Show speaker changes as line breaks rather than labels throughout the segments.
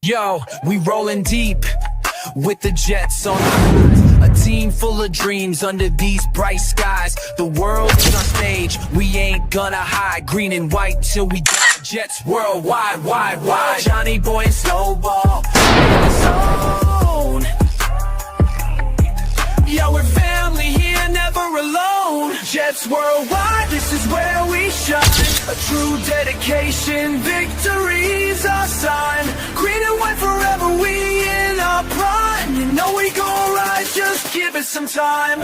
Yo, we rolling deep with the Jets on the a team full of dreams under these bright skies. The world is our stage, we ain't gonna hide. Green and white till we die. Jets worldwide, wide. Johnny Boy and Snowball in the zone. Yo, we're family here, never alone. Jets worldwide, this is where we shine. A true dedication, victory's our sign. Green and white forever, we in our prime. You know we gon' rise, just give it some time.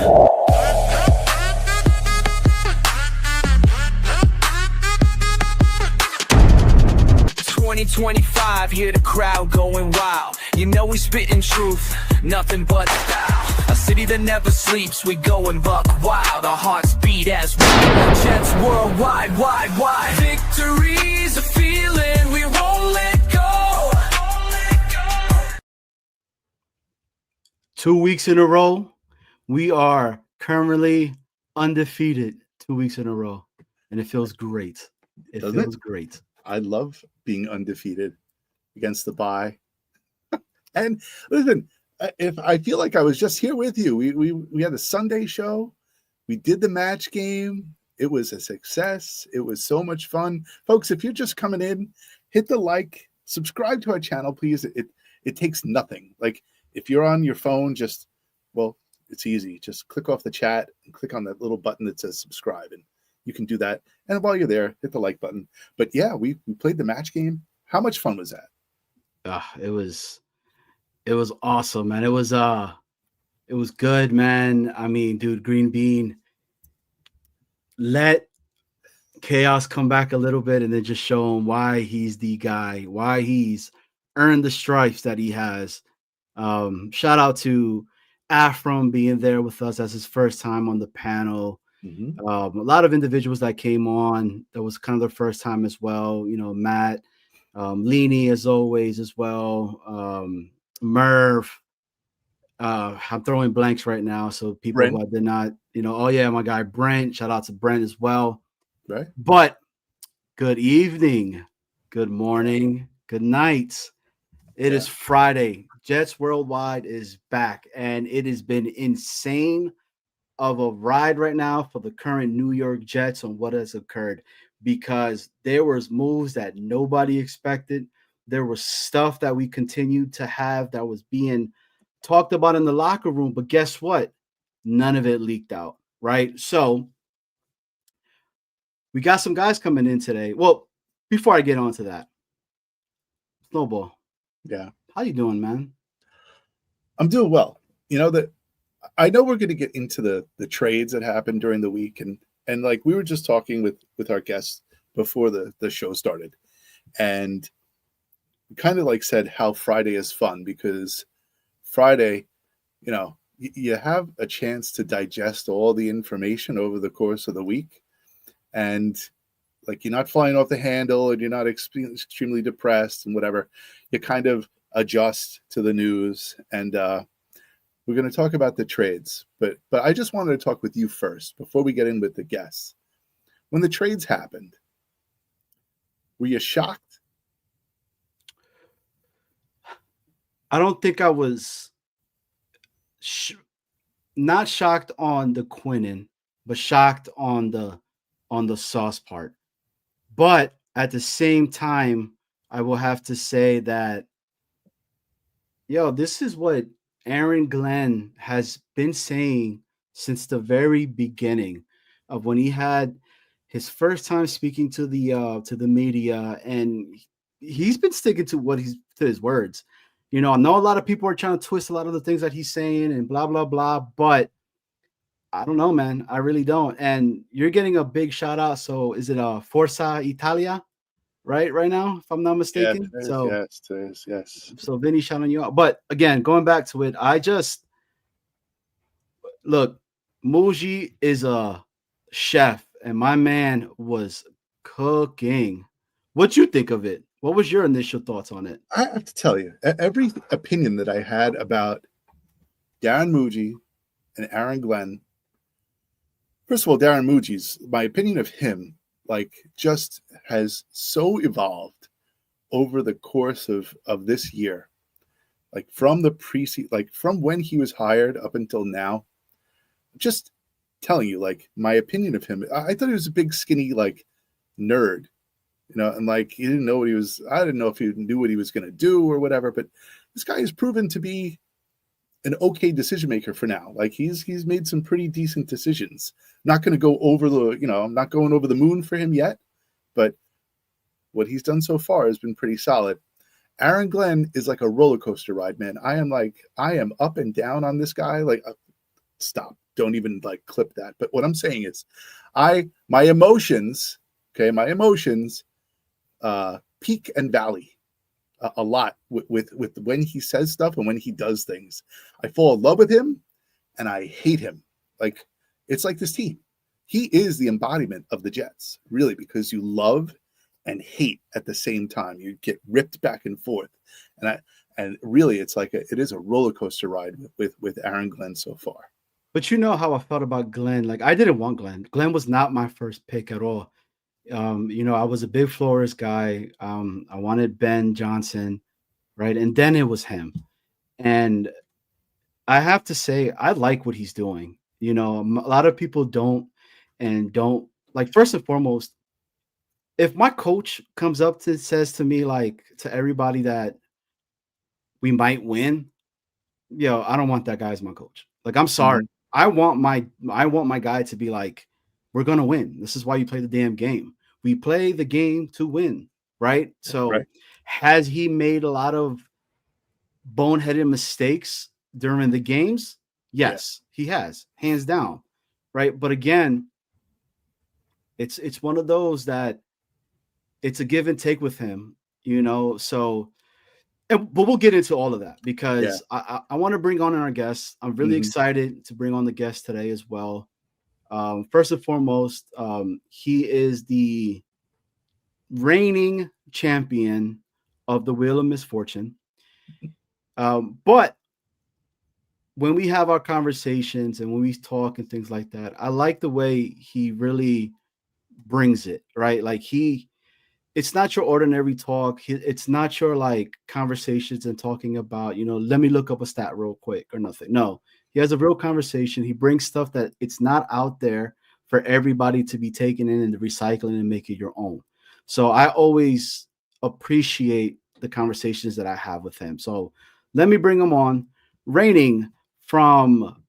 2025, hear the crowd going wild. You know we spitting truth, nothing but style. A city that never sleeps, we going buck wild. Our hearts beat as one. Jets worldwide, wide. Victory's a feeling, we won't let go.
2 weeks in a row, we are currently undefeated 2 weeks in a row, and it feels great. It feels great.
I love being undefeated against the bye. And listen, if I feel like I was just here with you, we had a Sunday show, we did the match game. It was a success. It was so much fun, folks. If you're just coming in, hit the like, subscribe to our channel, please. It takes nothing. Like if you're on your phone, it's easy. Just click off the chat and click on that little button that says subscribe, and you can do that. And while you're there, hit the like button. But yeah, we played the match game. How much fun was that?
It was awesome, man. It was good, man. I mean, dude, Green Bean let Chaos come back a little bit and then just show him why he's the guy, why he's earned the stripes that he has. Shout out to Afram being there with us as his first time on the panel.
Mm-hmm.
A lot of individuals that came on, that was kind of their first time as well. You know, Matt, Leany as always as well. Merv. I'm throwing blanks right now, so people who I did not, oh yeah, my guy Brent. Shout out to Brent as well.
Right.
But good evening, good morning, good night. It is Friday. Jets Worldwide is back, and it has been insane of a ride right now for the current New York Jets on what has occurred, because there was moves that nobody expected. There was stuff that we continued to have that was being talked about in the locker room, but guess what? None of it leaked out, right? So we got some guys coming in today. Well, before I get on to that, Snowball.
Yeah.
How you doing, man?
I'm doing well. I know we're going to get into the trades that happened during the week, and like we were just talking with our guests before the show started, and we kind of like said how Friday is fun, because Friday, you have a chance to digest all the information over the course of the week, and like you're not flying off the handle and you're not extremely depressed and whatever. You kind of adjust to the news, and we're going to talk about the trades, but I just wanted to talk with you first before we get in with the guests. When the trades happened, were you shocked?
I don't think I was not shocked on the Quinnen, but shocked on the Sauce part. But at the same time, I will have to say that, this is what Aaron Glenn has been saying since the very beginning of when he had his first time speaking to the media, and he's been sticking to his words. I know a lot of people are trying to twist a lot of the things that he's saying and blah blah blah, but I don't know, man. I really don't. And you're getting a big shout out. So is it Forza Italia? Right now, if I'm not mistaken.
Yes.
So Vinny shouting you out. But again, going back to it, I just look, Mougey is a chef, and my man was cooking. What you think of it? What was your initial thoughts on it?
I have to tell you, every opinion that I had about Darren Mougey and Aaron Glenn. First of all, Darren Mougey's, my opinion of him, just has so evolved over the course of this year, like from the preseason, like from when he was hired up until now, just telling you, like, my opinion of him. I thought he was a big, skinny, like, nerd, and like he didn't know what he was. I didn't know if he knew what he was going to do or whatever. But this guy has proven to be an okay decision maker for now. Like he's made some pretty decent decisions. Not going to go over I'm not going over the moon for him yet, but what he's done so far has been pretty solid. Aaron Glenn is like a roller coaster ride, man. I am up and down on this guy. Like, stop. Don't even like clip that. But what I'm saying is my emotions peak and valley a lot with when he says stuff and when he does things. I fall in love with him and I hate him. Like, it's like this team. He is the embodiment of the Jets, really, because you love and hate at the same time. You get ripped back and forth. And really it's like it is a roller coaster ride with Aaron Glenn so far.
But you know how I felt about Glenn. Like, I didn't want Glenn. Glenn was not my first pick at all. I was a big Flores guy. I wanted Ben Johnson, right? And then it was him. And I have to say, I like what he's doing. A lot of people don't like. First and foremost, if my coach comes up says to me, like, to everybody, that we might win, I don't want that guy as my coach. Like, I'm sorry.
Mm-hmm.
I want my guy to be like, we're gonna win. This is why you play the damn game. We play the game to win, right? So,
right.
Has he made a lot of boneheaded mistakes during the games? Yes, he has, hands down, right? But again, it's one of those that it's a give and take with him, So, but we'll get into all of that because I want to bring on our guests. I'm really excited to bring on the guest today as well. First and foremost, he is the reigning champion of the Wheel of Misfortune. But when we have our conversations and when we talk and things like that, I like the way he really brings it, right? Like it's not your ordinary talk. It's not your like conversations and talking about, let me look up a stat real quick or nothing. No, he has a real conversation. He brings stuff that it's not out there for everybody to be taken in and recycling and make it your own. So I always appreciate the conversations that I have with him. So let me bring him on. Reigning from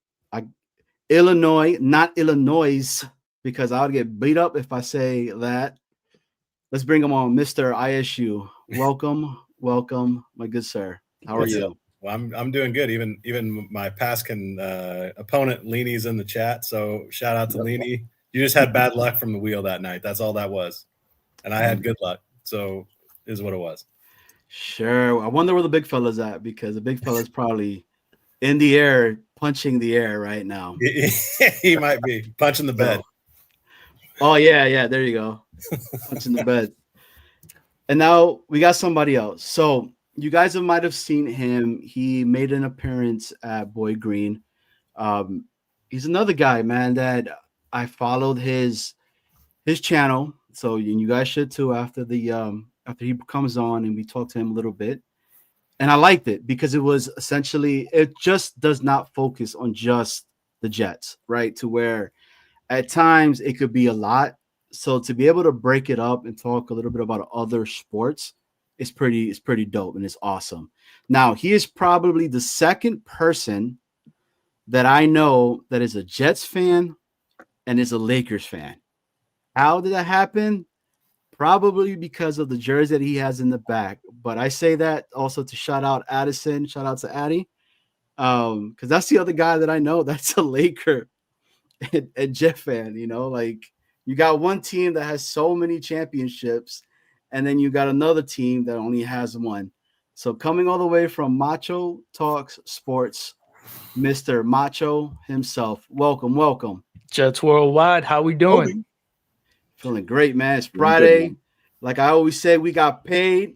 Illinois, not Illinois, because I'll get beat up if I say that. Let's bring him on, Mr. ISU. Welcome, my good sir. How are you?
Well, I'm doing good. Even my past opponent Leanie's in the chat. So shout out to Leanie. You just had bad luck from the wheel that night. That's all that was. And I had good luck. So is what it was.
Sure. I wonder where the big fella's at, because the big fella's probably in the air, punching the air right now.
He might be punching the bed.
Oh yeah. There you go. Punching the bed. And now we got somebody else. So you guys might have seen him. He made an appearance at Boy Green. He's another guy, man, that I followed his channel. So you guys should too after he comes on and we talk to him a little bit. And I liked it because it was essentially, it just does not focus on just the Jets, right? To where at times it could be a lot. So to be able to break it up and talk a little bit about other sports is pretty dope and it's awesome. Now, he is probably the second person that I know that is a Jets fan and is a Lakers fan. How did that happen? Probably because of the jersey that he has in the back. But I say that also to shout out Addison, shout out to Addie. Because that's the other guy that I know that's a Laker and Jet fan, like you got one team that has so many championships, and then you got another team that only has one. So coming all the way from Macho Talks Sports, Mr. Macho himself. Welcome.
Jets Worldwide, how we doing?
Feeling great, man. It's Friday. Like I always say, we got paid,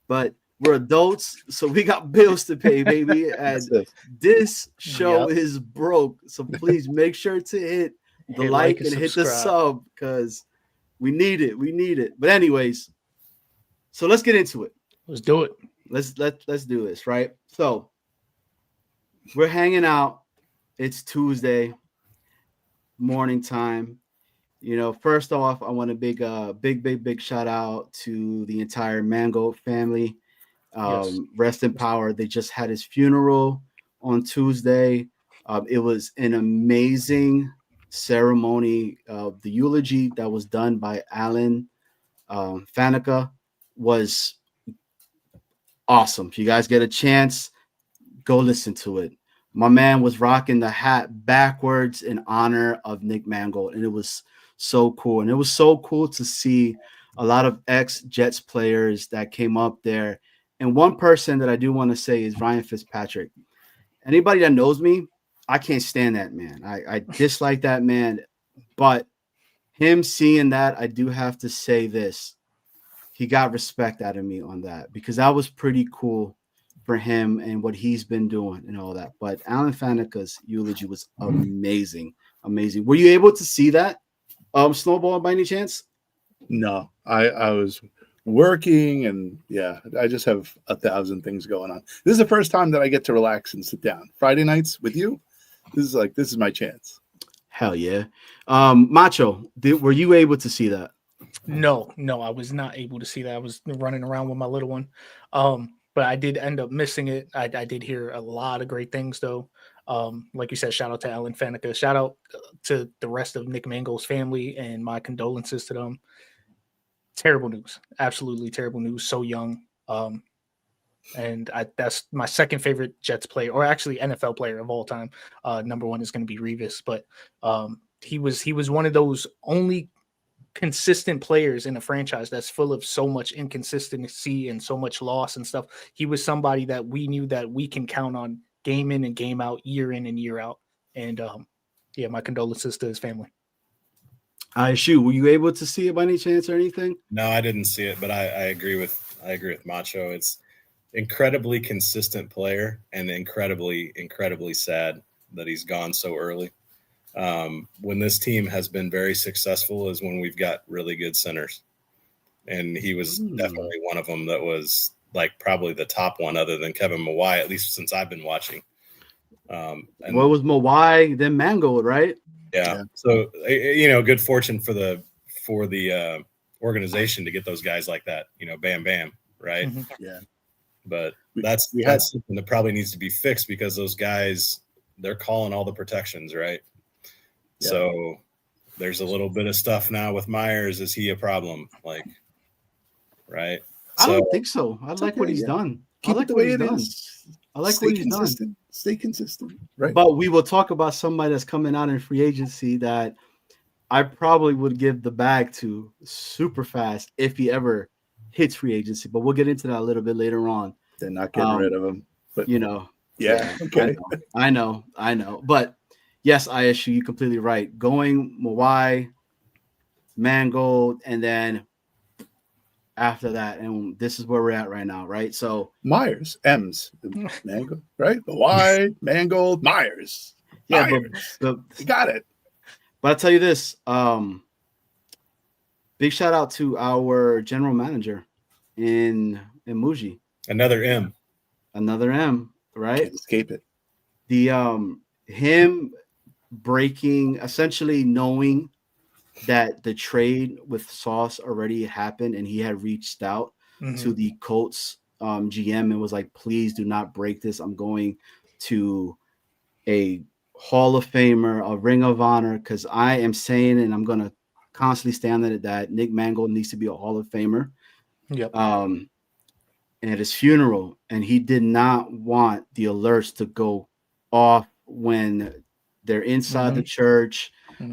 but we're adults, so we got bills to pay, baby. And this show is broke. So please make sure to hit the like and hit the sub because we need it. But anyways, so let's get into it.
Let's do it.
Let's do this, right? So we're hanging out. It's Tuesday morning time. First off, I want a big shout out to the entire Mango family.
Yes.
Rest in power. They just had his funeral on Tuesday. It was an amazing ceremony. The eulogy that was done by Alan Faneca was awesome. If you guys get a chance, go listen to it. My man was rocking the hat backwards in honor of Nick Mangold, and it was so cool. And it was so cool to see a lot of ex-Jets players that came up there. And one person that I do want to say is Ryan Fitzpatrick. Anybody that knows me, I can't stand that man. I dislike that man. But him seeing that, I do have to say this. He got respect out of me on that because that was pretty cool for him and what he's been doing and all that. But Alan Faneca's eulogy was amazing. Amazing. Were you able to see that, Snowball, by any chance?
No, I was working, and I just have 1,000 things going on. This is the first time that I get to relax and sit down. Friday nights with you, this is my chance.
Hell yeah. Macho, were you able to see that?
No, I was not able to see that. I was running around with my little one. But I did end up missing it. I did hear a lot of great things, though. Like you said, shout out to Alan Faneca. Shout out to the rest of Nick Mangold's family, and my condolences to them. Terrible news. Absolutely terrible news. So young. And that's my second favorite Jets player, or actually NFL player of all time. Number one is going to be Revis, but he was one of those only consistent players in a franchise that's full of so much inconsistency and so much loss and stuff. He was somebody that we knew that we can count on game in and game out, year in and year out. And my condolences to his family.
ISU, were you able to see it by any chance or anything?
No, I didn't see it, but I agree with Macho. It's incredibly consistent player and incredibly sad that he's gone so early. When this team has been very successful is when we've got really good centers, and he was definitely one of them that was like probably the top one other than Kevin Mougey, at least since I've been watching. And
what was Mougey, then Mangold, right?
Yeah. So good fortune for the organization to get those guys like that. Bam, bam, right?
Mm-hmm.
Yeah. But that's something that probably needs to be fixed because those guys, they're calling all the protections, right? Yeah. So there's a little bit of stuff now with Myers. Is he a problem? Like, right?
I don't think so. I like what he's done.
Keep it the way it is.
I like what he's done.
Stay consistent. Right.
But we will talk about somebody that's coming out in free agency that I probably would give the bag to super fast if he ever hits free agency. But we'll get into that a little bit later on.
They're not getting rid of him. But
yeah.
Okay.
I know. But yes, ISU, you're completely right. Going Mougey, Mangold, and then after that, and this is where we're at right now, right? So
Myers, M's, Mangold, right? Mougey, Mangold, Myers.
Yeah,
Myers.
but
you got it.
But I'll tell you this, big shout out to our general manager in Mougey.
Another M,
right?
Can't escape it.
The him breaking, essentially knowing that the trade with Sauce already happened and he had reached out to the Colts GM and was like, please do not break this. I'm going to a Hall of Famer, a Ring of Honor, because I am saying, and I'm going to constantly stand at it, that Nick Mangold needs to be a Hall of Famer.
Yep.
At his funeral, and he did not want the alerts to go off when they're inside the church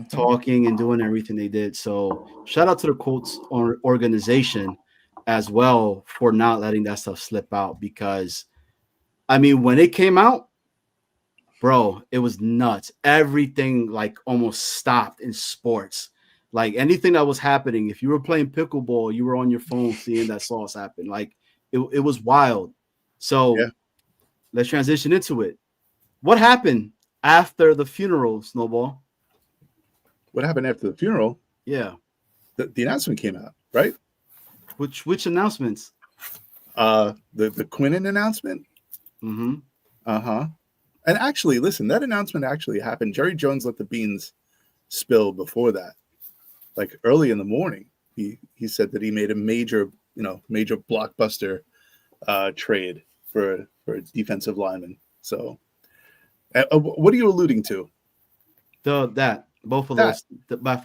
talking and doing everything they did. So shout out to the Colts organization as well for not letting that stuff slip out, because I mean, when it came out, bro, it was nuts. Everything like almost stopped in sports. Like anything that was happening, if you were playing pickleball, you were on your phone seeing that Sauce happen. Like it was wild. So let's transition into it. What happened after the funeral, Snowball?
What happened after the funeral?
Yeah.
The announcement came out, right?
Which announcements?
The Quinnen announcement.
Mm-hmm.
Uh-huh. And actually, listen, that announcement actually happened. Jerry Jones let the beans spill before that. Like early in the morning, he said that he made a major blockbuster trade for a defensive lineman. So, what are you alluding to?
Both of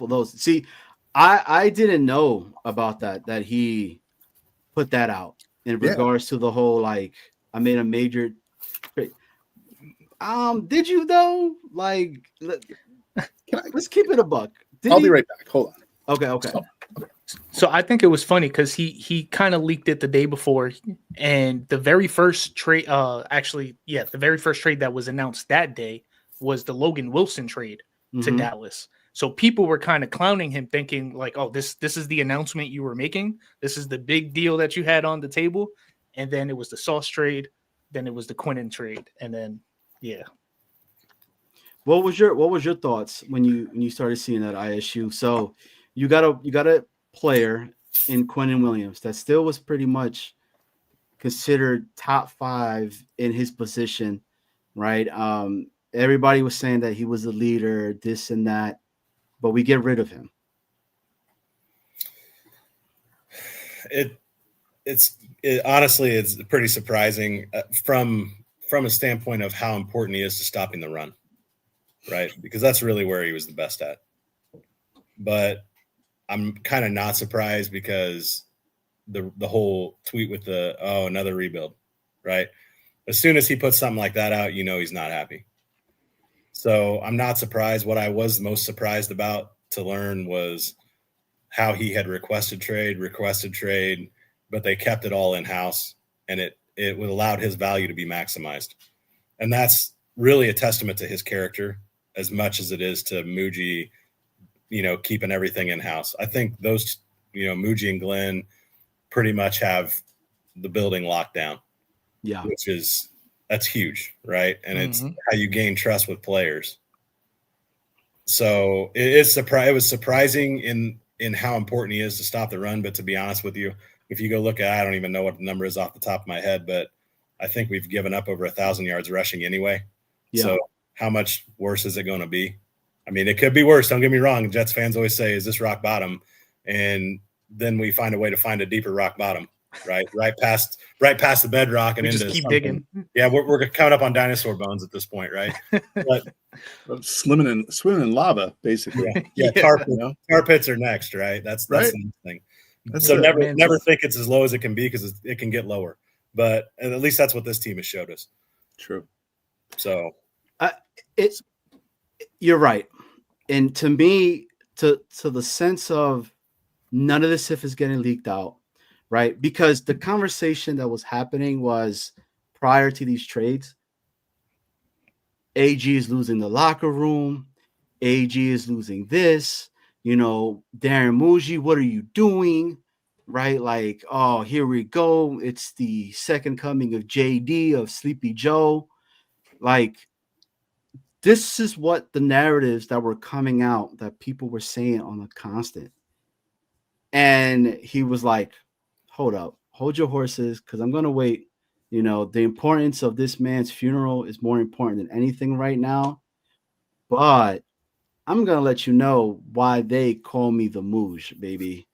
those. See, I didn't know about that he put that out in
Yeah.
regards to the whole like I made a major trade. Did you though? Like, let's keep it a buck.
I'll be right back. Hold on.
Okay.
So I think it was funny because he kind of leaked it the day before, and the very first trade, the very first trade that was announced that day was the Logan Wilson trade to
Mhm.
Dallas. So people were kind of clowning him, thinking like, "Oh, this is the announcement you were making. This is the big deal that you had on the table." And then it was the Sauce trade, then it was the Quinnen trade, and then yeah.
What was your thoughts when you started seeing that ISU? So you got a player in Quinnen Williams that still was pretty much considered top 5 in his position, right? Everybody was saying that he was the leader, this and that, but we get rid of him.
Honestly, it's pretty surprising from a standpoint of how important he is to stopping the run, right? Because that's really where he was the best at. But I'm kind of not surprised because the whole tweet with another rebuild, right? As soon as he puts something like that out, he's not happy. So I'm not surprised. What I was most surprised about to learn was how he had requested trade, but they kept it all in-house, and it would allowed his value to be maximized. And that's really a testament to his character as much as it is to Mougey, keeping everything in-house. I think those, Mougey and Glenn pretty much have the building locked down.
Yeah.
That's huge, right? And it's how you gain trust with players. So it was surprising in how important he is to stop the run. But to be honest with you, if you go look at, I don't even know what the number is off the top of my head, but I think we've given up over 1,000 yards rushing anyway. Yeah. So how much worse is it going to be? I mean, it could be worse. Don't get me wrong. Jets fans always say, is this rock bottom? And then we find a way to find a deeper rock bottom, right? Right past the bedrock and
we
into
just keep
something.
digging.
Yeah, we're coming up on dinosaur bones at this point, right? But
swimming in lava, basically.
Yeah. Tar pits are next, right? That's the next thing. So never think it's as low as it can be because it can get lower. But at least that's what this team has showed us.
True.
So
you're right. And to me, to the sense of none of this stuff is getting leaked out, right? Because the conversation that was happening was prior to these trades, AG is losing the locker room. AG is losing this. Darren Mougey, what are you doing? Right? Like, oh, here we go. It's the second coming of JD, of Sleepy Joe. Like, this is what the narratives that were coming out that people were saying on the constant. And he was like, hold up, hold your horses, because I'm going to wait. The importance of this man's funeral is more important than anything right now. But I'm going to let you know why they call me the Mougey, baby.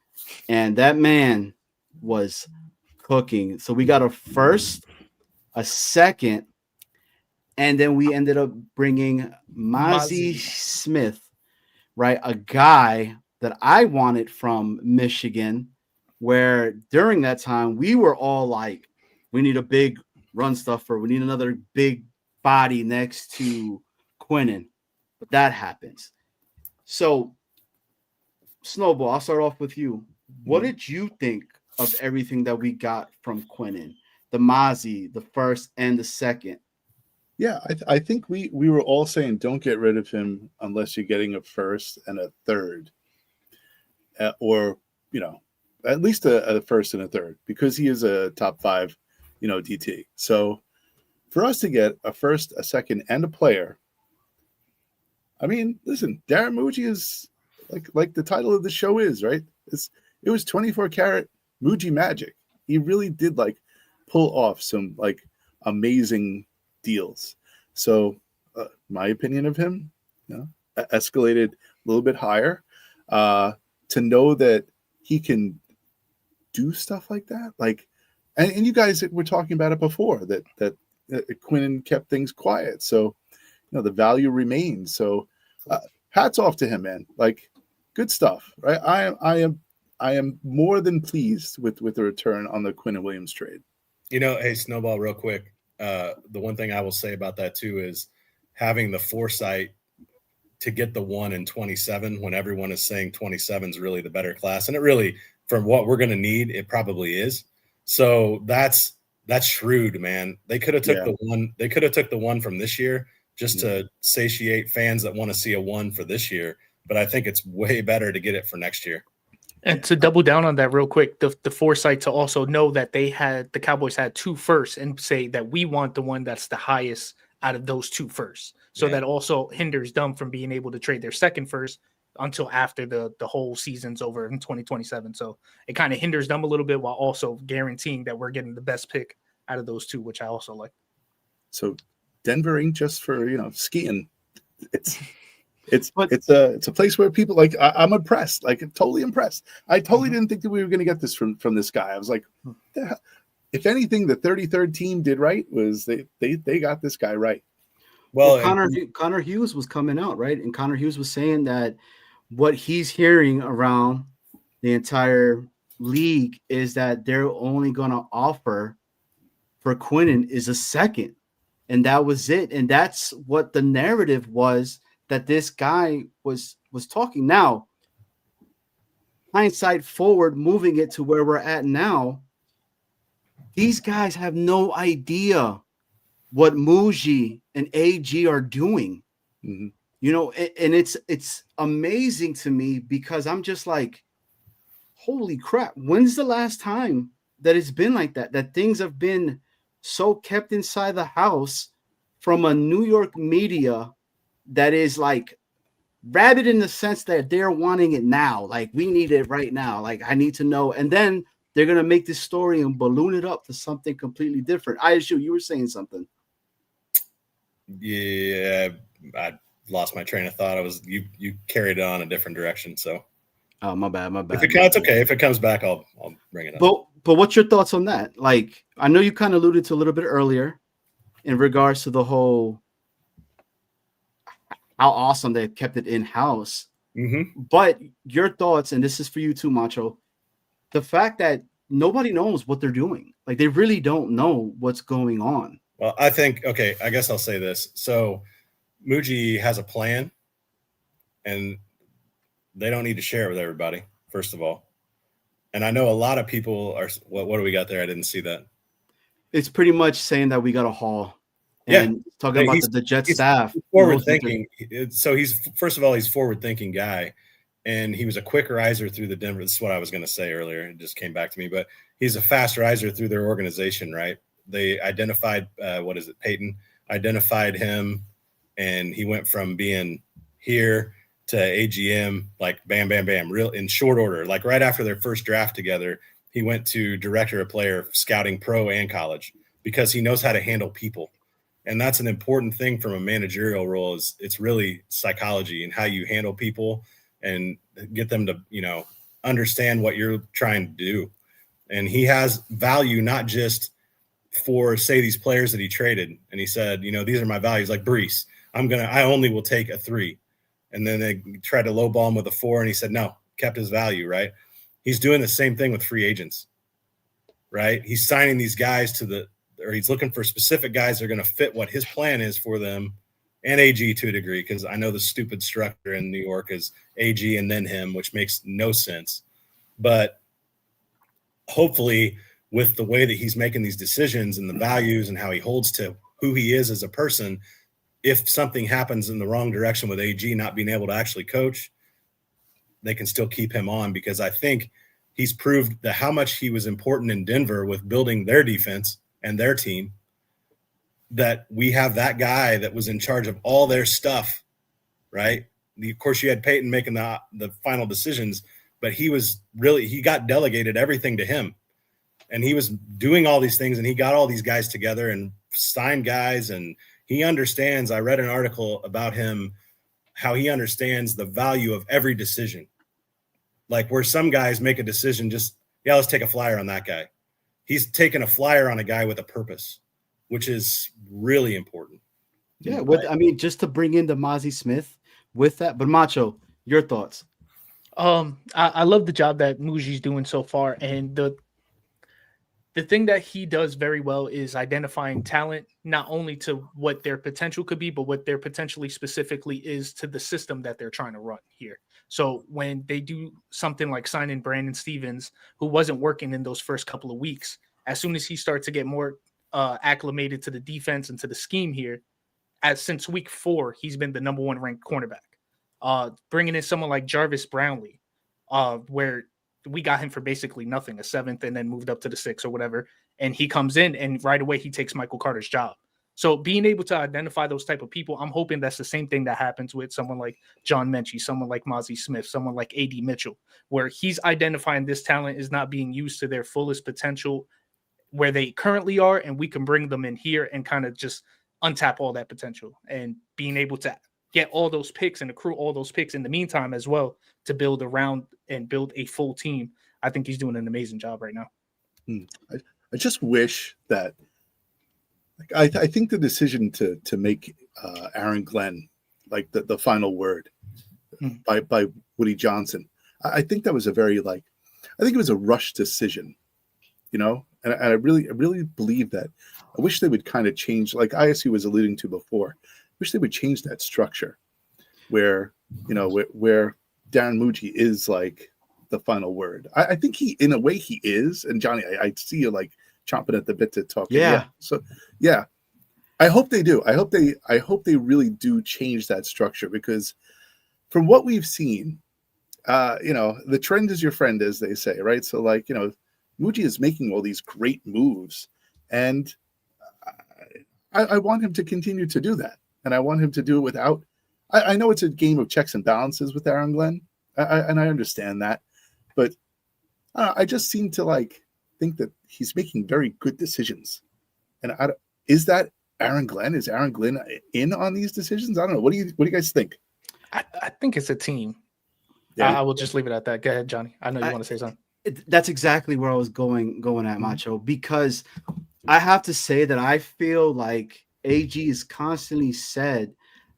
And that man was cooking. So we got a first, a second, and then we ended up bringing Mougey Smith, right? A guy that I wanted from Michigan, where during that time we were all like, we need a big run stuffer. We need another big body next to Quinnen. But that happens. So, Snowball, I'll start off with you. What did you think of everything that we got from Quinnen? The Mougey, the first and the second.
Yeah, I think we were all saying don't get rid of him unless you're getting a first and a third. Or, at least a first and a third, because he is a top 5, DT. So for us to get a first, a second, and a player, I mean, listen, Darren Mougey is like the title of the show is, right? It was 24 karat Mougey magic. He really did pull off some like amazing deals. So my opinion of him, escalated a little bit higher. To know that he can do stuff like that, like, and you guys were talking about it before that Quinnen kept things quiet, so the value remains. So hats off to him, man. Like, good stuff, right? I am more than pleased with the return on the Quinnen Williams trade.
Hey, Snowball, real quick. The one thing I will say about that too is having the foresight to get the 1 in 27 when everyone is saying 27 is really the better class. And it really, from what we're going to need, it probably is. So that's shrewd, man. They could have took the one. They could have took the 1 from this year just to satiate fans that want to see a 1 for this year. But I think it's way better to get it for next year.
And to double down on that real quick, the foresight to also know that the Cowboys had 2 firsts and say that we want the one that's the highest out of those 2 firsts. So that also hinders them from being able to trade their second first until after the whole season's over in 2027. So it kind of hinders them a little bit while also guaranteeing that we're getting the best pick out of those 2, which I also like.
So Denver ain't just for skiing. It's a place where people like. I'm impressed, like totally impressed. I totally didn't think that we were going to get this from this guy. I was like, if anything, the 33rd team did right was they got this guy right.
Well, Connor Hughes was coming out, right? And Connor Hughes was saying that what he's hearing around the entire league is that they're only going to offer for Quinnen is a second. And that was it. And that's what the narrative was, that this guy was talking. Now, hindsight forward, moving it to where we're at now, these guys have no idea what Mougey and AG are doing. And it's amazing to me because I'm just like, holy crap, when's the last time that it's been like that things have been so kept inside the house from a New York media that is like rabid in the sense that they're wanting it now. Like, we need it right now. Like, I need to know. And then they're going to make this story and balloon it up to something completely different. ISU, you were saying something.
Yeah, I lost my train of thought. You carried it on a different direction. So,
oh, my bad.
It's okay. If it comes back, I'll bring it up.
But what's your thoughts on that? Like, I know you kind of alluded to a little bit earlier in regards to the whole how awesome they kept it in house. But your thoughts, and this is for you too, Macho, the fact that nobody knows what they're doing. Like, they really don't know what's going on.
Well, I think, okay, I guess I'll say this. So Mougey has a plan, and they don't need to share it with everybody, first of all. And I know a lot of people are, what do we got there? I didn't see that.
It's pretty much saying that we got a haul. And talking about the Jet staff.
Forward thinking. So first of all, he's forward thinking guy. And he was a quick riser through the Denver. This is what I was going to say earlier. It just came back to me. But he's a fast riser through their organization, right? They identified, Peyton identified him, and he went from being here to AGM, like bam, bam, bam, real in short order. Like right after their first draft together, he went to director of player scouting, pro and college, because he knows how to handle people. And that's an important thing from a managerial role. Is it's really psychology and how you handle people and get them to, understand what you're trying to do. And he has value, not just for, say, these players that he traded. And he said, these are my values, like Brees. I only will take a 3. And then they tried to lowball him with a 4. And he said, no, kept his value, right? He's doing the same thing with free agents, right? He's signing these guys or he's looking for specific guys that are going to fit what his plan is for them, and AG to a degree, because I know the stupid structure in New York is AG and then him, which makes no sense. But hopefully with the way that he's making these decisions and the values and how he holds to who he is as a person, if something happens in the wrong direction with AG not being able to actually coach, they can still keep him on, because I think he's proved that how much he was important in Denver with building their defense and their team, that we have that guy that was in charge of all their stuff, right? Of course, you had Peyton making the final decisions, but he got delegated everything to him. And he was doing all these things, and he got all these guys together and signed guys, and he understands. I read an article about him, how he understands the value of every decision. Like where some guys make a decision, just, yeah, let's take a flyer on that guy. He's taking a flyer on a guy with a purpose, which is really important.
Yeah, just to bring in the Mougey Smith with that. But Macho, your thoughts?
I love the job that Mougey's doing so far, and the thing that he does very well is identifying talent, not only to what their potential could be, but what their potentially specifically is to the system that they're trying to run here. So when they do something like signing Brandon Stevens, who wasn't working in those first couple of weeks, as soon as he starts to get more acclimated to the defense and to the scheme here, since week 4, he's been the number 1 ranked cornerback. Bringing in someone like Jarvis Brownlee, where we got him for basically nothing, a 7th, and then moved up to the 6th or whatever. And he comes in and right away he takes Michael Carter's job. So being able to identify those type of people, I'm hoping that's the same thing that happens with someone like John Mechie, someone like Mougey Smith, someone like A.D. Mitchell, where he's identifying this talent is not being used to their fullest potential where they currently are, and we can bring them in here and kind of just untap all that potential, and being able to get all those picks and accrue all those picks in the meantime as well to build around and build a full team. I think he's doing an amazing job right now.
I just wish that, like, I think the decision to make Aaron Glenn like the final word by Woody Johnson, I think that was a very I think it was a rushed decision, and I really believe that. I wish they would kind of change, like ISU was alluding to before. I wish they would change that structure where where Darren Mougey is like the final word. I think he, in a way, he is. And Johnny, I see you like chomping at the bit to talk.
Yeah.
So yeah, I hope they do. I hope they really do change that structure, because from what we've seen, the trend is your friend, as they say, right? So Mougey is making all these great moves, and I want him to continue to do that. And I want him to do it without, I know it's a game of checks and balances with Aaron Glenn. And I understand that, but I just seem to think that he's making very good decisions. And is that Aaron Glenn? Is Aaron Glenn in on these decisions? I don't know. What do you guys think?
I think it's a team.
Yeah.
I will just leave it at that. Go ahead, Johnny. I know you want to say something.
That's exactly where I was going at, Macho, because I have to say that I feel like AG has constantly said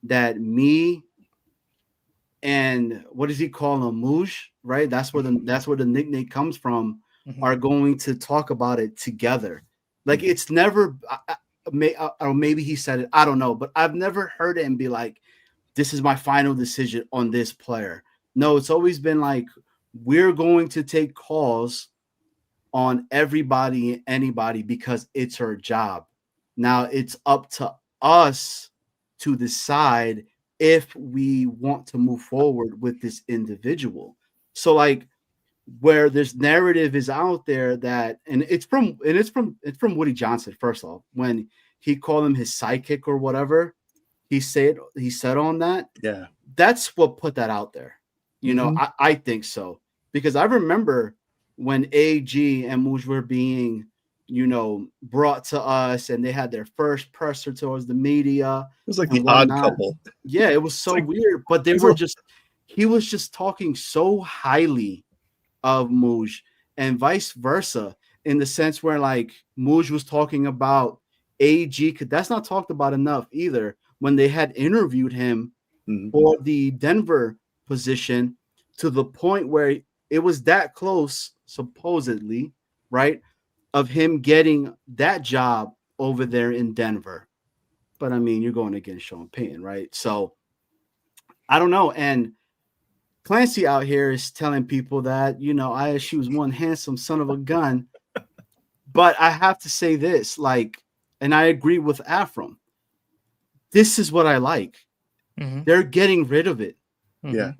that me and what does he call him, Mougey, right? That's where the nickname comes from. Are going to talk about it together. Like it's never, or maybe he said it, I don't know, but I've never heard it and be like, this is my final decision on this player. No, it's always been like, we're going to take calls on everybody and anybody because it's our job. Now it's up to us to decide if we want to move forward with this individual. So where this narrative is out there that, and it's from Woody Johnson, first off, when he called him his sidekick or whatever, he said on that. Yeah. That's what put that out there. I think so, because I remember when AG and Mougey were being, brought to us and they had their first presser towards the media.
It was like the odd couple.
Yeah, it was so weird, but he was just talking so highly of Mougey and vice versa, in the sense where Mougey was talking about AG, because that's not talked about enough either, when they had interviewed him for the Denver position, to the point where it was that close, supposedly, right, of him getting that job over there in Denver. But I mean, you're going against Sean Payton, right? So I don't know. And Clancy out here is telling people that, ISU is one handsome son of a gun. But I have to say this, and I agree with Afram. This is what I like. They're getting rid of it.
Yeah.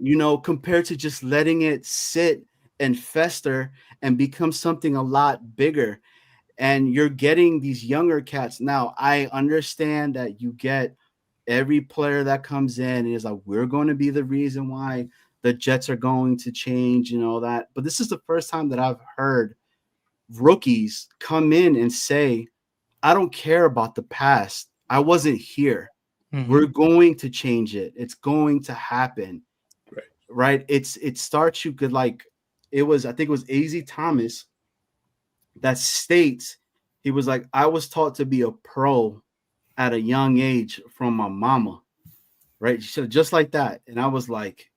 Compared to just letting it sit and fester and become something a lot bigger. And you're getting these younger cats. Now, I understand that you get every player that comes in and is like, we're going to be the reason why the Jets are going to change and all that. But this is the first time that I've heard rookies come in and say, I don't care about the past. I wasn't here. We're going to change it. It's going to happen. Right. It starts you good. Like I think it was AZ Thomas that states, he was like, I was taught to be a pro at a young age from my mama. Right. Just like that. And I was like,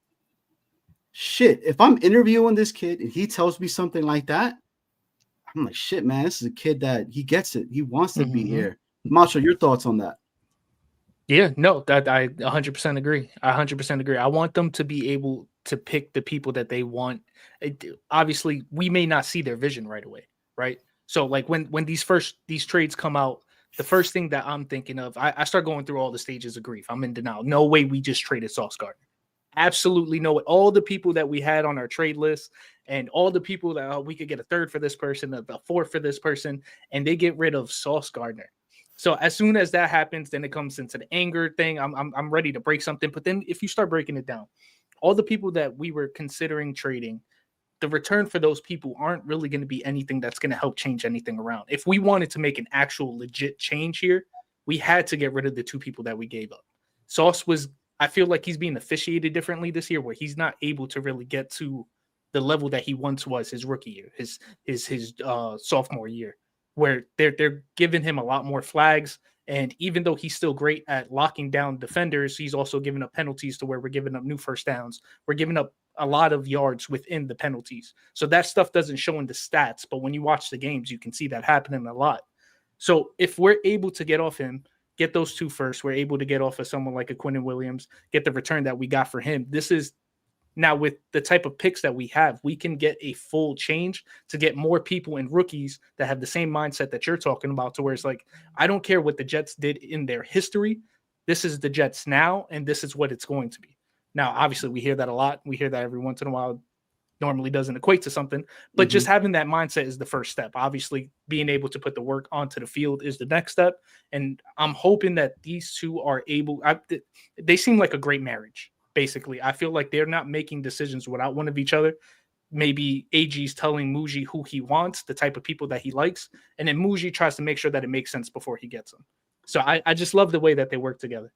shit, if I'm interviewing this kid and he tells me something like that, I'm like, shit, man, this is a kid that he gets it. He wants to be here. Macho, your thoughts on that?
Yeah, no, that I 100% agree. I 100% agree. I want them to be able to pick the people that they want. Obviously, we may not see their vision right away, right? So, like when these trades come out, the first thing that I'm thinking of, I start going through all the stages of grief. I'm in denial. No way we just traded Sauce Gardner. Absolutely no way. All the people that we had on our trade list and all the people that we could get a third for this person, a fourth for this person, and they get rid of Sauce Gardner. So as soon as that happens, then it comes into the anger thing. I'm ready to break something. But then if you start breaking it down, all the people that we were considering trading, the return for those people aren't really going to be anything that's going to help change anything around. If we wanted to make an actual legit change here, we had to get rid of the two people that we gave up. Sauce was, I feel like he's being officiated differently this year, where he's not able to really get to the level that he once was his rookie year, his sophomore year, where they're giving him a lot more flags. And even though he's still great at locking down defenders, he's also giving up penalties to where we're giving up new first downs. We're giving up a lot of yards within the penalties. So that stuff doesn't show in the stats, but when you watch the games, you can see that happening a lot. So if we're able to get off him, get those two first, we're able to get off of someone like a Quinnen Williams, get the return that we got for him. This is now with the type of picks that we have, we can get a full change to get more people and rookies that have the same mindset that you're talking about, to where it's like, I don't care what the Jets did in their history. This is the Jets now, and this is what it's going to be. Now, obviously, we hear that a lot. We hear that every once in a while. Normally doesn't equate to something, but just having that mindset is the first step. Obviously, being able to put the work onto the field is the next step. And I'm hoping that these two are able, they seem like a great marriage. Basically, I feel like they're not making decisions without one of each other. Maybe AG's telling Mougey who he wants, the type of people that he likes, and then Mougey tries to make sure that it makes sense before he gets them. So I just love the way that they work together.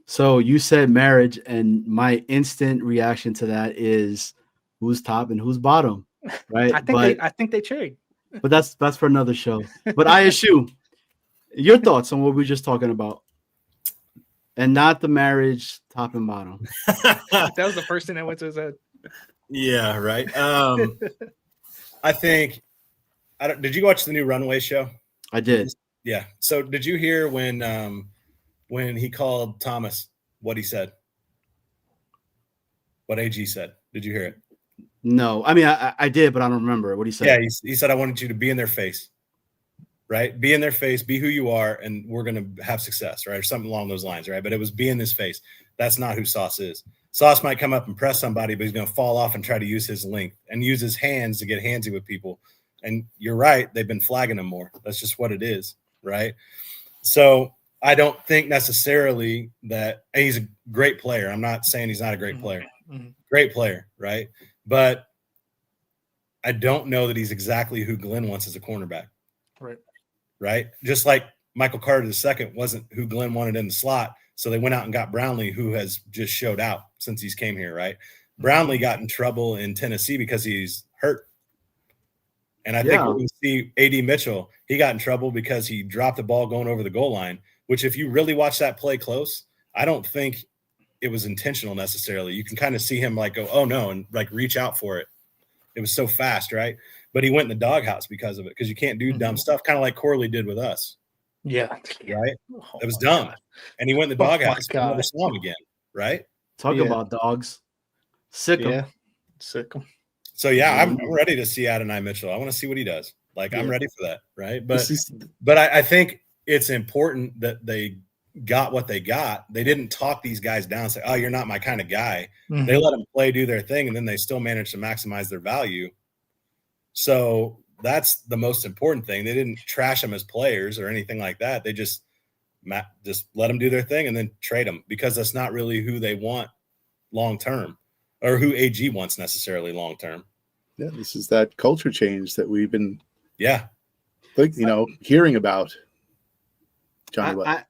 So you said marriage, and my instant reaction to that is who's top and who's bottom, right?
I think they trade.
But that's for another show. But ISU, your thoughts on what we were just talking about, and not the marriage top and bottom.
That was the first thing that went to his head.
Yeah, right. I think did you watch the new Runway show?
I did.
Yeah. So did you hear when he called Thomas what he said? What AG said? Did you hear it?
No. I mean, I did, but I don't remember what he said.
Yeah, he said, I wanted you to be in their face, right? Be in their face, be who you are, and we're going to have success, right? Or something along those lines, right? But it was be in his face. That's not who Sauce is. Sauce might come up and press somebody, but he's going to fall off and try to use his length and use his hands to get handsy with people. And you're right. They've been flagging him more. That's just what it is, right? So I don't think necessarily that he's a great player. I'm not saying he's not a great player. Great player, right? But I don't know that he's exactly who Glenn wants as a cornerback. Right? Just like Michael Carter II wasn't who Glenn wanted in the slot. So they went out and got Brownlee, who has just showed out since he's came here, right? Brownlee got in trouble in Tennessee because he's hurt. And I think when we see A.D. Mitchell, he got in trouble because he dropped the ball going over the goal line, which if you really watch that play close, I don't think it was intentional necessarily. You can kind of see him like go, oh no, and like reach out for it. It was so fast, right? But he went in the doghouse because of it, because you can't do dumb stuff, kind of like Corley did with us.
Yeah.
Right? It was dumb. God. And he went in the doghouse and never saw him again, right?
Talk about dogs. Sick him.
Yeah. Sick him.
So, yeah, I'm ready to see Adonai Mitchell. I want to see what he does. Like, I'm ready for that, right? But I think it's important that they got what they got. They didn't talk these guys down and say, oh, you're not my kind of guy. They let them play, do their thing, and then they still managed to maximize their value. So that's the most important thing. They didn't trash them as players or anything like that. They just let them do their thing and then trade them, because that's not really who they want long-term, or who AG wants necessarily long-term.
Yeah, this is that culture change that we've been
Yeah.
Like, hearing about Johnny Webb.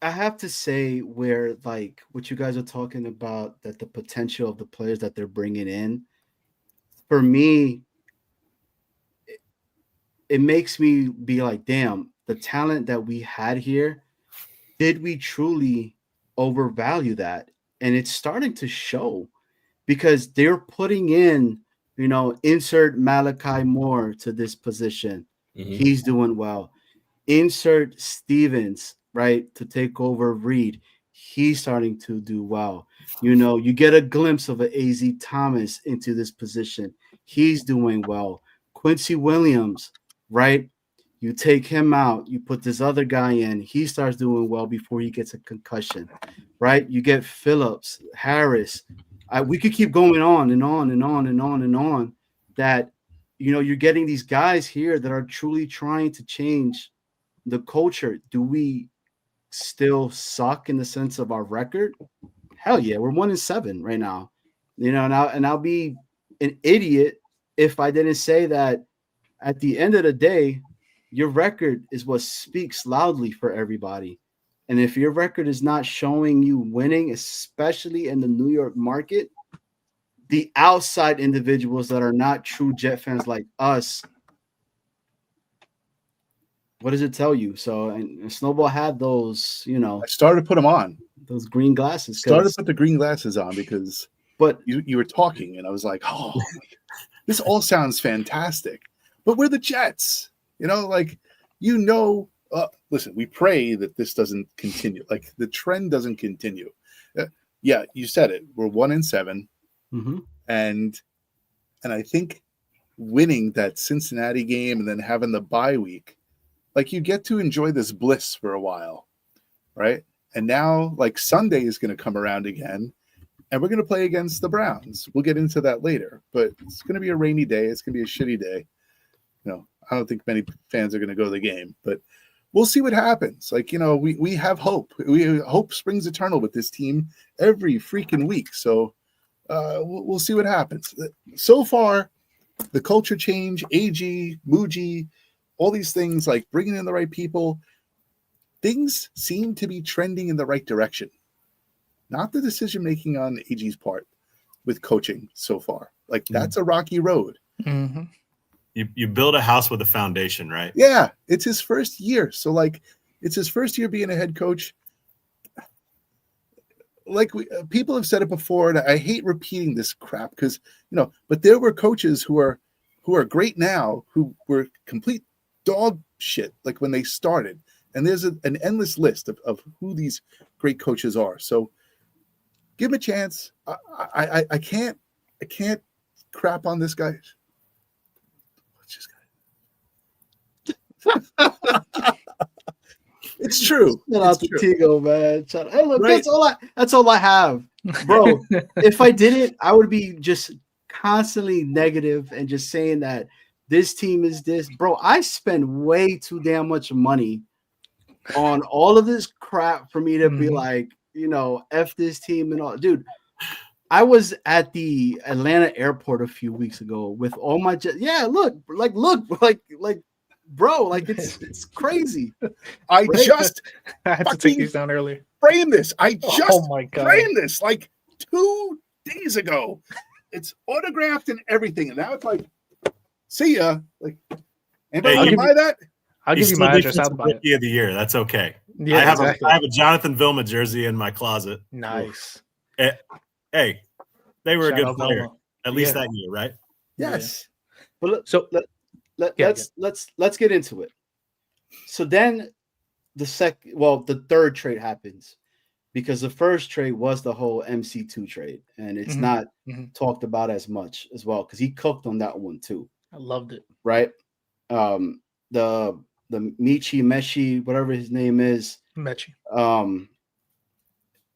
I have to say, where like what you guys are talking about, that the potential of the players that they're bringing in, for me, it makes me be like, damn, the talent that we had here, did we truly overvalue that? And it's starting to show, because they're putting in, insert Malachi Moore to this position.
Mhm.
He's doing well. Insert Stevens, right, to take over Reed. He's starting to do well. You get a glimpse of an AZ Thomas into this position. He's doing well. Quincy Williams, right? You take him out, you put this other guy in, he starts doing well before he gets a concussion, right? You get Phillips, Harris. We could keep going on and on and on and on and on. That, you're getting these guys here that are truly trying to change the culture. Do we still suck in the sense of our record? Hell yeah, we're 1-7 right now. And I'll be an idiot if I didn't say that at the end of the day, your record is what speaks loudly for everybody. And if your record is not showing you winning, especially in the New York market, the outside individuals that are not true Jet fans like us, what does it tell you? So, and Snowball had those,
I started to put them on.
those green glasses.
Started to put the green glasses on because
But
you were talking, and I was like, oh, this all sounds fantastic. But we're the Jets, listen, we pray that this doesn't continue. Like, the trend doesn't continue. Yeah, you said it. We're 1-7.
mm-hmm.
And I think winning that Cincinnati game and then having the bye week, like, you get to enjoy this bliss for a while, right? And now, like, Sunday is going to come around again, and we're going to play against the Browns. We'll get into that later, but it's going to be a rainy day. It's going to be a shitty day. I don't think many fans are going to go to the game, but we'll see what happens. Like, we have hope. Hope springs eternal with this team every freaking week. So we'll see what happens. So far, the culture change, AG, Mougey, all these things, like bringing in the right people, things seem to be trending in the right direction. Not the decision-making on AG's part with coaching so far. Like, that's a rocky road.
Mm-hmm.
You build a house with a foundation, right?
Yeah, it's his first year. So, like, it's his first year being a head coach. Like, people have said it before, and I hate repeating this crap because, but there were coaches who are great now who were complete dog shit, like, when they started. And there's an endless list of who these great coaches are. So give him a chance. I can't crap on this guy. It's true.
Shout out to Tigo, man. Hey, look,
Right.
that's all I have, bro. If I didn't, I would be just constantly negative and just saying that this team is this, bro. I spend way too damn much money on all of this crap for me to be like, F this team and all. Dude, I was at the Atlanta airport a few weeks ago with all my look, bro, like it's crazy.
I
Right?
just
I had to take these down earlier.
framed this. I just
Oh my God.
framed this like 2 days ago. It's autographed and everything, and now it's like, see ya. Like, anybody
Hey,
want to
you-
buy that?
I'll give you my address. I'll buy it.
Rookie of the year. That's okay.
Yeah,
I have
exactly.
I have a Jonathan Vilma jersey in my closet.
Nice.
Hey, they were
Shout
a good
out
player
Vilma.
at least
Yeah.
that year, right?
Yes.
But look,
So
let's get into it. So then the third trade happens, because the first trade was the whole MC2 trade, and it's
Mhm.
not
Mhm.
talked about as much as well, because he cooked on that one too,
I loved it.
right? The Meshi, whatever his name is,
Mechie.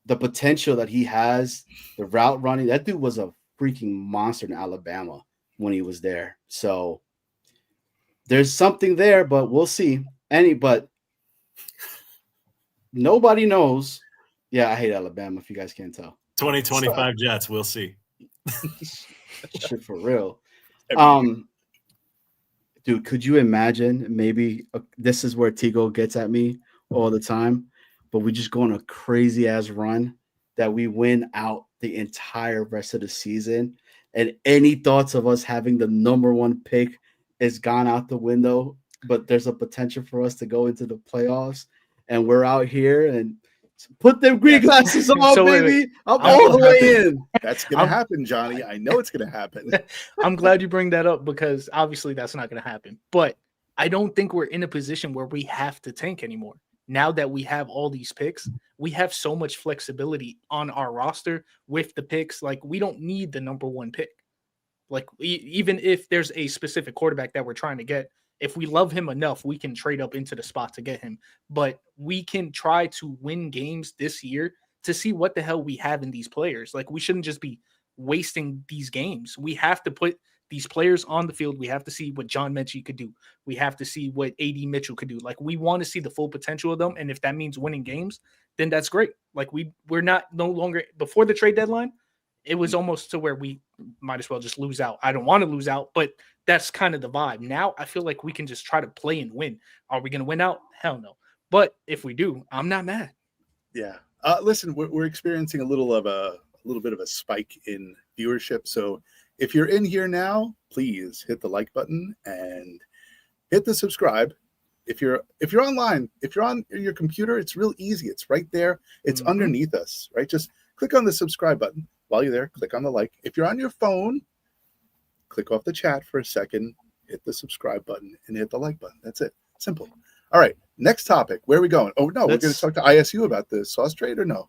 the potential that he has, the route running, that dude was a freaking monster in Alabama when he was there. So there's something there, but we'll see. But nobody knows. Yeah, I hate Alabama, if you guys can't tell.
2025 Jets. We'll see.
Shit, for real. Dude, could you imagine? Maybe this is where Tigo gets at me all the time, but we just go on a crazy ass run that we win out the entire rest of the season. And any thoughts of us having the number one pick is gone out the window. But there's a potential for us to go into the playoffs, and we're out here and put them green glasses on,
So wait,
baby. I'm
That
all
will
the way
happen.
in.
That's gonna happen, Johnny. I know it's gonna happen.
I'm glad you bring that up because obviously that's not going to happen. But I don't think we're in a position where we have to tank anymore. Now that we have all these picks, we have so much flexibility on our roster with the picks. Like, we don't need the number one pick. Like, even if there's a specific quarterback that we're trying to get, if we love him enough, we can trade up into the spot to get him. But we can try to win games this year to see what the hell we have in these players. Like, we shouldn't just be wasting these games. We have to put these players on the field. We have to see what John Mechie could do. We have to see what AD Mitchell could do. Like, we want to see the full potential of them. And if that means winning games, then that's great. Like, we're not no longer before the trade deadline. It was almost to where we might as well just lose out. I don't want to lose out, but that's kind of the vibe. Now I feel like we can just try to play and win. Are we going to win out? Hell no. But if we do, I'm not mad.
Yeah. Listen, we're experiencing a little bit of a spike in viewership. So if you're in here now, please hit the like button and hit the subscribe. If you're online, if you're on your computer, it's real easy. It's right there. It's underneath us, right? Just click on the subscribe button. While you're there, click on the like. If you're on your phone, click off the chat for a second, hit the subscribe button, and hit the like button. That's it. Simple. All right. Next topic. Where are we going? Oh, no, we're going to talk to ISU about the sauce trade or no?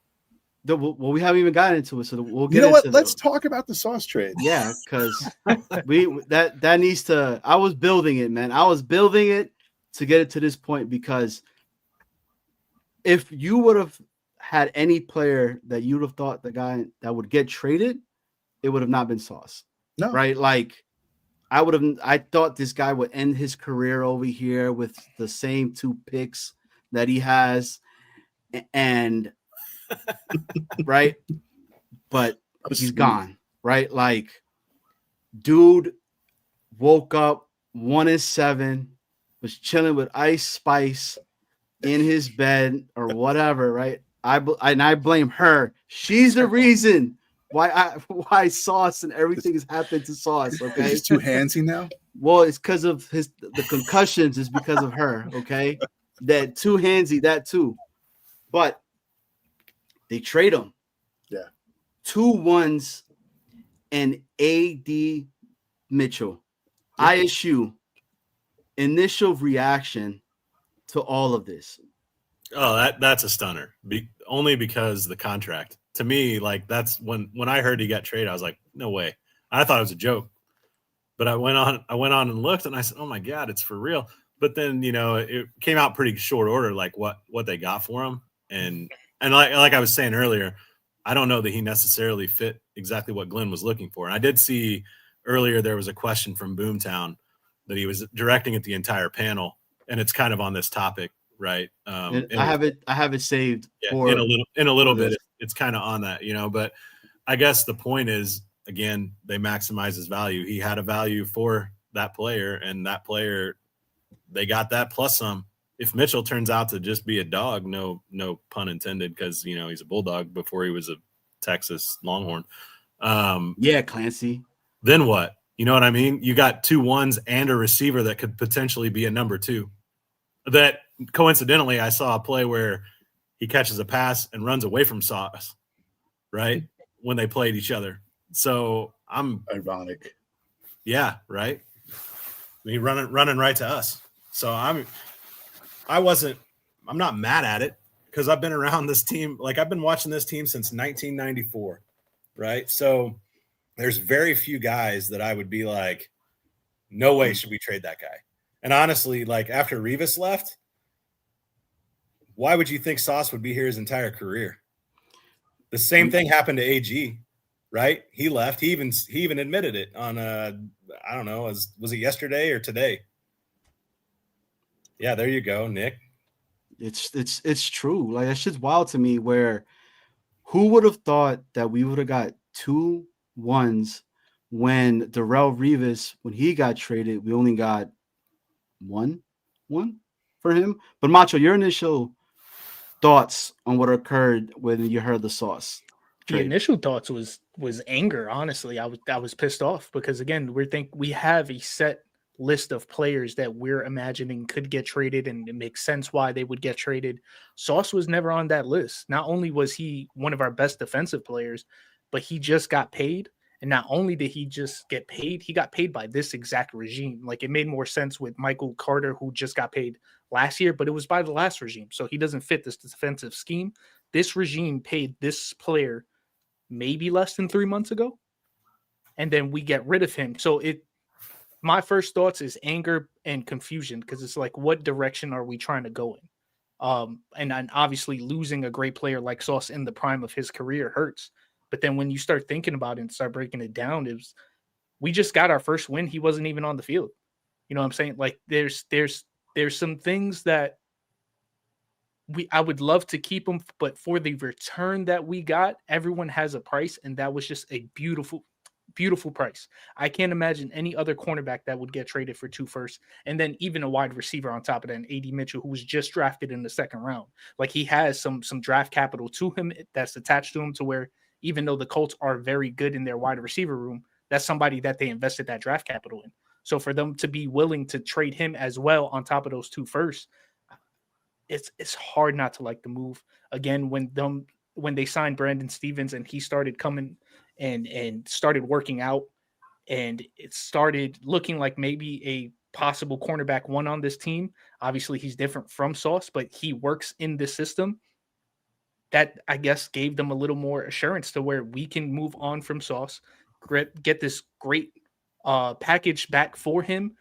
Well, we haven't even gotten into it, so we'll get.
You know what?
Into
Let's talk about the sauce trade.
Yeah, because that needs to. I was building it, man. I was building it to get it to this point because if you would have had any player that you'd have thought the guy that would get traded, it would have not been Sauce.
No.
Right? Like I thought this guy would end his career over here with the same 2 picks that he has. And right. But he's gone. Right? Like, dude woke up 1-7, was chilling with Ice Spice in his bed or whatever, right? I blame her. She's the reason why Sauce and everything has happened to Sauce. Okay,
he's too handsy now.
Well, it's because of the concussions. Is because of her. Okay, that too handsy, that too. But they trade him.
Yeah,
2 1s and AD Mitchell. Yeah. ISU initial reaction to all of this.
Oh, that's a stunner. Only because the contract. To me, like, that's when I heard he got traded, I was like, no way. I thought it was a joke. But I went on and looked, and I said, oh my God, it's for real. But then, it came out pretty short order, like what they got for him. And like I was saying earlier, I don't know that he necessarily fit exactly what Glenn was looking for. And I did see earlier there was a question from Boomtown that he was directing at the entire panel, and it's kind of on this topic. Right.
I have it saved.
Yeah, in a little bit. It's kind of on that, but I guess the point is, again, they maximize his value. He had a value for that player, and that player, they got that plus some. If Mitchell turns out to just be a dog, no pun intended, because he's a Bulldog before he was a Texas Longhorn.
Yeah, Clancy.
Then what? You know what I mean? You got 2 1s and a receiver that could potentially be a number 2. That coincidentally, I saw a play where he catches a pass and runs away from Sauce, right? When they played each other. So I'm
ironic.
Yeah, right. He running right to us. So I'm not mad at it because I've been around this team. Like, I've been watching this team since 1994, right? So there's very few guys that I would be like, no way should we trade that guy. And honestly, like, after Revis left, why would you think Sauce would be here his entire career? The same thing happened to AG, right? He left. He even admitted it on I don't know, was it yesterday or today? Yeah, there you go, Nick.
It's true. Like, that shit's wild to me. Where who would have thought that we would have got 2 1s when Darrelle Revis, when he got traded, we only got 1-1 for him. But Macho, your initial thoughts on what occurred when you heard the Sauce
The
trade?
initial thoughts was anger. Honestly, I was pissed off because again, we have a set list of players that we're imagining could get traded, and it makes sense why they would get traded. Sauce was never on that list. Not only was he one of our best defensive players, but he just got paid. And not only did he just get paid, he got paid by this exact regime. Like it made more sense with Michael Carter, who just got paid last year, but it was by the last regime. So he doesn't fit this defensive scheme. This regime paid this player maybe less than 3 months ago, and then we get rid of him. So my first thoughts is anger and confusion because it's like, what direction are we trying to go in? And obviously losing a great player like Sauce in the prime of his career hurts. But then when you start thinking about it and start breaking it down, we just got our first win. He wasn't even on the field. You know what I'm saying? Like there's some things that I would love to keep him, but for the return that we got, everyone has a price, and that was just a beautiful, beautiful price. I can't imagine any other cornerback that would get traded for 2 firsts, and then even a wide receiver on top of that, and AD Mitchell, who was just drafted in the second round. Like he has some draft capital to him that's attached to him, to where even though the Colts are very good in their wide receiver room, that's somebody that they invested that draft capital in. So for them to be willing to trade him as well on top of those 2 firsts, it's hard not to like the move. Again, when they signed Brandon Stevens and he started coming and started working out, and it started looking like maybe a possible cornerback 1 on this team. Obviously, he's different from Sauce, but he works in this system. That, I guess, gave them a little more assurance to where we can move on from Sauce, get this great package back for him,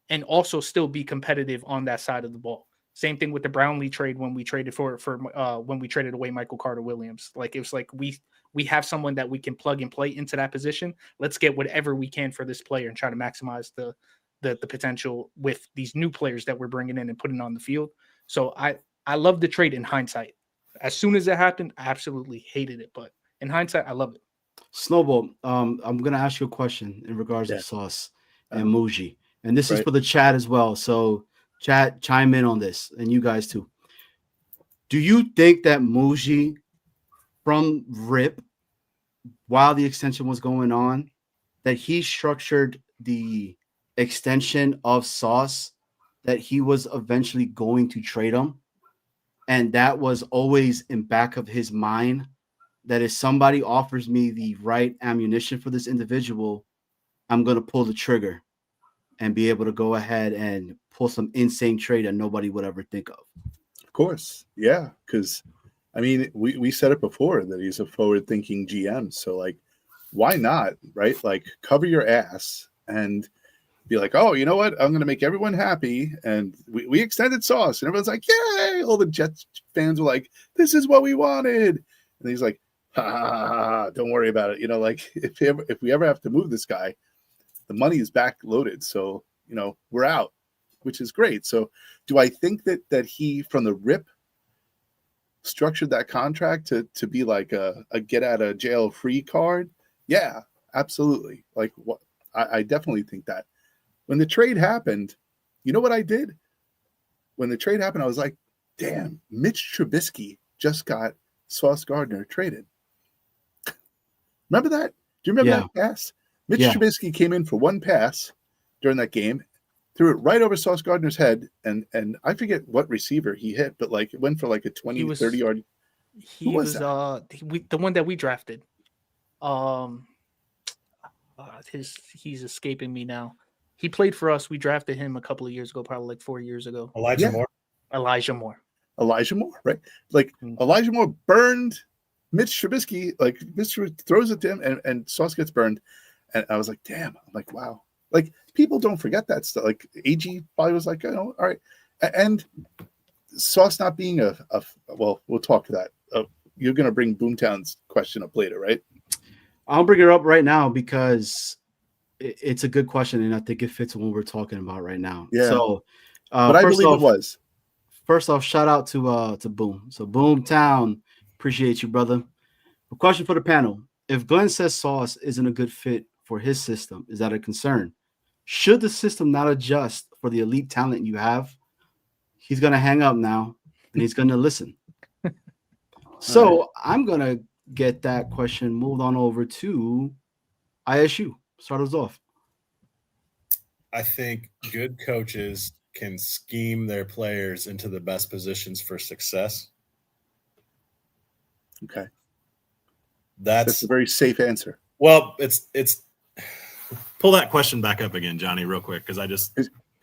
and also still be competitive on that side of the ball. Same thing with the Brownlee trade when we traded when we traded away Michael Carter Williams. Like it was like we have someone that we can plug and play into that position. Let's get whatever we can for this player and try to maximize the potential with these new players that we're bringing in and putting on the field. So I love the trade in hindsight. As soon as it happened, I absolutely hated it, but in hindsight, I love it.
Snowball, I'm gonna ask you a question in regards to Sauce and Mougey, and this is
Right.
for the chat as well. So chat, chime in on this, and you guys too. Do you think that Mougey from RIP, while the extension was going on, that he structured the extension of Sauce that he was eventually going to trade him, and that was always in back of his mind, that if somebody offers me the right ammunition for this individual, I'm going to pull the trigger and be able to go ahead and pull some insane trade that nobody would ever think of.
Of course. Yeah. Because, I mean, we said it before that he's a forward-thinking GM. So, like, why not, right? Like, cover your ass and be like, oh, you know what? I'm going to make everyone happy. And we extended Sauce. And everyone's like, yay! All the Jets fans were like, this is what we wanted. And he's like, ha, don't worry about it. You know, like, if we ever have to move this guy, the money is backloaded. So, you know, we're out, which is great. So do I think that he, from the rip, structured that contract to be like a get out of jail free card? Yeah, absolutely. Like, what I definitely think that. When the trade happened, you know what I did? When the trade happened, I was like, damn, Mitch Trubisky just got Sauce Gardner traded. Remember that? Do you remember that pass? Mitch Trubisky came in for 1 pass during that game, threw it right over Sauce Gardner's head, and I forget what receiver he hit, but like it went for like a 20, 30 yard.
He was the one that we drafted. He's escaping me now. He played for us. We drafted him a couple of years ago, probably like 4 years ago.
Elijah Moore,
right? Like Elijah Moore burned Mitch Trubisky. Like Mr. throws it to him, and Sauce gets burned. And I was like, damn. I'm like, wow. Like people don't forget that stuff. Like AG probably was like, all right. And Sauce not being well, we'll talk to that. You're going to bring Boomtown's question up later, right?
I'll bring it up right now because it's a good question, and I think it fits what we're talking about right now.
Yeah.
So,
but I believe it was.
First off, shout out to Boom. So Boomtown, appreciate you, brother. A question for the panel: if Glenn says Sauce isn't a good fit for his system, is that a concern? Should the system not adjust for the elite talent you have, he's going to hang up now and he's going to listen. So I'm going to get that question moved on over to ISU. Start us off.
I think good coaches can scheme their players into the best positions for success.
Okay.
That's
a very safe answer.
Well, it's pull that question back up again, Johnny, real quick, because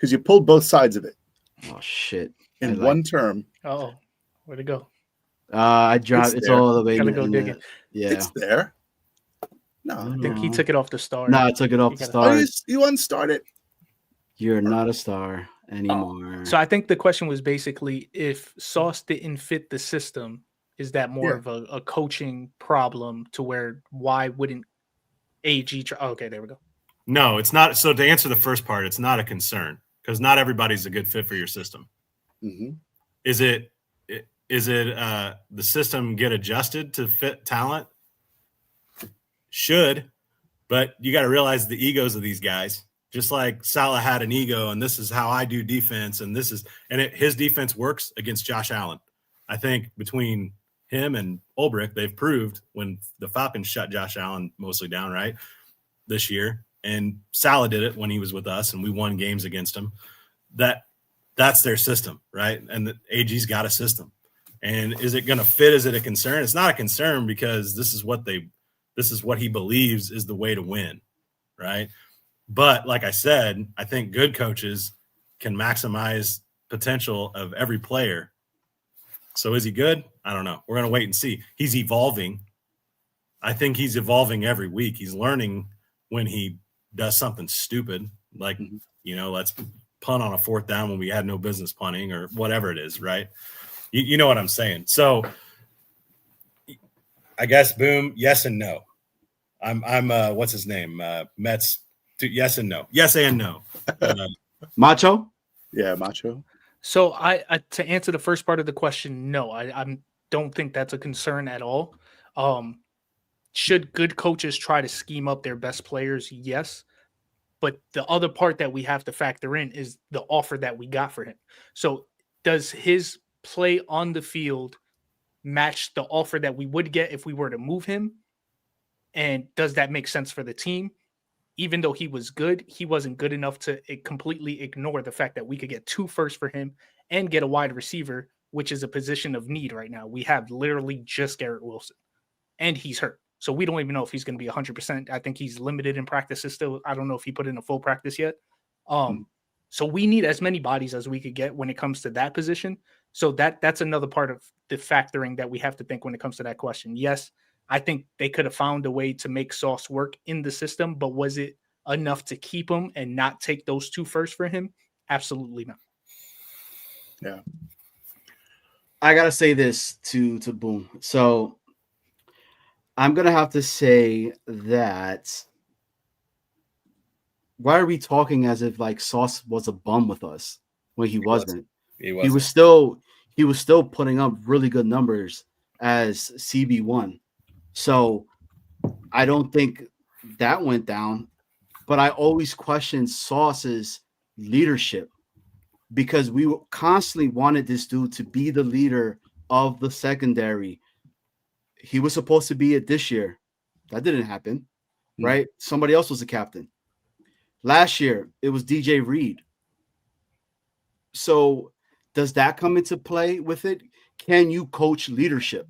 you pulled both sides of it.
Oh shit!
In one term.
Oh, where'd it go?
I dropped. It's all the way.
Gotta go dig it.
Yeah,
it's there. No,
I think he took it off the star.
No, I took it off the star.
You unstarred it.
You're not a star anymore.
So I think the question was basically if Sauce didn't fit the system, is that more of a coaching problem to where why wouldn't AG try? Okay, there we go.
No, it's not. So to answer the first part, it's not a concern because not everybody's a good fit for your system.
Mm-hmm.
Is it the system get adjusted to fit talent? Should, but you got to realize the egos of these guys. Just like Salah had an ego, and this is how I do defense, and his defense works against Josh Allen. I think between him and Ulbrich, they've proved when the Falcons shut Josh Allen mostly down, right, this year, and Salah did it when he was with us, and we won games against him. That's their system, right? And the AG's got a system. And is it going to fit? Is it a concern? It's not a concern because this is what he believes is the way to win, right? But like I said, I think good coaches can maximize potential of every player. So is he good? I don't know. We're going to wait and see. He's evolving. I think he's evolving every week. He's learning when he does something stupid, like, let's punt on a fourth down when we had no business punting or whatever it is, right? You know what I'm saying? So I guess, boom, yes and no. I'm what's his name? Mets. Yes and no. Yes and no.
Macho?
Yeah, Macho.
So I to answer the first part of the question, no, I don't think that's a concern at all. Should good coaches try to scheme up their best players? Yes. But the other part that we have to factor in is the offer that we got for him. So does his play on the field match the offer that we would get if we were to move him? And does that make sense for the team? Even though he was good, he wasn't good enough to completely ignore the fact that we could get 2 firsts for him and get a wide receiver, which is a position of need right now. We have literally just Garrett Wilson, and he's hurt. So we don't even know if he's going to be 100%. I think he's limited in practices still. I don't know if he put in a full practice yet. So we need as many bodies as we could get when it comes to that position. So that's another part of the factoring that we have to think when it comes to that question. Yes, I think they could have found a way to make Sauce work in the system, but was it enough to keep him and not take those 2 firsts for him? Absolutely not.
Yeah.
I gotta say this to Boom. So I'm gonna have to say that why are we talking as if like Sauce was a bum with us when he wasn't? He was still putting up really good numbers as CB1. So I don't think that went down, but I always questioned Sauce's leadership because we constantly wanted this dude to be the leader of the secondary. He was supposed to be it this year. That didn't happen, right? Somebody else was the captain. Last year, it was DJ Reed. So does that come into play with it? Can you coach leadership?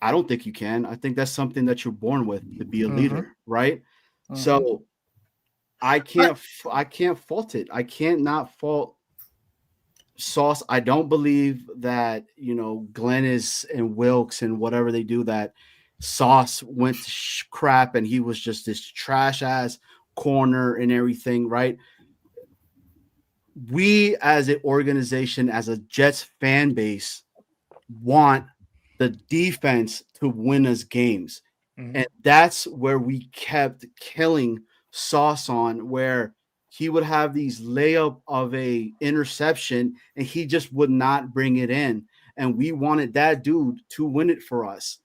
I don't think you can. I think that's something that you're born with to be a leader, right? So I can't fault it. I can't not fault Sauce. I don't believe that, Glennis and Wilkes and whatever they do, that Sauce went to crap and he was just this trash ass corner and everything, right? We as an organization, as a Jets fan base, want the defense to win us games. And that's where we kept killing Sauce on, where he would have these layup of a interception and he just would not bring it in. And we wanted that dude to win it for us.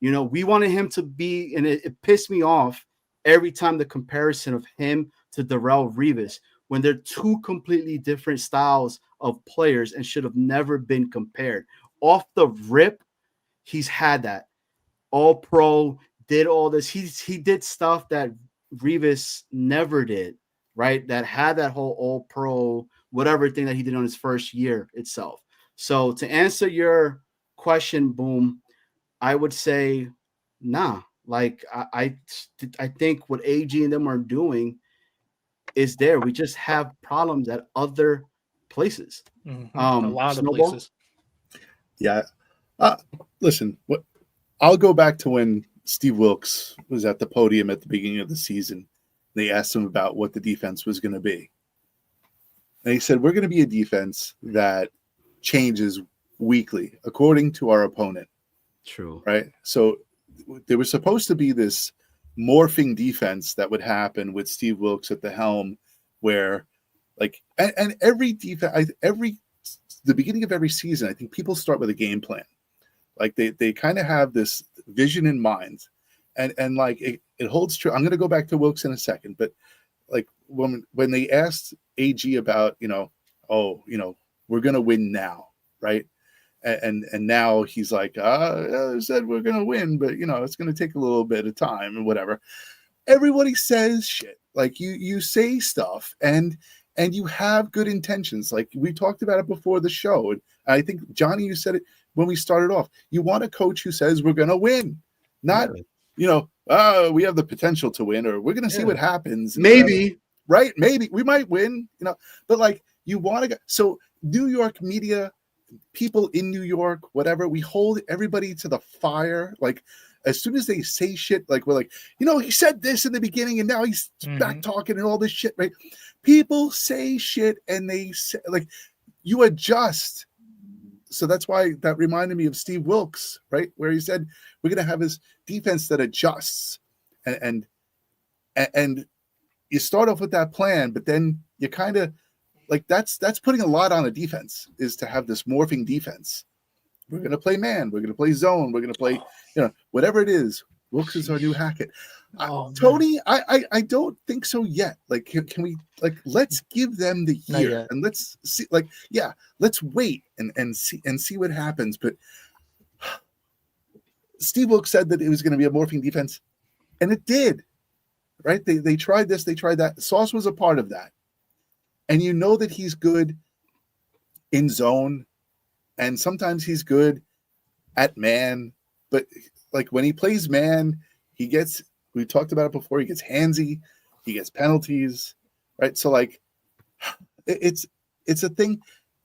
We wanted him to be, and it pissed me off every time the comparison of him to Darrelle Revis when they're two completely different styles of players and should have never been compared. Off the rip, he's had that. All pro, did all this. He did stuff that Revis never did, right? That had that whole all pro, whatever thing that he did on his first year itself. So to answer your question, Boom, I would say, nah. Like I think what AG and them are doing is there. We just have problems at other places.
Mm-hmm. A lot
Snowball?
of places.
Yeah. Listen, I'll go back to when Steve Wilkes was at the podium at the beginning of the season. They asked him about what the defense was going to be. And he said, we're going to be a defense that changes weekly according to our opponent.
True.
Right? So there was supposed to be this morphing defense that would happen with Steve Wilkes at the helm where like and every defense the beginning of every season, I think people start with a game plan. Like they kind of have this vision in mind. And like it holds true. I'm going to go back to Wilkes in a second, but like when they asked AG about, we're going to win now, right? And now he's like, I said we're going to win, but, it's going to take a little bit of time and whatever. Everybody says shit. Like you say stuff and you have good intentions. Like we talked about it before the show. And I think, Johnny, you said it when we started off. You want a coach who says we're going to win, not, we have the potential to win, or we're going to see what happens.
Maybe.
Right? Maybe we might win, but like you want to go. So New York media, people in New York, whatever, we hold everybody to the fire. Like as soon as they say shit, like we're like, he said this in the beginning and now he's back talking and all this shit, right? People say shit and they say, like, you adjust. So that's why that reminded me of Steve Wilkes, right? Where he said, we're going to have his defense that adjusts and you start off with that plan, but then you kind of like that's putting a lot on a defense, is to have this morphing defense. We're going to play man. We're going to play zone. We're going to play, whatever it is. Wilkes is our new Hackett. Tony, I don't think so yet. Like, can we let's give them the year and let's see. Let's wait and see what happens. But Steve Wilkes said that it was going to be a morphing defense, and it did. Right? They tried this, they tried that. Sauce was a part of that. And that he's good in zone, and sometimes he's good at man. But like when he plays man, we talked about it before, he gets handsy, he gets penalties, right? So like it's a thing.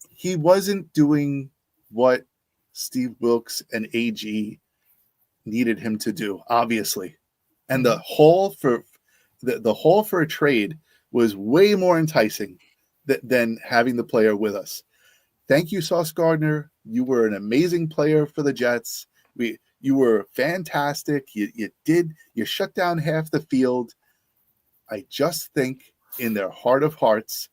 He wasn't doing what Steve Wilkes and AG needed him to do, obviously. And the haul for a trade was way more enticing than having the player with us. Thank you, Sauce Gardner. You were an amazing player for the Jets. You were fantastic. You shut down half the field. I just think in their heart of hearts,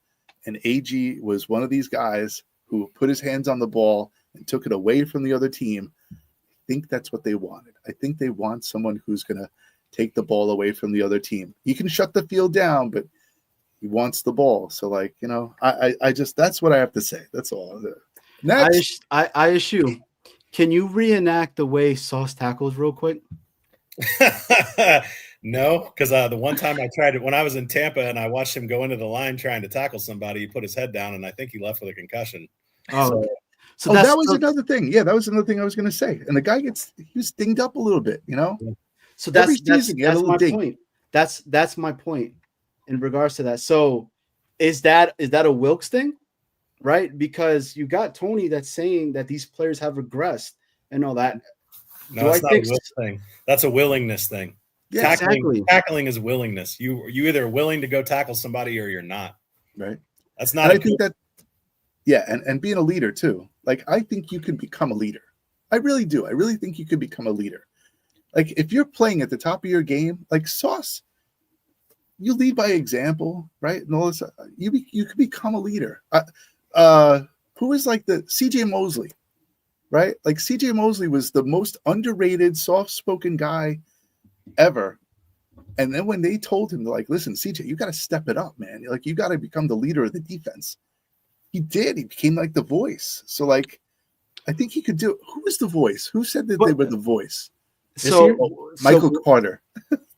and AG was one of these guys who put his hands on the ball and took it away from the other team. I think that's what they wanted. I think they want someone who's going to take the ball away from the other team. He can shut the field down, but he wants the ball. So like, I just, that's what I have to say. That's all. Next.
ISU, can you reenact the way Sauce tackles real quick?
No, because the one time I tried it when I was in Tampa and I watched him go into the line trying to tackle somebody, he put his head down and I think he left with a concussion.
So
that was another thing. Yeah, that was another thing I was going to say. And the guy he was dinged up a little bit,
So that's my point. That's my point in regards to that. So is that a Wilkes thing, right? Because you got Tony that's saying that these players have regressed and all that.
No, that's not a Wilkes thing. That's a willingness thing.
Yeah,
tackling is willingness. You either willing to go tackle somebody or you're not.
Right.
That's not.
I think that. Yeah, and being a leader too. Like I think you can become a leader. I really do. I really think you can become a leader. Like if you're playing at the top of your game, like Sauce, you lead by example, right? And all this, you can become a leader. Who is like the CJ Mosley, right? Like CJ Mosley was the most underrated, soft-spoken guy ever, And then when they told him, like, listen, CJ, you got to step it up, man. Like, you got to become the leader of the defense. He did. He became like the voice. So, like, I think he could do it. Who was the voice? Who said that they were the voice? Michael Carter.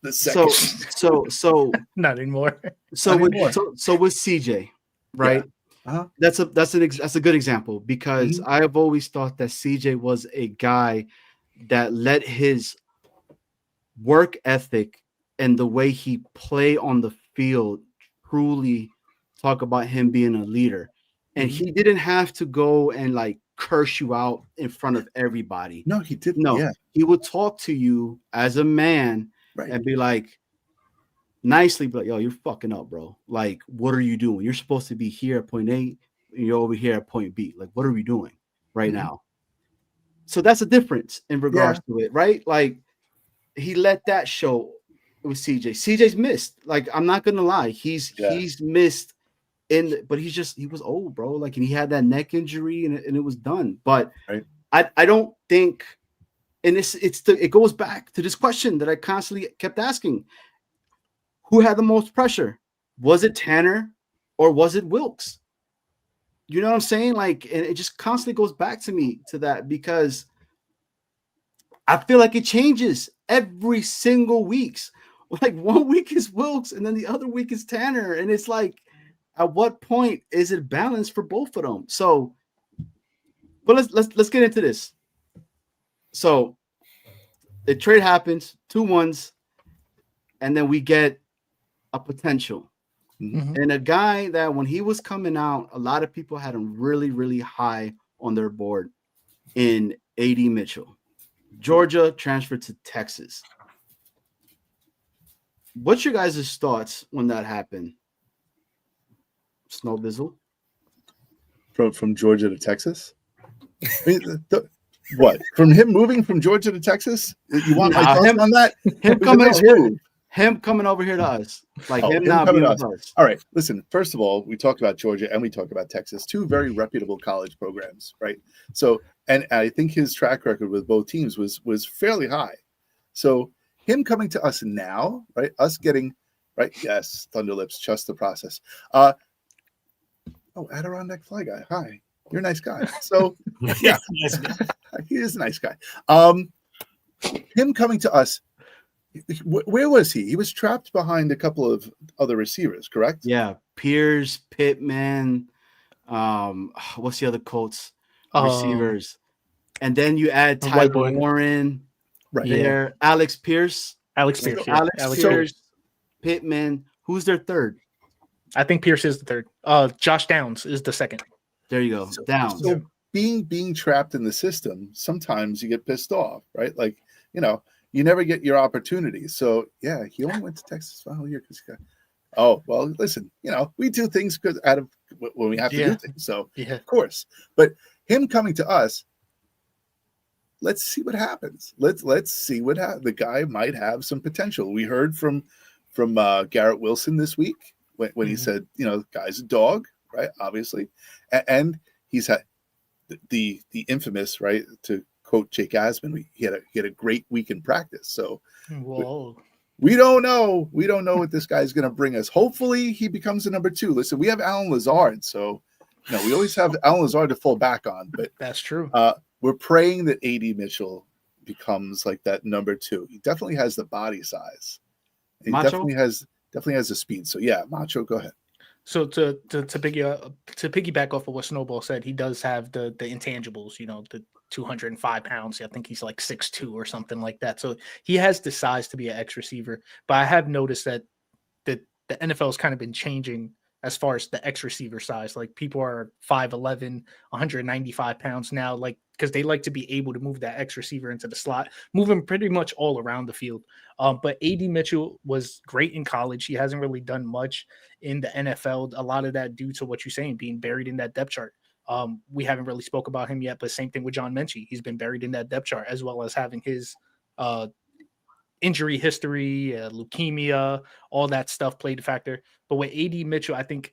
The second.
So
not anymore.
So with CJ, right?
Yeah.
That's a good example, because I have always thought that CJ was a guy that let his work ethic and the way he play on the field truly talk about him being a leader. And he didn't have to go and like curse you out in front of everybody.
No, he didn't.
No, he would talk to you as a man and be like, nicely, but yo, you're fucking up, bro. Like, what are you doing? You're supposed to be here at point A, and you're over here at point B. Like, what are we doing right now? So that's a difference in regards to it, right? Like, he let that show with CJ. CJ's missed. Like, I'm not gonna lie, he's missed but he was old, bro. Like, and he had that neck injury, and it was done. But I don't think, and it goes back to this question that I constantly kept asking. Who had the most pressure? Was it Tanner or was it Wilkes? You know what I'm saying? Like, and it just constantly goes back to me to that, because I feel like it changes every single weeks. Like, one week is Wilkes and then the other week is Tanner. And it's like, at what point is it balanced for both of them? So, but let's get into this. So the trade happens, 2-1s, and then we get a potential. And a guy that when he was coming out, a lot of people had him really, really high on their board in AD Mitchell. Georgia transferred to Texas. What's your guys' thoughts when that happened? Snow Bizzle?
From Georgia to Texas? I mean, what? From him moving from Georgia to Texas? You want my thoughts on that?
Him coming over here to us. Like, him
not
being
coming
with us.
All right. Listen, first of all, we talked about Georgia and we talked about Texas, two very reputable college programs, right? So, and I think his track record with both teams was fairly high. So him coming to us now, right? Us getting, right? Yes, Thunderlips, trust the process. Adirondack Fly Guy. Hi. You're a nice guy. So, yeah, he is a nice guy. Him coming to us, where was he? He was trapped behind a couple of other receivers, correct?
Yeah, Pierce, Pittman. What's the other Colts receivers? And then you add Tyler Warren there. Yeah. Alex Pierce.
Alex Pierce.
Pittman. Who's their third?
I think Pierce is the third. Josh Downs is the second.
There you go. Downs.
So being trapped in the system, sometimes you get pissed off, right? Like, you never get your opportunity. So yeah, he only went to Texas for a whole year because he got. Oh well, listen, we do things because out of when we have to do things. So of course, but him coming to us, let's see what happens. Let's see what the guy might have some potential. We heard from Garrett Wilson this week when he said, the guy's a dog, right? Obviously, and he's had the infamous, right, to quote Jake Asman, he had a great week in practice. So we don't know what this guy's going to bring us. Hopefully he becomes a number 2. Listen, we have Alan Lazard, so we always have Alan Lazard to fall back on. But
that's true.
We're praying that AD Mitchell becomes like that number 2. He definitely has the body size. He definitely has the speed. So yeah, Macho, go ahead.
So to piggyback off of what Snowball said, he does have the intangibles, the 205 pounds. I think he's like 6'2" or something like that. So he has the size to be an X receiver. But I have noticed that the NFL has kind of been changing as far as the X receiver size. Like, people are 5'11", 195 pounds now, like, because they like to be able to move that X receiver into the slot, move him pretty much all around the field. But AD Mitchell was great in college. He hasn't really done much in the NFL. A lot of that due to what you're saying, being buried in that depth chart. We haven't really spoke about him yet, but same thing with John Mechie. He's been buried in that depth chart, as well as having his injury history, leukemia, all that stuff played a factor. But with AD Mitchell, I think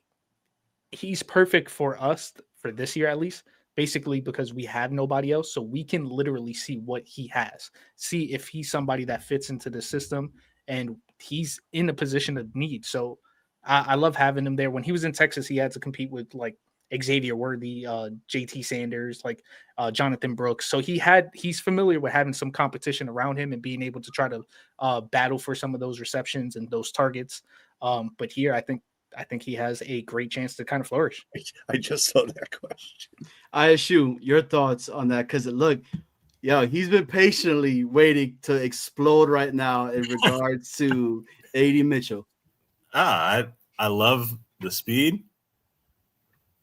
he's perfect for us for this year, at least, basically because we have nobody else. So we can literally see what he has, see if he's somebody that fits into the system. And he's in a position of need. So I love having him there. When he was in Texas, he had to compete with like Xavier Worthy, JT Sanders, like Jonathan Brooks. So he's familiar with having some competition around him and being able to try to battle for some of those receptions and those targets. But here, I think he has a great chance to kind of flourish.
I just saw that question.
ISU, your thoughts on that? Because look, he's been patiently waiting to explode right now in regards to AD Mitchell.
I love the speed.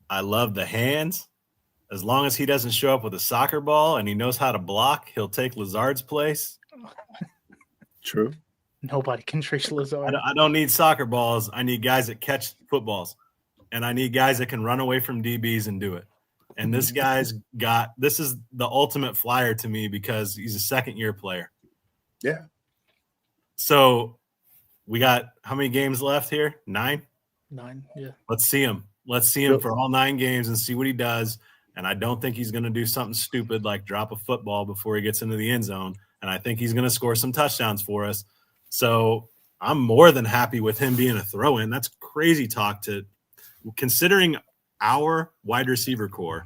I love the hands. As long as he doesn't show up with a soccer ball and he knows how to block, he'll take Lazard's place.
True.
Nobody can trace Lazard.
I don't need soccer balls. I need guys that catch footballs. And I need guys that can run away from DBs and do it. And this this is the ultimate flyer to me because he's a second-year player.
Yeah.
So we got how many games left here? 9?
9, yeah.
Let's see him. Let's see him for all 9 games and see what he does. And I don't think he's going to do something stupid like drop a football before he gets into the end zone. And I think he's going to score some touchdowns for us. So I'm more than happy with him being a throw-in. That's crazy talk to considering our wide receiver core.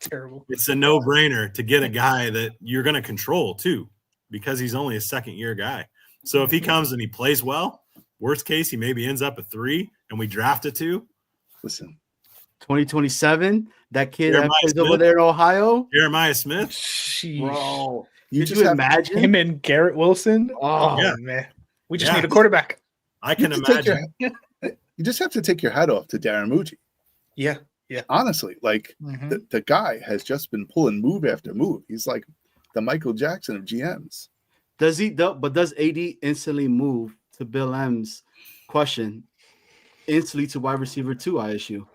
Terrible.
It's a no-brainer to get a guy that you're going to control too, because he's only a second-year guy. So if he comes and he plays well, worst case, he maybe ends up a 3 and we draft a 2.
Listen,
2027, that kid
Jeremiah
that plays
Smith.
over there in Ohio.
Jeremiah Smith.
Sheesh.
Bro,
you
could
just
you
have
imagine?
Him and Garrett Wilson.
Oh,
yeah.
Man. We just
Yeah.
need a quarterback.
I can
you have to
imagine.
you just have to take your hat off to Darren Mougey.
Yeah.
Honestly, like
Mhm.
the guy has just been pulling move after move. He's like the Michael Jackson of GMs.
Does AD instantly move to Bill M's question instantly to wide receiver 2 ISU?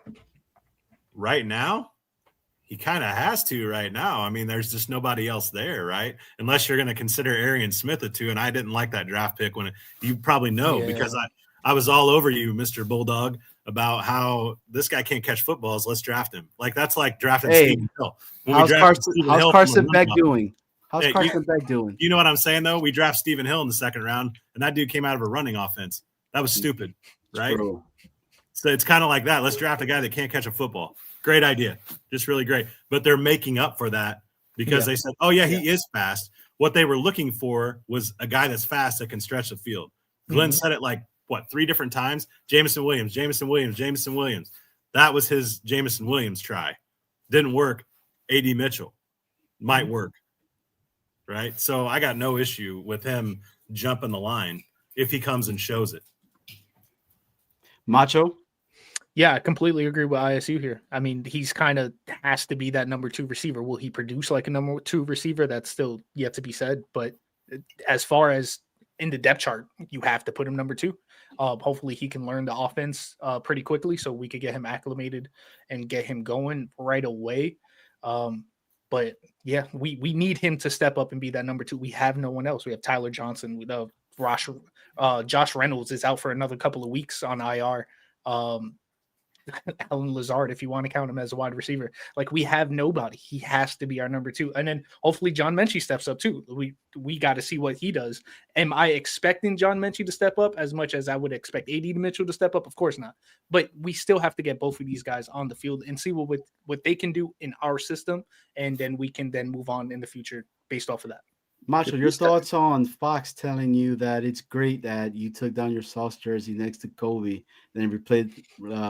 Right now, he kind of has to right now. I mean, there's just nobody else there, right? Unless you're going to consider Arian Smith a 2, and I didn't like that draft pick you probably know because I was all over you, Mr. Bulldog, about how this guy can't catch footballs. Let's draft him. Like that's like drafting Stephen Hill.
How's Carson Beck doing? How's
Hey,
Carson Beck doing?
You know what I'm saying, though? We draft Stephen Hill in the second round, and that dude came out of a running offense. That was stupid, right?
True.
So it's kind of like that. Let's draft a guy that can't catch a football. Great idea. Just really great. But they're making up for that because they said, oh, yeah, he is fast. What they were looking for was a guy that's fast that can stretch the field. Glenn said it like, 3 different times? Jameson Williams. That was his Jameson Williams try. Didn't work. AD Mitchell might work. Right? So I got no issue with him jumping the line if he comes and shows it.
Macho?
Yeah, I completely agree with ISU here. I mean, he's kind of has to be that number 2 receiver. Will he produce like a number 2 receiver? That's still yet to be said. But as far as in the depth chart, you have to put him number 2. Hopefully he can learn the offense pretty quickly so we could get him acclimated and get him going right away. But yeah, we need him to step up and be that number 2. We have no one else. We have Tyler Johnson. Josh Reynolds is out for another couple of weeks on IR. Alan Lazard, if you want to count him as a wide receiver. Like, we have nobody. He has to be our number 2. And then hopefully John Mechie steps up too. We got to see what he does. Am I expecting John Mechie to step up as much as I would expect AD Mitchell to step up? Of course not. But we still have to get both of these guys on the field and see what they can do in our system. And then we can then move on in the future based off of that.
Macho, your thoughts on Fox telling you that it's great that you took down your Sauce jersey next to Kobe and then replayed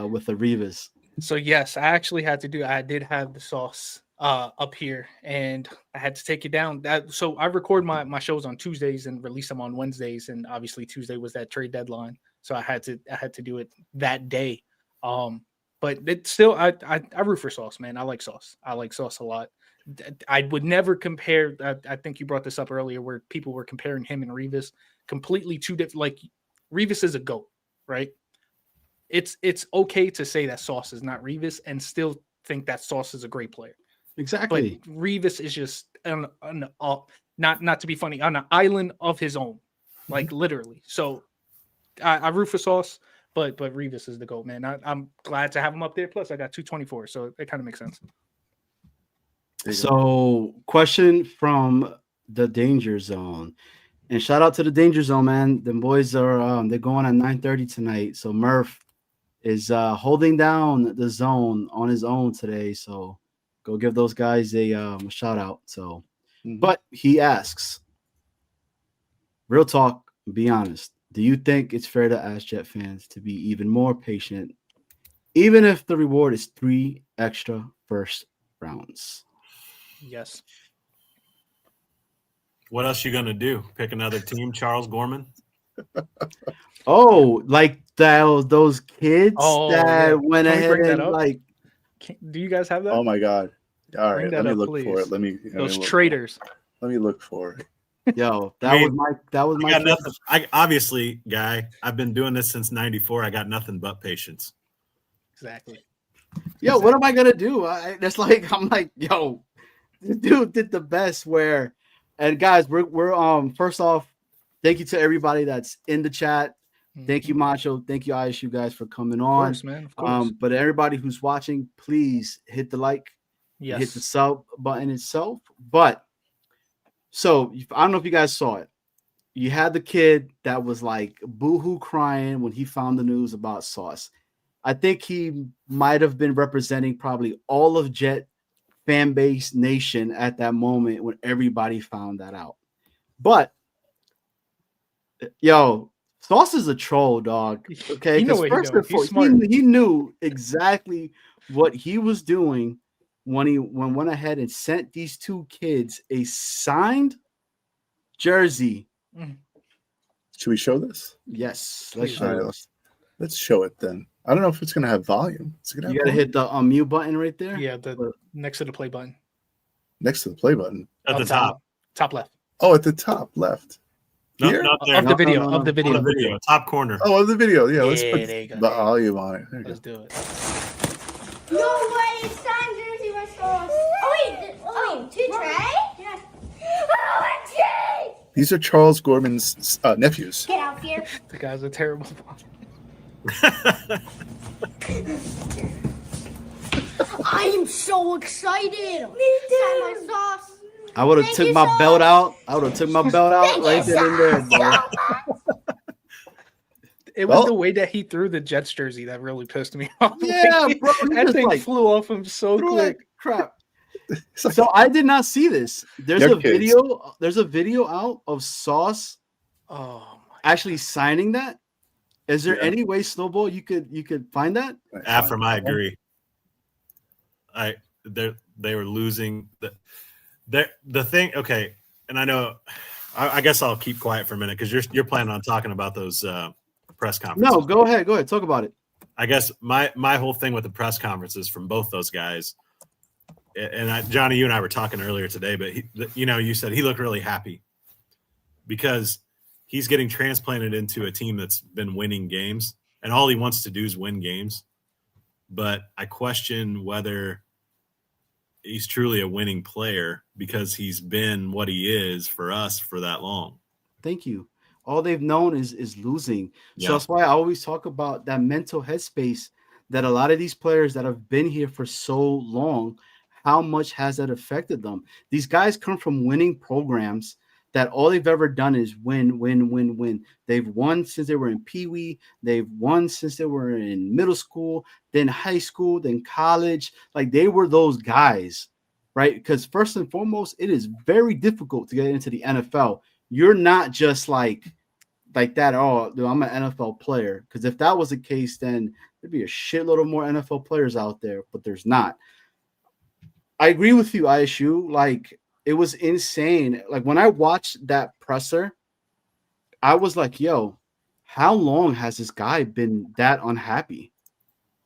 with the Rivas?
So yes, I did have the Sauce up here and I had to take it down. So I record my shows on Tuesdays and release them on Wednesdays. And obviously Tuesday was that trade deadline. So I had to do it that day. But it's still, I root for Sauce, man. I like Sauce. I like Sauce a lot. I would never compare. I think you brought this up earlier where people were comparing him and Revis, completely two different. Like, Revis is a GOAT, right? It's okay to say that Sauce is not Revis and still think that Sauce is a great player.
Exactly.
But Revis is just not to be funny, on an island of his own, like literally. So I root for Sauce, but Revis is the GOAT, man. I'm glad to have him up there. Plus, I got 224, so it kind of makes sense.
So, question from the Danger Zone. And shout out to the Danger Zone, man. Them boys are they're going at 9:30 tonight. So Murph is holding down the zone on his own today. So go give those guys a shout out. So, but he asks, real talk, be honest. Do you think it's fair to ask Jet fans to be even more patient, even if the reward is 3 extra first rounds?
Yes.
What else you gonna do? Pick another team, Charles Gorman?
Oh, like those kids that went
Can we
ahead
bring that
and
up?
like.
Do you guys have that?
Oh my God! All
Bring
right,
that
let me
up,
look for
please.
it. Let me
Those
look
traitors.
Let me look for it.
Yo,
I mean,
that was my
I got nothing. I obviously, guy, I've been doing this since '94. I got nothing but patience.
Exactly.
Yo, what am I gonna do? That's like I'm like, yo, this dude did the best. Where, and guys, we're first off, thank you to everybody that's in the chat. Thank you, Macho. Thank you, ISU guys, for coming on.
Of course, man. Of course.
But everybody who's watching, please hit the like, hit the sub button itself. But so I don't know if you guys saw it. You had the kid that was like boohoo crying when he found the news about Sauce. I think he might have been representing probably all of Jet fan base nation at that moment when everybody found that out. But yo, Sauce is a troll, dog. Okay,
He know what he's doing. He's smart.
He knew exactly what he was doing when he went ahead and sent these 2 kids a signed jersey.
Should we show this?
Yes,
let's show it. Let's show it then. I don't know if it's gonna have volume. You
gotta hit the mute button right there.
Yeah, next to the play button.
Next to the play button.
At the top.
Top left.
Oh, at the top left. Here?
Not there.
Of the video. Of the video.
Top corner.
Oh, of the video. Yeah, let's
Yeah,
put
there you go.
the volume on it. There you
Let's
go.
do it.
No way, it's signed jersey by Sauce. Oh wait, to Trey? Yeah. OMG!
These are Charles Gorman's nephews.
Get out here.
The guy's a terrible
I am so excited. Me too. My Sauce.
I would have took my belt out. I would have took my belt out right then and there, bro.
It was the way that he threw the Jets jersey that really pissed me off.
Yeah, bro.
That thing flew off him so quick.
Crap. So I did not see this. There's a video. There's a video out of Sauce actually signing that. Is there any way, Snowball, you could find that?
After I agree. They were losing the thing. Okay, and I know. I guess I'll keep quiet for a minute because you're planning on talking about those press conferences.
No, go ahead. Talk about it.
I guess my whole thing with the press conferences from both those guys, and Johnny, you and I were talking earlier today, but you said he looked really happy because he's getting transplanted into a team that's been winning games, and all he wants to do is win games. But I question whether he's truly a winning player because he's been what he is for us for that long.
Thank you. All they've known is losing. So that's why I always talk about that mental headspace that a lot of these players that have been here for so long, how much has that affected them? These guys come from winning programs that all they've ever done is win, win, win, win. They've won since they were in Pee Wee. They've won since they were in middle school, then high school, then college. Like they were those guys, right? Because first and foremost, it is very difficult to get into the NFL. You're not just like that. Oh, I'm an NFL player. Because if that was the case, then there'd be a shitload of more NFL players out there, but there's not. I agree with you, ISU. Like, it was insane. Like, when I watched that presser, I was like, yo, how long has this guy been that unhappy?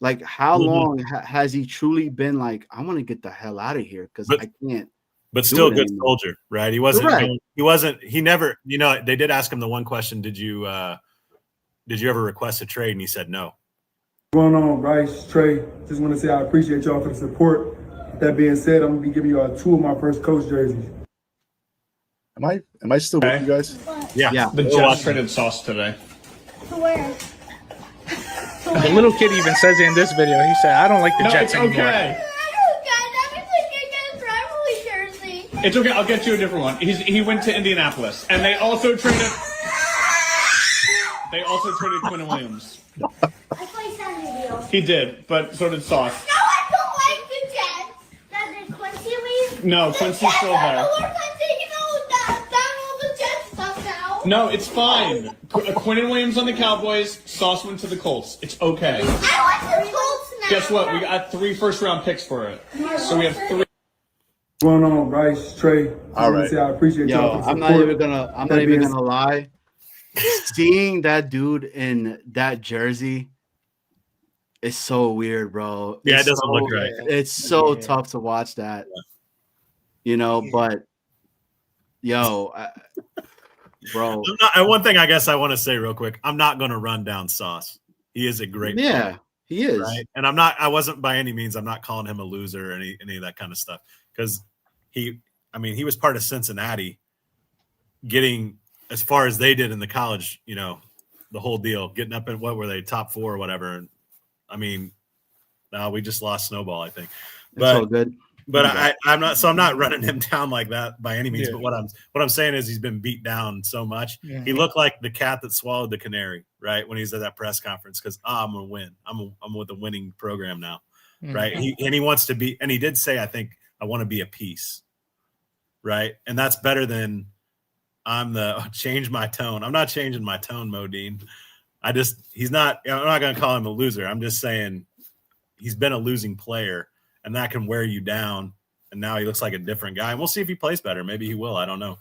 Like, how long has he truly been like, I want to get the hell out of here because I can't.
But still a good soldier, right? He wasn't, he never, they did ask him the one question, did you ever request a trade? And he said no.
What's going on, Bryce, Trey? Just want to say I appreciate y'all for the support. With that being said, I'm going to be giving y'all 2 of my first coach jerseys.
Am I still with you guys?
Yeah.
The Jets traded Sauce today.
To where?
The little kid even says it in this video. He said, I don't like the Jets anymore.
Okay.
I don't get that. We think I get a rivalry jersey.
It's okay. I'll get you a different one. He went to Indianapolis, and they also traded. They also traded Quinn Williams.
I play Sunday.
He did, but so did Sauce.
No, I don't like the Jets. Now did Quincy leave?
No, Quincy's still there.
We're taking all the Jets stuff now.
No, it's fine. Quinn Williams on the Cowboys. Sauce went to the Colts. It's okay.
I want the Colts now.
Guess what? We got 3 first-round picks for it. So we have 3.
What's going on, Bryce, Trey?
All right.
Say I appreciate y'all.
Yo, I'm not even gonna lie. Seeing that dude in that jersey is so weird, bro.
Yeah,
It's
it doesn't
so-
look right.
It's so tough to watch that, but yo, bro.
One thing I guess I want to say real quick, I'm not going to run down Sauce. He is a great player,
Yeah, he is.
right? And I wasn't by any means, I'm not calling him a loser or any of that kind of stuff, because he was part of Cincinnati getting as far as they did in the college, the whole deal, getting up in, what were they, top 4 or whatever. And no, we just lost Snowball, I think.
It's all good.
But I'm not running him down like that by any means. Yeah. But what I'm saying is he's been beat down so much. Yeah. He looked like the cat that swallowed the canary, right? When he's at that press conference, because I'm gonna win. I'm with a winning program now, right? He wants to be, and he did say, I think, I want to be a piece, right? And that's better than change my tone. I'm not changing my tone, Modine. I'm not gonna call him a loser. I'm just saying he's been a losing player, and that can wear you down. And now he looks like a different guy. And we'll see if he plays better. Maybe he will. I don't know.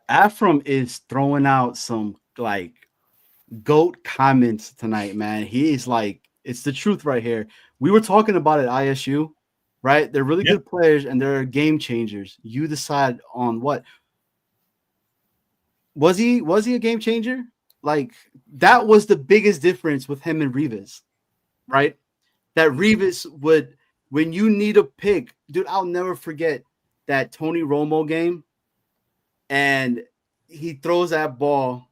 Afram is throwing out some GOAT comments tonight, man. He's it's the truth right here. We were talking about it at ISU, right? They're really good players and they're game changers. You decide on what. Was he a game changer? That was the biggest difference with him and Revis, right? That Revis would, when you need a pick, dude, I'll never forget that Tony Romo game. And he throws that ball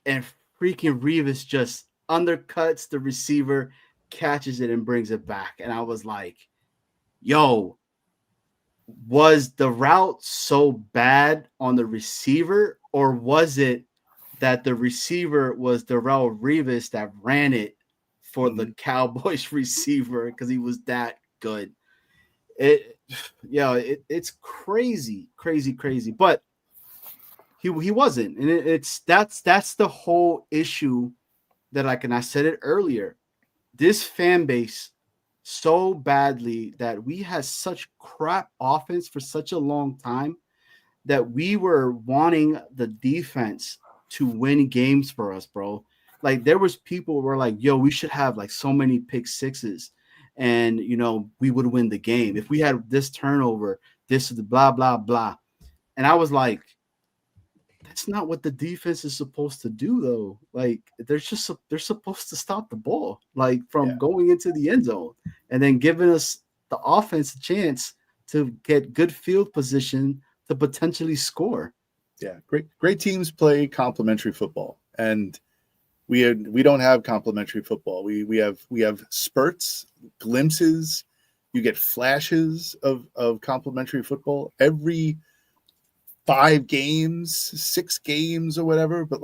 and freaking Revis just undercuts the receiver, catches it and brings it back. And I was like, yo, was the route so bad on the receiver, or was it that the receiver was Darrelle Revis that ran it for the Cowboys receiver because he was that good? It's crazy. But he wasn't, and that's the whole issue that I said it earlier. This fan base so badly that we had such crap offense for such a long time that we were wanting the defense to win games for us, bro. There was people who were like, yo, we should have so many pick sixes and we would win the game if we had this turnover, this is the blah blah blah. And I was like, that's not what the defense is supposed to do, though. They're supposed to stop the ball from going into the end zone and then giving us the offense a chance to get good field position to potentially score.
Yeah, great teams play complementary football, and we don't have complementary football. We have spurts, glimpses. You get flashes of complementary football every 5 games, 6 games, or whatever. But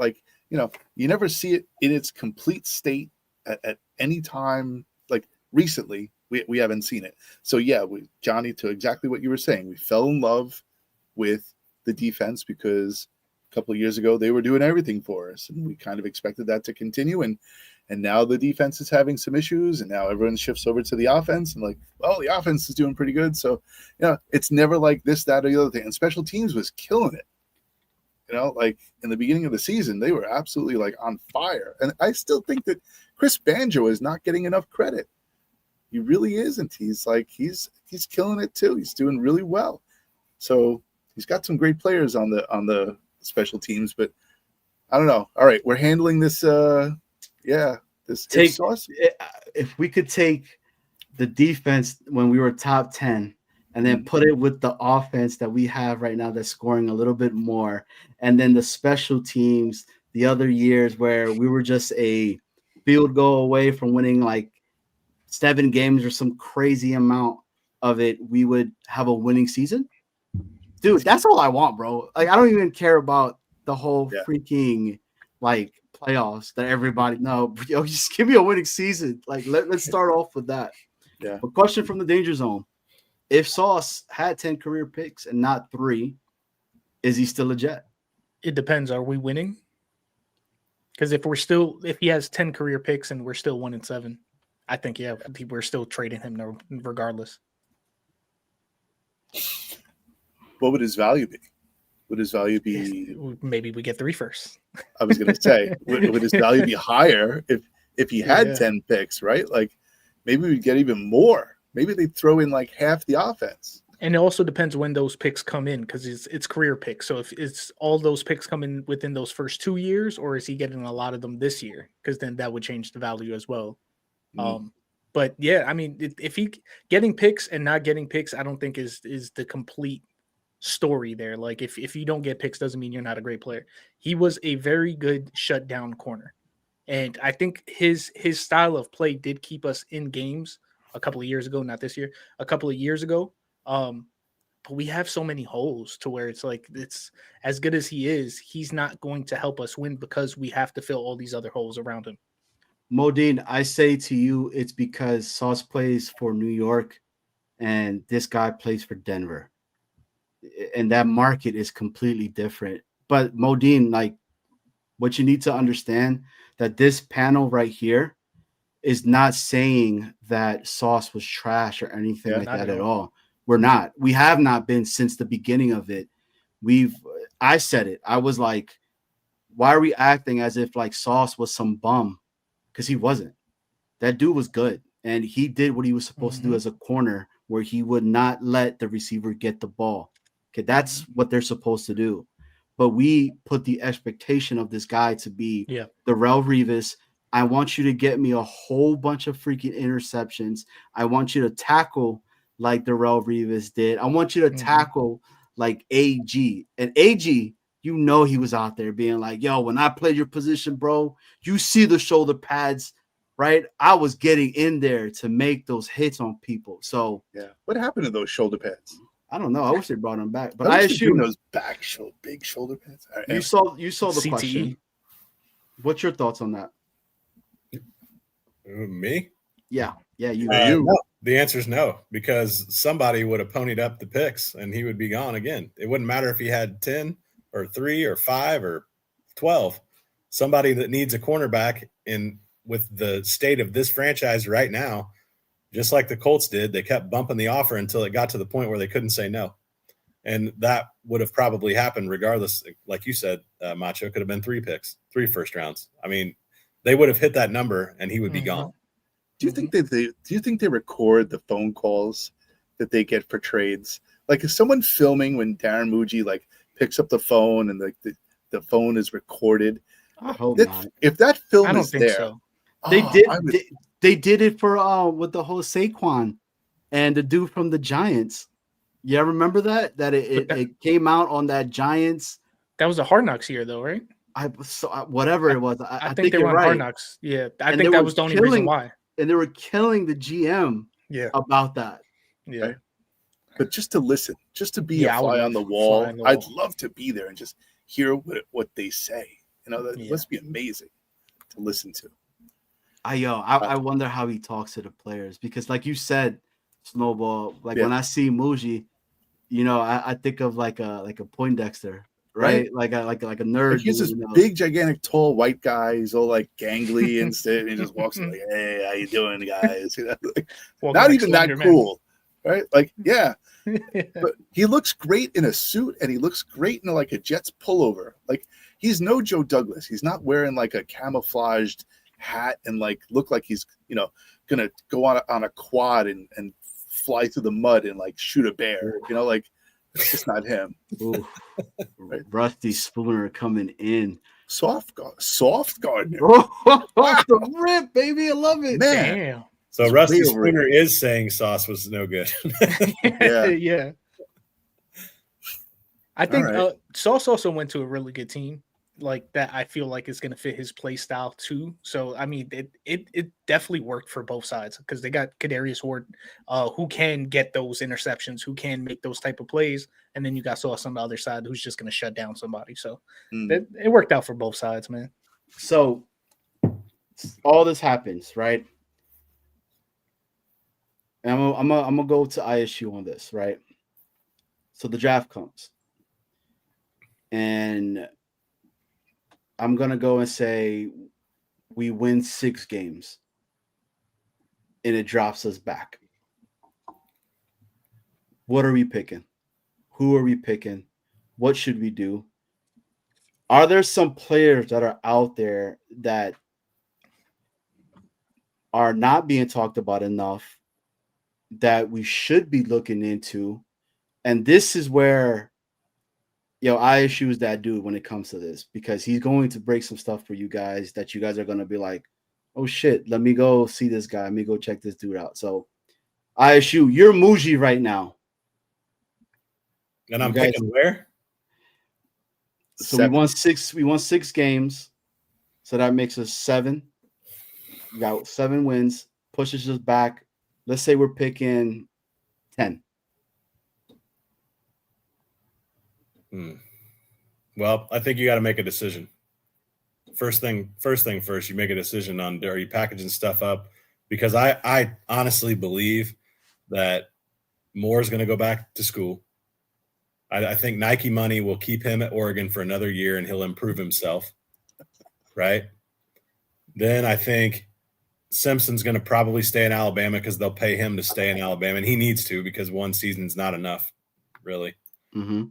you never see it in its complete state at any time. Recently, we haven't seen it. So Johnny, to exactly what you were saying, we fell in love with the defense because a couple of years ago they were doing everything for us, and we kind of expected that to continue. And now the defense is having some issues, and now everyone shifts over to the offense, and the offense is doing pretty good. So it's never like this, that, or the other thing. And special teams was killing it. In the beginning of the season, they were absolutely on fire. And I still think that Chris Banjo is not getting enough credit. He really isn't. He's killing it too. He's doing really well. So he's got some great players on the special teams, but I don't know. All right, we're handling this.
If we could take the defense when we were top 10 and then put it with the offense that we have right now that's scoring a little bit more, and then the special teams the other years where we were just a field goal away from winning 7 games or some crazy amount, of it, we would have a winning season. Dude, that's all I want, bro. Like, I don't even care about the whole freaking like playoffs that everybody know. Yo, just give me a winning season. Like, let's start off with that.
Yeah.
A question from the danger zone. If Sauce had 10 career picks and not 3, is he still a Jet?
It depends. Are we winning? Because if he has 10 career picks and we're still 1-7, I think we're still trading him regardless.
What would his value be? Would his value be?
Maybe we get 3 first.
I was going to say, would his value be higher if he had 10 picks, right? Like maybe we'd get even more. Maybe they'd throw in like half the offense.
And it also depends when those picks come in, because it's career picks. So if it's all those picks come in within those first 2 years, or is he getting a lot of them this year? Because then that would change the value as well. But yeah, I mean, if he getting picks and not getting picks, I don't think is the complete story there. Like if you don't get picks, doesn't mean you're not a great player. He was a very good shutdown corner, and I think his style of play did keep us in games a couple of years ago, not this year, a couple of years ago. But we have so many holes to where it's like, it's as good as he is, he's not going to help us win because we have to fill all these other holes around him.
Modine, I say to you, it's because Sauce plays for New York and this guy plays for Denver. And that market is completely different. But Modine, like, what you need to understand that this panel right here is not saying that Sauce was trash or anything like that at all. We're not. We have not been since the beginning of it. I said it. I was like, why are we acting as if like Sauce was some bum? Because he wasn't. That dude was good. And he did what he was supposed to do as a corner, where he would not let the receiver get the ball. Okay, that's what they're supposed to do. But we put the expectation of this guy to be Darrelle Revis. I want you to get me a whole bunch of freaking interceptions. I want you to tackle like Darrelle Revis did. I want you to tackle like AG. And AG, you know, he was out there being like, yo, when I played your position, bro, you see the shoulder pads, right? I was getting in there to make those hits on people. So
what happened to those shoulder pads?
I don't know. I wish they brought them back. But
I assume those big shoulder pads.
You saw the
CTE.
question. What's your thoughts on that?
Me?
Yeah, you.
No. The answer is no, because somebody would have ponied up the picks and he would be gone again. It wouldn't matter if he had 10 or 3 or 5 or 12. Somebody that needs a cornerback with the state of this franchise right now, just like the Colts did, they kept bumping the offer until it got to the point where they couldn't say no. And that would have probably happened regardless. Like you said, Macho, could have been 3 picks, 3 first rounds. I mean, they would have hit that number and he would be gone.
Do you think they record the phone calls that they get for trades? Like, is someone filming when Darren Mougey like picks up the phone and like the phone is recorded?
I hope not.
If that film
I don't
is
think
there,
so.
They did it for with the whole Saquon and the dude from the Giants. Yeah, remember that it came out on that Giants.
That was a Hard Knocks year, though, right?
Whatever it was. I think
they were on
right.
Hard Knocks. Yeah, I think that was the only reason why.
And they were killing the GM about that.
Yeah.
Right? But just to listen, just to be a fly on the wall, I'd love to be there and just hear what they say. You know, that must be amazing to listen to.
I wonder how he talks to the players, because like you said, Snowball, like when I see Mougey, you know, I think of like a Poindexter, right? Like a nerd.
Like he's this big, gigantic, tall white guy. He's all like gangly and stuff. He just walks like, "Hey, how you doing, guys?" You know, like, not even that cool, right? Like, but he looks great in a suit, and he looks great in like a Jets pullover. Like, he's no Joe Douglas. He's not wearing like a camouflaged hat and like look like he's, you know, gonna go on a quad and fly through the mud and like shoot a bear. You know, like. It's just not him.
Right. Rusty Spooner coming in.
Soft Gardner.
Off the rip, baby. I love it.
Man.
Damn.
So it's Rusty Spooner is saying Sauce was no good.
Yeah. I think Sauce also went to a really good team. like that I feel like is going to fit his play style too. So I mean, it definitely worked for both sides because they got Kadarius Ward, who can get those interceptions, who can make those type of plays, and then you got Sauce on the other side who's just going to shut down somebody. So it worked out for both sides, man.
So all this happens, right? And I'm gonna go to ISU on this, right? So the draft comes, and I'm gonna go and say we win 6 games, and it drops us back. What are we picking? Who are we picking? What should we do? Are there some players that are out there that are not being talked about enough that we should be looking into? And this is where, ISU is that dude when it comes to this, because he's going to break some stuff for you guys that you guys are going to be like, oh shit, let me go see this guy. Let me go check this dude out. So ISU, you're Mougey right now.
And I'm picking where?
So we won 6 games. So that makes us 7. We got 7 wins, pushes us back. Let's say we're picking 10.
Well, I think you got to make a decision. First thing first, you make a decision on, are you packaging stuff up? Because I honestly believe that Moore's going to go back to school. I think Nike money will keep him at Oregon for another year and he'll improve himself. Right? Then I think Simpson's going to probably stay in Alabama because they'll pay him to stay in Alabama. And he needs to, because one season's not enough, really.
Mm-hmm.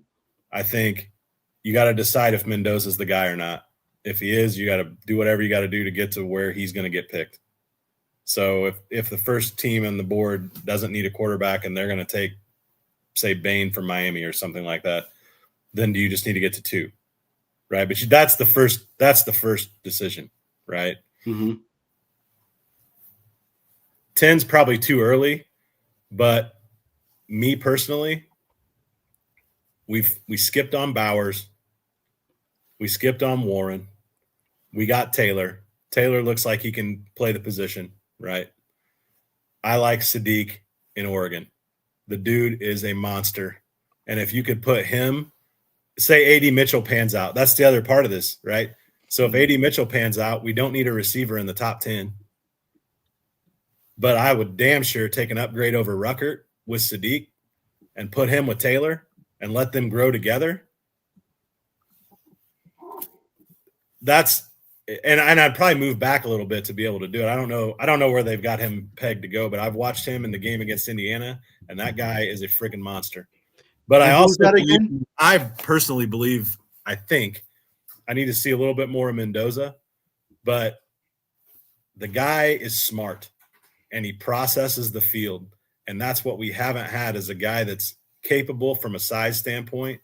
I think you got to decide if Mendoza's the guy or not. If he is, you got to do whatever you got to do to get to where he's going to get picked. So if the first team on the board doesn't need a quarterback and they're going to take, say, Bain from Miami or something like that, then do you just need to get to 2, right? But that's the first decision, right?
Mm-hmm.
10's probably too early, but me personally, we skipped on Bowers, we skipped on Warren, we got Taylor. Taylor looks like he can play the position, right? I like Sadiq in Oregon. The dude is a monster. And if you could put him, say AD Mitchell pans out, that's the other part of this, right? So if AD Mitchell pans out, we don't need a receiver in the top 10. But I would damn sure take an upgrade over Ruckert with Sadiq and put him with Taylor and let them grow together. And I'd probably move back a little bit to be able to do it. I don't know where they've got him pegged to go, but I've watched him in the game against Indiana, and that guy is a freaking monster. But I personally believe, I think I need to see a little bit more of Mendoza, but the guy is smart and he processes the field. And that's what we haven't had, is a guy that's capable from a size standpoint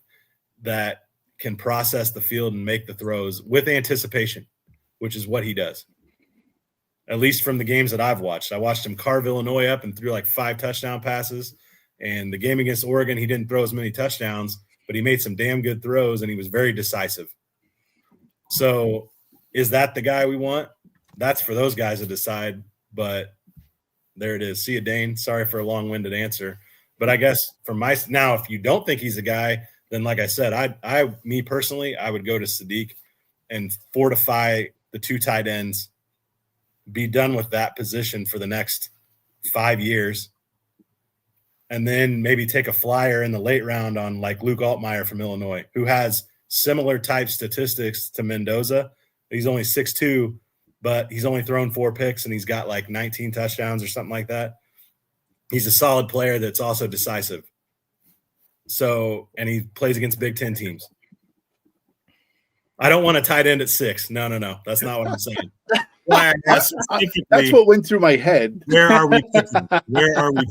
that can process the field and make the throws with anticipation, which is what he does. At least from the games that I've watched. I watched him carve Illinois up and threw like 5 touchdown passes. And the game against Oregon, he didn't throw as many touchdowns, but he made some damn good throws and he was very decisive. So is that the guy we want? That's for those guys to decide. But there it is. See you, Dane. Sorry for a long-winded answer. But I guess now, if you don't think he's a guy, then like I said, me personally, I would go to Sadiq and fortify the 2 tight ends, be done with that position for the next 5 years, and then maybe take a flyer in the late round on like Luke Altmaier from Illinois, who has similar type statistics to Mendoza. He's only 6'2", but he's only thrown 4 picks and he's got like 19 touchdowns or something like that. He's a solid player that's also decisive. So, and he plays against Big Ten teams. I don't want a tight end at 6. No. That's not what I'm saying.
That's what went through my head.
Where are we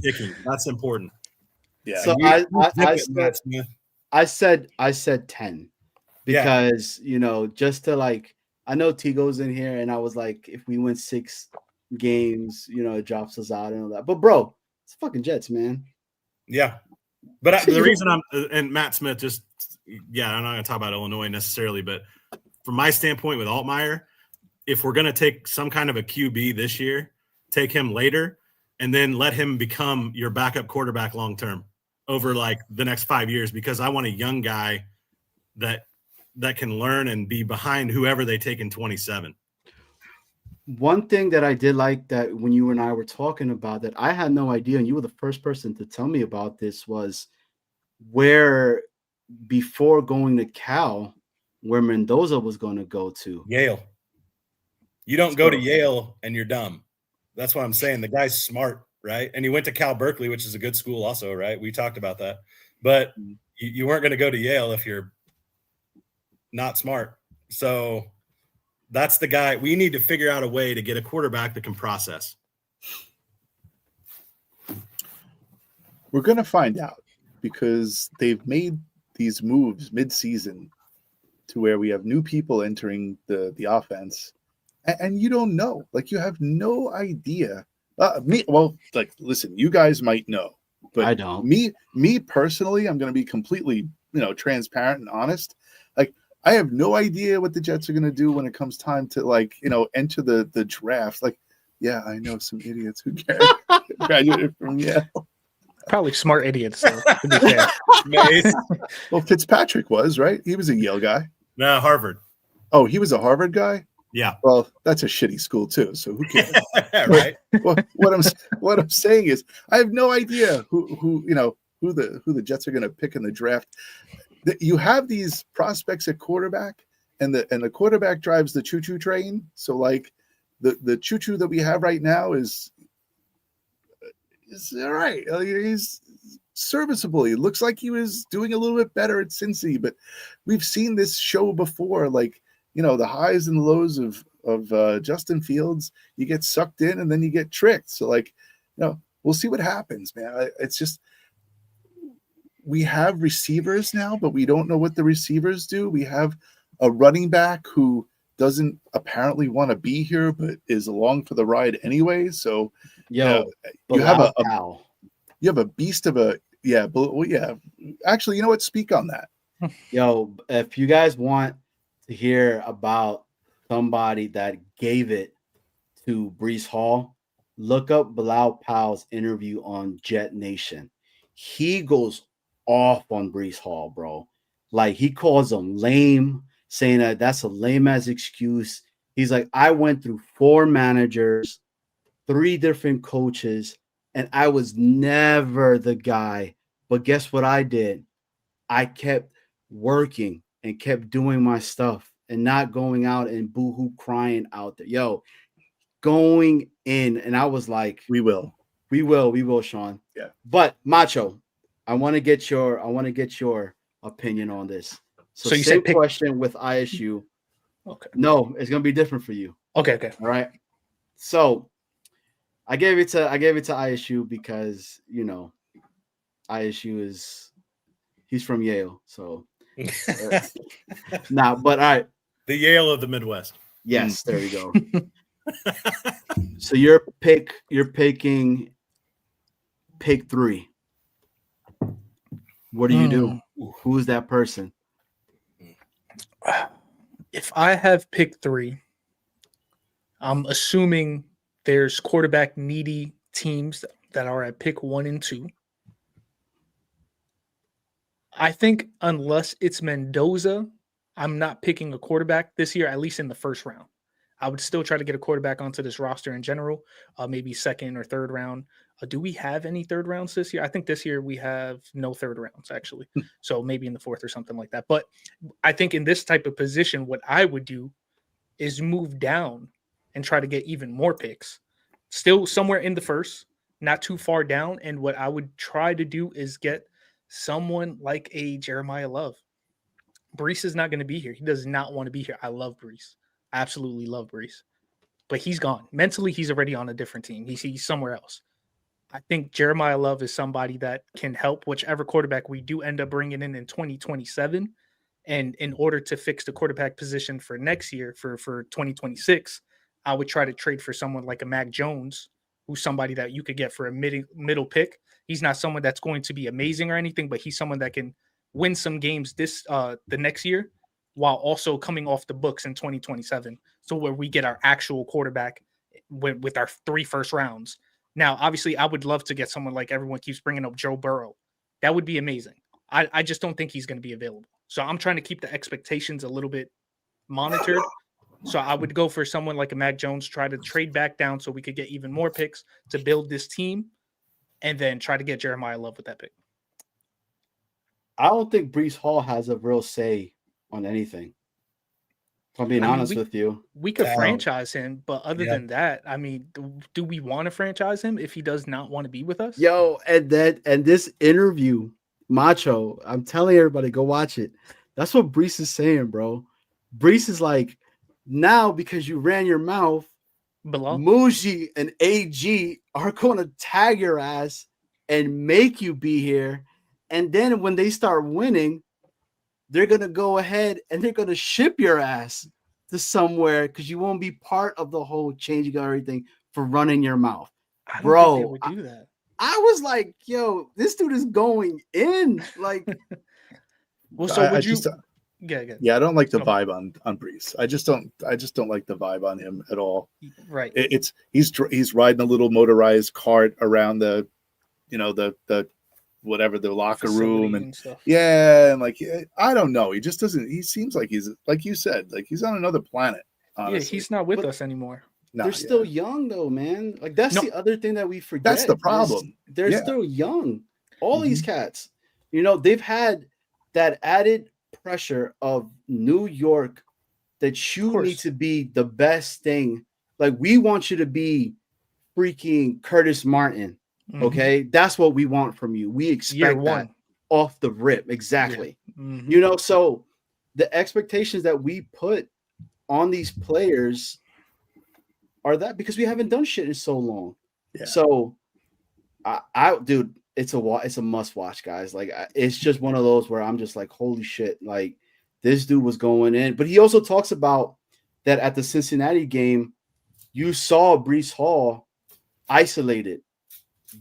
picking? That's important.
Yeah.
So I said 10 because, just to like, I know Tigo's in here and I was like, if we win 6 games, it drops us out and all that. But bro, it's fucking Jets, man.
Yeah. But the reason and Matt Smith I'm not going to talk about Illinois necessarily, but from my standpoint with Altmaier, if we're going to take some kind of a QB this year, take him later and then let him become your backup quarterback long-term over like the next 5 years, because I want a young guy that can learn and be behind whoever they take in 27.
One thing that I did like that when you and I were talking about that I had no idea, and you were the first person to tell me about this, was where before going to Cal, where Mendoza was going to go to.
Yale. You don't go to Yale and you're dumb. That's what I'm saying. The guy's smart, right? And he went to Cal Berkeley, which is a good school also, right? We talked about that. But you weren't going to go to Yale if you're not smart. So that's the guy. We need to figure out a way to get a quarterback that can process.
We're going to find out, because they've made these moves mid-season to where we have new people entering the offense, and you don't know. Like, you have no idea. Listen, you guys might know, but
I don't.
Me personally, I'm going to be completely, transparent and honest. Like, I have no idea what the Jets are going to do when it comes time to, enter the draft. Like, yeah, I know some idiots who graduated from Yale.
Probably smart idiots, though, to be fair.
Well, Fitzpatrick was, right? He was a Yale guy.
No, Harvard.
Oh, he was a Harvard guy?
Yeah.
Well, that's a shitty school too, so who cares?
Right.
What I'm saying is, I have no idea who the Jets are going to pick in the draft. You have these prospects at quarterback, and the quarterback drives the choo-choo train. So like the choo-choo that we have right now is all right. He's serviceable. He looks like he was doing a little bit better at Cincy, but we've seen this show before. Like, the highs and lows of Justin Fields. You get sucked in and then you get tricked. So like, we'll see what happens, man. It's just, we have receivers now, but we don't know what the receivers do. We have a running back who doesn't apparently want to be here, but is along for the ride anyway. So you have a beast of a Actually, you know what? Speak on that.
Yo, if you guys want to hear about somebody that gave it to Breece Hall, look up Bilal Powell's interview on Jet Nation. He goes off on Breece Hall, bro. Like, he calls him lame, saying that that's a lame ass excuse. He's like, I went through 4 managers, 3 different coaches, and I was never the guy. But guess what I did? I kept working and kept doing my stuff and not going out and boo-hoo crying out there. Yo, going in. And I was like, we will, Sean.
Yeah.
But Macho, I want to get your opinion on this. So you said question with ISU.
Okay.
No, it's gonna be different for you.
Okay.
All right. So I gave it to ISU because ISU he's from Yale, so but all right.
The Yale of the Midwest.
Yes, there we go. So you're picking pick 3. What do you do? Who is that person?
If I have pick 3, I'm assuming there's quarterback needy teams that are at pick 1 and 2. I think unless it's Mendoza, I'm not picking a quarterback this year, at least in the first round. I would still try to get a quarterback onto this roster in general, maybe second or third round. Do we have any third rounds this year? I think this year we have no third rounds, actually. So maybe in the 4th or something like that. But I think in this type of position, what I would do is move down and try to get even more picks. Still somewhere in the 1st, not too far down. And what I would try to do is get someone like a Jeremiah Love. Breece is not going to be here. He does not want to be here. I love Breece. I absolutely love Breece. But he's gone. Mentally, he's already on a different team. He's somewhere else. I think Jeremiah Love is somebody that can help whichever quarterback we do end up bringing in 2027. And in order to fix the quarterback position for next year, for 2026, I would try to trade for someone like a Mac Jones, who's somebody that you could get for a middle pick. He's not someone that's going to be amazing or anything, but he's someone that can win some games the next year while also coming off the books in 2027. So where we get our actual quarterback with our 3 first rounds. Now, obviously, I would love to get someone like everyone keeps bringing up, Joe Burrow. That would be amazing. I just don't think he's going to be available. So I'm trying to keep the expectations a little bit monitored. So I would go for someone like a Mac Jones, try to trade back down so we could get even more picks to build this team, and then try to get Jeremiah Love with that pick.
I don't think Brees Hall has a real say on anything. If I'm being honest with you.
We could
Wow.
franchise him, but other
Yeah.
than that, I mean, do we want to franchise him if he does not want to be with us?
Yo, and this interview, Macho, I'm telling everybody, go watch it. That's what Brees is saying, bro. Brees is like, now because you ran your mouth,
Below?
Mougey and AG are going to tag your ass and make you be here. And then when they start winning, they're going to go ahead and they're going to ship your ass to somewhere because you won't be part of the whole changing everything for running your mouth.
I don't
Bro,
think they would do that.
I was like, yo, this dude is going in. Like,
Well, so would you?
just,
Yeah,
I don't like the
Go.
vibe on Brees. I just don't like the vibe on him at all.
Right.
He's riding a little motorized cart around the whatever, the locker room, and
stuff.
yeah, and like, I don't know. He just doesn't. He seems like he's, like you said, like he's on another planet. Honestly.
Yeah, he's not with
But-
us anymore.
No,
they're
yeah.
still young though, man. Like that's
No.
the other thing that we forget.
That's the problem.
They're
Yeah.
still young. All these cats, they've had that added pressure of New York that you
course.
need to be the best thing. Like we want you to be freaking Curtis Martin.
Mhm.
Okay, that's what we want from you. We
Year
expect that
one.
off the rip. Exactly.
Mhm.
So the expectations that we put on these players are that because we haven't done shit in so long.
Yeah.
So I dude, it's a must watch, guys. Like it's just one of those where I'm just like, holy shit, like this dude was going in. But he also talks about that at the Cincinnati game, you saw Brees Hall isolated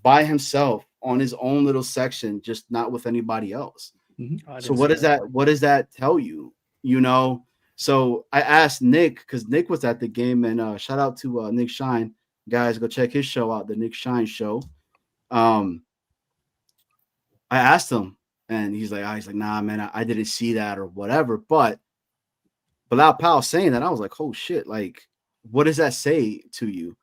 by himself on his own little section, just not with anybody else.
I
So
didn't
what
see
does that tell you? So I asked Nick, because Nick was at the game, and shout out to Nick Shine. Guys, go check his show out, the Nick Shine Show. I asked him, and he's like, nah, man, I didn't see that or whatever. But without Powell saying that, I was like, oh shit, like, what does that say to you?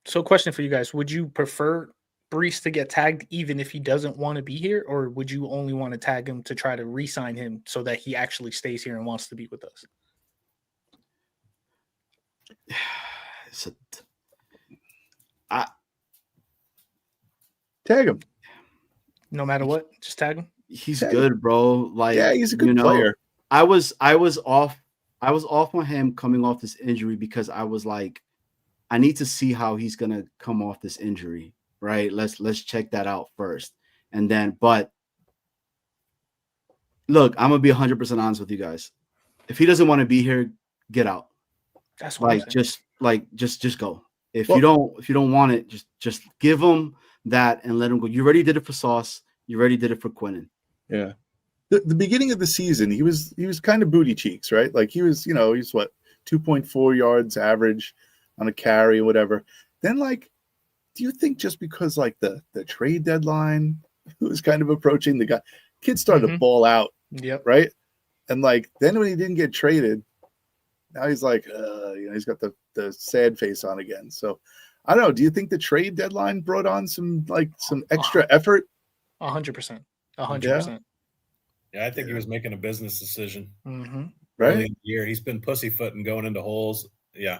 So, question for you guys: would you prefer Brees to get tagged even if he doesn't want to be here, or would you only want to tag him to try to re-sign him so that he actually stays here and wants to be with us?
Tag him.
No matter what, just tag him.
He's
Yeah.
good, bro. Like,
Yeah, he's a good player.
I was off on him coming off this injury because I was like, I need to see how he's gonna come off this injury, right? Let's check that out first. And then, but look, I'm gonna be 100% honest with you guys. If he doesn't want to be here, get out.
That's what I'm
Like,
saying.
just go. If
Well-
you don't want it, just give him that and let him go. You already did it for Sauce. You already did it for Quinnen.
Yeah. The beginning of the season, he was kind of booty cheeks, right? Like he's what, 2.4 yards average on a carry or whatever. Then, like, do you think just because like the trade deadline was kind of approaching, the kid started to ball out,
Yep.
right? And like then when he didn't get traded, now he's like, he's got the sad face on again. So I don't know. Do you think the trade deadline brought on some extra effort?
100%. 100%.
Yeah, I think he was making a business decision
Mm-hmm.
Right?
early in the year. He's been pussyfooting, going into holes. Yeah.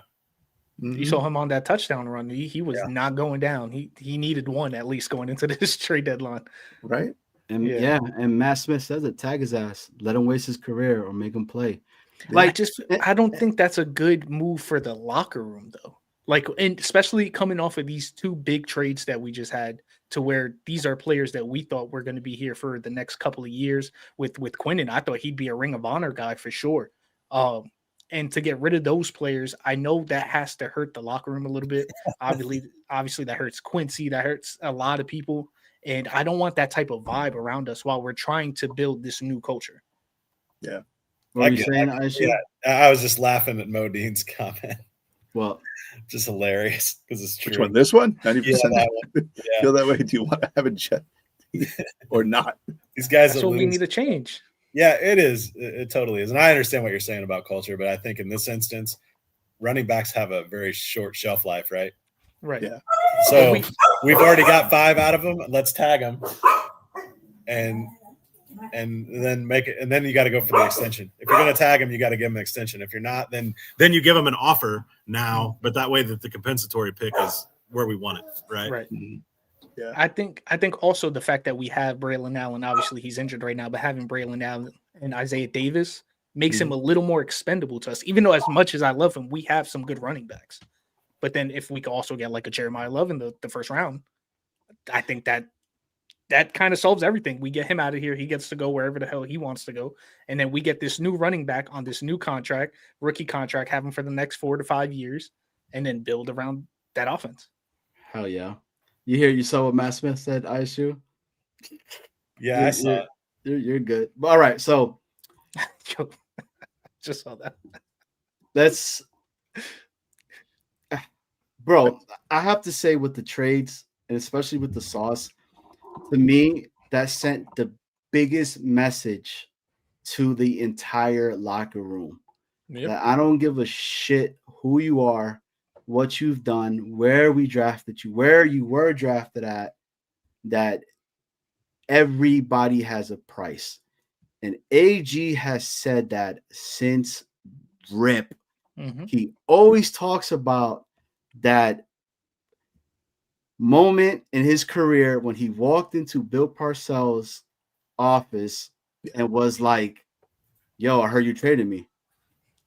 Mhm.
You saw him on that touchdown run. He was not going down. He needed one at least going into this trade deadline.
Right?
And
Yeah.
and Matt Smith says it, tag his ass, let him waste his career or make him play.
Like, I don't think that's a good move for the locker room, though. Like, and especially coming off of these two big trades that we just had, to where these are players that we thought were going to be here for the next couple of years. With Quinnen, I thought he'd be a Ring of Honor guy for sure. And to get rid of those players, I know that has to hurt the locker room a little bit. Obviously, that hurts Quincy. That hurts a lot of people. And I don't want that type of vibe around us while we're trying to build this new culture.
Yeah.
What were you saying, ISU?
Yeah, I was just laughing at Mo Dean's comment.
Well,
Just hilarious because it's true.
Which one? This one? 90%.
Yeah, that one. Yeah.
Feel that way? Do you want to have a jet or not?
These guys
That's
that
what we
lose.
need to change.
Yeah, it is. It totally is. And I understand what you're saying about culture, but I think in this instance, running backs have a very short shelf life, right?
Right.
Yeah.
So we've already got 5 out of them. Let's tag them, and then make it. And then you got to go for the extension. If you're going to tag them, you got to give them an extension. If you're not, then you give them an offer now. But that way, that the compensatory pick is where we want it, right?
Right.
Mhm. Yeah.
I think also the fact that we have Braylon Allen, obviously he's injured right now, but having Braylon Allen and Isaiah Davis makes him a little more expendable to us. Even though as much as I love him, we have some good running backs. But then if we could also get like a Jeremiah Love in the first round, I think that kind of solves everything. We get him out of here. He gets to go wherever the hell he wants to go. And then we get this new running back on this new contract, rookie contract, have him for the next 4 to 5 years, and then build around that offense.
hell yeah. You saw what Matt Smith said, ISU?
Yeah, I saw it.
You're good. But, all right, so
Yo, just saw that.
that's bro. I have to say, with the trades and especially with the sauce, to me, that sent the biggest message to the entire locker room.
Yep.
That I don't give a shit who you are, what you've done, where we drafted you, where you were drafted at, that everybody has a price. And AG has said that since RIP.
Mm-hmm.
He always talks about that moment in his career when he walked into Bill Parcells' office and was like, yo, I heard you traded me.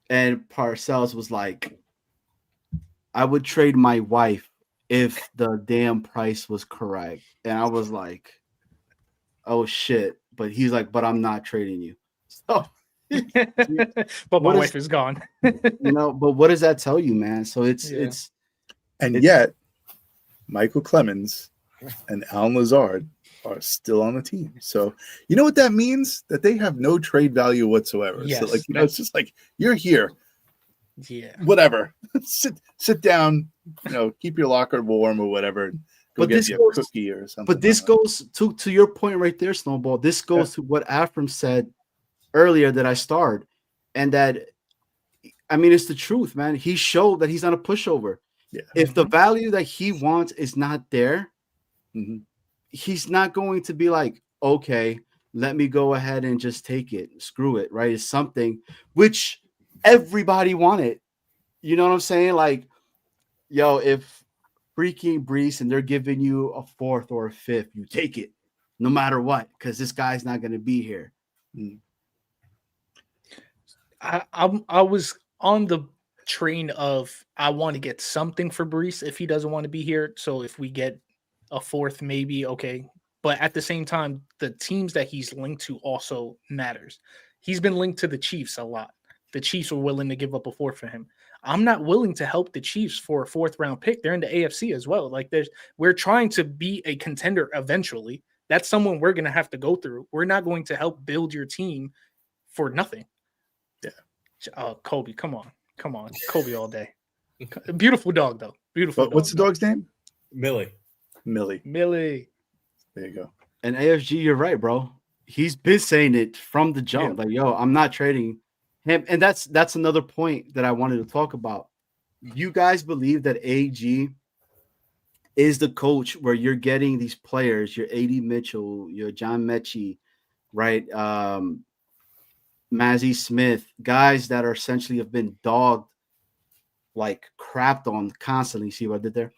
And Parcells was like, I would trade my wife if the damn price was correct. And I was like, oh shit. But he's like, but I'm not trading you. So
But my wife is gone.
But what does that tell you, man? So it's
yet Michael Clemens and Alan Lazard are still on the team. So you know what that means? That they have no trade value whatsoever.
Yes,
So it's just like, you're here.
Yeah.
Whatever. sit down, keep your locker warm or whatever. And go get you a cookie or something.
But this goes to your point right there, Snowball. This goes to what Afram said earlier that I starred. And that, I mean, it's the truth, man. He showed that he's not a pushover.
Yeah.
If the value that he wants is not there, he's not going to be like, okay, let me go ahead and just take it. Screw it, right? It's something which everybody wanted. You know what I'm saying? Like, yo, if freaking Brees and they're giving you a 4th or a 5th, you take it no matter what, because this guy's not going to be here.
I was on the train of I want to get something for Brees if he doesn't want to be here. So if we get a 4th, maybe okay. But at the same time, the teams that he's linked to also matters. He's been linked to the Chiefs a lot. The Chiefs were willing to give up a 4th for him. I'm not willing to help the Chiefs for a 4th round pick. They're in the AFC as well. Like we're trying to be a contender eventually. That's someone we're going to have to go through. We're not going to help build your team for nothing. Yeah. Kobe, come on. Kobe all day. Beautiful dog, though. Beautiful.
What's the dog's name?
Millie.
There you go.
And AFG, you're right, bro. He's been saying it from the jump. Like, yo, I'm not trading him. And that's another point that I wanted to talk about. You guys believe that AG is the coach where you're getting these players, your AD Mitchell, your John Mechie, right? Mazzie Smith, guys that are essentially have been dogged, like crapped on constantly. See what I did there?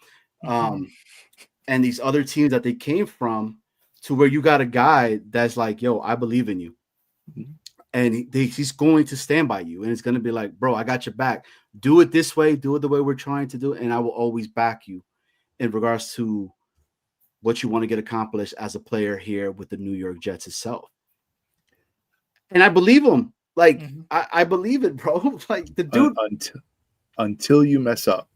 And these other teams that they came from, to where you got a guy that's like, yo, I believe in you. And he's going to stand by you. And it's going to be like, bro, I got your back. Do it this way. Do it the way we're trying to do it. And I will always back you in regards to what you want to get accomplished as a player here with the New York Jets itself. And I believe him. Like, I believe it, bro. Like, the dude.
Until you mess up.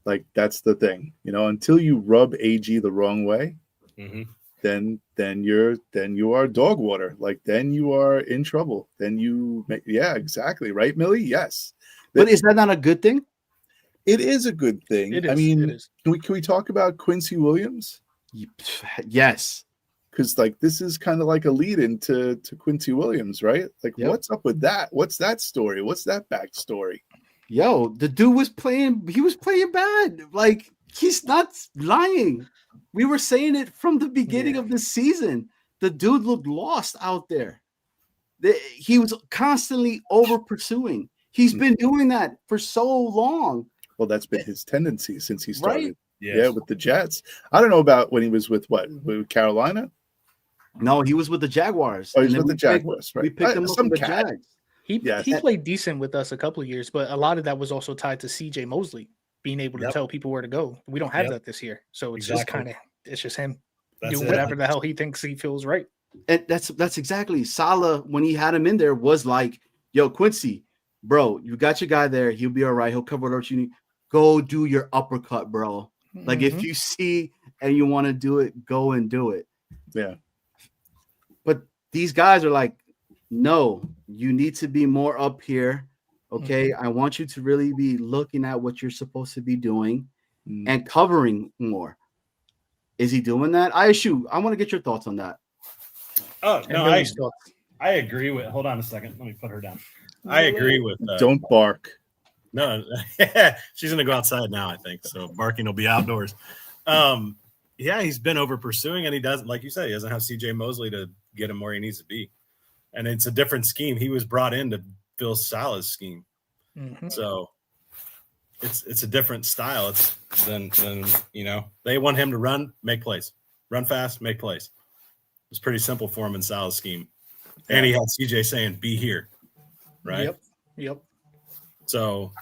Like, that's the thing. Until you rub AG the wrong way, then you are dog water. Like then you are in trouble. Then you make exactly right, Millie. Yes,
But is that not a good thing?
it is a good thing.
It is.
I mean,
It is.
can we talk about Quincy Williams?
Yes.
Because like this is kind of like a lead into Quincy Williams, right? Like what's up with that? What's that story? What's that backstory?
Yo, the dude was playing bad. Like he's not lying. We were saying it from the beginning of the season. The dude looked lost out there. He was constantly over pursuing. He's been doing that for so long.
Well, that's been his tendency since he started.
Right?
Yes.
Yeah, with the Jets. I don't know about when he was with with Carolina.
No, he was with the Jaguars.
Oh, he's with the Jaguars, right?
We picked him up from the
cat.
Jags.
He
Yes.
played decent with us a couple of years, but a lot of that was also tied to CJ Mosley being able to tell people where to go. We don't have that this year, so it's just kind of it's just him doing whatever the hell he thinks he feels right.
And that's exactly Salah when he had him in there was like, yo, Quincy, bro, you got your guy there. He'll be all right. He'll cover what you need. Go do your uppercut, bro. Like if you see and you want to do it, go and do it.
Yeah.
But these guys are like, no, you need to be more up here. Okay. I want you to really be looking at what you're supposed to be doing and covering more. Is he doing that? ISU, I want to get your thoughts on that.
Oh, no, I agree with. Hold on a second. Let me put her down. I agree with.
Don't bark.
No, she's gonna go outside now. I think so. Barking will be outdoors. Yeah, he's been over pursuing, and he doesn't, like you said, he doesn't have CJ Mosley to get him where he needs to be, and it's a different scheme. He was brought in to fill Salah's scheme, so it's a different style. It's than they want him to run, make plays, run fast, make plays. It's pretty simple for him in Salah's scheme, and he had CJ saying, "Be here," right?
Yep.
So,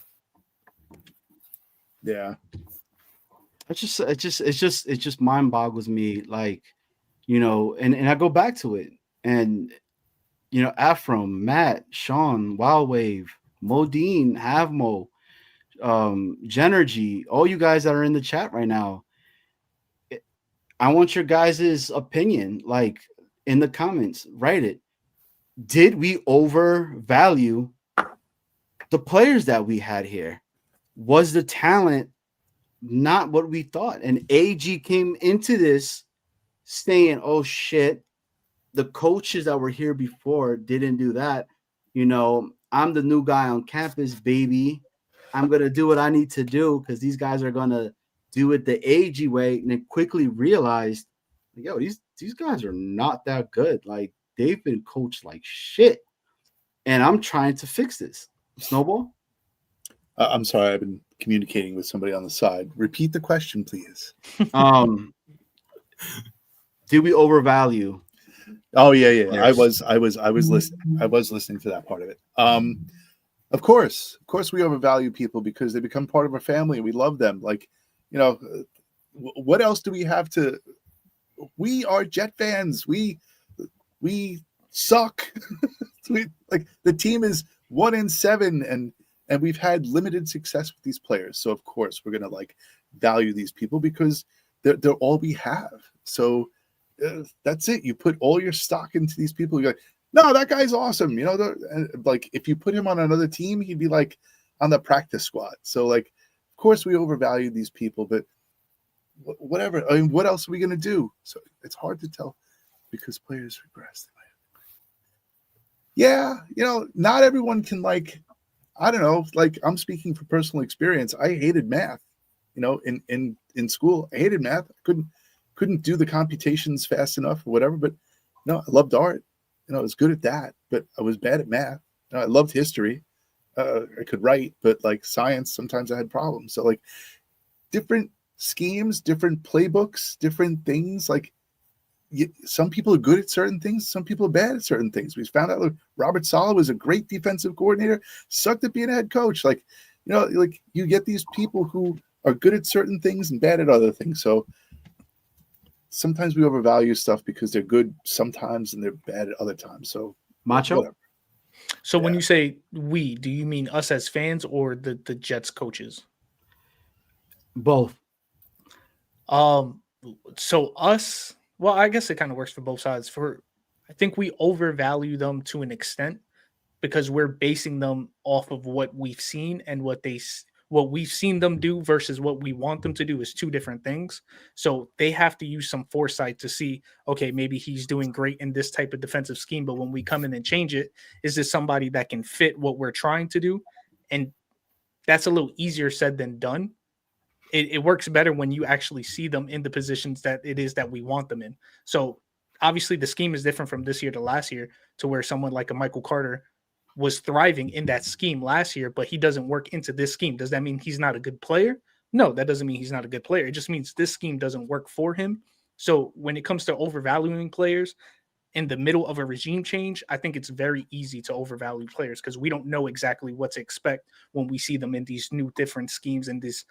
yeah,
It just mind boggles me, like, and I go back to it, and Afram, Matt, Sean, Wild Wave, Modine, Havmo, Genergy, all you guys that are in the chat right now. I want your guys' opinion, like in the comments. Write it. Did we overvalue the players that we had here? Was the talent not what we thought? And AG came into this saying, oh shit, the coaches that were here before didn't do that. I'm the new guy on campus, baby. I'm going to do what I need to do because these guys are going to do it the AG way. And then quickly realized, yo, these guys are not that good. Like, they've been coached like shit. And I'm trying to fix this. Snowball?
I'm sorry. I've been communicating with somebody on the side. Repeat the question, please.
Did we overvalue?
Oh yeah.
Players?
I was listening. I was listening to that part of it. Of course, we overvalue people because they become part of our family and we love them. Like, what else do we have to? We are Jet fans. We suck. Like the team is 1-7 and we've had limited success with these players. So of course we're gonna value these people because they're all we have. So that's it. You put all your stock into these people. You're like, no, that guy's awesome. Like if you put him on another team, he'd be like on the practice squad. So of course we overvalue these people, but whatever. I mean, what else are we gonna do? So it's hard to tell because players regress. Yeah, not everyone can I don't know, I'm speaking from personal experience. I hated math, in school. I hated math. I couldn't do the computations fast enough or whatever, but no, I loved art. I was good at that, but I was bad at math. I loved history. I could write, but science, sometimes I had problems. So different schemes, different playbooks, different things. Some people are good at certain things. Some people are bad at certain things. We found out Robert Saleh was a great defensive coordinator, sucked at being a head coach. You get these people who are good at certain things and bad at other things. So sometimes we overvalue stuff because they're good sometimes and they're bad at other times. So
Macho.
Whatever.
So when you say we, do you mean us as fans or the Jets coaches?
Both.
So us Well, I guess it kind of works for both sides. I think we overvalue them to an extent because we're basing them off of what we've seen, and what we've seen them do versus what we want them to do is two different things. So they have to use some foresight to see, okay, maybe he's doing great in this type of defensive scheme, but when we come in and change it, is this somebody that can fit what we're trying to do? And that's a little easier said than done. It works better when you actually see them in the positions that it is that we want them in. So obviously the scheme is different from this year to last year, to where someone like a Michael Carter was thriving in that scheme last year, but he doesn't work into this scheme. Does that mean he's not a good player? No, that doesn't mean he's not a good player. It just means this scheme doesn't work for him. So when it comes to overvaluing players in the middle of a regime change, I think it's very easy to overvalue players because we don't know exactly what to expect when we see them in these new different schemes and this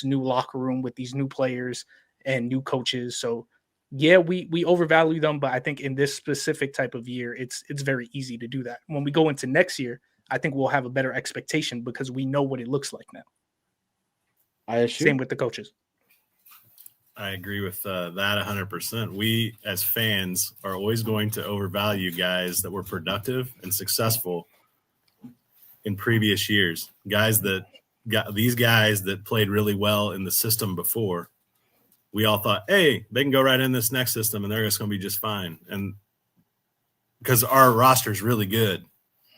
new locker room with these new players and new coaches. So yeah, we overvalue them, but I think in this specific type of year, it's very easy to do that. When we go into next year, I think we'll have a better expectation because we know what it looks like now. Same with the coaches.
I agree with that 100%. We as fans are always going to overvalue guys that were productive and successful in previous years. Guys that played really well in the system before. We all thought, hey, they can go right in this next system and they're just going to be just fine. And because our roster is really good.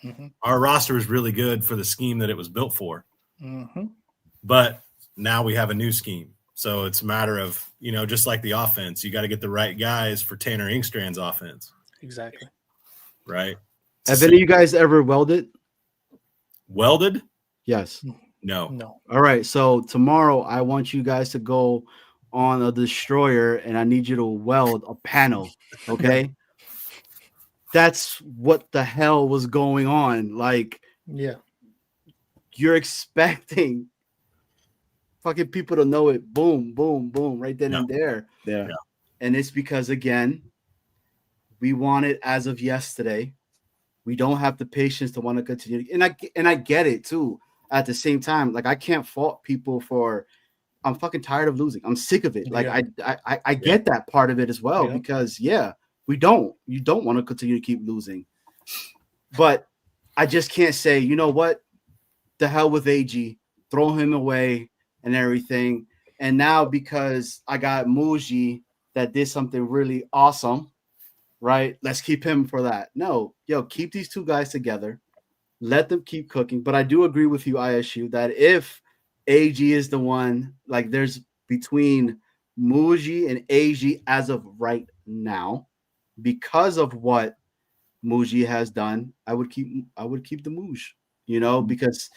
Mm-hmm. Our roster is really good for the scheme that it was built for. Mm-hmm. But now we have a new scheme. So it's a matter of, just like the offense, you got to get the right guys for Tanner Ingstrand's offense.
Exactly.
Right.
Have any of you guys ever welded?
Welded?
Yes.
No.
All right. So tomorrow I want you guys to go on a destroyer and I need you to weld a panel. Okay. That's what the hell was going on. Like,
yeah,
you're expecting fucking people to know it. Boom, boom, boom, right then and there.
Yeah.
And it's because, again, we want it as of yesterday. We don't have the patience to want to continue. And I get it too. At the same time, like, I can't fault people for, I'm fucking tired of losing. I'm sick of it. Like, I get that part of it as well, because you don't want to continue to keep losing. But I just can't say, you know what? The hell with AG, throw him away and everything. And now because I got Mougey that did something really awesome, right? Let's keep him for that. No, keep these two guys together. Let them keep cooking. But I do agree with you, ISU, that if AG is the one, like, there's between Mougey and AG as of right now, because of what Mougey has done, I would keep the Mougey, because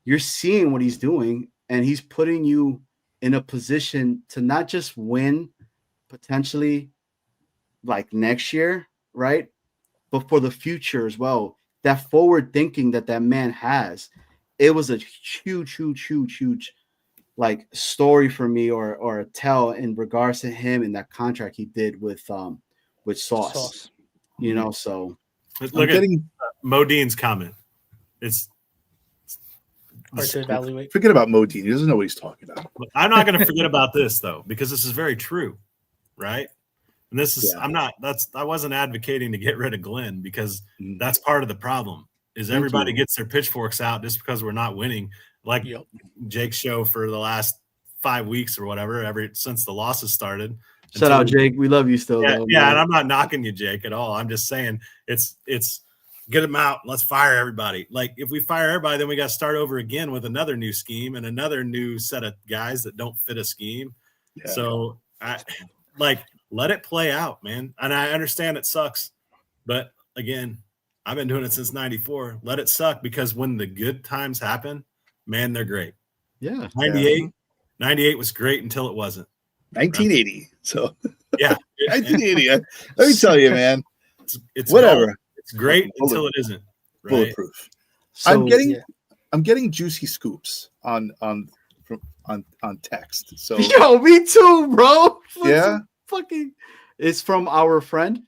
you're seeing what he's doing and he's putting you in a position to not just win potentially like next year, right? But for the future as well. That forward thinking that man has, it was a huge like story for me or a tell in regards to him and that contract he did with Sauce. So
look at Modine's comment. It's
hard to evaluate.
Forget about Modine. He doesn't know what he's talking about.
I'm not going to forget about this though, because this is very true, right? And this is I wasn't advocating to get rid of Glenn, because that's part of the problem is everybody gets their pitchforks out just because we're not winning. Like Jake's show for the last 5 weeks or whatever, since the losses started.
Shout out, Jake. We love you still.
Yeah, and I'm not knocking you, Jake, at all. I'm just saying it's get them out. Let's fire everybody. Like, if we fire everybody, then we got to start over again with another new scheme and another new set of guys that don't fit a scheme. Yeah. So let it play out, man. And I understand it sucks, but again, I've been doing it since 94. Let it suck, because when the good times happen, man, they're great.
Yeah.
98 was great until it wasn't.
1980. Right? So
yeah.
1980. Let me tell you, man.
It's
whatever.
Gone. It's great until it isn't. Right?
Bulletproof. So, I'm getting juicy scoops on text. So
me too, bro.
Yeah.
It's from our friend.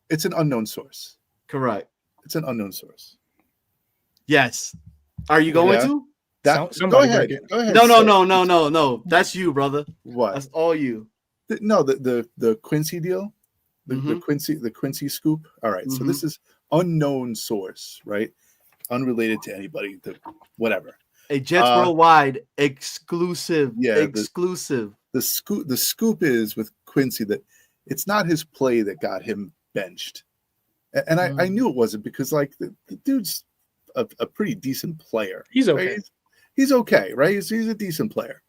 It's an unknown source.
Correct.
It's an unknown source.
Yes. Are you going to?
Go ahead.
No. That's you, brother.
What?
That's all you.
The Quincy deal, the
Mhm.
Quincy scoop. All right, so this is unknown source, right? Unrelated to anybody. Whatever.
A Jets Worldwide exclusive.
Yeah,
Exclusive.
The scoop is with Quincy that it's not his play that got him benched, and I knew it wasn't because like the dude's a pretty decent player.
He's okay.
Right? He's okay, right? He's a decent player,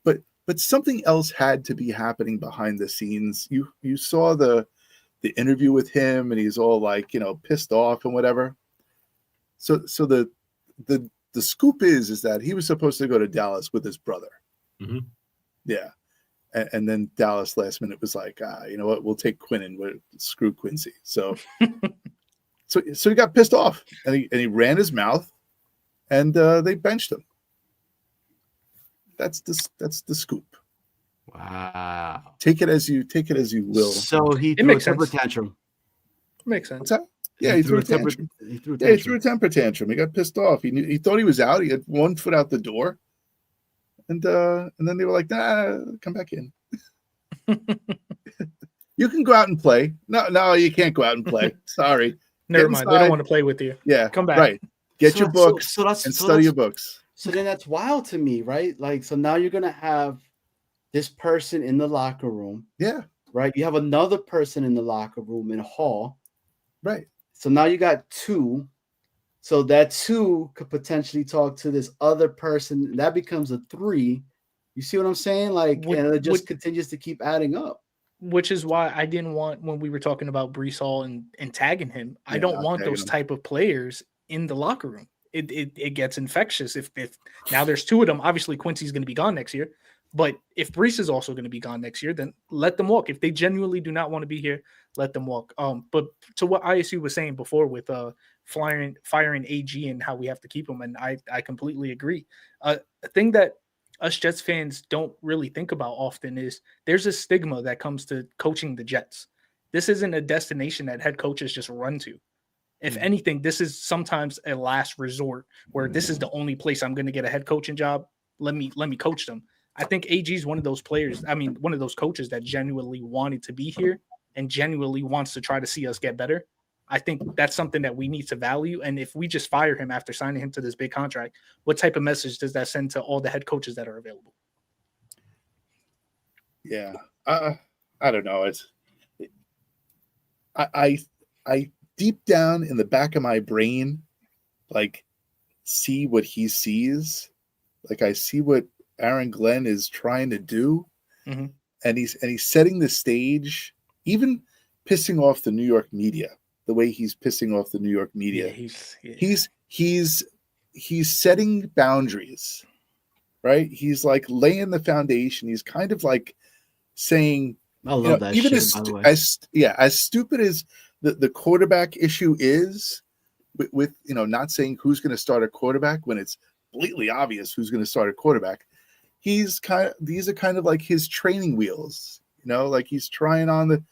but something else had to be happening behind the scenes. You saw the interview with him, and he's all like pissed off and whatever. So the scoop is that he was supposed to go to Dallas with his brother.
Mm-hmm.
Yeah. And then Dallas last minute was like, you know what? We'll take Quinnen. Screw Quincy. So he got pissed off and he ran his mouth, and they benched him. That's the scoop.
Wow.
Take it as you will.
So he threw a temper tantrum.
Makes sense.
What's that? Yeah, he threw a tantrum. He threw a temper tantrum. He got pissed off. He thought he was out. He had one foot out the door. And then they were like, nah, come back in. You can go out and play. No, you can't go out and play. Sorry.
Never mind. They don't want to play with you.
Yeah.
Come back.
Right. Get your books and study your books.
So then that's wild to me, right? Like, so now you're going to have this person in the locker room.
Yeah.
Right. You have another person in the locker room in hall.
Right.
So now you got two. So that two could potentially talk to this other person. That becomes a three. You see what I'm saying? Like, and it just continues to keep adding up.
Which is why I didn't want, when we were talking about Brees Hall and tagging him, I don't want those type of players in the locker room. It gets infectious. If now there's two of them, obviously Quincy's going to be gone next year. But if Brees is also going to be gone next year, then let them walk. If they genuinely do not want to be here, let them walk. But to what ISU was saying before with firing AG and how we have to keep him, and I completely agree. A thing that us Jets fans don't really think about often is there's a stigma that comes to coaching the Jets. This isn't a destination that head coaches just run to. If anything, this is sometimes a last resort where this is the only place I'm going to get a head coaching job. Let me coach them. I think AG is one of those players. I mean, one of those coaches that genuinely wanted to be here and genuinely wants to try to see us get better. I think that's something that we need to value. And if we just fire him after signing him to this big contract, what type of message does that send to all the head coaches that are available?
Yeah. I don't know. I deep down in the back of my brain, like, see what he sees. Like, I see what Aaron Glenn is trying to do.
Mm-hmm.
And he's setting the stage, even pissing off the New York media, the way he's pissing off the New York media.
Yeah,
he's setting boundaries, right? He's like laying the foundation. He's kind of like saying,
I love that
even
shit, by the way.
as stupid as the quarterback issue is, with not saying who's going to start a quarterback when it's blatantly obvious who's going to start a quarterback. These are kind of like his training wheels, like he's trying on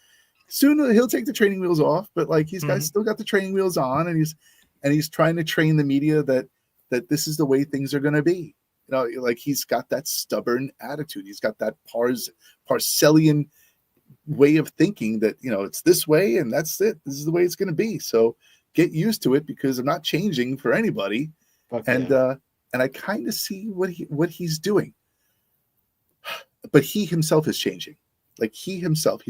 soon he'll take the training wheels off, but like he's still got the training wheels on, and he's trying to train the media that this is the way things are going to be. Like he's got that stubborn attitude. He's got that Parcellian way of thinking that, it's this way and that's it. This is the way it's going to be. So get used to it because I'm not changing for anybody. And I kind of see what he's doing. But he himself is changing. Like he's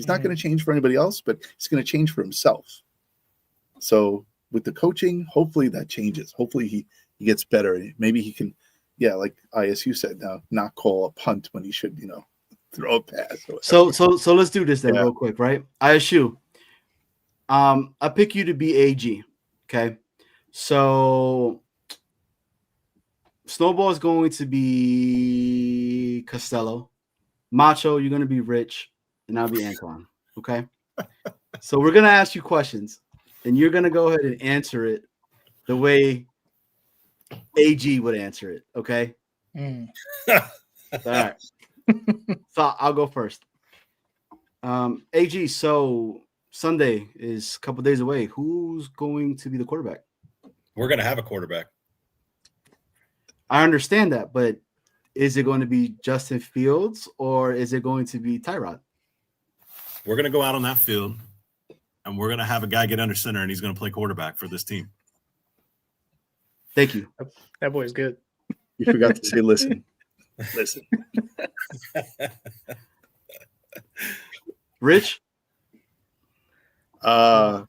not going to change for anybody else, but he's going to change for himself. So with the coaching, hopefully that changes. Hopefully he gets better. Maybe he can, like ISU said, now not call a punt when he should, throw a pass.
So let's do this then real quick, right? ISU. I pick you to be AG. Okay. So Snowball is going to be Costello. Macho, you're going to be Rich, and I'll be Antoine. Okay. So we're going to ask you questions, and you're going to go ahead and answer it the way AG would answer it. Okay. All right. So I'll go first. AG, so Sunday is a couple days away. Who's going to be the quarterback?
We're going to have a quarterback.
I understand that, but is it going to be Justin Fields or is it going to be Tyrod?
we're going to go out on that field, and we're going to have a guy get under center, and he's going to play quarterback for this team.
Thank you.
That boy's good.
You forgot to say, listen. Listen.
Rich?
Oh,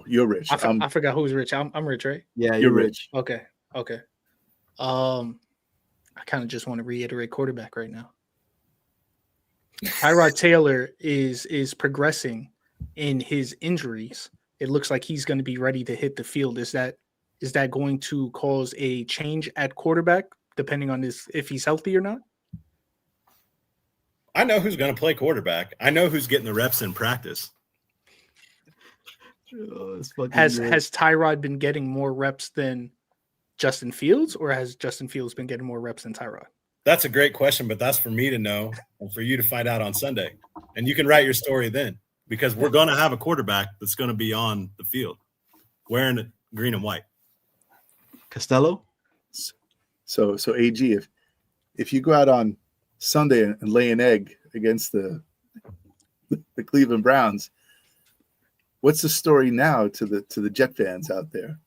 you're Rich.
I forgot who's Rich. I'm Rich, right?
Yeah,
You're
Rich.
Okay. I kind of just want to reiterate quarterback right now. Tyrod Taylor is progressing in his injuries. It looks like he's going to be ready to hit the field. Is that going to cause a change at quarterback, depending on if he's healthy or not?
I know who's going to play quarterback. I know who's getting the reps in practice.
Has Tyrod been getting more reps than Justin Fields, or has Justin Fields been getting more reps than Tyrod?
That's a great question, but that's for me to know and for you to find out on Sunday. And you can write your story then, because we're going to have a quarterback that's going to be on the field wearing green and white.
Costello?
So AG, if you go out on Sunday and lay an egg against the Cleveland Browns, what's the story now to the Jet fans out there?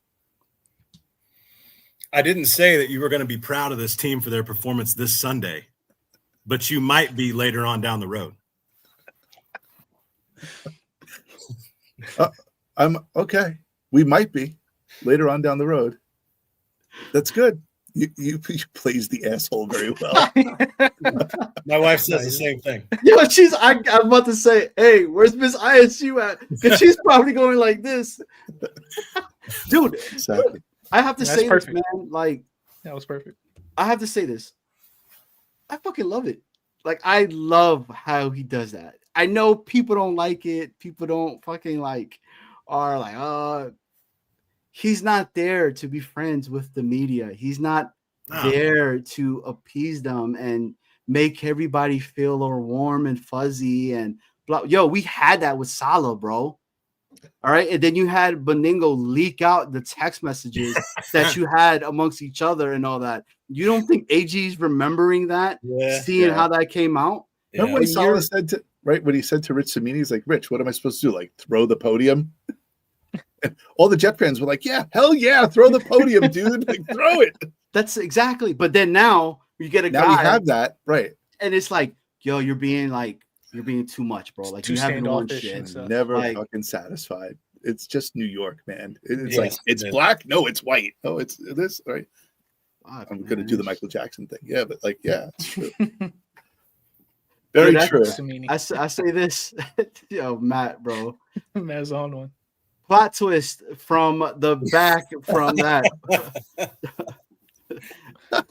I didn't say that you were going to be proud of this team for their performance this Sunday, but you might be later on down the road.
I'm okay. We might be later on down the road. That's good. You plays the asshole very well.
My wife says the same thing.
Yo, I'm about to say, hey, where's Miss ISU at? Because she's probably going like this. Dude,
Exactly.
I have to say
perfect.
this, man. Like,
That was perfect.
I have to say this. I fucking love it. Like, I love how he does that. I know people don't like it. People don't fucking are like, he's not there to be friends with the media. He's not there to appease them and make everybody feel all warm and fuzzy and blah. Yo, we had that with Salah, bro. All right. And then you had Beningo leak out the text messages that you had amongst each other and all that. You don't think AG's remembering that? Seeing how that came out?
Remember when Salah said when he said to Rich Samini, he's like, Rich, what am I supposed to do? Like throw the podium? And all the Jet fans were like, yeah, hell yeah, throw the podium, dude. Like, throw it.
That's exactly. But then now you get a guy.
Now we have that, right?
And it's like, yo, you're being too much, bro. Like,
Too
you have your own
standoffish
shit.
and stuff.
Never
Like-
fucking satisfied. It's just New York, man. It's
Yeah,
like it's
it is.
black. No, it's white. No, it's this. Right.
Fuck,
I'm gonna
man.
do the Michael Jackson thing. Yeah, but it's true. Very
Dude,
true.
Samini.
I say this, yo, Matt, bro.
Matt's on one.
Plot twist from the back from that.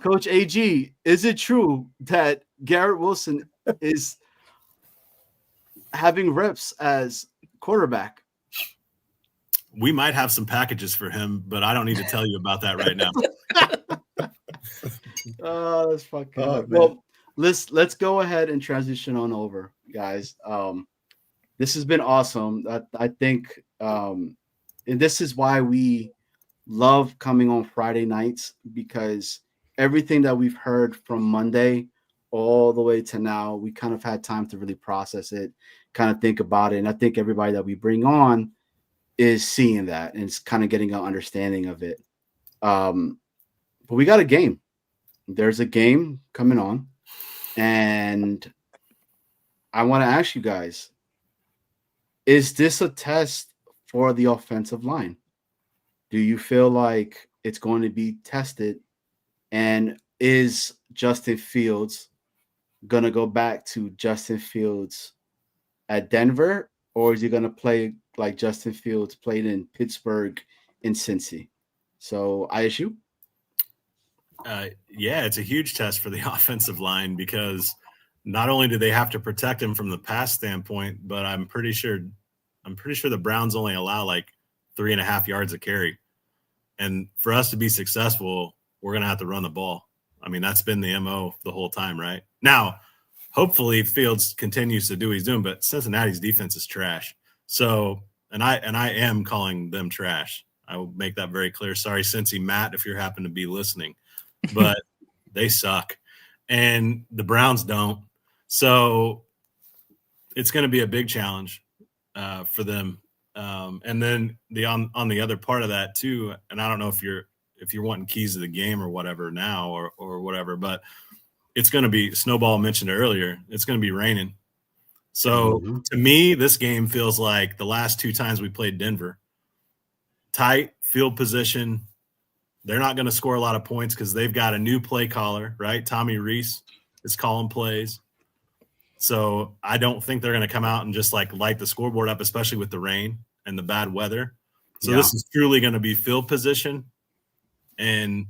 Coach AG, is it true that Garrett Wilson is having reps as quarterback?
We might have some packages for him, but I don't need to tell you about that right now.
Oh, that's fucking
Oh,
good.
man.
Well, let's go ahead and transition on over, guys. This has been awesome. I think and this is why we love coming on Friday nights, because everything that we've heard from Monday all the way to now, we kind of had time to really process it, kind of think about it. And I think everybody that we bring on is seeing that and it's kind of getting an understanding of it. But we got a game. There's a game coming on. And I want to ask you guys, is this a test for the offensive line? Do you feel like it's going to be tested? And is Justin Fields going to go back to Justin Fields at Denver? Or is he going to play like Justin Fields played in Pittsburgh in Cincy? So, ISU?
Yeah, it's a huge test for the offensive line, because not only do they have to protect him from the pass standpoint, but I'm pretty sure the Browns only allow like 3.5 yards a carry. And for us to be successful, we're going to have to run the ball. I mean, that's been the MO the whole time, right? Now, hopefully Fields continues to do what he's doing, but Cincinnati's defense is trash. So, and I am calling them trash. I will make that very clear. Sorry, Cincy Matt, if you happen to be listening, but they suck. And the Browns don't. So it's going to be a big challenge for them. And then on the other part of that too, and I don't know if you're wanting keys to the game or whatever now or whatever, but it's going to be, Snowball mentioned earlier, it's going to be raining. So to me, this game feels like the last 2 times we played Denver. Tight field position. They're not going to score a lot of points because they've got a new play caller, right? Tommy Reese is calling plays. So I don't think they're going to come out and just like light the scoreboard up, especially with the rain and the bad weather. So This is truly going to be field position, and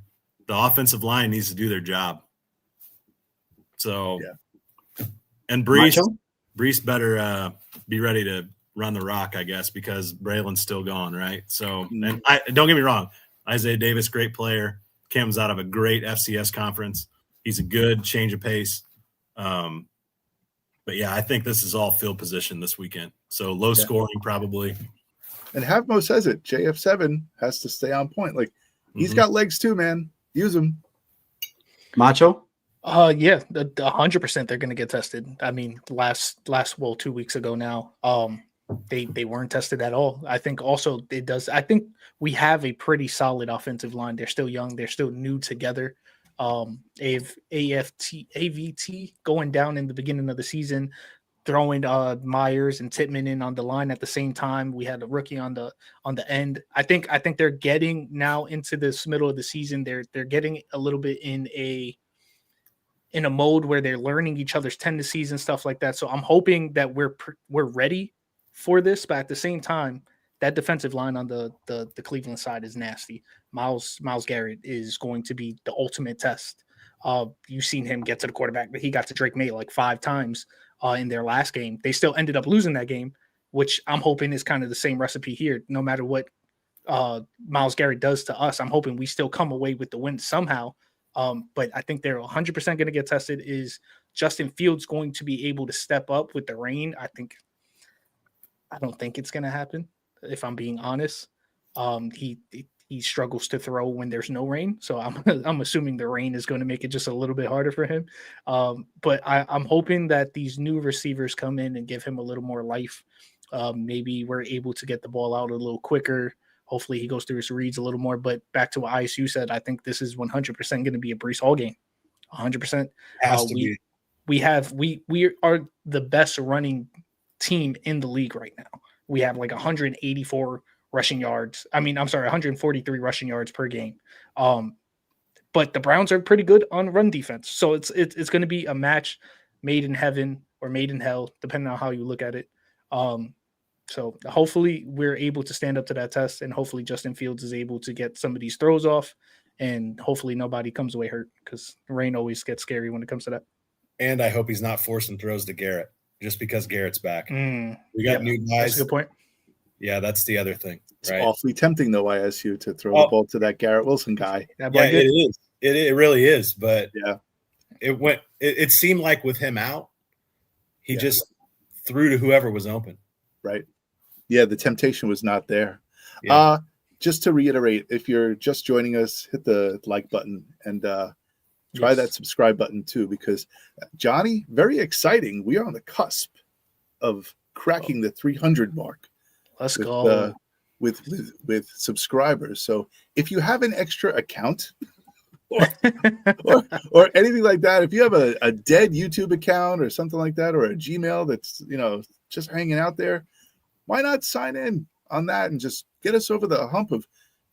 the offensive line needs to do their job. So, and Brees better be ready to run the rock, I guess, because Braylon's still gone, right? So, and don't get me wrong, Isaiah Davis, great player, comes out of a great FCS conference. He's a good change of pace. But yeah, I think this is all field position this weekend. So low scoring probably.
And Havmo says it. JF7 has to stay on point. Like he's got legs too, man. Use them.
Macho?
Yeah, 100% they're going to get tested. I mean, last 2 weeks ago now, they weren't tested at all. I think also it does. I think we have a pretty solid offensive line. They're still young. They're still new together. AVT going down in the beginning of the season, throwing Myers and Titman in on the line at the same time. We had a rookie on the end. I think they're getting now into this middle of the season. They're getting a little bit in a mode where they're learning each other's tendencies and stuff like that. So I'm hoping that we're ready for this, but at the same time, that defensive line on the Cleveland side is nasty. Myles Garrett is going to be the ultimate test. You've seen him get to the quarterback, but he got to Drake May like 5 times in their last game. They still ended up losing that game, which I'm hoping is kind of the same recipe here. No matter what Myles Garrett does to us, I'm hoping we still come away with the win somehow. But I think they're 100% going to get tested. Is Justin Fields going to be able to step up with the rain? I don't think it's going to happen, if I'm being honest. He struggles to throw when there's no rain, so I'm assuming the rain is going to make it just a little bit harder for him. But I'm hoping that these new receivers come in and give him a little more life. Maybe we're able to get the ball out a little quicker. Hopefully he goes through his reads a little more. But back to what ISU said, I think this is 100% going to be a Brees Hall game. 100%. We are the best running team in the league right now. We have like 184 rushing yards. 143 rushing yards per game. But the Browns are pretty good on run defense. So it's going to be a match made in heaven or made in hell, depending on how you look at it. So hopefully we're able to stand up to that test, and hopefully Justin Fields is able to get some of these throws off, and hopefully nobody comes away hurt, because rain always gets scary when it comes to that.
And I hope he's not forcing throws to Garrett just because Garrett's back. We got new guys.
That's a good point.
Yeah, that's the other thing.
It's awfully tempting, though, ISU, to throw the ball to that Garrett Wilson guy.
Yeah, it is. It really is. But
yeah,
it seemed like with him out, he just threw to whoever was open.
Right. Yeah, the temptation was not there.
Yeah.
Just to reiterate, if you're just joining us, hit the like button and try that subscribe button too, because Johnny, very exciting. We are on the cusp of cracking the 300 mark.
Let's go.
With subscribers. So if you have an extra account or anything like that, if you have a dead YouTube account or something like that, or a Gmail that's just hanging out there, why not sign in on that and just get us over the hump of,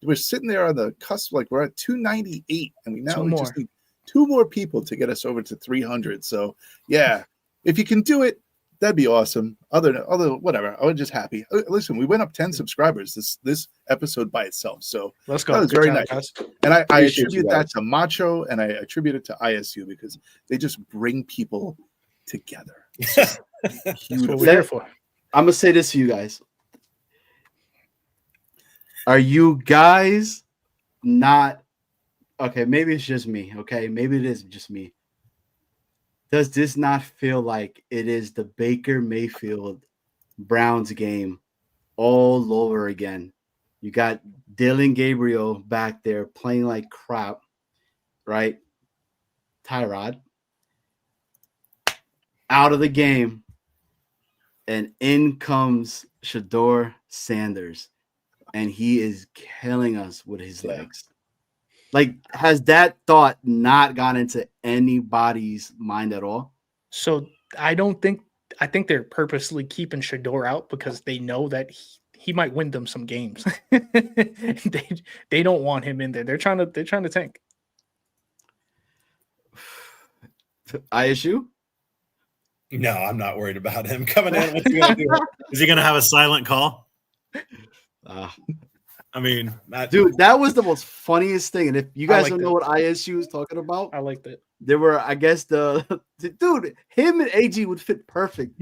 we're sitting there on the cusp, like we're at 298, and we just need 2 more people to get us over to 300. So yeah, if you can do it, that'd be awesome. Other whatever, I was just happy. Listen, we went up 10 subscribers this episode by itself. So
let's go.
That was very nice. Guys. And I attribute that to Macho, and I attribute it to ISU, because they just bring people together.
That's what we're here for.
I'm gonna say this to you guys. Are you guys not okay? Maybe it's just me. Okay, maybe it is just me. Does this not feel like it is the Baker Mayfield Browns game all over again? You got Dylan Gabriel back there playing like crap, right? Tyrod out of the game. and in comes Shador Sanders, and he is killing us with his legs. Like, has that thought not gone into anybody's mind at all?
So I think they're purposely keeping Shador out because they know that he might win them some games. they don't want him in there. They're trying to tank.
ISU?
No, I'm not worried about him coming in. What's he gonna do?
Is he going to have a silent call?
I mean,
Dude, that was the most funniest thing. And if you guys
like
don't know what ISU is talking about,
I like that.
there were, I guess, dude, him and AG would fit perfect,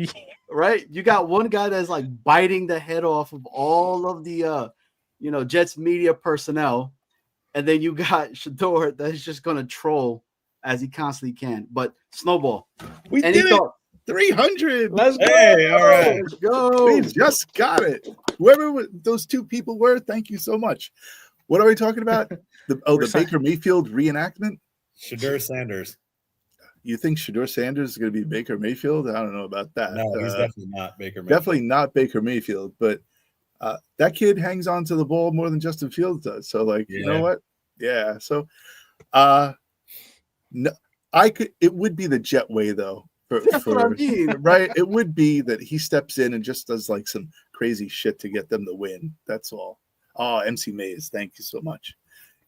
right? You got one guy that's like biting the head off of all of the, Jets media personnel, and then you got Shador that's just gonna troll as he constantly can. But Snowball,
We
any
did it.
thought?
300.
Let's go!
Hey, all right.
Let's go!
We just got it. Whoever those two people were, thank you so much. What are we talking about? The Baker Mayfield reenactment?
Shador Sanders.
You think Shador Sanders is going to be Baker Mayfield? I don't know about that.
No, he's definitely not Baker Mayfield.
Definitely not Baker Mayfield, but that kid hangs on to the ball more than Justin Fields does. So, you know what? Yeah. So, no, it would be the Jet way though.
That's what I mean.
Right? It would be that he steps in and just does like some crazy shit to get them to win. That's all. Oh, MC Mays, thank you so much.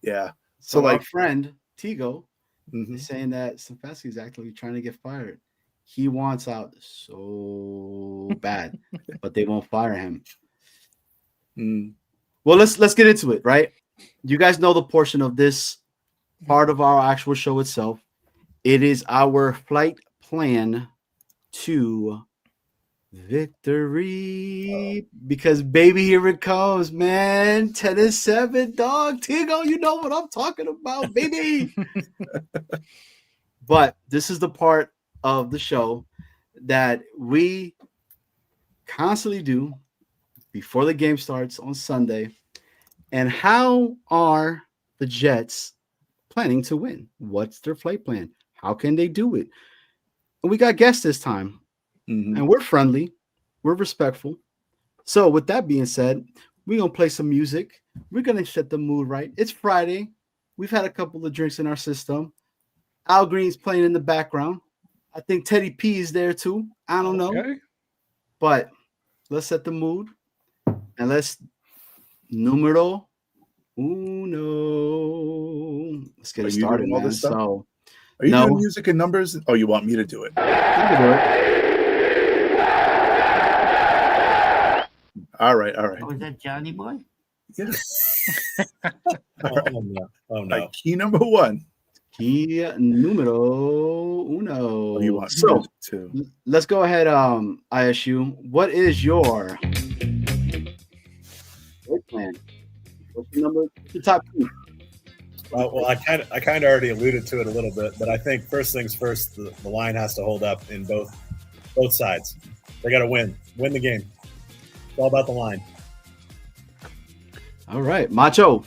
Yeah.
So our friend Tigo
Mhm.
is saying that Stefanski is actually trying to get fired. He wants out so bad, but they won't fire him. Well, let's get into it, right? You guys know the portion of this part of our actual show itself. It is our flight plan to victory, because baby, here it comes, man. 10-7, dog. Tigo, you know what I'm talking about, baby. But this is the part of the show that we constantly do before the game starts on Sunday. And how are the Jets planning to win? What's their flight plan? How can they do it? And we got guests this time, and we're friendly, we're respectful. So with that being said, we're going to play some music. We're going to set the mood right. It's Friday. We've had a couple of drinks in our system. Al Green's playing in the background. I think Teddy P is there too. I don't know. But let's set the mood. And let's numero uno. Let's get it started,
all
man.
this stuff?
So,
are you doing music and numbers? Oh, you want me to do it? All right.
Was that Johnny Boy?
Yeah.
Oh no.
Key number one.
Key numero uno.
Oh, you want
so
to?
Let's go ahead. ISU. What is your plan? What's the top two?
Well, I kind of already alluded to it a little bit, but I think first things first, the line has to hold up in both sides. They got to win the game. It's all about the line.
All right, Macho.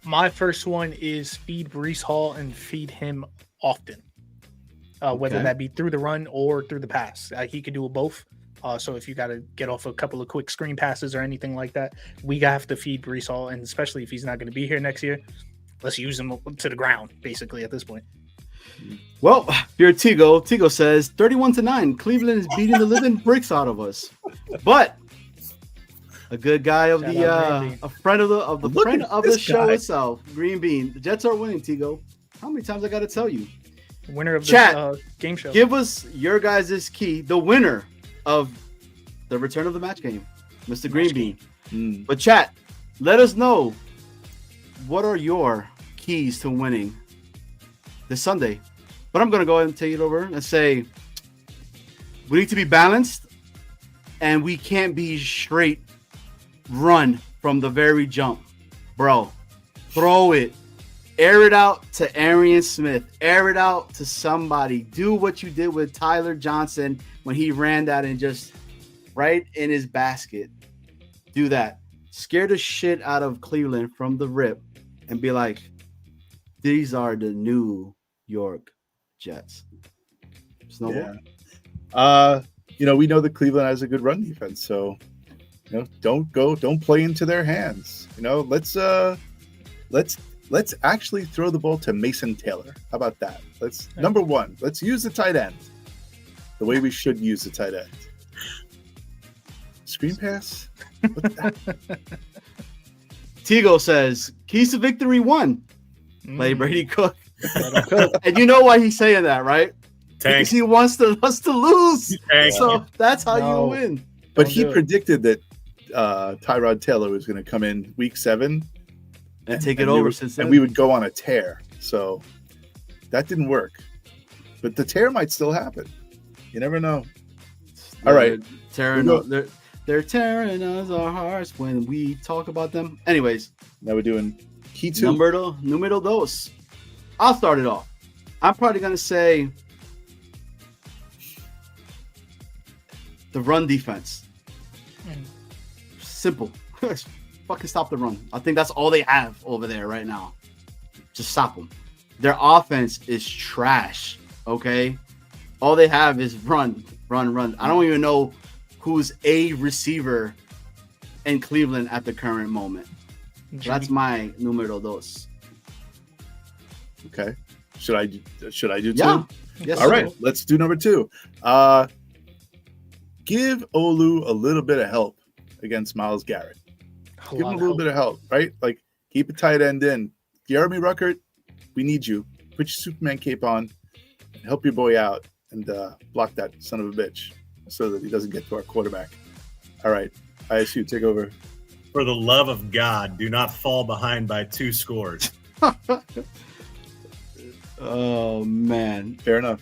My first one is feed Breece Hall and feed him often, whether that be through the run or through the pass. He could do both. So if you got to get off a couple of quick screen passes or anything like that, we have to feed Breece Hall, and especially if he's not going to be here next year, let's use him to the ground, basically, at this point.
Well, here Tigo says 31-9. Cleveland is beating the living bricks out of us, but a good guy of a friend of the show itself, Green Bean. The Jets are winning. Tigo, how many times I got to tell you?
Winner of
Chat,
this game show.
Give us your guys' key. The winner of the return of the match game, Mr. Green Bean. But chat, let us know, what are your keys to winning this Sunday? But I'm going to go ahead and take it over and say we need to be balanced, and we can't be straight run from the very jump. Bro, throw it. Air it out to Arian Smith. Air it out to somebody. Do what you did with Tyler Johnson when he ran that and just right in his basket. Do that. Scare the shit out of Cleveland from the rip and be like, these are the New York Jets. Snowball?
Yeah. we know that Cleveland has a good run defense, so don't play into their hands. Let's actually throw the ball to Mason Taylor. How about that? Number one, let's use the tight end the way we should use the tight end. Screen pass?
Tigo says, keys to victory 1. Play Brady Cook.
Cook.
And you know why he's saying that, right?
Tank.
Because he wants us to lose.
Tank.
So that's how
No.
you win.
But
Don't
he
do it.
predicted that Tyrod Taylor was going to come in week 7
And take
and
it
we
over
would-
since
and
then.
we would go on a tear. So that didn't work. But the tear might still happen. You never know. All right.
Tearing
We'll
up, they're tearing us our hearts when we talk about them. Anyways,
Now we're doing key 2.
numero dos. I'll start it off. I'm probably going to say the run defense. Simple. Fucking stop the run. I think that's all they have over there right now. Just stop them. Their offense is trash. Okay. All they have is run. I don't even know who's a receiver in Cleveland at the current moment. So that's my numero dos.
Okay. Should I do 2?
Yeah. Yes,
All
sir.
right. Let's do number 2. Give Olu a little bit of help against Myles Garrett. Give him a little bit of help, right? Like, keep a tight end in. Jeremy Ruckert, we need you. Put your Superman cape on and help your boy out and block that son of a bitch so that he doesn't get to our quarterback. All right. ISU, take over.
For the love of God, do not fall behind by 2 scores.
Oh, man.
Fair enough.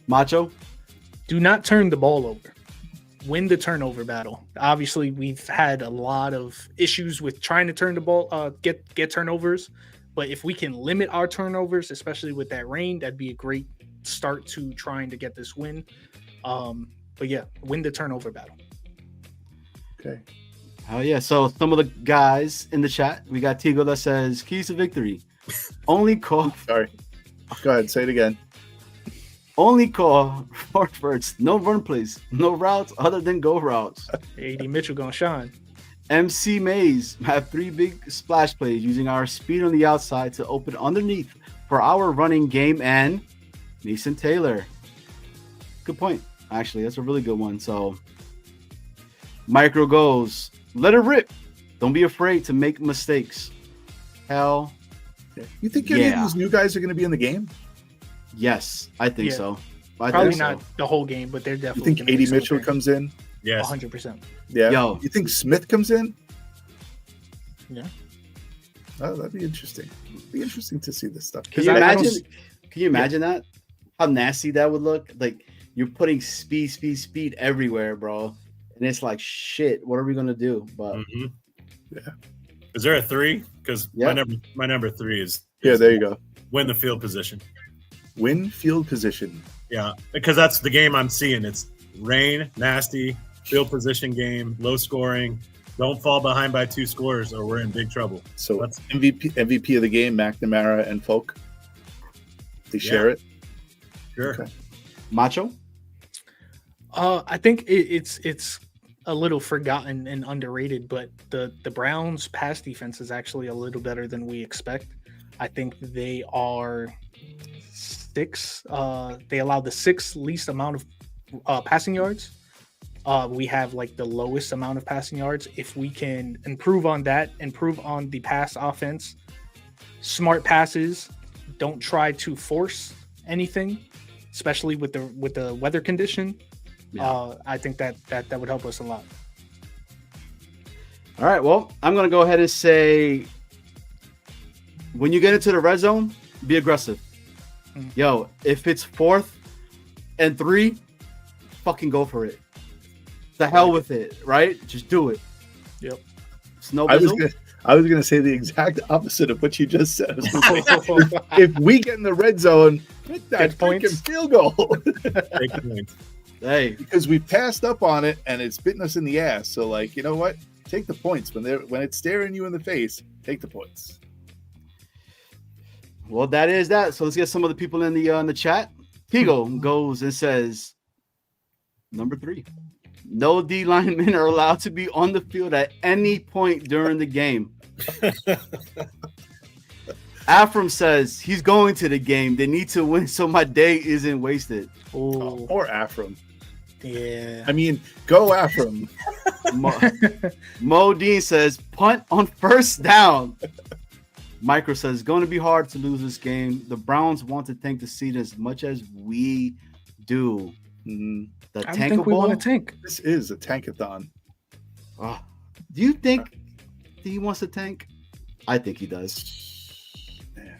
Macho?
Do not turn the ball over. Win the turnover battle. Obviously, we've had a lot of issues with trying to turn the ball, get turnovers. But if we can limit our turnovers, especially with that rain, that'd be a great start to trying to get this win. But yeah, win the turnover battle.
Okay.
Oh, yeah. So some of the guys in the chat, we got Tigo that says, keys to victory. Only call
Sorry. Go ahead. Say it again.
Only call for first. No run plays. No routes other than go routes.
AD Mitchell gonna shine.
MC Mays have 3 big splash plays using our speed on the outside to open underneath for our running game, and Mason Taylor. Good point. Actually, that's a really good one. So Micro goes, let it rip. Don't be afraid to make mistakes. Hell
You think any of
Yeah.
these new guys are going to be in the game?
yes, I think
Yeah.
so. I
Probably
think so.
not the whole game, but they're
You
definitely.
think AD Mitchell comes in?
Yes.
100%.
Yeah.
Yo.
You think Smith comes in?
Yeah.
Oh, that'd be interesting. It'd be interesting to see this stuff.
Can you
I don't
imagine? Can you imagine that? How nasty that would look? Like you're putting speed everywhere, bro. And it's like shit. What are we gonna do? But
Mhm.
Yeah.
Is there a 3? Because
Yeah.
my number 3 is
Yeah, there you go.
win the field position.
Win field position.
Yeah, because that's the game I'm seeing. It's rain, nasty, field position game, low scoring. Don't fall behind by 2 scores or we're in big trouble.
So
Let's-
MVP of the game, McNamara and Folk. They share it.
Sure.
Okay.
Macho,
I think it's a little forgotten and underrated, but the Browns' pass defense is actually a little better than we expect. I think they are 6. They allow the 6th least amount of passing yards. We have like the lowest amount of passing yards. If we can improve on that, improve on the pass offense, smart passes, don't try to force anything, especially with the weather condition. I think that would help us a lot.
all right. Well, I'm gonna go ahead and say, when you get into the red zone, be aggressive. Yo, if it's 4th and 3, fucking go for it. The hell with it, right? Just do it.
Yep.
Snow
I was
Bizzle?
gonna say the exact opposite of what you just said. I was gonna say, if we get in the red zone, get that
Get points.
freaking field goal.
Take points.
Hey,
Because we passed up on it and it's bitten us in the ass. So like, you know what? Take the points when it's staring you in the face. Take the points.
well, that is that. So let's get some of the people in the chat. Tigo goes and says, Number 3. No D linemen are allowed to be on the field at any point during the game. Afram says he's going to the game. They need to win so my day isn't wasted.
Oh, poor Afram.
Yeah.
I mean, go Afram.
Mo Dean says punt on first down. Micro says going to be hard to lose this game. The Browns want to tank the season as much as we do. The
I don't think we want to tank.
This is a tankathon.
Do you think he wants to tank? I think he does.
Yeah.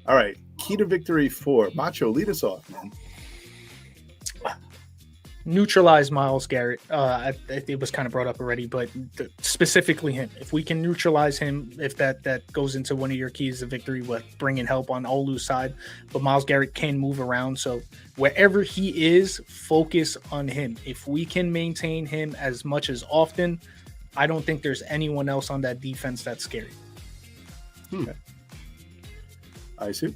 All right. Key to victory 4. Macho, lead us off, man.
Neutralize Myles Garrett. It was kind of brought up already, but specifically him. If we can neutralize him, if that goes into one of your keys of victory, with bringing help on Olu's side, but Myles Garrett can move around. So wherever he is, focus on him. If we can maintain him as much as often, I don't think there's anyone else on that defense that's scary.
Okay. ISU?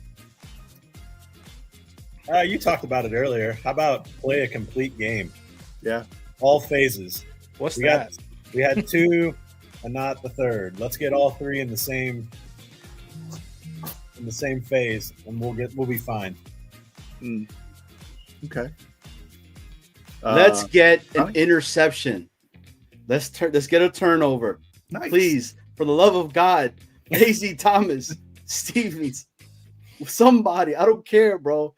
You talked about it earlier. How about play a complete game?
Yeah.
All phases.
What's that?
We had 2 and not the third. Let's get all 3 in the same phase, and we'll be fine.
Okay.
Let's get an interception. Let's get a turnover.
Nice.
Please, for the love of God. Casey Thomas, Stevens, somebody. I don't care, bro.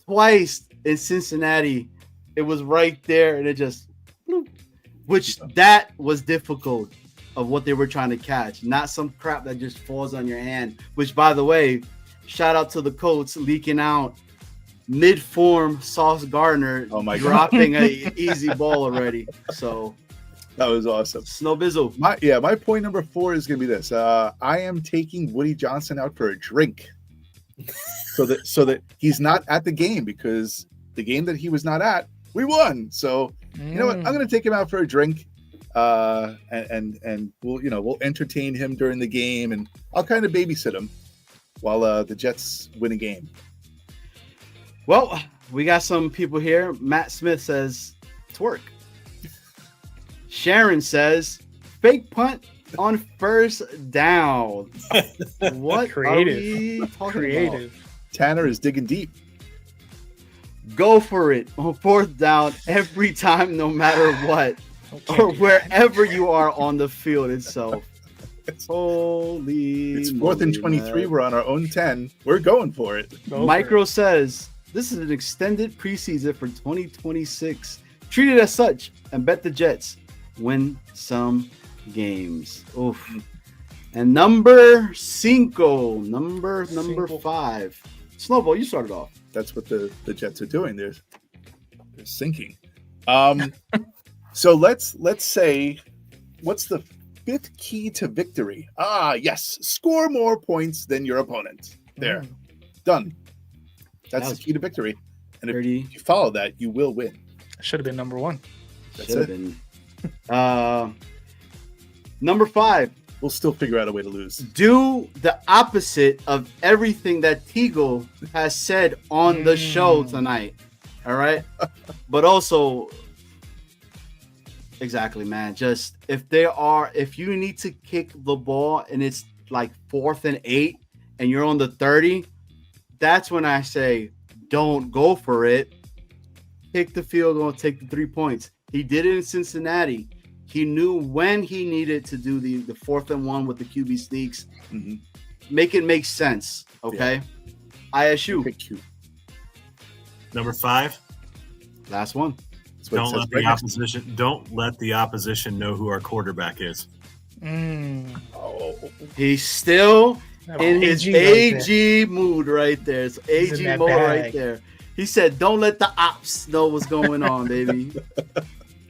Twice in Cincinnati, it was right there, and it just, which that was difficult of what they were trying to catch, not some crap that just falls on your hand. Which, by the way, shout out to the Colts leaking out mid-form Sauce Gardner dropping an easy ball already. So
that was awesome.
Snow Bizzle.
My point number 4 is going to be this. I am taking Woody Johnson out for a drink. So that he's not at the game, because the game that he was not at, we won. So you know what? I'm going to take him out for a drink, and we'll entertain him during the game, and I'll kind of babysit him while the Jets win a game.
Well, we got some people here. Matt Smith says twerk. Sharon says fake punt on first down. What
creative.
Are we talking
creative
about?
Tanner is digging deep.
Go for it on fourth down every time, no matter what, or wherever you are on the field itself. Holy,
it's 4th and 23. We're on our own 10. We're going for it.
Micro says this is an extended preseason for 2026. Treat it as such and bet the Jets win some games. Oof. And number 5. Snowball, you started off.
That's what the Jets are doing. They're sinking. So let's say, what's the 5th key to victory? Yes, score more points than your opponent. There, done. That's the key to victory. And if you follow that, you will win.
Should have been number 1.
That's it.
Number 5.
We'll still figure out a way to lose.
Do the opposite of everything that Teagle has said on the show tonight. All right. But also, exactly, man. Just if you need to kick the ball and it's like 4th and 8 and you're on the 30, that's when I say don't go for it. Kick the field goal, take the 3 points. He did it in Cincinnati. He knew when he needed to do the 4th and 1 with the QB sneaks.
Mm-hmm.
Make it make sense, okay? Yeah. ISU.
Number 5.
Last one.
Don't let the opposition know who our quarterback is.
He's still in his AG mood right there. It's AG mode right there. He said, "Don't let the ops know what's going on, baby."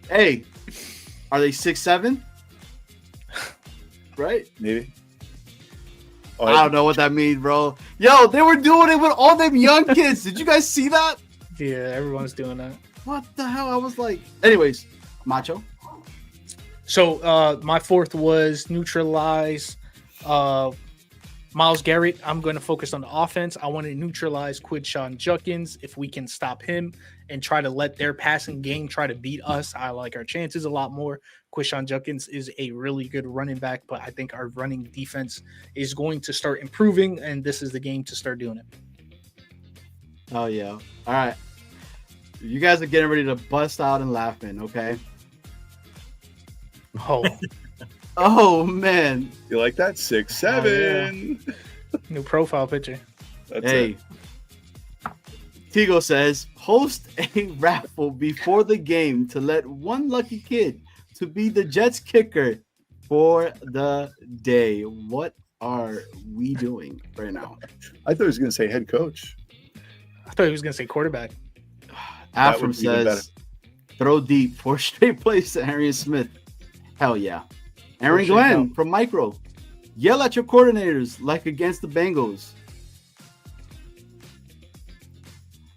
Hey. Are they 6'7"? Right?
Maybe.
I don't know what that means, bro. Yo, they were doing it with all them young kids. Did you guys see that?
Yeah, everyone's doing that.
What the hell? I was like, anyways, Macho.
So my 4th was neutralize Myles Garrett, I'm going to focus on the offense. I want to neutralize Quinshon Judkins. If we can stop him and try to let their passing game try to beat us, I like our chances a lot more. Quinshon Judkins is a really good running back, but I think our running defense is going to start improving, and this is the game to start doing it.
Oh, yeah. All right. You guys are getting ready to bust out and laughing, okay?
Oh,
Oh, man.
You like that? 6'7".
new profile picture.
That's
Hey.
it.
Tigo says, host a raffle before the game to let one lucky kid to be the Jets kicker for the day. What are we doing right now?
I thought he was going to say head coach.
I thought he was going to say quarterback.
That would
Afram
be even
says, throw deep for straight plays to Arian Smith. Hell yeah. Aaron
Bullshit,
Glenn
no.
from Micro. Yell at your coordinators like against the Bengals.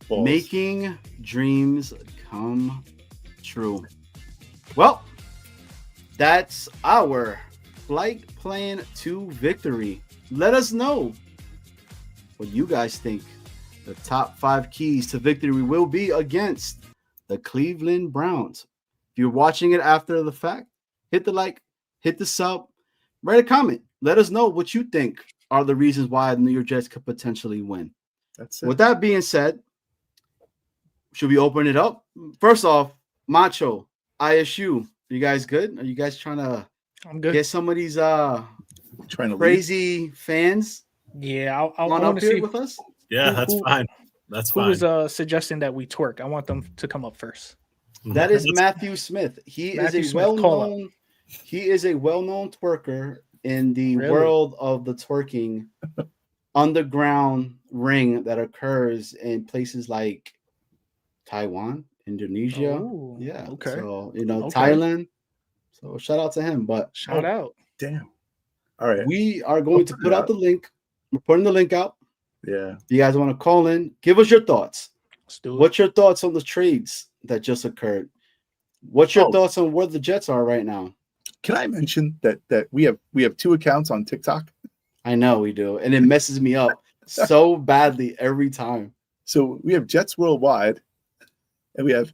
Balls.
Making dreams come true. Well, that's our flight plan to victory. Let us know what you guys think the top 5 keys to victory will be against the Cleveland Browns. If you're watching it after the fact, hit the like, hit the sub, write a comment. Let us know what you think are the reasons why the New York Jets could potentially win.
That's it.
With that being said, should we open it up? First off, Macho, ISU, you guys good? Are you guys trying to
I'm good.
get some of these
Trying to leave.
crazy fans
Yeah, I
on
want
up
to
here
see
with us?
Yeah,
Who-
that's
who-
fine. That's
who
fine.
was suggesting that we twerk. I want them to come up first.
That is
That's-
Matthew Smith. He
Matthew
is a
Smith, call up.
well-known twerker in the
Really?
world of the twerking underground ring that occurs in places like Taiwan, Indonesia.
Oh,
Yeah.
okay.
So,
Okay.
Thailand. So shout out to him. But
Shout out.
Damn. All right.
we are going to
put
put
it
out
out.
the link. We're putting the link out.
Yeah.
If you guys want to call in, give us your thoughts.
Let's do it.
What's your thoughts on the trades that just occurred? What's your
Oh.
thoughts on where the Jets are right now?
Can I mention that we have 2 accounts on TikTok?
I know we do, and it messes me up so badly every time.
So we have Jets Worldwide, and we have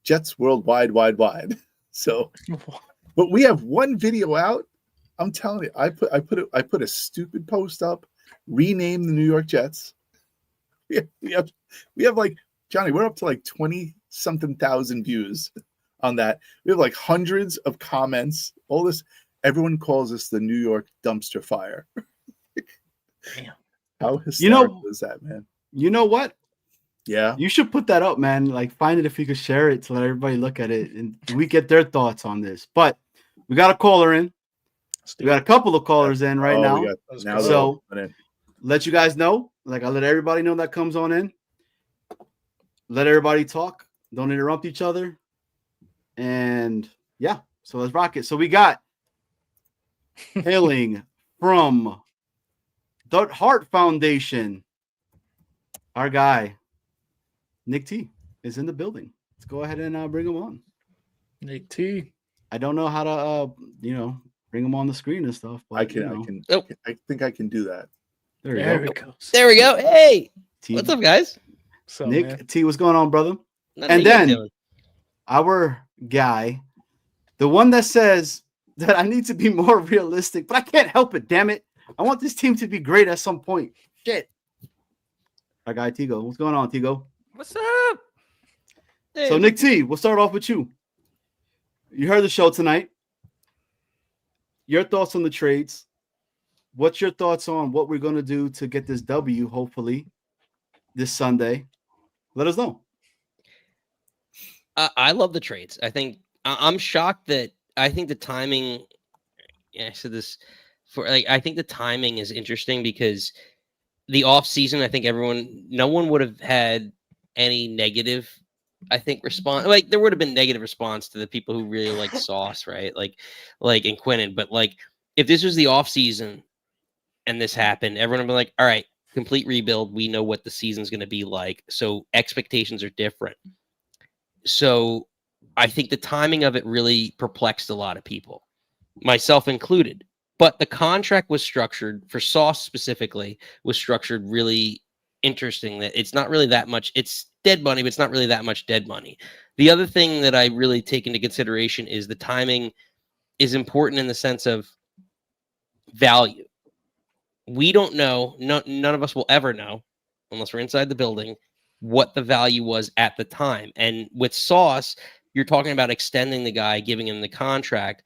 Jets Worldwide, wide. So, but we have one video out. I'm telling you, I put a stupid post up, rename the New York Jets. We have like Johnny, we're up to like 20-something thousand views on that. We have like hundreds of comments. All this, everyone calls us the New York dumpster fire.
Damn.
How hysterical is that, man?
You know what?
Yeah.
You should put that up, man. Like, find it if you could share it to let everybody look at it and we get their thoughts on this. But we got a caller in. We got a couple of callers in right now.
We got, now
So-
they're all coming in.
Let you guys know. Like, I let everybody know that comes on in. Let everybody talk. Don't interrupt each other. And yeah, so let's rock it. So we got hailing from the Heart Foundation. Our guy, Nick T, is in the building. Let's go ahead and bring him on.
Nick T.
I don't know how to, bring him on the screen and stuff. But,
I think I can do that.
There you
There
go.
it goes.
There we go. Hey,
T,
what's up, guys?
So,
Nick
man.
T, what's going on, brother?
Nothing
And
you
then-
doing?
Our guy, the one that says that I need to be more realistic, but I can't help it, damn it. I want this team to be great at some point. Shit. Our guy Tigo. What's going on, Tigo?
What's up? Hey,
So, Nick T, we'll start off with you. You heard the show tonight. Your thoughts on the trades. What's your thoughts on what we're going to do to get this W, hopefully, this Sunday? Let us know.
I love the trades. I think I'm shocked that I think the timing. Yeah, I said this for I think the timing is interesting because the off season. I think no one would have had any negative. I think response like there would have been negative response to the people who really like Sauce, right? Like and Quinnen. But like if this was the off season and this happened, everyone would be like, all right, complete rebuild. We know what the season's going to be like. So expectations are different. So I think the timing of it really perplexed a lot of people, myself included. But the contract was structured for Sauce specifically, was structured really interesting, that it's not really that much. It's dead money, but it's not really that much dead money. The other thing that I really take into consideration is the timing is important in the sense of value. We don't know, none of us will ever know, unless we're inside the building, what the value was at the time. And with Sauce, you're talking about extending the guy, giving him the contract,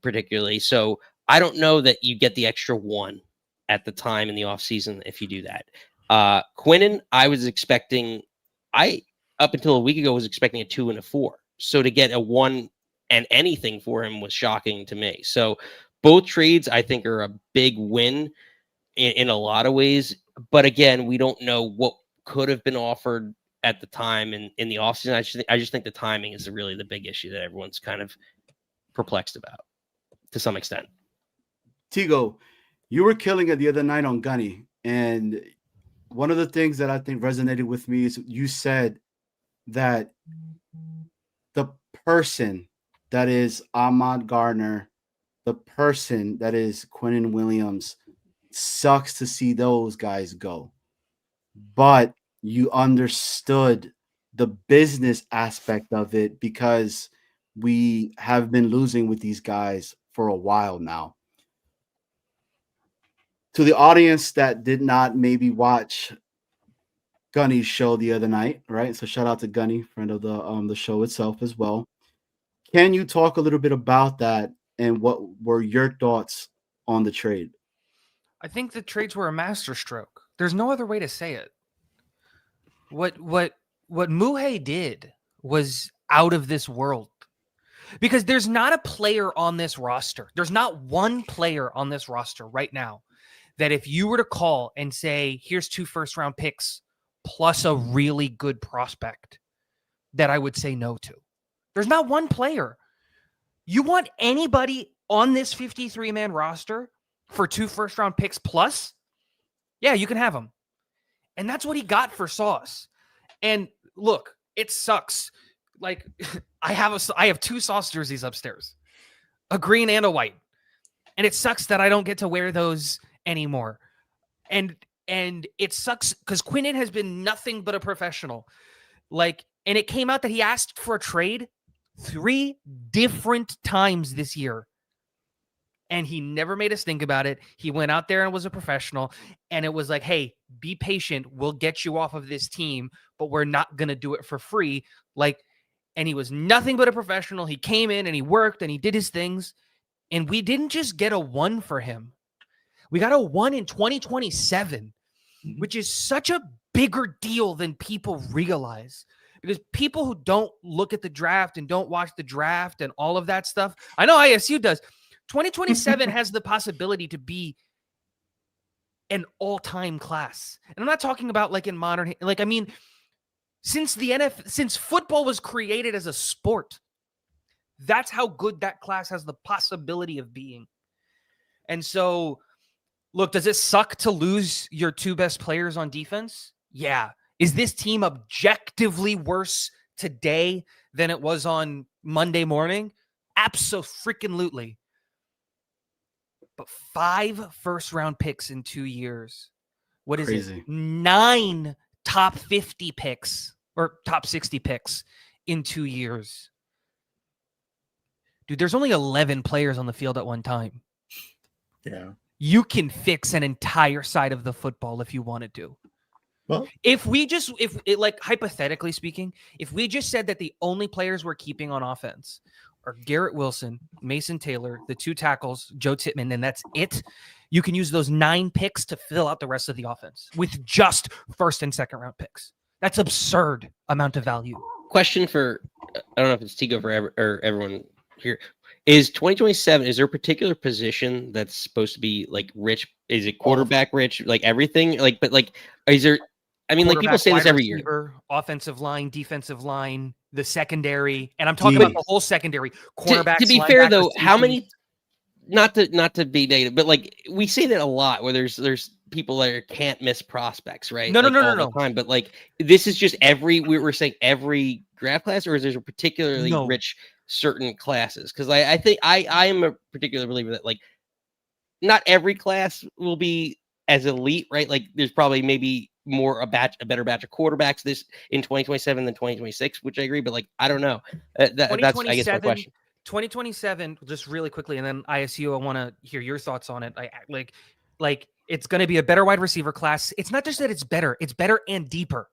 particularly. So I don't know that you get the extra one at the time in the offseason if you do that. Quinnen, I was expecting, up until a week ago, was expecting a 2 and a 4. So to get a 1 and anything for him was shocking to me. So both trades, I think, are a big win in a lot of ways. But again, we don't know what could have been offered at the time in the offseason. I just think the timing is really the big issue that everyone's kind of perplexed about to some extent.
Tigo, you were killing it the other night on Gunny, and one of the things that I think resonated with me is you said that the person that is Ahmad Gardner, the person that is Quinnen Williams, sucks to see those guys go. But you understood the business aspect of it because we have been losing with these guys for a while now. To the audience that did not maybe watch Gunny's show the other night, right? So shout out to Gunny, friend of the show itself as well. Can you talk a little bit about that and what were your thoughts on the trade?
I think the trades were a masterstroke. There's no other way to say it. What Mougey did was out of this world. Because there's not a player on this roster. There's not one player on this roster right now that if you were to call and say, here's 2 first-round picks plus a really good prospect, that I would say no to. There's not one player. You want anybody on this 53-man roster for 2 first-round picks plus? Yeah, you can have them. And that's what he got for Sauce. And look, it sucks. Like, I have 2 Sauce jerseys upstairs, a green and a white. And it sucks that I don't get to wear those anymore. And it sucks because Quinnen has been nothing but a professional. Like, and it came out that he asked for a trade 3 different times this year. And he never made us think about it. He went out there and was a professional. And it was like, hey, be patient. We'll get you off of this team, but we're not going to do it for free. Like, and he was nothing but a professional. He came in and he worked and he did his things. And we didn't just get a 1 for him. We got a 1 in 2027, which is such a bigger deal than people realize. Because people who don't look at the draft and don't watch the draft and all of that stuff, I know ISU does. 2027 has the possibility to be an all-time class. And I'm not talking about like in modern, like, I mean, since football was created as a sport, that's how good that class has the possibility of being. And so, look, does it suck to lose your 2 best players on defense? Yeah. Is this team objectively worse today than it was on Monday morning? Abso-freaking-lutely. But 5 first-round picks in 2 years. What is
Crazy.
it? 9 top 50 picks or top 60 picks in 2 years. Dude, there's only 11 players on the field at one time.
Yeah.
You can fix an entire side of the football if you wanted to.
Well,
like hypothetically speaking, if we just said that the only players we're keeping on offense are Garrett Wilson, Mason Taylor, the 2 tackles, Joe Tittman, and that's it, you can use those 9 picks to fill out the rest of the offense with just first and second round picks. That's absurd amount of value.
Question for, I don't know if it's Tigo or everyone here. Is 2027, is there a particular position that's supposed to be like rich? Is it quarterback rich? Like everything? Like, but like, is there, I mean, like people say this every year.
Offensive line, defensive line, the secondary, and I'm talking about the whole secondary. Cornerbacks.
To be fair though, how many? Not to be negative, but like we say that a lot, where there's people that can't miss prospects, right?
No,
like,
no.
the time. But like this is just we're saying every draft class, or is there a particularly rich certain classes? Because I think I am a particular believer that like not every class will be as elite, right? Like there's probably maybe more a better batch of quarterbacks this in 2027 than 2026, which I agree. But like, I don't know. That's I guess my question.
2027, just really quickly, and then ISU, I want to hear your thoughts on it. Like it's going to be a better wide receiver class. It's not just that it's better and deeper.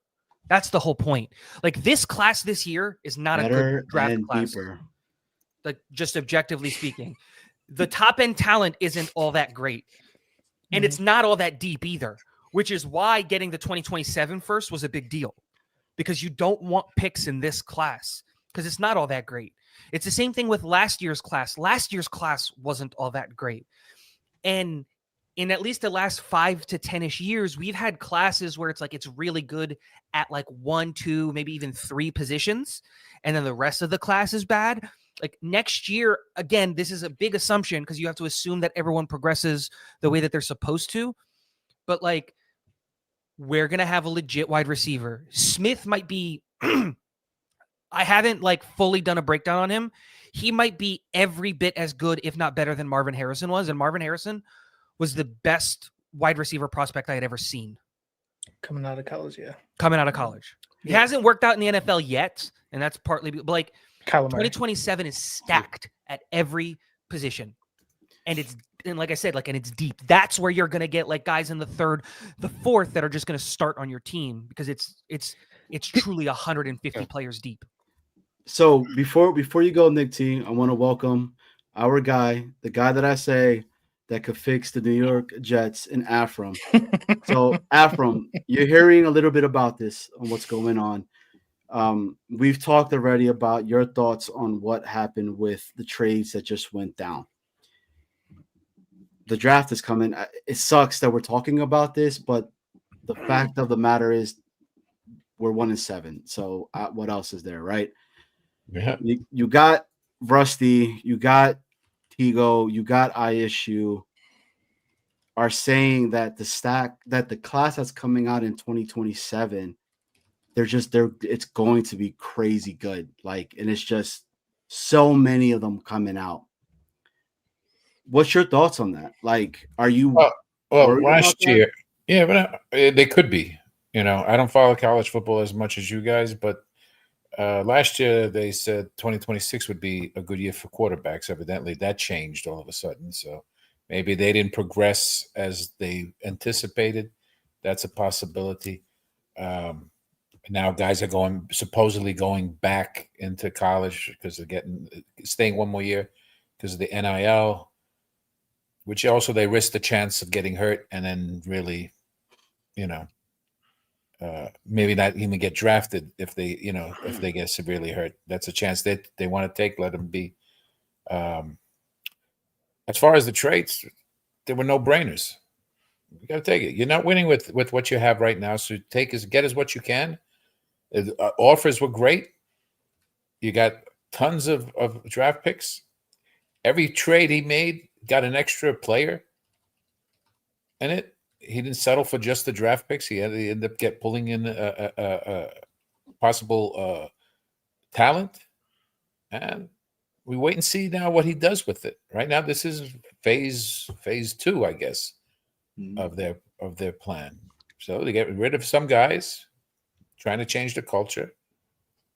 That's the whole point. Like this class this year is not
Better
a good draft
and
class.
deeper.
Like just objectively speaking, the top end talent isn't all that great, and it's not all that deep either. Which is why getting the 2027 first was a big deal, because you don't want picks in this class because it's not all that great. It's the same thing with last year's class. Last year's class wasn't all that great. And in at least the last 5 to 10-ish years, we've had classes where it's like it's really good at like 1, 2, maybe even 3 positions, and then the rest of the class is bad. Like next year, again, this is a big assumption because you have to assume that everyone progresses the way that they're supposed to. But like, we're going to have a legit wide receiver. Smith might be, I haven't like fully done a breakdown on him. He might be every bit as good, if not better than Marvin Harrison was. And Marvin Harrison was the best wide receiver prospect I had ever seen.
Coming out of college, yeah.
Coming out of college. He hasn't worked out in the NFL yet. And that's partly, but like 2027 is stacked at every position. And like I said, and it's deep. That's where you're going to get like guys in the 3rd, the 4th that are just going to start on your team because it's truly 150 players deep.
So before you go, Nick T, I want to welcome our guy, the guy that I say that could fix the New York Jets, in Afram. So Afram, you're hearing a little bit about this on what's going on. We've talked already about your thoughts on what happened with the trades that just went down. The draft is coming. It sucks that we're talking about this, but the fact of the matter is we're 1-7. So what else is there, right?
Yeah.
You got Rusty, you got Tigo, you got ISU are saying that the class that's coming out in 2027, it's going to be crazy good. And it's just so many of them coming out. What's your thoughts on that? Are you
well last year? Yeah, but they could be. I don't follow college football as much as you guys, but last year they said 2026 would be a good year for quarterbacks. Evidently, that changed all of a sudden. So maybe they didn't progress as they anticipated. That's a possibility. Now guys are supposedly going back into college because they're staying one more year because of the NIL. Which also they risk the chance of getting hurt and then really, maybe not even get drafted if they get severely hurt. That's a chance that they want to take. Let them be. As far as the trades, there were no brainers. You got to take it. You're not winning with what you have right now, so get as what you can. Offers were great. You got tons of draft picks. Every trade he made got an extra player in it. He didn't settle for just the draft picks. He ended up pulling in a possible talent, and we wait and see now what he does with it. Right now, this is phase 2, I guess, of their plan. So they get rid of some guys, trying to change the culture.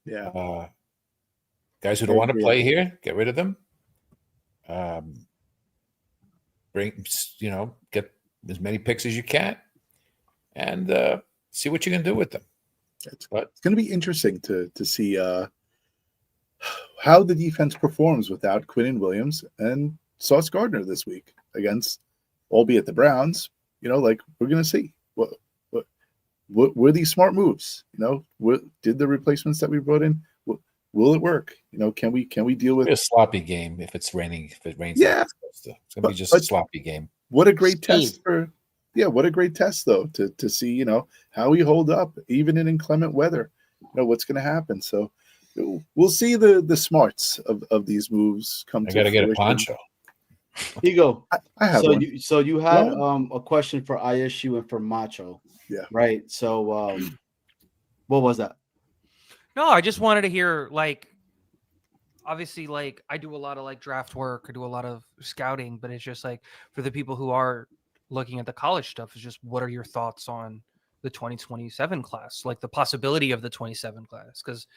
Yeah,
guys who don't want to play here, get rid of them. Get as many picks as you can and see what you can do with them.
It's going to be interesting to see how the defense performs without Quinnen Williams and Sauce Gardner this week against, albeit the Browns. We're going to see what were these smart moves. Did the replacements that we brought in? Will it work? Can we deal with
a sloppy game if it's raining? If it rains,
yeah,
it's going to be just a sloppy game.
What a great test what a great test though to see how we hold up even in inclement weather. What's going to happen. So we'll see the smarts of these moves come.
I got to get a poncho.
Here you go.
I have one.
You had a question for ISU and for Macho.
Yeah.
Right. So what was that?
No, I just wanted to hear obviously, like, I do a lot of like draft work, I do a lot of scouting, but it's just like for the people who are looking at the college stuff, is just what are your thoughts on the 2027 class, like the possibility of the 27 class? Because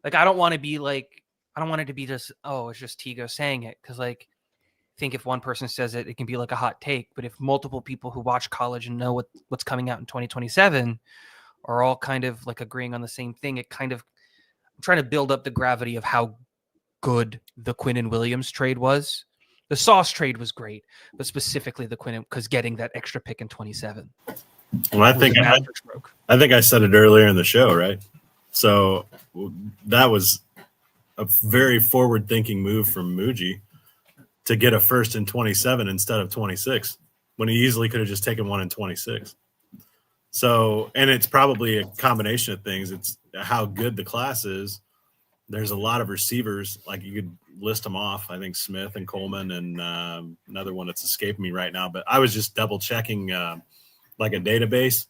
like I don't want it to be just, oh, it's just Tigo saying it, because like I think if one person says it, it can be like a hot take. But if multiple people who watch college and know what's coming out in 2027 are all kind of like agreeing on the same thing, it kind of, I'm trying to build up the gravity of how good the Quinn and Williams trade was. The Sauce trade was great, but specifically the Quinn, because getting that extra pick in 27.
Well, I think I said it earlier in the show, right? So that was a very forward-thinking move from Mougey to get a first in 27 instead of 26, when he easily could have just taken one in 26. So, and it's probably a combination of things. It's how good the class is. There's a lot of receivers, like you could list them off. I think Smith and Coleman and another one that's escaping me right now. But I was just double checking like a database,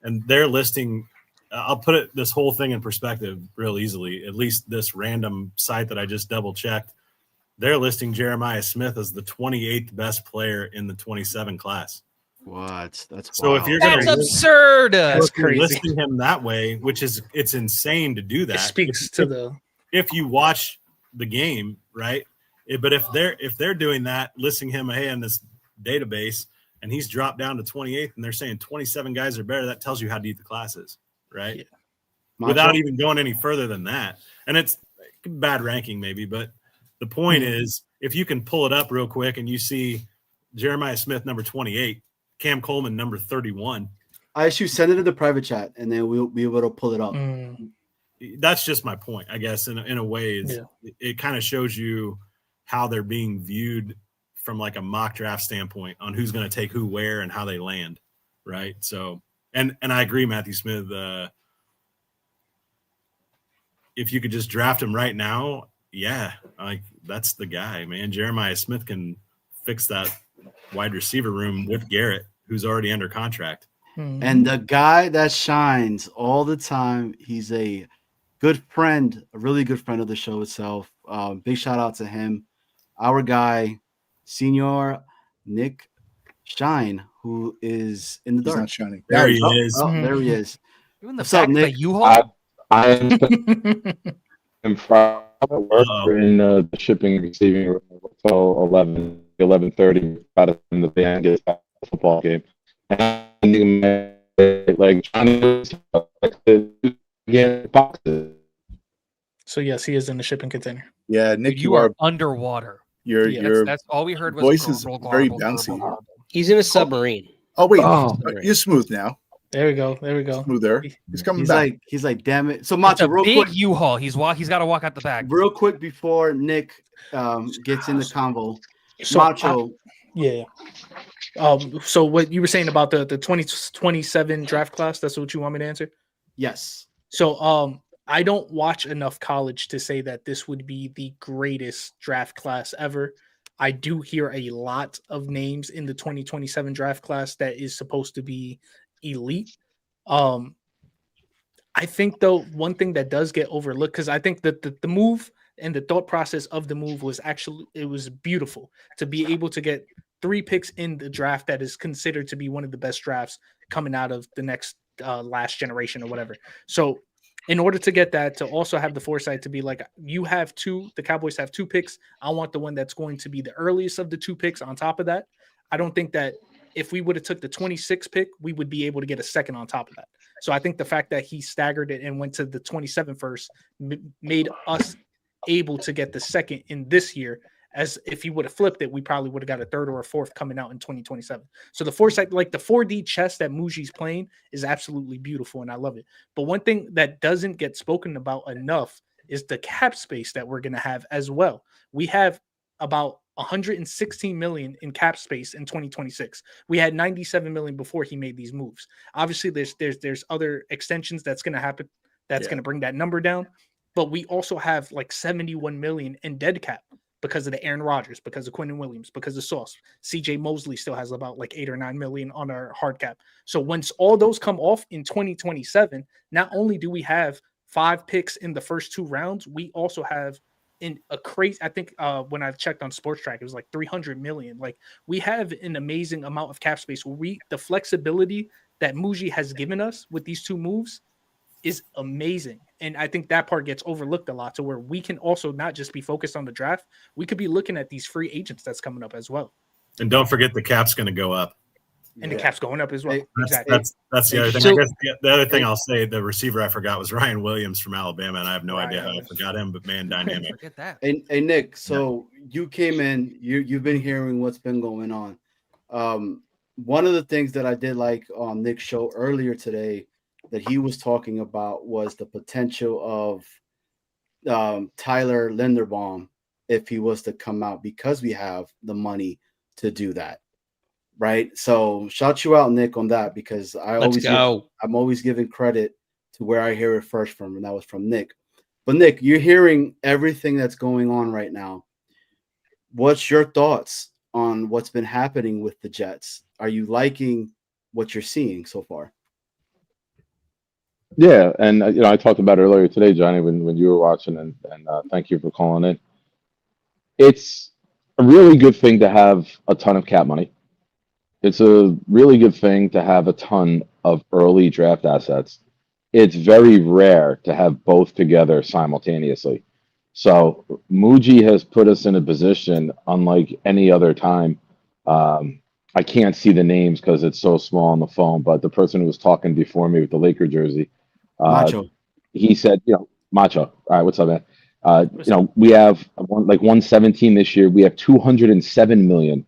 and they're listing. I'll put this whole thing in perspective real easily. At least this random site that I just double checked, they're listing Jeremiah Smith as the 28th best player in the 27 class.
What? That's
so
wild.
if you're
That's absurd.
That's crazy.
Listing him that way, which is it's insane to do that.
It speaks to the
if you watch the game, right? But if they're doing that, listing him in this database, and he's dropped down to 28th, and they're saying 27 guys are better, that tells you how deep the class is, right?
Yeah.
Without even going any further than that. And it's bad ranking maybe, but the point is, if you can pull it up real quick and you see Jeremiah Smith number 28, Cam Coleman number 31.
ISU, send it in the private chat, and then we'll be able to pull it up.
That's just my point, I guess. In a way, it kind of shows you how they're being viewed from like a mock draft standpoint on who's going to take who where and how they land, right? So, and I agree, Matthew Smith. If you could just draft him right now, yeah, like that's the guy, man. Jeremiah Smith can fix that wide receiver room with Garrett, who's already under contract.
And the guy that shines all the time, he's a good friend, a really good friend of the show itself. Big shout out to him. Our guy, Senior Nick Shine, who is in the dark.
He's not shining.
There he is.
Oh, there he is.
You in the
What's
back
up,
of
Nick?
the U-Haul?
I'm from work in the shipping and receiving room until 11:30. Out of the band gets back to the football game. And like Johnny boxes.
So yes, he is in the shipping container.
Yeah, Nick,
You are underwater.
Your
That's all we heard was
voice is
garble,
very
garble,
bouncy.
garble, garble.
He's in a submarine.
Oh wait,
Submarine.
you're smooth now.
There we go. There we go.
Smoother. He's coming back.
He's like, damn it. So
It's
Macho,
a
real
big
quick,
U-Haul. He's got to walk out the back.
real quick before Nick gets in the convo.
So
Macho,
yeah. So what you were saying about the 2027 draft class? That's what you want me to answer?
yes.
So I don't watch enough college to say that this would be the greatest draft class ever. I do hear a lot of names in the 2027 draft class that is supposed to be elite. I think though one thing that does get overlooked, because I think that the move and the thought process of the move was it was beautiful to be able to get 3 picks in the draft that is considered to be one of the best drafts coming out of the next last generation or whatever. So in order to get that, to also have the foresight to be like, the Cowboys have 2 picks. I want the one that's going to be the earliest of the 2 picks on top of that. I don't think that if we would have took the 26 pick, we would be able to get a second on top of that. So I think the fact that he staggered it and went to the 27 first made us able to get the second in this year. As if he would have flipped it, we probably would have got a 3rd or a 4th coming out in 2027. So the foresight, like the 4D chess that Mougey's playing, is absolutely beautiful, and I love it. But one thing that doesn't get spoken about enough is the cap space that we're going to have as well. We have about 116 million in cap space in 2026. We had 97 million before he made these moves. Obviously, there's other extensions that's going to happen that's going to bring that number down. But we also have like 71 million in dead cap because of the Aaron Rodgers, because of Quentin Williams, because of Sauce. CJ Mosley still has about like 8 or 9 million on our hard cap. So once all those come off in 2027, not only do we have 5 picks in the first 2 rounds, we also have in a crazy. I think when I checked on Sports Track, it was like 300 million. Like we have an amazing amount of cap space. Where the flexibility that Mougey has given us with these two moves is amazing. And I think that part gets overlooked a lot, to where we can also not just be focused on the draft. We could be looking at these free agents that's coming up as well.
And don't forget the cap's going to go up.
And the cap's going up as well.
Exactly. That's the other thing. I guess the other thing I'll say, the receiver I forgot was Ryan Williams from Alabama, and I have no idea how I forgot him, but man, dynamic.
Forget that.
Hey Nick, so you came in, you've been hearing what's been going on. One of the things that I did like on Nick's show earlier today that he was talking about was the potential of Tyler Linderbaum if he was to come out, because we have the money to do that. Right. So shout you out, Nick, on that, because I'm always giving credit to where I hear it first from, and that was from Nick. But Nick, you're hearing everything that's going on right now. What's your thoughts on what's been happening with the Jets? Are you liking what you're seeing so far?
Yeah, and I talked about it earlier today, Johnny, when you were watching, and thank you for calling in. It's a really good thing to have a ton of cap money. It's a really good thing to have a ton of early draft assets. It's very rare to have both together simultaneously. So Mougey has put us in a position unlike any other time. I can't see the names because it's so small on the phone, but the person who was talking before me with the Laker jersey,
Macho.
He said, Macho. All right, what's up, man? We have 117 this year. We have 207 million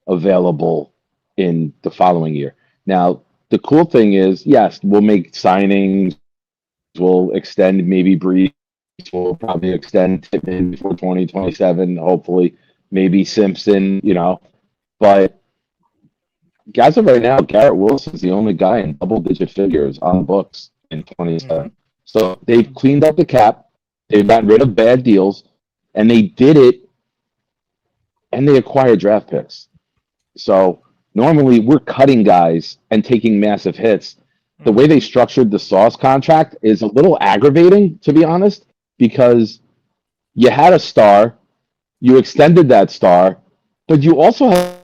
available in the following year. Now, the cool thing is, yes, we'll make signings. We'll extend maybe Brees. We'll probably extend Tippmann before 2027, hopefully. Maybe Simpson, But guys of right now, Garrett Wilson's the only guy in double-digit figures on the books in 27. So they've cleaned up the cap. They've gotten rid of bad deals. And they did it, and they acquired draft picks. So normally we're cutting guys and taking massive hits. The way they structured the Sauce contract is a little aggravating, to be honest, because you had a star, you extended that star, but you also have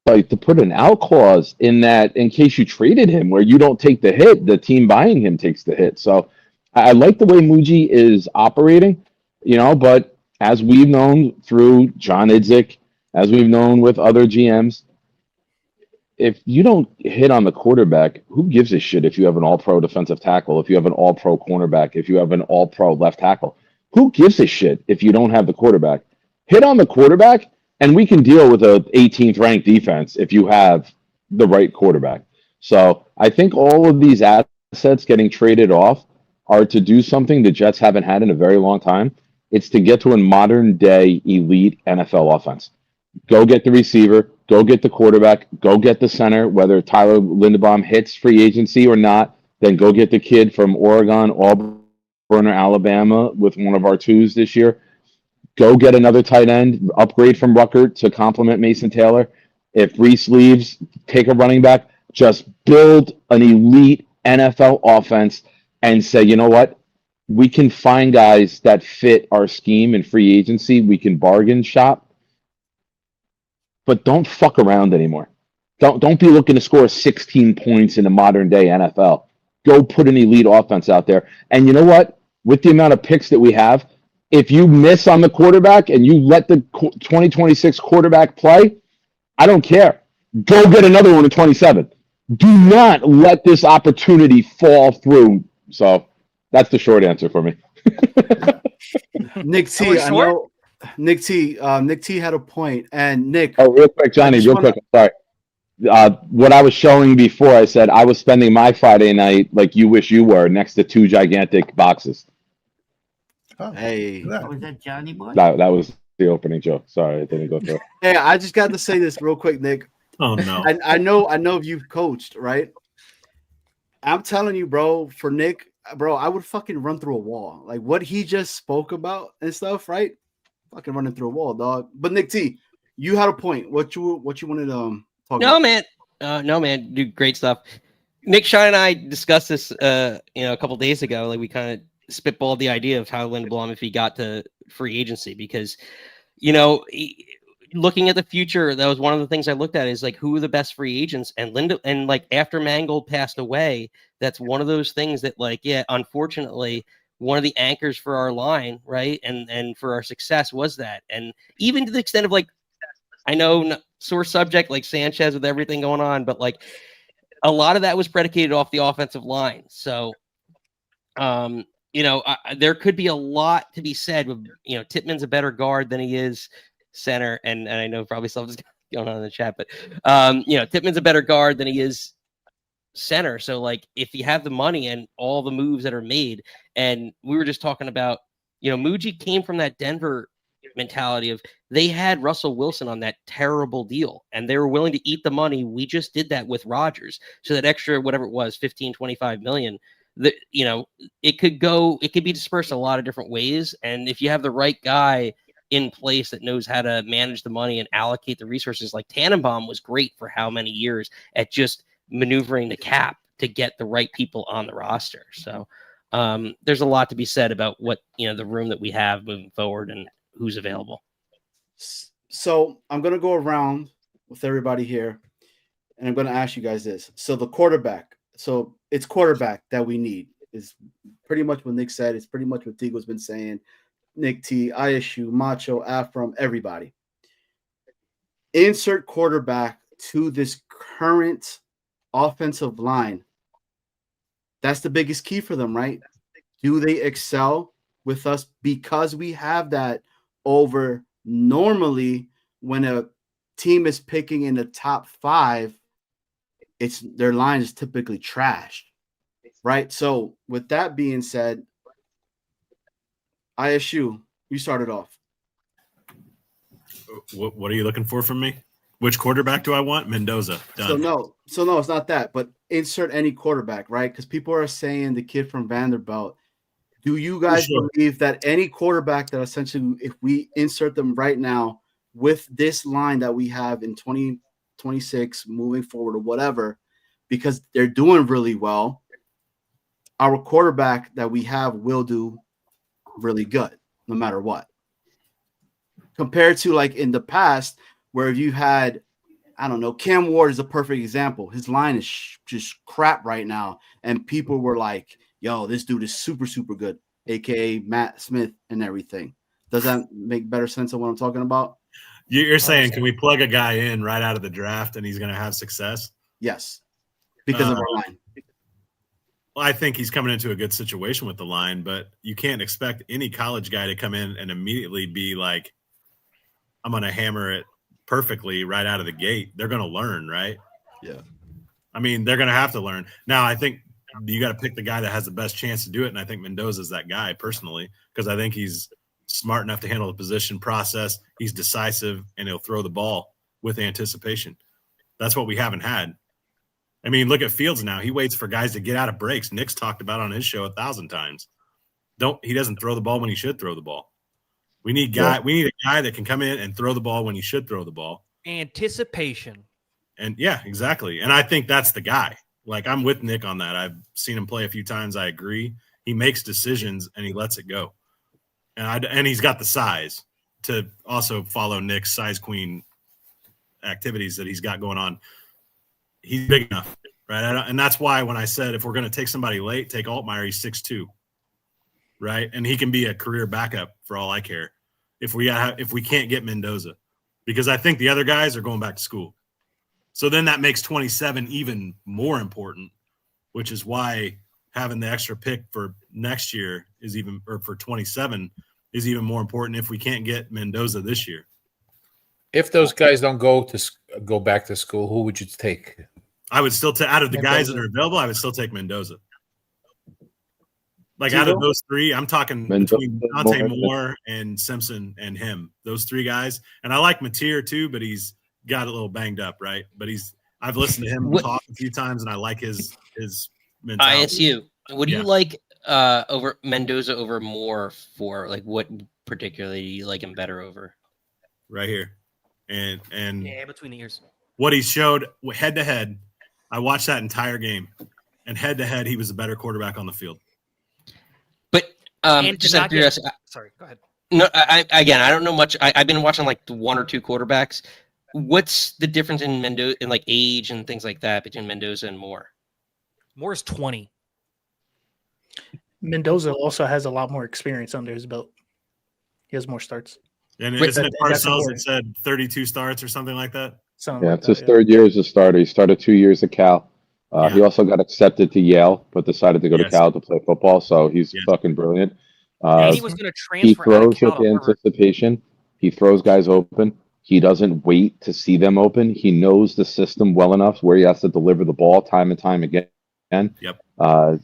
to put an out clause in that in case you traded him where you don't take the hit, the team buying him takes the hit. So I like the way Mougey is operating, but as we've known through John Idzik, as we've known with other GMs, if you don't hit on the quarterback, who gives a shit if you have an all-pro defensive tackle, if you have an all-pro cornerback, if you have an all-pro left tackle? Who gives a shit if you don't have the quarterback? Hit on the quarterback, and we can deal with a 18th ranked defense if you have the right quarterback. So I think all of these assets getting traded off are to do something the Jets haven't had in a very long time. It's to get to a modern-day elite NFL offense. Go get the receiver, go get the quarterback, go get the center, whether Tyler Linderbaum hits free agency or not, then go get the kid from Oregon, Auburn, or Alabama with one of our twos this year. Go get another tight end, upgrade from Ruckert to complement Mason Taylor. If Reese leaves, take a running back. Just build an elite NFL offense and say, you know what? We can find guys that fit our scheme in free agency. We can bargain shop. But don't fuck around anymore. Don't be looking to score 16 points in the modern day NFL. Go put an elite offense out there. And you know what? With the amount of picks that we have, if you miss on the quarterback and you let the 2026 quarterback play, I don't care. Go get another one in 27. Do not let this opportunity fall through. So that's the short answer for me.
Nick T, I know. Nick T had a point, and Nick.
Oh, real quick, Johnny, quick. Sorry. What I was showing before, I said I was spending my Friday night like you wish you were, next to two gigantic boxes.
Oh,
hey,
was that Johnny Boy?
That was the opening joke. Sorry, it didn't go through.
Hey, I just got to say this real quick, Nick.
Oh no,
I know you've coached, right? I'm telling you, bro. For Nick, bro, I would fucking run through a wall. Like what he just spoke about and stuff, right? Fucking running through a wall, dog. But Nick T, you had a point. What you wanted to talk about?
No, man, do great stuff. Nick, Sean, and I discussed this, a couple days ago. Like we kind of spitballed the idea of Tyler Linderbaum if he got to free agency because, looking at the future, that was one of the things I looked at is like, who are the best free agents? And Linda, and like after Mangold passed away, that's one of those things that like, yeah, unfortunately, one of the anchors for our line, right, and for our success was that, and even to the extent of like, I know sore subject like Sanchez with everything going on, but like a lot of that was predicated off the offensive line. So, there could be a lot to be said with, Tippmann's a better guard than he is center. And I know probably something's going on in the chat, but, Tippmann's a better guard than he is center. So like, if you have the money and all the moves that are made, and we were just talking about, Mougey came from that Denver mentality of they had Russell Wilson on that terrible deal and they were willing to eat the money. We just did that with Rodgers. So that extra, whatever it was, 15, 25 million, it could be dispersed a lot of different ways. And if you have the right guy in place that knows how to manage the money and allocate the resources, like Tannenbaum was great for how many years at just maneuvering the cap to get the right people on the roster. So there's a lot to be said about what, the room that we have moving forward and who's available.
So I'm going to go around with everybody here and I'm going to ask you guys this. So the quarterback, so it's quarterback that we need is pretty much what Nick said. It's pretty much what Tigo's been saying. Nick T, ISU, Macho, Afram, everybody. Insert quarterback to this current offensive line. That's the biggest key for them, right? Do they excel with us because we have that over normally when a team is picking in the top 5, it's their line is typically trashed, right? So with that being said, ISU, you started off.
What are you looking for from me? Which quarterback do I want? Mendoza. Done.
So no, it's not that, but insert any quarterback, right? Because people are saying the kid from Vanderbilt. Do you guys believe that any quarterback that essentially, if we insert them right now with this line that we have in 2026 moving forward or whatever, because they're doing really well, our quarterback that we have will do really good no matter what? Compared to like in the past where you had, I don't know, Cam Ward is a perfect example. His line is just crap right now. And people were like, yo, this dude is super, super good, a.k.a. Matt Smith and everything. Does that make better sense of what I'm talking about?
You're saying, can we plug a guy in right out of the draft and he's going to have success?
Yes, because of our line.
Well, I think he's coming into a good situation with the line, but you can't expect any college guy to come in and immediately be like, I'm going to hammer it perfectly right out of the gate. They're going to learn, right?
Yeah.
I mean, they're going to have to learn. Now, I think you got to pick the guy that has the best chance to do it, and I think Mendoza is that guy personally because I think he's smart enough to handle the position process. He's decisive, and he'll throw the ball with anticipation. That's what we haven't had. I mean, look at Fields now. He waits for guys to get out of breaks. Nick's talked about on his show 1,000 times. He doesn't throw the ball when he should throw the ball. We need a guy that can come in and throw the ball when he should throw the ball.
Anticipation.
And yeah, exactly. And I think that's the guy. Like, I'm with Nick on that. I've seen him play a few times. I agree. He makes decisions and he lets it go. And he's got the size to also follow Nick's size queen activities that he's got going on. He's big enough, right? And that's why when I said if we're going to take somebody late, take Altmaier, he's 6'2", right? And he can be a career backup for all I care if we can't get Mendoza, because I think the other guys are going back to school. So then that makes 27 even more important, which is why having the extra pick for next year for 27 is even more important if we can't get Mendoza this year.
If those guys don't go back to school, who would you take?
I would still take out of the guys that are available. I would still take Mendoza. Like out of those three, I'm talking between Dante Moore and Simpson and him. Those three guys, and I like Mateer too, but he's got a little banged up, right? But I've listened to him talk a few times, and I like his mentality.
ISU. Would you like over Mendoza over Moore for like what particularly do you like him better over?
Right here. And
yeah, between the ears.
What he showed head to head, I watched that entire game, and head to head, he was a better quarterback on the field.
But just out of curiosity,
sorry, go ahead.
No, I don't know much. I've been watching like the one or two quarterbacks. What's the difference in Mendoza in like age and things like that between Mendoza and Moore?
Moore's 20.
Mendoza also has a lot more experience under his belt. He has more starts.
And
Wait,
isn't it
that's
Parcells that
important.
said 32 starts or something like that?
Something
Yeah,
like
it's his
that,
third year as a starter. He started 2 years at Cal. He
Yeah.
also got accepted to Yale, but decided to go to
Yes.
Cal to play football. So he's
Yes.
fucking brilliant.
And
Uh,
he was going to
he
transfer out of
throws
Cal
with
to Harvard.
anticipation. He throws guys open. He doesn't wait to see them open. He knows the system well enough where he has to deliver the ball time and time again.
Yep.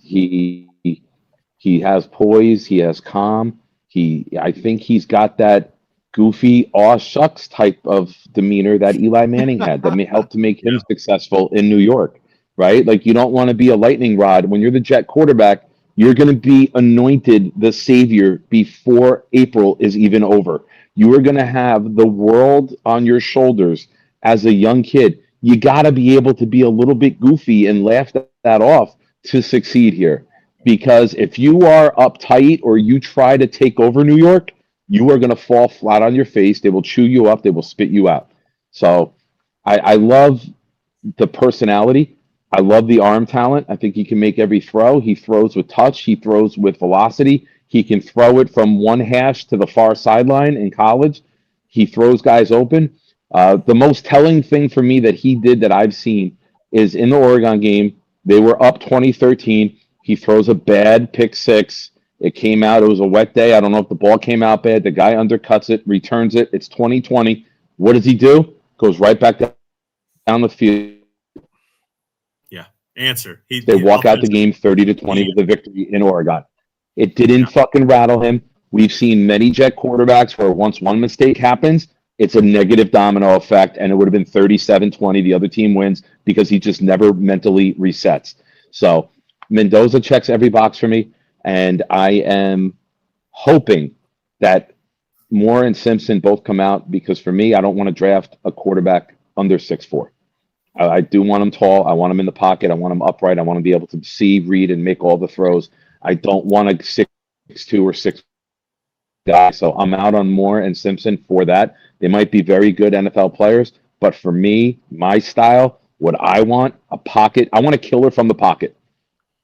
He has poise. He has calm. I think he's got that goofy, aw shucks type of demeanor that Eli Manning had that helped to make him successful in New York, right? Like you don't want to be a lightning rod. When you're the Jet quarterback, you're going to be anointed the savior before April is even over. You are going to have the world on your shoulders as a young kid. You got to be able to be a little bit goofy and laugh that off to succeed here. Because if you are uptight or you try to take over New York, you are going to fall flat on your face. They will chew you up. They will spit you out. So I love the personality. I love the arm talent. I think he can make every throw. He throws with touch. He throws with velocity. He can throw it from one hash to the far sideline in college. He throws guys open. The most telling thing for me that he did that I've seen is in the Oregon game. They were up 2013. He throws a bad pick six. It came out. It was a wet day. I don't know if the ball came out bad. The guy undercuts it, returns it. It's 2020. What does he do? Goes right back down the field.
Yeah. Answer.
They walk out the game 30-20 with a victory in Oregon. It didn't fucking rattle him. We've seen many Jet quarterbacks where once one mistake happens, it's a negative domino effect, and it would have been 37-20. The other team wins because he just never mentally resets. So Mendoza checks every box for me, and I am hoping that Moore and Simpson both come out because for me, I don't want to draft a quarterback under 6'4". I do want him tall. I want him in the pocket. I want him upright. I want to be able to see, read, and make all the throws. I don't want a 6'2" or 6 guy. So I'm out on Moore and Simpson for that. They might be very good NFL players, but for me, my style, what I want, a pocket. I want a killer from the pocket.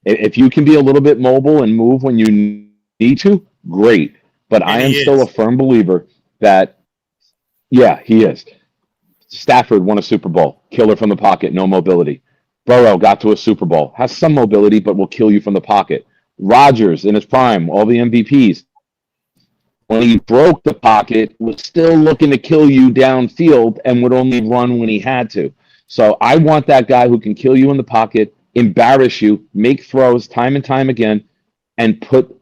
If you can be a little bit mobile and move when you need to, great. But I am still a firm believer that, yeah, he is. Stafford won a Super Bowl. Killer from the pocket, no mobility. Burrow got to a Super Bowl. Has some mobility, but will kill you from the pocket. Rodgers in his prime, all the MVPs. When he broke the pocket, was still looking to kill you downfield and would only run when he had to. So I want that guy who can kill you in the pocket, embarrass you, make throws time and time again, and put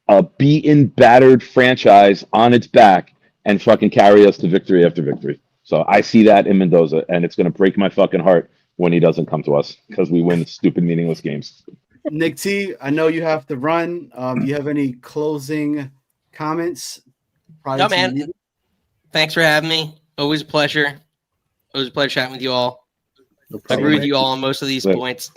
a beaten, battered franchise on its back and fucking carry us to victory after victory. So I see that in Mendoza, and it's going to break my fucking heart when he doesn't come to us because we win stupid, meaningless games.
Nick T, I know you have to run. Do you have any closing comments?
No, man. Thanks for having me. Always a pleasure. Always a pleasure chatting with you all.
No
I agree with you all on most of these points.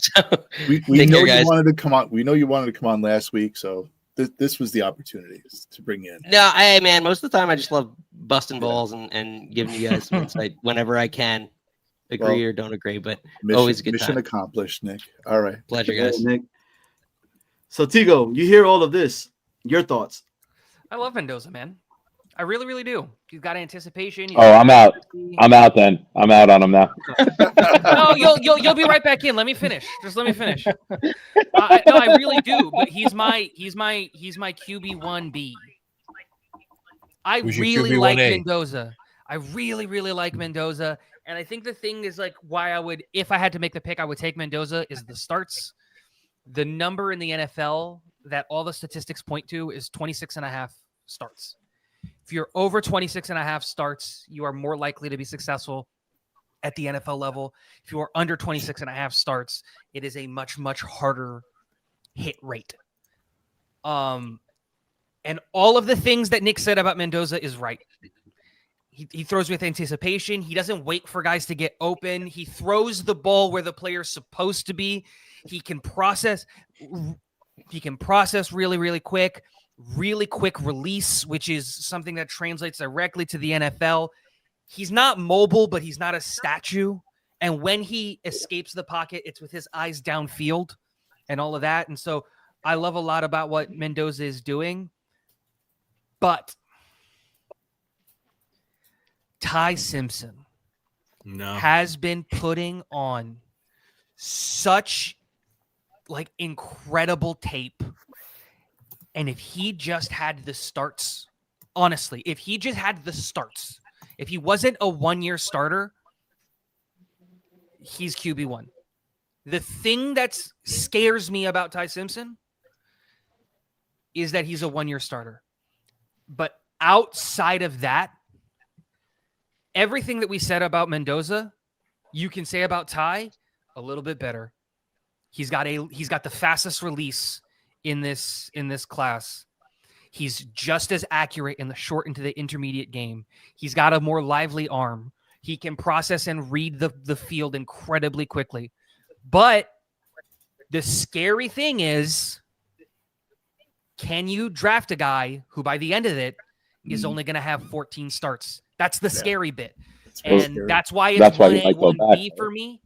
We
Take
know
care, guys.
you wanted to come on. We know you wanted to come on last week, so this was the opportunity to bring you in.
No, man, most of the time I just love busting balls and giving you guys some insight whenever I can. Agree or don't agree, but always a good
mission
time.
accomplished, Nick. All right.
Pleasure, guys.
Nick. So, Tigo, you hear all of this. Your thoughts?
I love Mendoza, man. I really, really do. He's got anticipation.
Oh, I'm out. I'm out then. I'm out on him now.
No, you'll be right back in. Let me finish. Just let me finish. No, I really do. But he's my QB1B. I
Who's your
really like
QB1A?
Mendoza. I really, really like Mendoza. And I think the thing is like why I would, if I had to make the pick, I would take Mendoza is the starts. The number in the NFL that all the statistics point to is 26.5 starts. If you're over 26.5 starts, you are more likely to be successful at the NFL level. If you are under 26.5 starts, it is a much, much harder hit rate. And all of the things that Nick said about Mendoza is right. He throws with anticipation. He doesn't wait for guys to get open. He throws the ball where the player's supposed to be. He can process really, really quick. really quick release, which is something that translates directly to the NFL. He's not mobile, but he's not a statue. And when he escapes the pocket, it's with his eyes downfield and all of that. And so I love a lot about what Mendoza is doing. But Ty Simpson has been putting on such like incredible tape. And if he just had the starts, honestly, if he just had the starts, if he wasn't a one-year starter, he's QB1. The thing that scares me about Ty Simpson is that he's a one-year starter. But outside of that, everything that we said about Mendoza, you can say about Ty a little bit better. He's got the fastest release in this class. He's just as accurate in the short into the intermediate game. He's got a more lively arm. He can process and read the field incredibly quickly. But the scary thing is, can you draft a guy who by the end of it is only going to have 14 starts? That's the scary bit. And that's why it's 1A, 1B for me.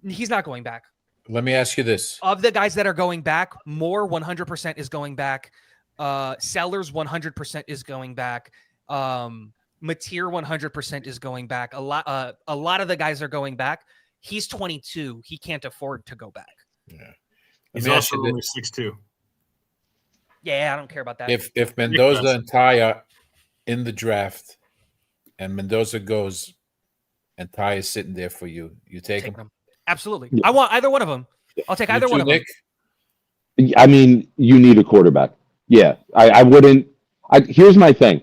He's not going back.
Let me ask you this.
Of the guys that are going back, Moore 100% is going back. Sellers 100% is going back. Mateer 100% is going back. A lot of the guys are going back. He's 22. He can't afford to go back.
Yeah.
He's also only 6'2".
Yeah, I don't care about that.
If Mendoza and Ty are in the draft and Mendoza goes and Ty is sitting there for you, you take him?
Absolutely.
Yeah.
I want either one of them. I'll take either one of them.
I mean, you need a quarterback. Yeah, I wouldn't. Here's my thing.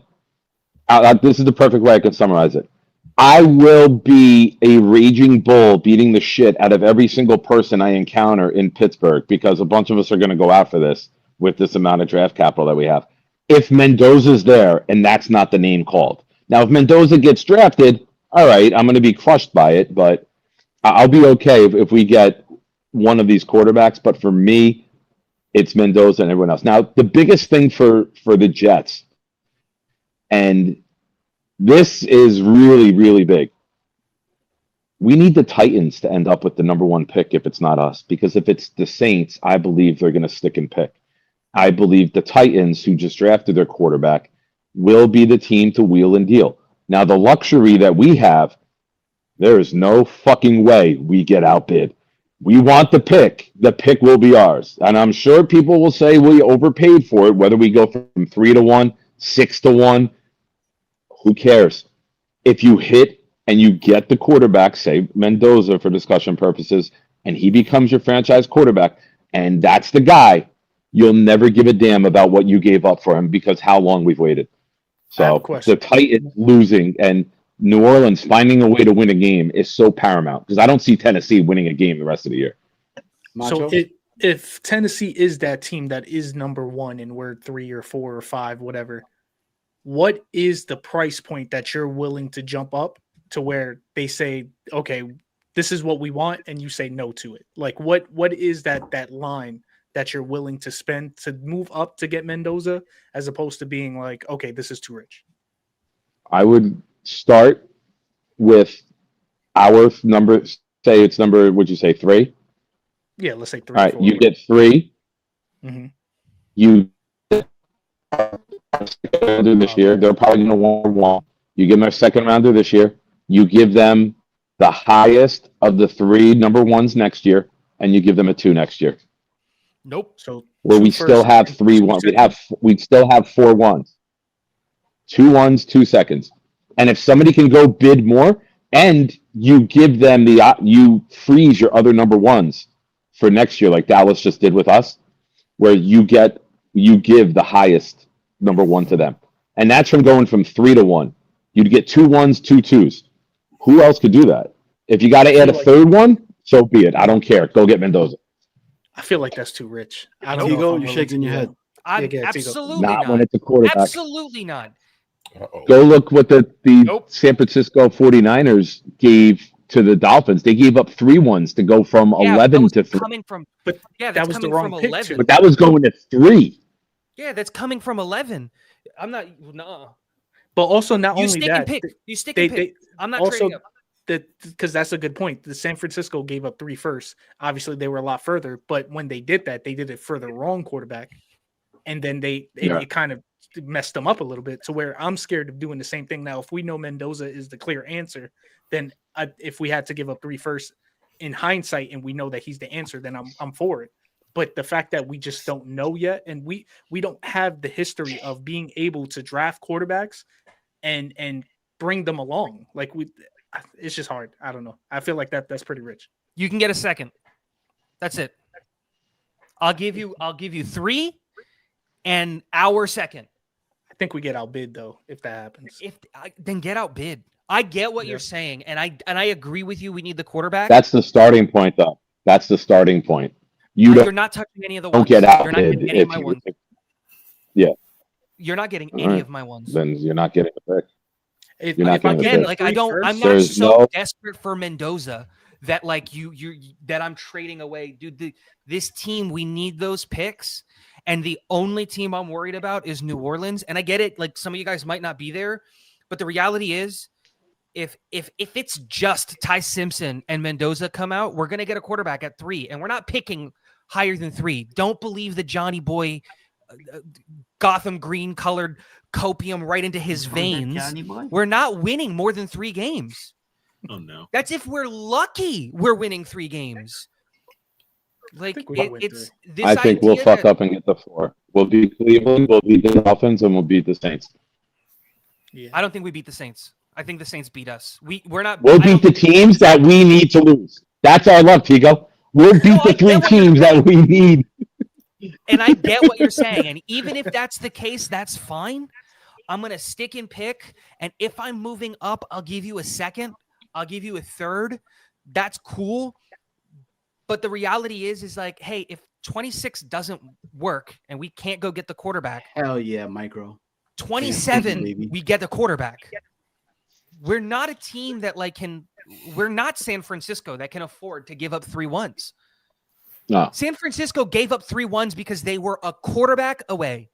This is the perfect way I can summarize it. I will be a raging bull beating the shit out of every single person I encounter in Pittsburgh because a bunch of us are going to go after this with this amount of draft capital that we have. If Mendoza's there and that's not the name called. Now, if Mendoza gets drafted, all right, I'm going to be crushed by it, but I'll be okay if we get one of these quarterbacks. But for me, it's Mendoza and everyone else. Now, the biggest thing for the Jets, and this is really, really big. We need the Titans to end up with the number one pick if it's not us. Because if it's the Saints, I believe they're going to stick and pick. I believe the Titans, who just drafted their quarterback, will be the team to wheel and deal. Now, the luxury that we have, there is no fucking way we get outbid. We want the pick. The pick will be ours. And I'm sure people will say we overpaid for it, whether we go from 3-1, 6-1. Who cares? If you hit and you get the quarterback, say Mendoza for discussion purposes, and he becomes your franchise quarterback, and that's the guy, you'll never give a damn about what you gave up for him because how long we've waited. So the Titans losing and New Orleans finding a way to win a game is so paramount because I don't see Tennessee winning a game the rest of the year.
So if Tennessee is that team that is number one and we're 3 or 4 or 5, whatever, what is the price point that you're willing to jump up to where they say, okay, this is what we want, and you say no to it? Like what is that line that you're willing to spend to move up to get Mendoza as opposed to being like, okay, this is too rich?
I would start with our number. Say it's number, would you say 3?
Yeah, let's say 3.
All right,
4,
you get 3.
Mm-hmm.
You rounder this year. They're probably going to want 1. You give them a second rounder this year. You give them the highest of the 3 number ones next year, and you give them a 2 next year.
Nope. So
where we still have 3 1. We'd still have 4 1s. 2 1s, 2 seconds. And if somebody can go bid more, and you give them you freeze your other number ones for next year, like Dallas just did with us, where you give the highest number 1 to them. And that's from going from 3-1. You'd get 2 1s, 2 2s. Who else could do that? If you got to add a third one, so be it. I don't care. Go get Mendoza.
I feel like that's too rich. I don't
know.
You're
shaking your head.
Absolutely
not when it's a quarterback.
Absolutely not.
Go look what the San Francisco 49ers gave to the Dolphins. They gave up 3 1s to go from 11 to 3.
Coming from,
that was the wrong pick.
But that was going to 3.
Yeah, that's coming from 11. I'm not. No.
But also, not
You
only
stick and
that,
pick. You stick and pick. I'm not trading up.
Because that's a good point. The San Francisco gave up 3 firsts. Obviously, they were a lot further, but when they did that, they did it for the wrong quarterback, and then it kind of messed them up a little bit. To where I'm scared of doing the same thing now. If we know Mendoza is the clear answer, then if we had to give up 3 firsts in hindsight, and we know that he's the answer, then I'm for it. But the fact that we just don't know yet, and we don't have the history of being able to draft quarterbacks and bring them along, like it's just hard. I don't know. I feel like that's pretty rich.
You can get a second. That's it. I'll give you 3 and our second.
I think we get outbid though if that happens.
Then get outbid. I get what you're saying, and I agree with you. We need the quarterback.
That's the starting point, though. That's the starting point.
You're not touching any of the ones.
Don't get outbid.
You're not getting any of my ones.
Yeah.
You're not getting any of my ones.
Then you're not getting a pick.
I'm not so desperate for Mendoza that like that I'm trading away, dude. This team, we need those picks, and the only team I'm worried about is New Orleans. And I get it, like some of you guys might not be there, but the reality is, if it's just Ty Simpson and Mendoza come out, we're gonna get a quarterback at 3, and we're not picking higher than 3. Don't believe the Johnny Boy Gotham green colored copium right into his veins. We're not winning more than 3 games.
Oh no.
That's if we're lucky. We're winning 3 games. Like it's this.
I think we'll fuck up and get the 4. We'll beat Cleveland. We'll beat the Dolphins, and we'll beat the Saints.
Yeah. I don't think we beat the Saints. I think the Saints beat us. We're not.
We'll beat the teams that we need to lose. That's our luck, Tigo. We'll beat the 3 teams that we need.
And I get what you're saying. And even if that's the case, that's fine. I'm going to stick and pick. And if I'm moving up, I'll give you a second. I'll give you a third. That's cool. But the reality is like, hey, if 26 doesn't work and we can't go get the quarterback.
Hell yeah, micro.
27, we get the quarterback. We're not a team that we're not San Francisco that can afford to give up 3 ones.
No.
San Francisco gave up 3 ones because they were a quarterback away.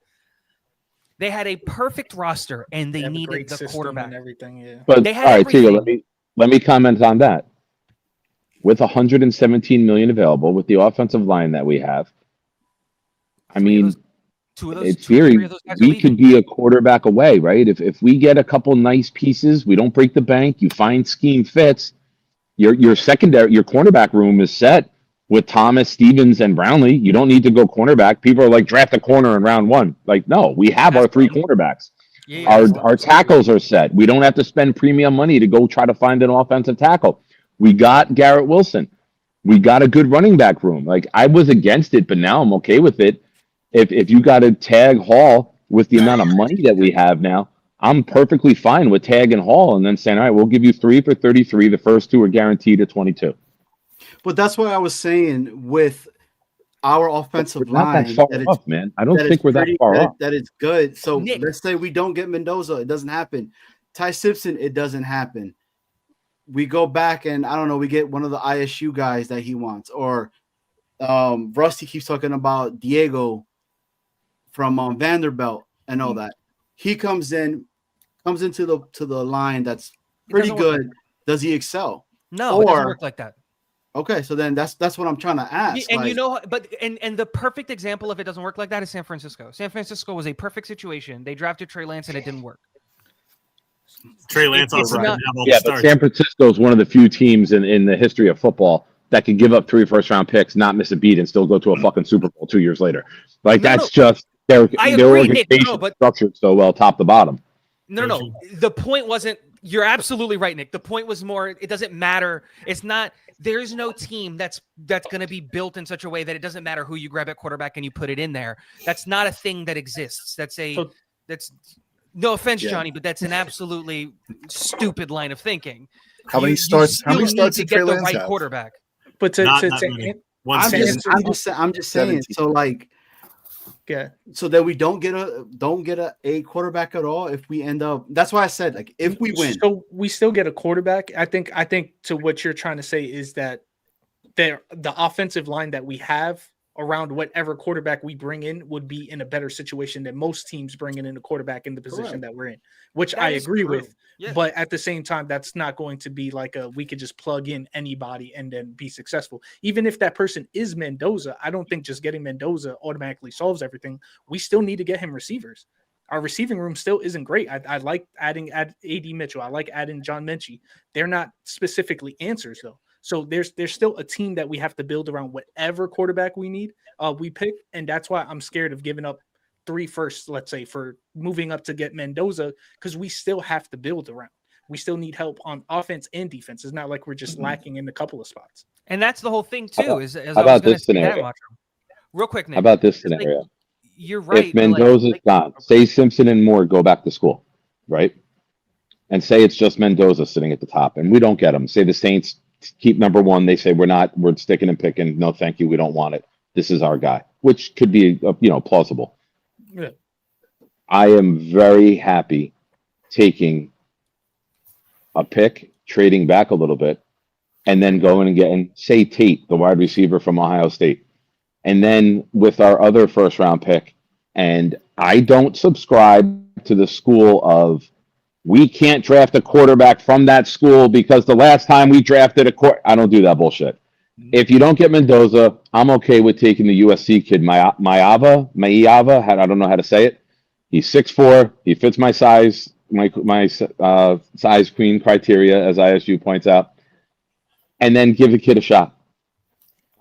They had a perfect roster and they needed the quarterback.
And everything, yeah.
But all right, Tigo, let me comment on that. With 117 million available, with the offensive line that we have, I mean, it's theory. We could be a quarterback away, right? If we get a couple nice pieces, we don't break the bank. You find scheme fits. Your secondary, your cornerback room is set with Thomas, Stevens, and Brownlee. You don't need to go cornerback. People are like, draft a corner in round 1. Like, no, we have our 3 cornerbacks. Our tackles are set. We don't have to spend premium money to go try to find an offensive tackle. We got Garrett Wilson. We got a good running back room. Like, I was against it, but now I'm okay with it. If you got to tag Hall with the amount of money that we have now, I'm perfectly fine with tagging Hall and then saying, all right, we'll give you 3 for 33. The first 2 are guaranteed at 22.
But that's what I was saying with our offensive line.
Man. I don't think we're that far off.
That it's good. So let's say we don't get Mendoza. It doesn't happen. Ty Simpson, it doesn't happen. We go back and, I don't know, we get one of the ISU guys that he wants. Or Rusty keeps talking about Diego from Vanderbilt and all that. He comes into the line that's pretty good. Does he excel?
No, it doesn't work like that.
Okay, so then that's what I'm trying to ask.
And and the perfect example of it doesn't work like that is San Francisco. San Francisco was a perfect situation. They drafted Trey Lance and it didn't work.
Trey Lance also didn't have all the
but
starts.
San Francisco is one of the few teams in the history of football that can give up 3 first-round picks, not miss a beat, and still go to a fucking Super Bowl 2 years later. Like, just their organization structured so well, top to bottom.
No. The point wasn't. You're absolutely right, Nick. The point was more. It doesn't matter. It's not. There's no team that's going to be built in such a way that it doesn't matter who you grab at quarterback and you put it in there. That's not a thing that exists. That's no offense, Johnny, but that's an absolutely stupid line of thinking.
How many starts
to
get
the right quarterback?
But I'm
just saying. So like, yeah. So that we don't get a quarterback at all. If we end up, that's why I said, like, if we win,
so we still get a quarterback. I think to what you're trying to say is that the offensive line that we have around whatever quarterback we bring in would be in a better situation than most teams bringing in a quarterback in the position that we're in, which I agree with.
Yeah.
But at the same time, that's not going to be like we could just plug in anybody and then be successful. Even if that person is Mendoza, I don't think just getting Mendoza automatically solves everything. We still need to get him receivers. Our receiving room still isn't great. I like adding A.D. Mitchell. I like adding John Mechie. They're not specifically answers, though. So there's still a team that we have to build around whatever quarterback we pick, and that's why I'm scared of giving up 3 firsts, let's say, for moving up to get Mendoza, because we still have to build around. We still need help on offense and defense. It's not like we're just lacking in a couple of spots.
And that's the whole thing too.
How
Is
about
I was going to
this
say that,
scenario?
Macho. Real quick, Nick.
How about this
It's like,
scenario?
you're right.
If Mendoza's gone, say Simpson and Moore go back to school, right? And say it's just Mendoza sitting at the top, and we don't get him. Say the Saints keep number 1. They say we're sticking and picking. No, thank you. We don't want it. This is our guy, which could be plausible.
Yeah.
I am very happy taking a pick, trading back a little bit, and then going and getting, say, Tate, the wide receiver from Ohio State. And then with our other first round pick, and I don't subscribe to the school of we can't draft a quarterback from that school because the last time we drafted I don't do that bullshit. If you don't get Mendoza, I'm okay with taking the USC kid, Maiava. I don't know how to say it. He's 6'4". He fits my size, my size queen criteria, as ISU points out. And then give the kid a shot.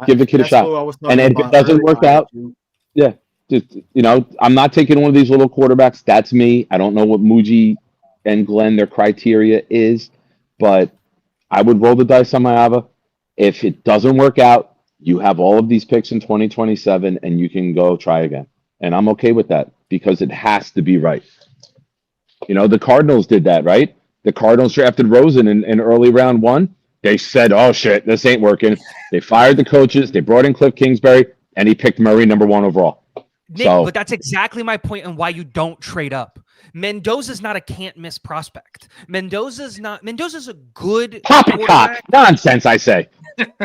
Give the kid a shot. And if it doesn't work out, I'm not taking one of these little quarterbacks. That's me. I don't know what Mougey and Glenn, their criteria is, but I would roll the dice on Maiava. If it doesn't work out, you have all of these picks in 2027 and you can go try again. And I'm okay with that because it has to be right. The Cardinals did that, right? The Cardinals drafted Rosen in early round 1. They said, oh shit, this ain't working. They fired the coaches. They brought in Cliff Kingsbury and he picked Murray numher 1 overall.
Nick, but that's exactly my point on why you don't trade up. Mendoza's not a can't miss prospect. Mendoza's a good
poppycock nonsense, I say.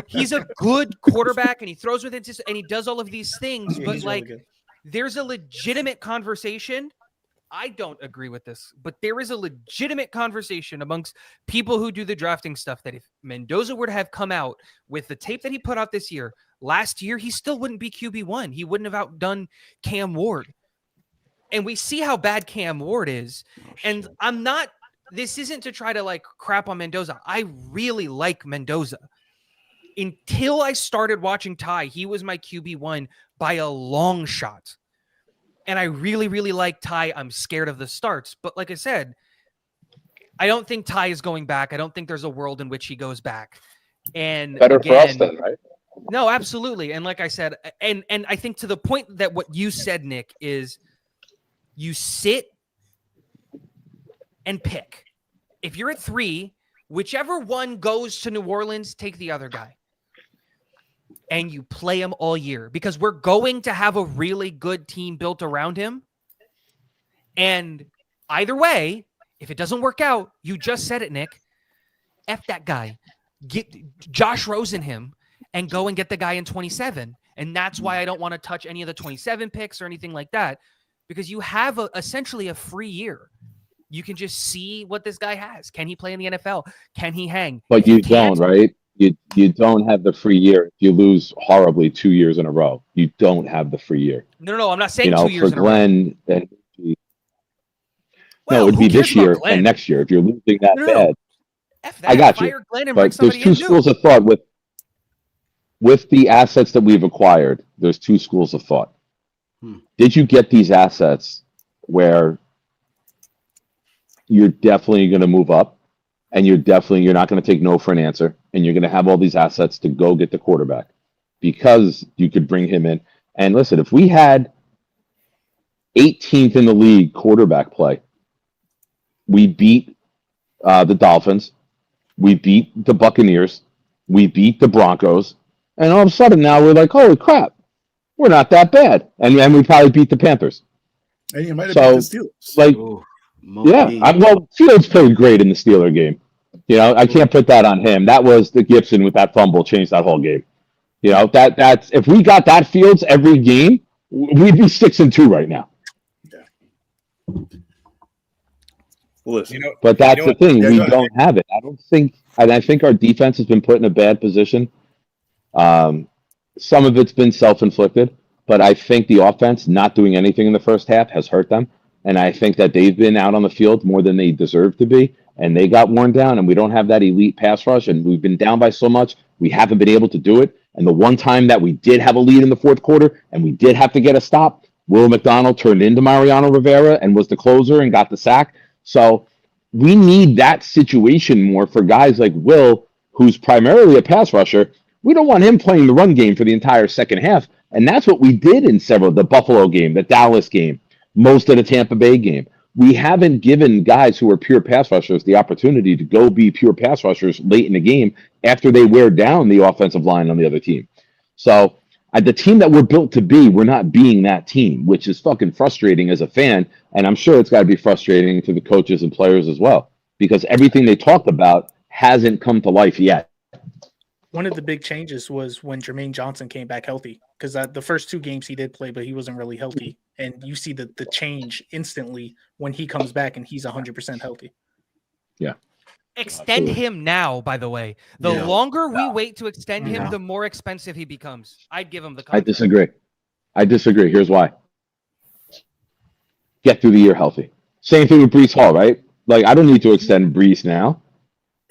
He's a good quarterback and he throws with it and he does all of these things, but there's a legitimate conversation. I don't agree with this, but there is a legitimate conversation amongst people who do the drafting stuff that if Mendoza were to have come out with the tape that he put out this year, last year, he still wouldn't be QB1. He wouldn't have outdone Cam Ward. And we see how bad Cam Ward is. And this isn't to try to crap on Mendoza. I really like Mendoza. Until I started watching Ty, he was my QB1 by a long shot. And I really, really like Ty. I'm scared of the starts. But like I said, I don't think Ty is going back. I don't think there's a world in which he goes back. And
better for us then, right?
No, absolutely. And like I said, and I think to the point that what you said, Nick, is you sit and pick. If you're at 3, whichever one goes to New Orleans, take the other guy. And you play him all year because we're going to have a really good team built around him. And either way, if it doesn't work out, you just said it, Nick, F that guy. Get Josh Rosen him and go and get the guy in 27. And that's why I don't want to touch any of the 27 picks or anything like that, because you have essentially a free year. You can just see what this guy has. Can he play in the NFL? Can he hang?
But you don't, right? You don't have the free year. If you lose horribly 2 years in a row, you don't have the free year.
No. I'm not saying 2 years
in a row. For Glenn, it would be this year and next year. If you're losing that bad.
F that.
I got you. But there's 2 schools of thought with the assets that we've acquired. There's 2 schools of thought. Did you get these assets where you're definitely going to move up and you're not going to take no for an answer, and you're going to have all these assets to go get the quarterback because you could bring him in? And listen, if we had 18th in the league quarterback play, we beat the Dolphins, we beat the Buccaneers, we beat the Broncos, and all of a sudden now we're like, holy crap, we're not that bad. And we probably beat the Panthers.
And you might have beat the Steelers.
Well, Fields played great in the Steeler game. I can't put that on him. That was the Gibson with that fumble changed that whole game. You know, that's if we got that Fields every game, we'd be 6-2 right now.
Listen,
But that's the thing, we
go ahead.
don't have it. I don't think, and I think our defense has been put in a bad position. Some of it's been self-inflicted, but I think the offense not doing anything in the first half has hurt them. And I think that they've been out on the field more than they deserve to be, and they got worn down, and we don't have that elite pass rush, and we've been down by so much, we haven't been able to do it. And the one time that we did have a lead in the fourth quarter, and we did have to get a stop, Will McDonald turned into Mariano Rivera and was the closer and got the sack. So we need that situation more for guys like Will, who's primarily a pass rusher. We don't want him playing the run game for the entire second half. And that's what we did in several, the Buffalo game, the Dallas game, most of the Tampa Bay game. We haven't given guys who are pure pass rushers the opportunity to go be pure pass rushers late in the game after they wear down the offensive line on the other team. So the team that we're built to be, we're not being that team, which is fucking frustrating as a fan. And I'm sure it's got to be frustrating to the coaches and players as well, because everything they talked about hasn't come to life yet.
One of the big changes was when Jermaine Johnson came back healthy, because the first 2 games he did play, but he wasn't really healthy. And you see the change instantly when he comes back and he's 100% healthy.
Yeah.
Extend him now, by the way. The longer we wait to extend him, the more expensive he becomes. I'd give him the contract.
I disagree. Here's why. Get through the year healthy. Same thing with Breece Hall, right? Like, I don't need to extend Breece now.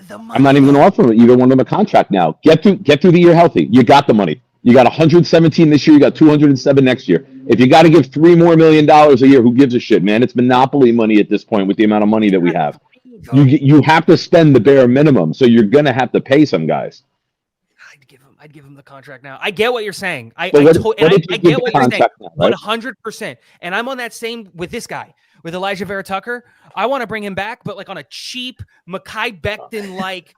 I'm not even going to offer either one of them a contract now. Get through the year healthy. You got the money. You got 117 this year. You got 207 next year. If you got to give $3 more million a year, who gives a shit, man? It's monopoly money at this point with the amount of money that we have. You have to spend the bare minimum, so you're going to have to pay some guys.
I'd give him the contract now. I get what you're saying. I
get
what you're saying. 100%. And I'm on that same with this guy, with Elijah Vera Tucker. I want to bring him back, but like on a cheap Mekhi Becton like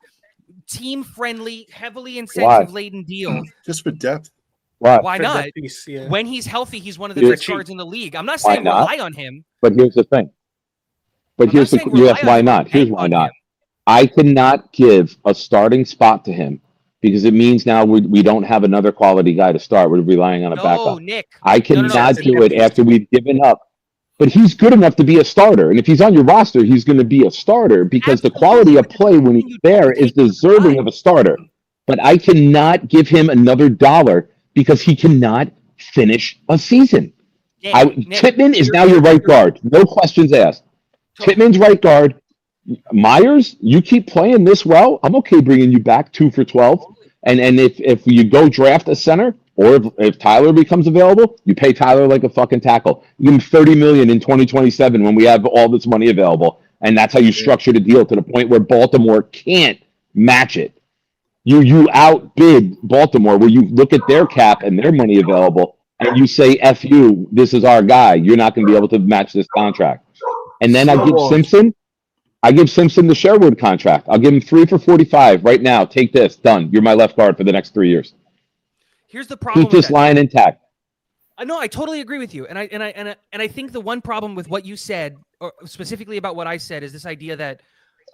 team friendly, heavily incentive laden deal.
Just for depth.
Why not? When he's healthy, he's one of the best guards in the league. I'm not saying rely on him.
But here's the thing. Why not? Here's why not. I cannot give a starting spot to him because it means now we don't have another quality guy to start. We're relying on a backup.
Nick.
I cannot do it after we've given up. But he's good enough to be a starter. And if he's on your roster, he's going to be a starter because the quality of play when he's there is deserving of a starter. But I cannot give him another dollar because he cannot finish a season. Pittman is now your right guard. No questions asked. Pittman's right guard. Myers, you keep playing this well, I'm okay bringing you back 2 for 12. And if you go draft a center, or if Tyler becomes available, you pay Tyler like a fucking tackle. You give him $30 million in 2027 when we have all this money available, and that's how you structure the deal to the point where Baltimore can't match it. You outbid Baltimore, where you look at their cap and their money available, and you say, "F you, this is our guy. You're not going to be able to match this contract." And then I give Simpson the Sherwood contract. I'll give him 3 for 45 right now. Take this, done. You're my left guard for the next 3 years.
Here's the problem.
Keep this line intact.
No, I totally agree with you, and I think the one problem with what you said, or specifically about what I said, is this idea that,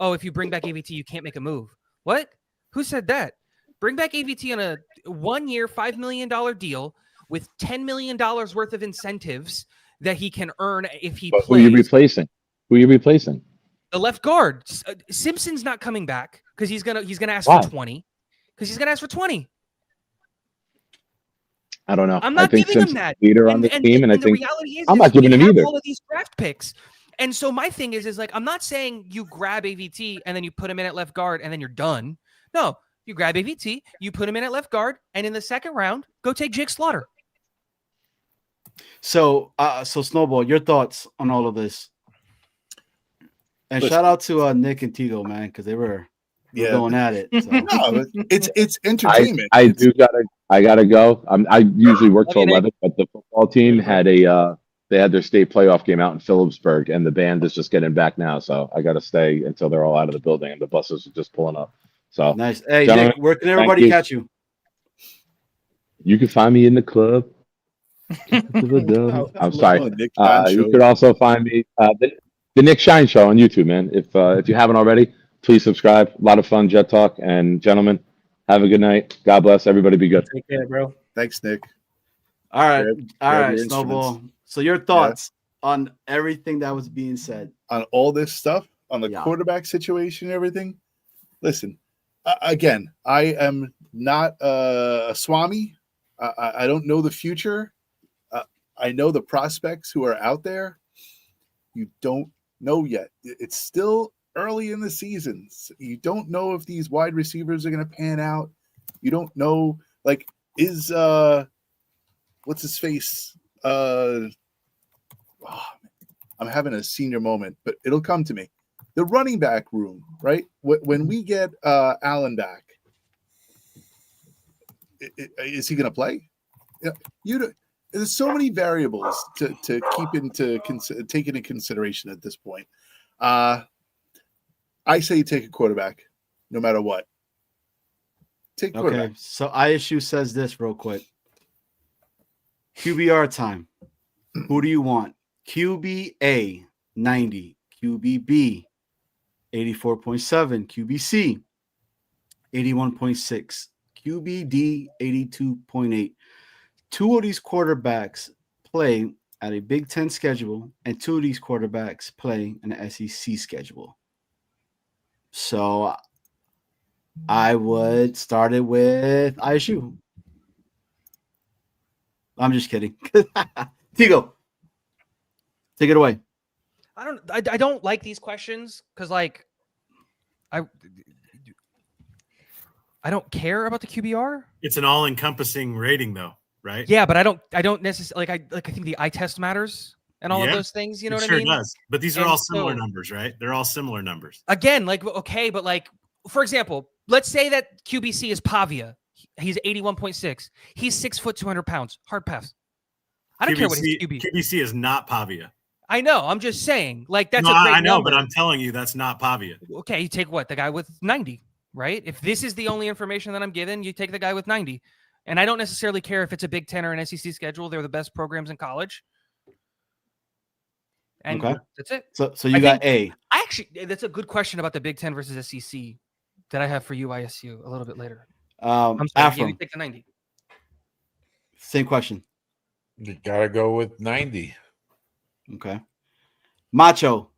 if you bring back AVT, you can't make a move. What? Who said that? Bring back AVT on a 1-year, $5 million deal with $10 million worth of incentives that he can earn if he plays.
Who are you replacing?
The left guard. Simpson's not coming back because he's gonna ask for 20. Because he's gonna ask for 20.
I don't know.
I'm not giving him that.
Leader on the team, and I think I'm not giving him either.
All of these draft picks, and so my thing is like I'm not saying you grab AVT and then you put him in at left guard and then you're done. No, you grab AVT, you put him in at left guard, and in the second round, go take Jake Slaughter.
So Snowball, your thoughts on all of this? And shout out to Nick and Tigo, man, because they were going at it. So.
No, it's entertainment.
I gotta go. I usually work till 11, but the football team had they had their state playoff game out in Phillipsburg, and the band is just getting back now. So I gotta stay until they're all out of the building and the buses are just pulling up. So
nice. Hey, Nick, where can everybody catch you?
You can find me in the club. I'm sorry. You could also find me the Nick Shine Show on YouTube, man. If you haven't already, please subscribe. A lot of fun, Jet Talk, and gentlemen, Have a good night. God bless. Everybody be good.
Take care, bro.
Thanks, Nick.
All right,
Grab your
Snowball.
instruments.
So your thoughts on everything that was being said
on all this stuff, on the quarterback situation and everything. Listen, again, I am not a Swami. I don't know the future. I know the prospects who are out there. You don't know yet. It's still early in the season. You don't know if these wide receivers are going to pan out. You don't know, like, is what's his face? I'm having a senior moment, but it'll come to me. The running back room, right? When we get Allen back, is he going to play? There's so many variables to keep take into consideration at this point. I say you take a quarterback, no matter what. Take quarterback.
Okay, so ISU says this real quick. QBR time. Who do you want? QBA 90, QBB 84.7, QBC 81.6, QBD 82.8. Two of these quarterbacks play at a Big Ten schedule, and two of these quarterbacks play an SEC schedule. So I would start it with ISU. I'm just kidding. Tigo, take it away.
I don't like these questions because, like, I don't care about the QBR.
It's an all-encompassing rating, though, right?
Yeah, but I don't necessarily I think the eye test matters and all of those things. You know what I mean?
Sure does. But these are all similar numbers, right? They're all similar numbers.
Again, like, okay, but like, for example, let's say that QBC is Pavia. He's 81.6. He's 6 foot 200 pounds. Hard pass. I don't care what his QB.
QBC is not Pavia.
I know. I'm just saying, like, that's
no,
a great
I know,
number.
but I'm telling you that's not Pavia.
Okay, you take what? The guy with 90, right? If this is the only information that I'm given, you take the guy with 90. And I don't necessarily care if it's a Big Ten or an SEC schedule. They're the best programs in college. And that's it.
So you got A.
That's a good question about the Big Ten versus SEC that I have for you, ISU, a little bit later.
I'm
sorry, you take the 90.
Same question.
You gotta go with 90.
Okay. Macho.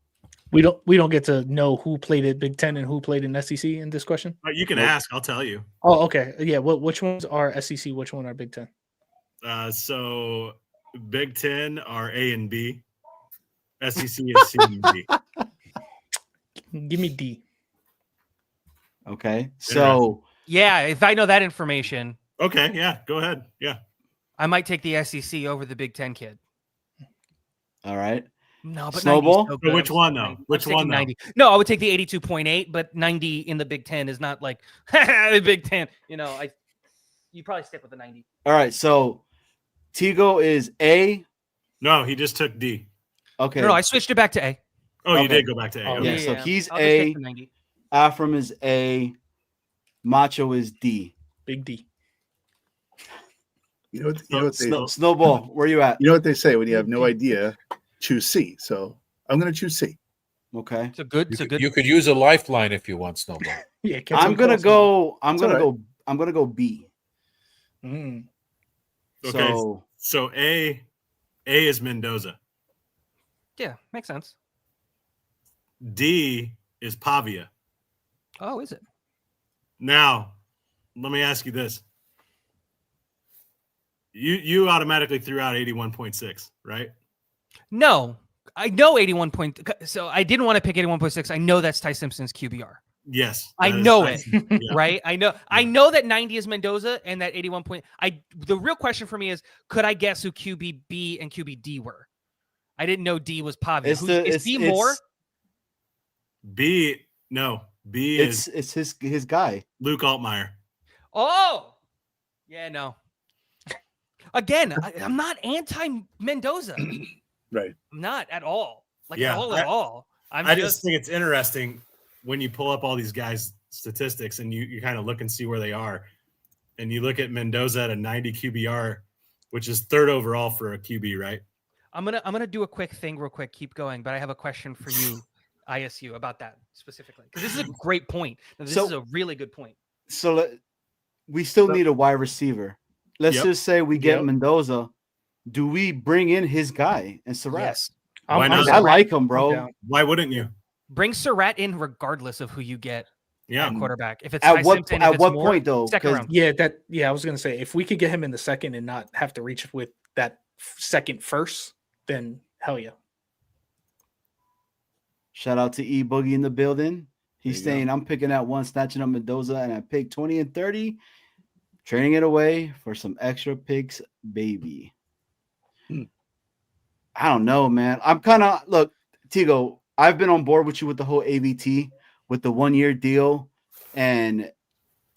We don't get to know who played at Big Ten and who played in SEC in this question.
You can ask. I'll tell you.
Oh, okay. Yeah. Which ones are SEC? Which one are Big Ten?
So Big Ten are A and B. SEC is C and D.
Give me D.
Okay. So
yeah, if I know that information.
Okay. Yeah. Go ahead. Yeah.
I might take the SEC over the Big Ten kid.
All right.
No, but
Snowball.
So
but which one though? Which one?
90. No, I would take the 82.8, but 90 in the Big Ten is not like the Big Ten. You know, you probably stick with the 90.
All right. So Tigo is A.
No, he just took D.
Okay.
No, I switched it back to A.
Oh, you did go back to A.
Okay.
Yeah.
So he's
I'll just
A.
take the 90.
Afram is A. Macho is D.
Big D.
You know what they,
Snowball, where you at?
You know what they say when you have no idea, choose C. So I'm going to choose C.
Okay.
It's a good.
You could use a lifeline if you want, Snowball.
Yeah.
I'm gonna go B.
Mm.
Okay. So A is Mendoza.
Yeah, makes sense.
D is Pavia.
Oh, is it?
Now, let me ask you this. You automatically threw out 81.6, right?
No, I know 81 point. So I didn't want to pick 81.6. I know that's Ty Simpson's QBR.
Yes,
I know it, right? I know that 90 is Mendoza and that 81 point. The real question for me is, could I guess who QBB and QBD were? I didn't know D was Pavia. Is D more?
B is
it's his guy.
Luke Altmaier.
Oh, yeah, no. Again, I'm not anti-Mendoza.
Right.
I'm not at all.
At
all.
I just think it's interesting when you pull up all these guys' statistics and you kind of look and see where they are. And you look at Mendoza at a 90 QBR, which is third overall for a QB, right?
I'm gonna do a quick thing real quick. Keep going, but I have a question for you, ISU, about that specifically. Because this is a great point. This is a really good point.
So we still need a wide receiver. Let's
Yep.
just say we get
Yep.
Mendoza. Do we bring in his guy and Surratt?
Yes.
Why not?
I like him,
I'm
bro.
down.
Why wouldn't you?
Bring Surratt in regardless of who you get
Yeah.
at quarterback. If it's
At
Ty
what
Simpson, if
at
it's
what
Moore,
point though?
second
'Cause
round.
Yeah, I was gonna say if we could get him in the second and not have to reach with that second first, then hell yeah.
Shout out to E Boogie in the building. He's
There you
saying I'm picking at one, snatching up Mendoza, and I pick 20 and 30, trading it away for some extra picks, baby.
Hmm.
I don't know, man. I'm kind of look, Tigo. I've been on board with you with the whole AVT with the 1-year deal and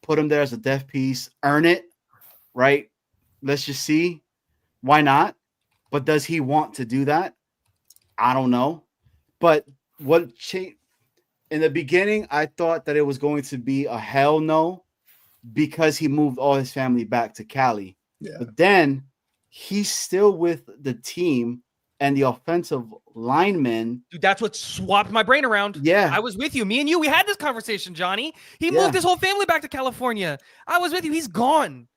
put him there as a death piece, earn it, right? Let's just see. Why not? But does he want to do that? I don't know. But what changed in the beginning, I thought that it was going to be a hell no because he moved all his family back to Cali.
Yeah.
But then he's still with the team and the offensive linemen.
Dude, that's what swapped my brain around.
Yeah.
I was with you. Me and you, we had this conversation, Johnny. He
Yeah.
moved his whole family back to California. I was with you. He's gone.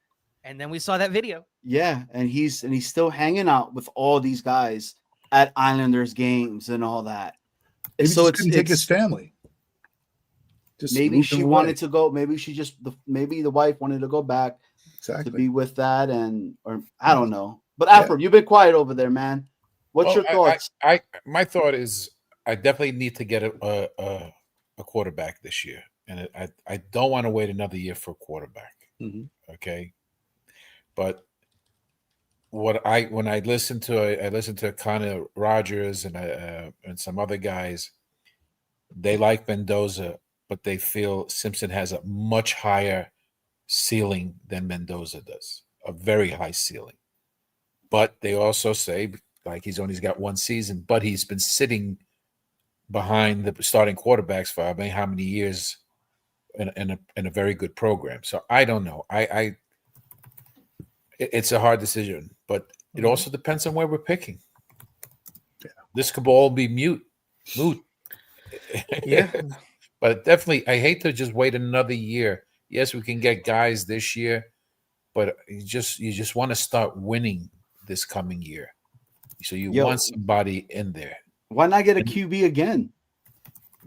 And then we saw that video.
Yeah, and he's still hanging out with all these guys at Islanders games and all that.
Maybe
So
he just couldn't take his family. Just
maybe
moved
she
him away.
wanted to go. Maybe she just maybe the wife wanted to go back
Exactly.
to be with that, and or I don't know. But Alfred, you've been quiet over there, man. What's
Well,
your thoughts?
My thought is I definitely need to get a quarterback this year, and I don't want to wait another year for a quarterback.
Mhm.
Okay, but when I listened to Connor Rogers and some other guys, they like Mendoza, but they feel Simpson has a much higher ceiling than Mendoza does, a very high ceiling. But they also say like he's only got one season, but he's been sitting behind the starting quarterbacks for I mean how many years in a very good program. So I don't know. It's a hard decision, but it also depends on where we're picking.
Yeah.
This could all be moot.
Yeah.
But definitely, I hate to just wait another year. Yes, we can get guys this year, but you just want to start winning this coming year. So you want somebody in there.
Why not get a QB again?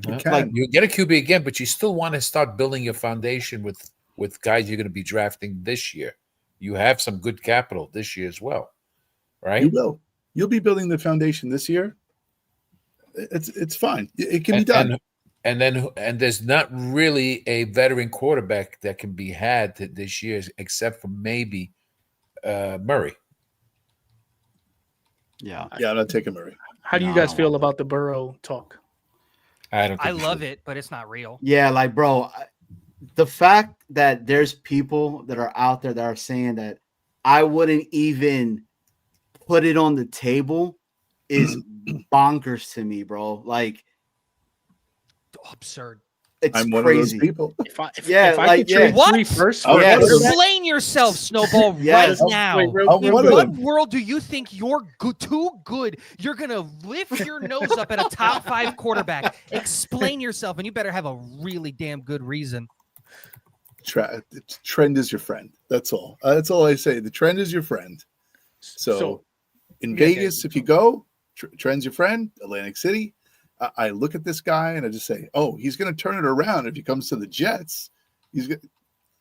You get a QB again, but you still want to start building your foundation with guys you're going to be drafting this year. You have some good capital this year as well, right?
You will. You'll be building the foundation this year. It's fine. It can be done.
And there's not really a veteran quarterback that can be had this year, except for maybe Murray.
Yeah,
I'm not taking Murray.
How do you guys feel about the Burrow talk?
I love it, but it's not real.
Yeah, like bro, the fact that there's people that are out there that are saying that I wouldn't even put it on the table is bonkers to me, bro. Like
absurd.
It's
I'm one
crazy.
of those people.
If I could trade
What?
three first,
Explain yourself, Snowball, right now. In what world do you think you're too good? You're gonna lift your nose up at a top 5 quarterback. Explain yourself, and you better have a really damn good reason.
Trend is your friend. That's all. That's all I say. The trend is your friend. So in Vegas, if you go, trend's your friend. Atlantic City. I look at this guy and I just say, "Oh, he's going to turn it around if he comes to the Jets." He's going to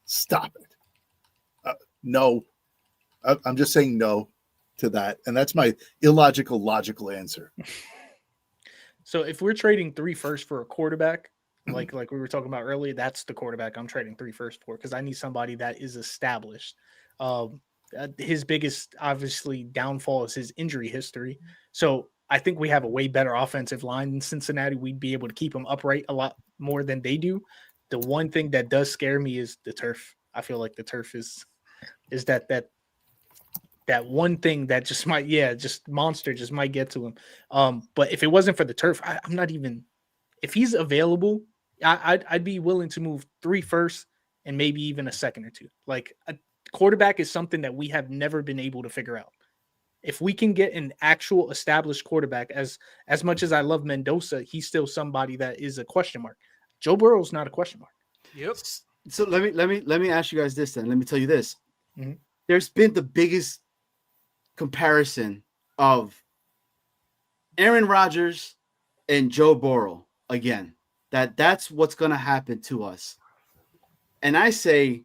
stop it. No, I'm just saying no to that, and that's my illogical, logical answer.
So if we're trading 3 firsts for a quarterback, like we were talking about earlier, that's the quarterback I'm trading 3 firsts for because I need somebody that is established. His biggest, obviously, downfall is his injury history. So I think we have a way better offensive line than Cincinnati. We'd be able to keep them upright a lot more than they do. The one thing that does scare me is the turf. I feel like the turf is that one thing that just might, monster just might get to him. But if it wasn't for the turf, I'm not even. If he's available, I'd be willing to move 3 firsts and maybe even a second or 2. Like a quarterback is something that we have never been able to figure out. If we can get an actual established quarterback, as much as I love Mendoza, he's still somebody that is a question mark. Joe Burrow's not a question mark.
Yep.
So let me ask you guys this then. Let me tell you this.
Mhm.
There's been the biggest comparison of Aaron Rodgers and Joe Burrow again. That's what's going to happen to us. And I say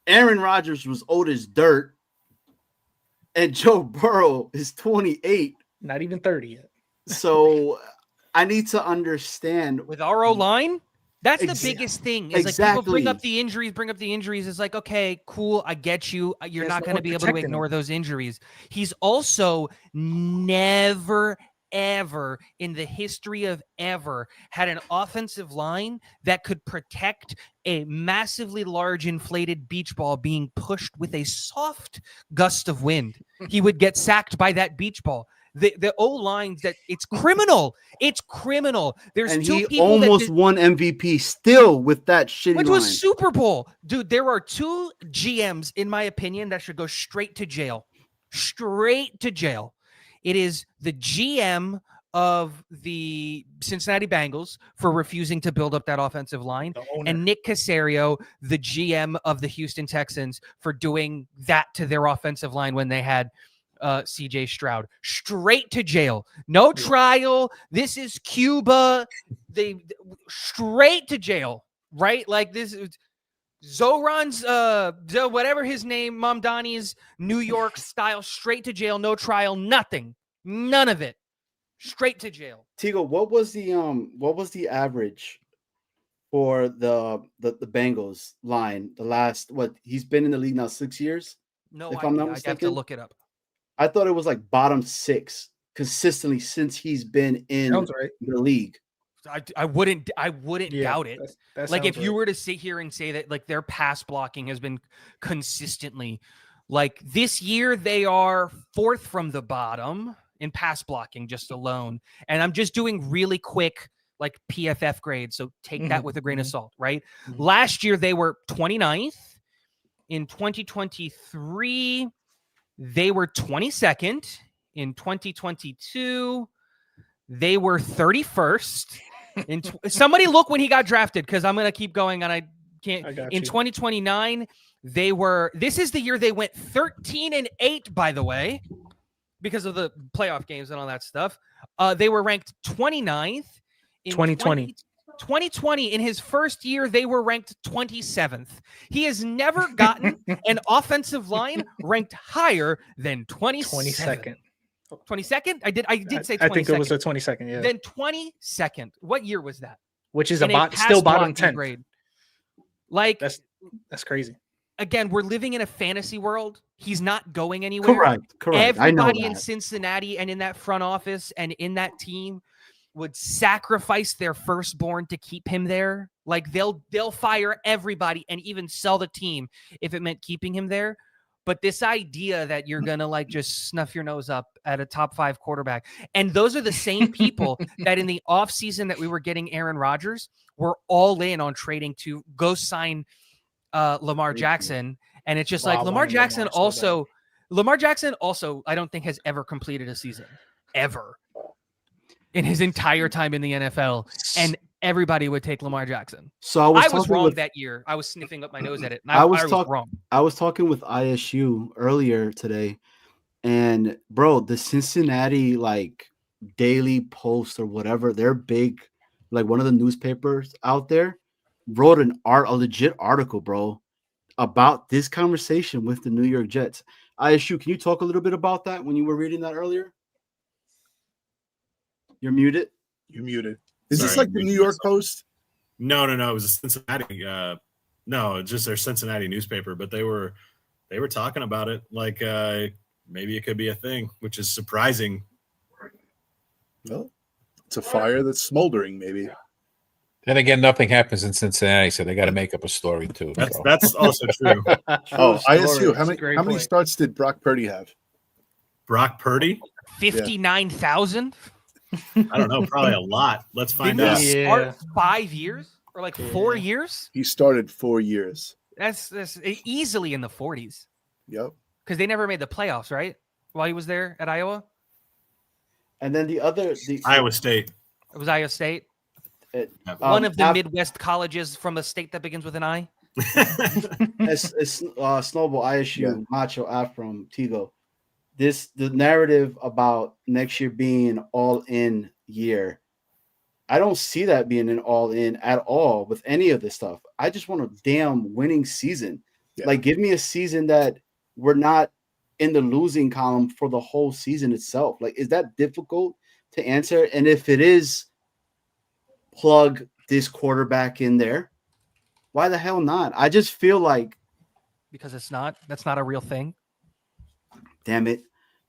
Aaron Rodgers was old as dirt and Joe Burrow is 28.
Not even 30 yet.
So I need to understand
with our O line. That's the
Ex-
biggest thing. Is like people bring up
exactly.
the injuries. It's like, okay, cool, I get you. You're
There's
not
no
going to
one
be able to
protecting
ignore
him.
those injuries. He's also never, ever in the history of ever had an offensive line that could protect a massively large inflated beach ball being pushed with a soft gust of wind. He would get sacked by that beach ball. The O lines that it's criminal. It's criminal. There's
And
two
he
people that
almost won MVP still with that shitty
which
line.
was Super Bowl. Dude, there are two GMs, in my opinion, that should go straight to jail. Straight to jail. It is the GM of the Cincinnati Bengals for refusing to build up that offensive line, and Nick Caserio, the GM of the Houston Texans, for doing that to their offensive line when they had CJ Stroud. Straight to jail. No trial. This is Cuba. They straight to jail. Right? Like this is Zoran's whatever his name, Mamdani's New York style, straight to jail, no trial, nothing. None of it. Straight to jail.
Tigo, what was the average for the Bengals line? The last he's been in the league now 6 years.
No
if
idea.
I'm not
I'd
mistaken.
have to look it up.
I thought it was like bottom 6 consistently since he's been in
Sounds right.
the league.
I wouldn't doubt it.
That
Like
sounds
if you
right.
were to sit here and say that like their pass blocking has been consistently, like this year they are 4th from the bottom in pass blocking just alone. And I'm just doing really quick like PFF grades, so take that with a grain of salt, right? Last year they were 29th. In 2023 they were 22nd. In 2022 they were 31st. Somebody look when he got drafted, because I'm going to keep going and I can't. In 2029, they were. This is the year they went 13-8, by the way, because of the playoff games and all that stuff. They were ranked 29th. In 2020, in his first year, they were ranked 27th. He has never gotten an offensive line ranked higher than 22nd. 22nd? I did say 22nd.
I think it was a 22nd, yeah.
Then 22nd. What year was that?
Which is
In a
still bottom
pass-blocking
10
grade. Like
that's crazy.
Again, we're living in a fantasy world. He's not going anywhere.
Correct.
Everybody
I know
in
that.
Cincinnati and in that front office and in that team would sacrifice their firstborn to keep him there. Like they'll fire everybody and even sell the team if it meant keeping him there. But this idea that you're going to like just snuff your nose up at a top 5 quarterback. And those are the same people that in the offseason that we were getting Aaron Rodgers were all in on trading to go sign Lamar Jackson. And it's just like Lamar Jackson also, I don't think has ever completed a season ever in his entire time in the NFL. And everybody would take Lamar Jackson.
So I was
wrong
with,
that year. I was sniffing up my nose at it. And
I was
wrong.
I was talking with ISU earlier today, and bro, the Cincinnati like Daily Post or whatever, they're big, like one of the newspapers out there, wrote a legit article, bro, about this conversation with the New York Jets. ISU, can you talk a little bit about that when you were reading that earlier? You're muted.
You're muted. Is this like the New York Post?
No. It was a Cincinnati. No, just their Cincinnati newspaper. But they were talking about it like maybe it could be a thing, which is surprising.
Well, it's a fire that's smoldering, maybe.
Then again, nothing happens in Cincinnati, so they got to make up a story too.
That's also true.
ISU. How many starts did Brock Purdy have?
Brock Purdy?
59,000.
I don't know, probably a lot. Let's find out.
Start 5 years or like 4 years?
He started 4 years.
That's easily in the 40s.
Yep.
Because they never made the playoffs, right? While he was there at Iowa.
And then the
Iowa State.
It was Iowa State. One of the Midwest colleges from a state that begins with an I.
It's Snowball, ISU, Macho, Afram, Tigo. The narrative about next year being an all-in year, I don't see that being an all-in at all with any of this stuff. I just want a damn winning season.
Yeah.
Like, give me a season that we're not in the losing column for the whole season itself. Like, is that difficult to answer? And if it is, plug this quarterback in there. Why the hell not? I just feel like,
because that's not a real thing.
Damn it,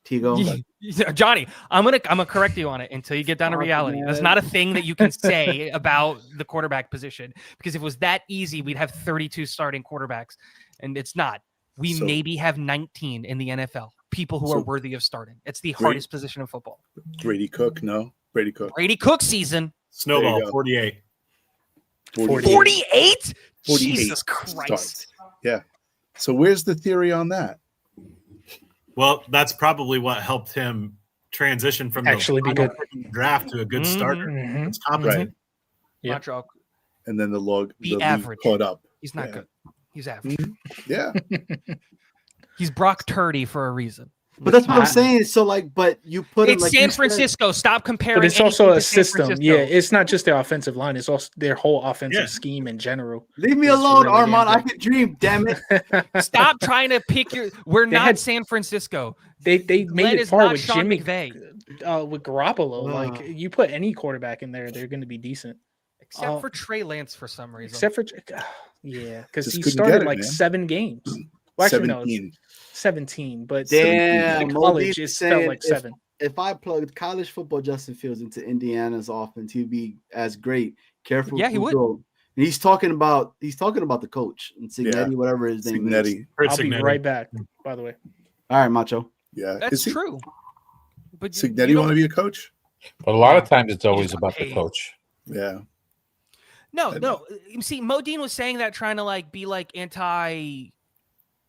Tigo.
Johnny, I'm gonna correct you on it until you get down to reality. That's not a thing that you can say about the quarterback position, because if it was that easy, we'd have 32 starting quarterbacks, and it's not. We maybe have 19 in the NFL, people who are worthy of starting. It's the hardest position in football.
Brady Cook, no. Brady Cook.
Brady Cook season.
Snowball, 48.
48? Jesus Christ.
Starts. Yeah. So where's the theory on that?
Well, that's probably what helped him transition from
actually be good
draft to a good starter. It's competent.
Yeah.
And then the league
average.
caught up.
He's not good. He's average.
Yeah.
He's Brock Turdy for a reason.
But that's what I'm saying. So, like, but you put
it's
like
San Francisco. Stop comparing.
But it's also a
to San
system.
Francisco.
Yeah, it's not just their offensive line. It's also their whole offensive scheme in general.
Leave me alone, Armand. I can dream. Damn it!
Stop trying to pick your. We're not San Francisco.
They made it far with
Sean
Jimmy
McVay.
With Garoppolo. Like, you put any quarterback in there, they're going to be decent.
Except for Trey Lance for some reason.
Except for because he
couldn't
started
get it,
like
man.
7 games. Well, actually,
17.
no, 17. But
Damn,
in college,
Mougey
it
saying
felt like 7.
If I plugged college football Justin Fields into Indiana's offense, he'd be as great. Careful,
Yeah, he would.
And he's talking about the coach and Signetti, whatever his name is.
I'll be right back. By the way.
All right, Macho.
Yeah,
that's true. But
Signetti want to be a coach?
But a lot of times it's always about the coach.
Yeah.
No. You see, Modine was saying that trying to like be like anti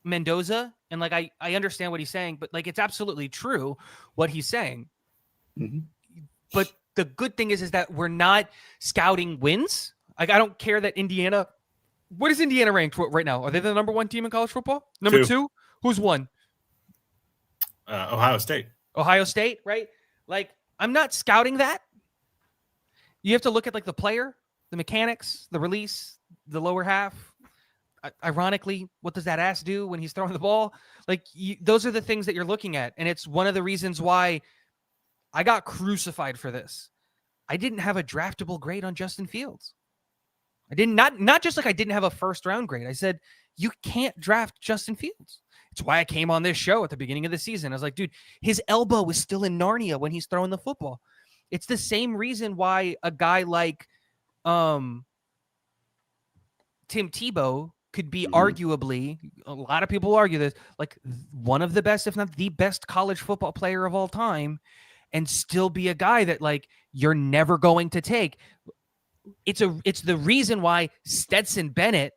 Mendoza, and like I understand what he's saying, but like it's absolutely true what he's saying. But the good thing is that we're not scouting wins. Like, I don't care that Indiana. What is Indiana ranked right now? Are they the number 1 team in college football? Number 2? Who's won?
Ohio State.
Ohio State, right? Like, I'm not scouting that. You have to look at like the player, the mechanics, the release, the lower half. Ironically, what does that ass do when he's throwing the ball? Like, those are the things that you're looking at. And it's one of the reasons why I got crucified for this. I didn't have a draftable grade on Justin Fields. I did not just like I didn't have a first round grade. I said, you can't draft Justin Fields. It's why I came on this show at the beginning of the season. I was like, dude, his elbow is still in Narnia when he's throwing the football. It's the same reason why a guy like Tim Tebow could be arguably, a lot of people argue this, like one of the best, if not the best college football player of all time, and still be a guy that like you're never going to take. It's the reason why Stetson Bennett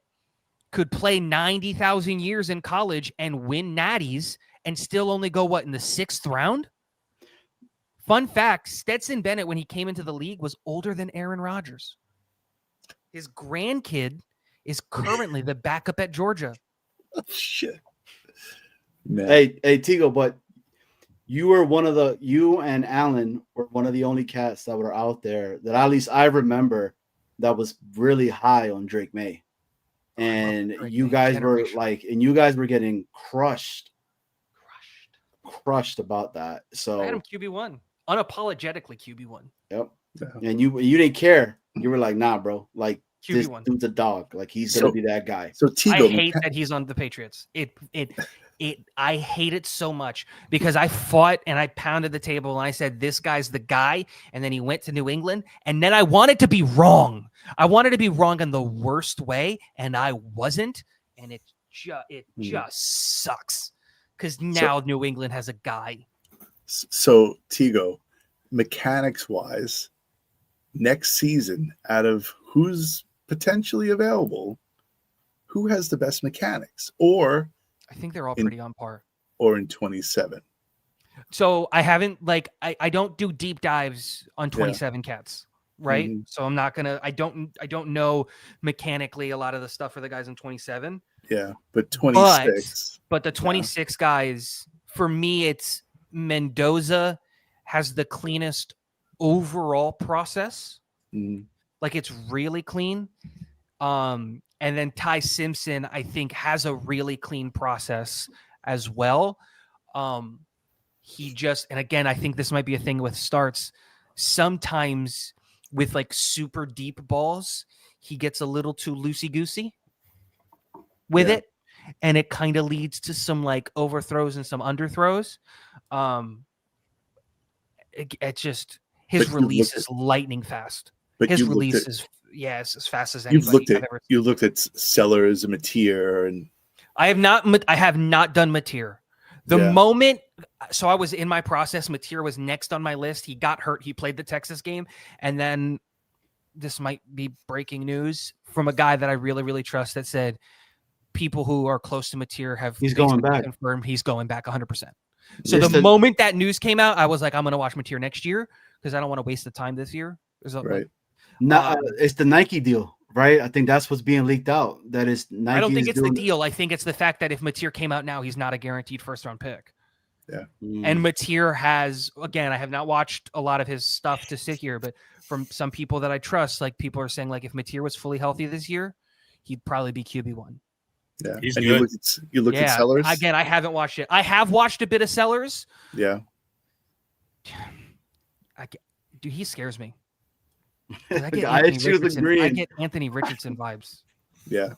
could play 90,000 years in college and win natties and still only go in the 6th round. Fun fact, Stetson Bennett, when he came into the league, was older than Aaron Rodgers. His grandkid is currently the backup at Georgia.
Oh, shit. Man.
Hey, Tigo, but you and Alan were one of the only cats that were out there that at least I remember that was really high on Drake May. And you guys were getting crushed about that. So
I had him QB1, unapologetically QB1.
Yep. And you didn't care. You were like, nah, bro. Like, this dude's a dog. Like, he's gonna be that guy.
So Tigo,
I hate that he's on the Patriots. I hate it so much because I fought and I pounded the table and I said, this guy's the guy. And then he went to New England. And then I wanted to be wrong. I wanted to be wrong in the worst way. And I wasn't. And it just sucks because now New England has a guy.
So Tigo, mechanics wise, next season, out of who's potentially available, who has the best mechanics? Or
I think they're all pretty on par.
Or in 27.
So I haven't I don't do deep dives on 27 cats. right?
Mhm.
So I'm not gonna. I don't know mechanically a lot of the stuff for the guys in 27.
Yeah, but 26.
But the 26 guys, for me, it's Mendoza has the cleanest overall process.
Mhm.
Like it's really clean. And then Ty Simpson, I think, has a really clean process as well. He just, and again, I think this might be a thing with starts. Sometimes with like super deep balls, he gets a little too loosey goosey with it, and it kind of leads to some like overthrows and some underthrows. It just his release is lightning fast.
But
His
you looked
release
at-
is it's as fast as
You've
anybody
looked
I've
at
ever seen.
you looked at Sellers and Mateer and
I have not done Mateer. The moment, so I was in my process. Mateer was next on my list. He got hurt. He played the Texas game, and then this might be breaking news from a guy that I really, really trust that said people who are close to Mateer have
He's going
basically
back.
confirmed he's going back 100%. So
It's
the
the-
moment that news came out, I was like, I'm going to watch Mateer next year because I don't want to waste the time this year.
Right.
It's the Nike deal, right? I think that's what's being leaked out. That is Nike.
I don't think
is
it's the
doing
deal. I think it's the fact that if Mateer came out now, he's not a guaranteed first-round pick.
Yeah.
And Mateer has, again, I have not watched a lot of his stuff to sit here, but from some people that I trust, like people are saying, like if Mateer was fully healthy this year, he'd probably be QB1.
Yeah.
He's
and
good.
You looked at Sellers?
Again, I haven't watched it. I have watched a bit of Sellers.
Yeah.
Dude, he scares me. 'Cause I get,
I
Anthony
choose the
Richardson,
green.
I get Anthony Richardson vibes.
Yeah.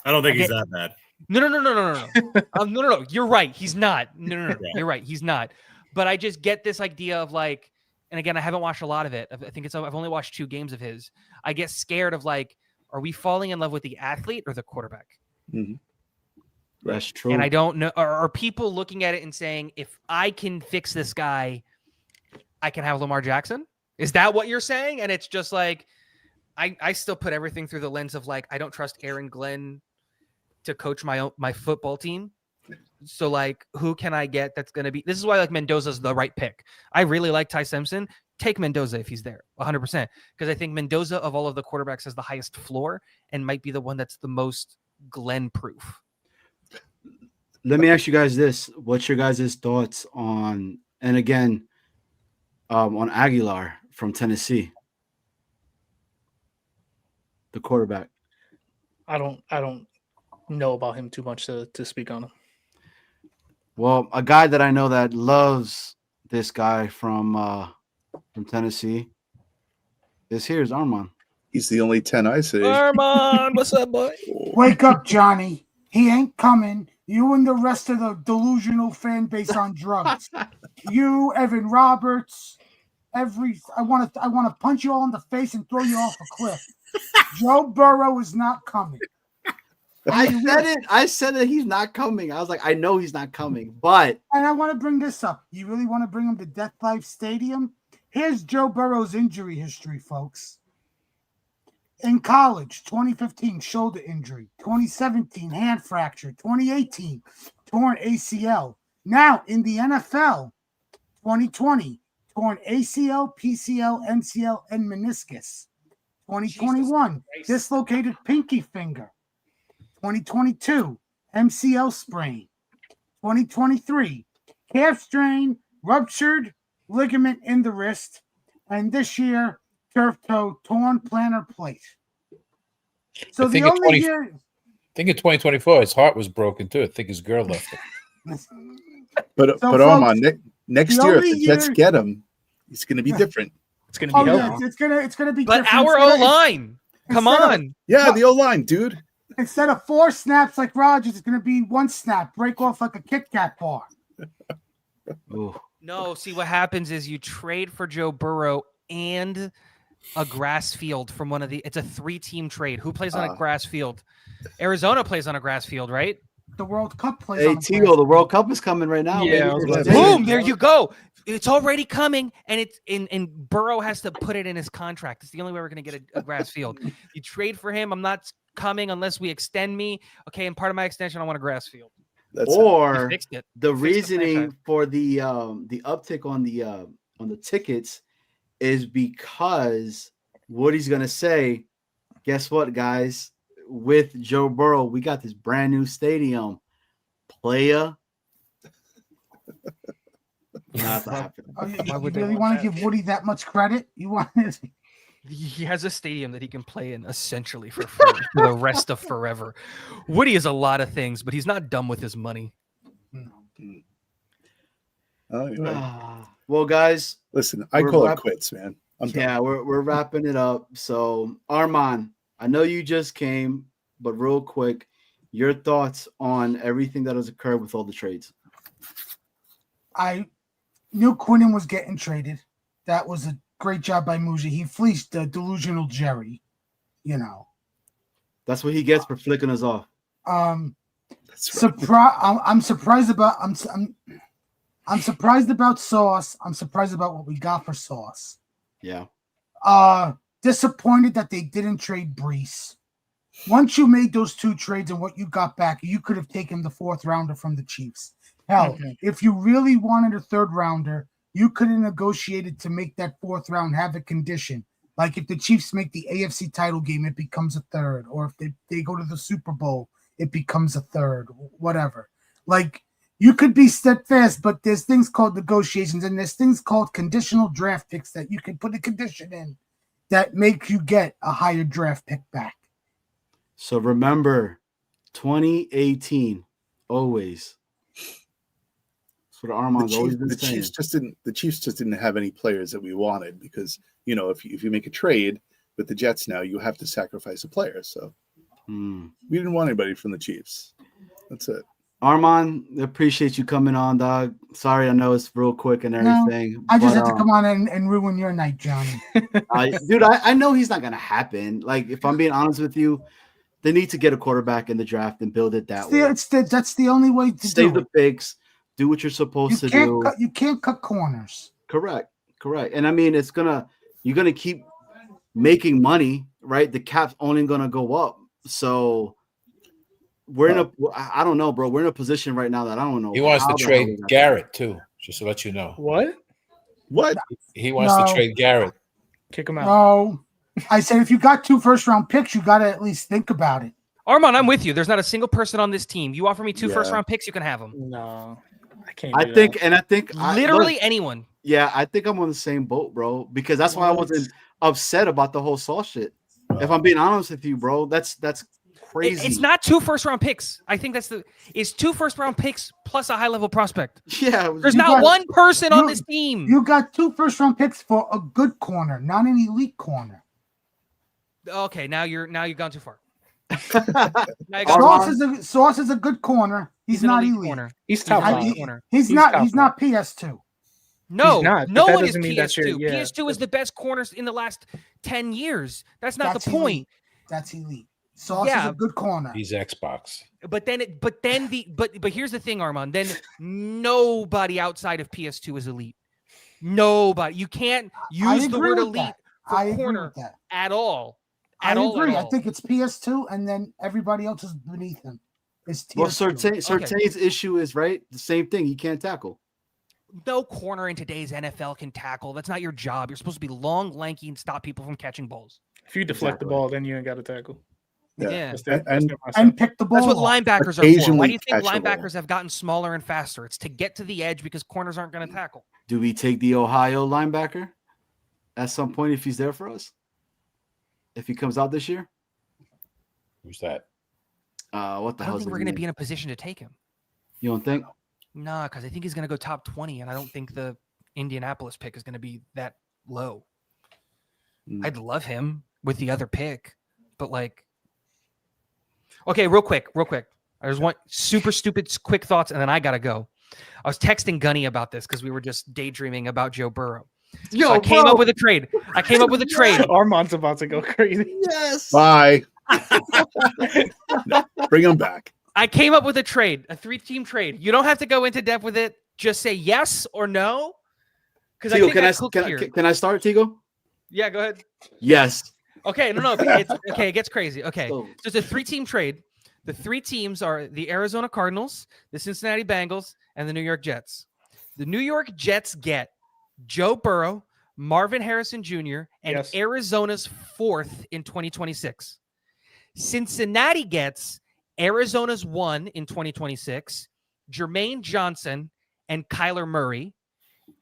I don't think
I
he's
get-
that bad.
No. No. You're right. He's not. No. You're right. He's not. But I just get this idea of like, and again, I haven't watched a lot of it. I think I've only watched 2 games of his. I get scared of like, are we falling in love with the athlete or the quarterback?
Mm-hmm.
That's true.
And I don't know. Are people looking at it and saying, if I can fix this guy, I can have Lamar Jackson? Is that what you're saying? And it's just like, I still put everything through the lens of like, I don't trust Aaron Glenn to coach my football team. So like, who can I get that's going to be, this is why like Mendoza's the right pick. I really like Ty Simpson. Take Mendoza if he's there 100%. Because I think Mendoza of all of the quarterbacks has the highest floor and might be the one that's the most Glenn proof.
Let me ask you guys this. What's your guys' thoughts on, and again, on Aguilar from Tennessee, the quarterback?
I don't know about him too much to speak on him.
Well, a guy that I know that loves this guy from Tennessee is here's Armand.
He's the only 10 I see.
Armand, what's up, boy?
Wake up, Johnny. He ain't coming. You and the rest of the delusional fan base on drugs. You, Evan Roberts, I want to punch you all in the face and throw you off a cliff. Joe Burrow is not coming.
I said that he's not coming. I was like, I know he's not coming, but
And I want to bring this up. You really want to bring him to Death Life Stadium? Here's Joe Burrow's injury history, folks. In college, 2015, shoulder injury. 2017, hand fracture. 2018, torn ACL. Now in the NFL, 2020, torn ACL, PCL, NCL, and meniscus. 2021, dislocated pinky finger. 2022, MCL sprain. 2023, calf strain, ruptured ligament in the wrist. And this year, turf toe, torn plantar plate. So
I think
the
in
only year.
I think in 2024, his heart was broken too. I think his girl left him.
But
So,
Armand,
folks,
next
the
year, if
only
the Jets
year-
get him, it's going to be different.
It's going to be
Oh,
hell.
yeah, it's gonna be
But
different.
our
It's
O
gonna-
line, come
instead of-
on.
Yeah, the O-line, dude.
Instead of 4 snaps like Rodgers, it's going to be 1 snap, break off like a Kit Kat bar.
No, see what happens is you trade for Joe Burrow and a grass field from one of the. It's a 3-team trade. Who plays on a grass field? Arizona plays on a grass field, right?
The World Cup plays
hey
on the
Tito, the World Cup is coming right now.
Yeah,
baby.
boom! There you go. It's already coming, and it's and Burrow has to put it in his contract. It's the only way we're going to get a grass field. You trade for him. I'm not coming unless we extend me. Okay, and part of my extension, I want a grass field.
Or
We fixed it.
the
We fixed the
reasoning
franchise.
for the uptick on the tickets is because Woody's gonna say, guess what, guys? With Joe Burrow, we got this brand new stadium. Playa. Not happening.
Oh, you
Why would they
really
want
want to
that?
give Woody that much credit? You want it?
He has a stadium that he can play in essentially for free for the rest of forever. Woody is a lot of things, but he's not dumb with his money.
Well, guys,
listen, I call it quits, man. I'm done.
Yeah, we're wrapping it up. So, Armand, I know you just came, but real quick, your thoughts on everything that has occurred with all the trades.
I knew Quinnen was getting traded. That was a great job by Mougey. He fleeced the delusional Jerry. You know,
that's what he gets for flicking us off.
I'm surprised about I'm surprised about Sauce. I'm surprised about what we got for Sauce.
Yeah.
Disappointed that they didn't trade Brees. Once you made those two trades and what you got back, you could have taken the 4th rounder from the Chiefs. Hell, if you really wanted a 3rd rounder, you could have negotiated to make that 4th round have a condition. Like if the Chiefs make the AFC title game, it becomes a 3rd. Or if they go to the Super Bowl, it becomes a 3rd. Whatever. Like, you could be steadfast, but there's things called negotiations and there's things called conditional draft picks that you can put a condition in that make you get a higher draft pick back.
So remember, 2018, always. That's what Armand's always been saying.
The Chiefs just didn't have any players that we wanted because, you know, if you make a trade with the Jets now, you have to sacrifice a player. So we didn't want anybody from the Chiefs. That's it.
Armand, appreciate you coming on, dog. Sorry, I know it's real quick and everything.
No, I just had to come on and ruin your night, Johnny.
Dude, I know he's not going to happen. Like, if I'm being honest with you, they need to get a quarterback in the draft and build it that way.
That's the only way to
save
do
the picks, do what you're supposed to do.
You can't cut corners.
Correct. And I mean, you're going to keep making money, right? The cap's only going to go up. So I don't know, bro. We're in a position right now that I don't know.
He wants to trade Garrett too, just to let you know.
What?
He wants to trade Garrett.
Kick him out.
No. I said if you got 2 first-round picks, you got to at least think about it.
Armand, I'm with you. There's not a single person on this team. You offer me 2 first-round picks, you can have them.
No, I can't.
I think
literally anyone.
Yeah, I think I'm on the same boat, bro. Because that's why I wasn't upset about the whole Saul shit. If I'm being honest with you, bro, that's crazy.
It's not 2 first-round picks. I think it's 2 first-round picks plus a high-level prospect.
Yeah,
there's not one person on this team.
You got 2 first-round picks for a good corner, not an elite corner.
Okay, now you've gone too far.
Sauce is a good corner. He's not elite.
Corner.
He's top
corner.
He's not PS2.
No, no one is
mean
PS2. PS2 is the best corners in the last 10 years. That's not the point.
Elite. That's elite. Sauce is a good corner.
He's Xbox.
But here's the thing, Armand. Then nobody outside of PS2 is elite. Nobody. You can't use the word elite for corner at all.
I agree. I think it's PS2, and then everybody else is beneath him.
Well, Surtain's issue is right. The same thing. He can't tackle.
No corner in today's NFL can tackle. That's not your job. You're supposed to be long, lanky, and stop people from catching balls.
If you deflect the ball, then you ain't got to tackle.
Yeah.
And pick the ball.
That's what linebackers are for. Why do you think linebackers have gotten smaller and faster? It's to get to the edge because corners aren't going to tackle.
Do we take the Ohio linebacker at some point if he's there for us? If he comes out this year?
Who's that?
What the hell?
I don't think we're going to be in a position to take him.
You don't think?
Nah, because I think he's going to go top 20, and I don't think the Indianapolis pick is going to be that low. I'd love him with the other pick, but like, okay, real quick. I just want super stupid quick thoughts, and then I got to go. I was texting Gunny about this because we were just daydreaming about Joe Burrow. So I came up with a trade.
Armand's about to go crazy.
Yes.
Bye. No, bring him back.
I came up with a trade, a 3-team trade. You don't have to go into depth with it. Just say yes or no. Because I think
can I start, Tigo?
Yeah, go ahead.
Yes.
Okay, no. It gets crazy. Okay, so it's a 3-team trade. The 3 teams are the Arizona Cardinals, the Cincinnati Bengals, and the New York Jets. The New York Jets get Joe Burrow, Marvin Harrison Jr., and
Yes.
Arizona's 4th in 2026. Cincinnati gets Arizona's 1 in 2026, Jermaine Johnson, and Kyler Murray.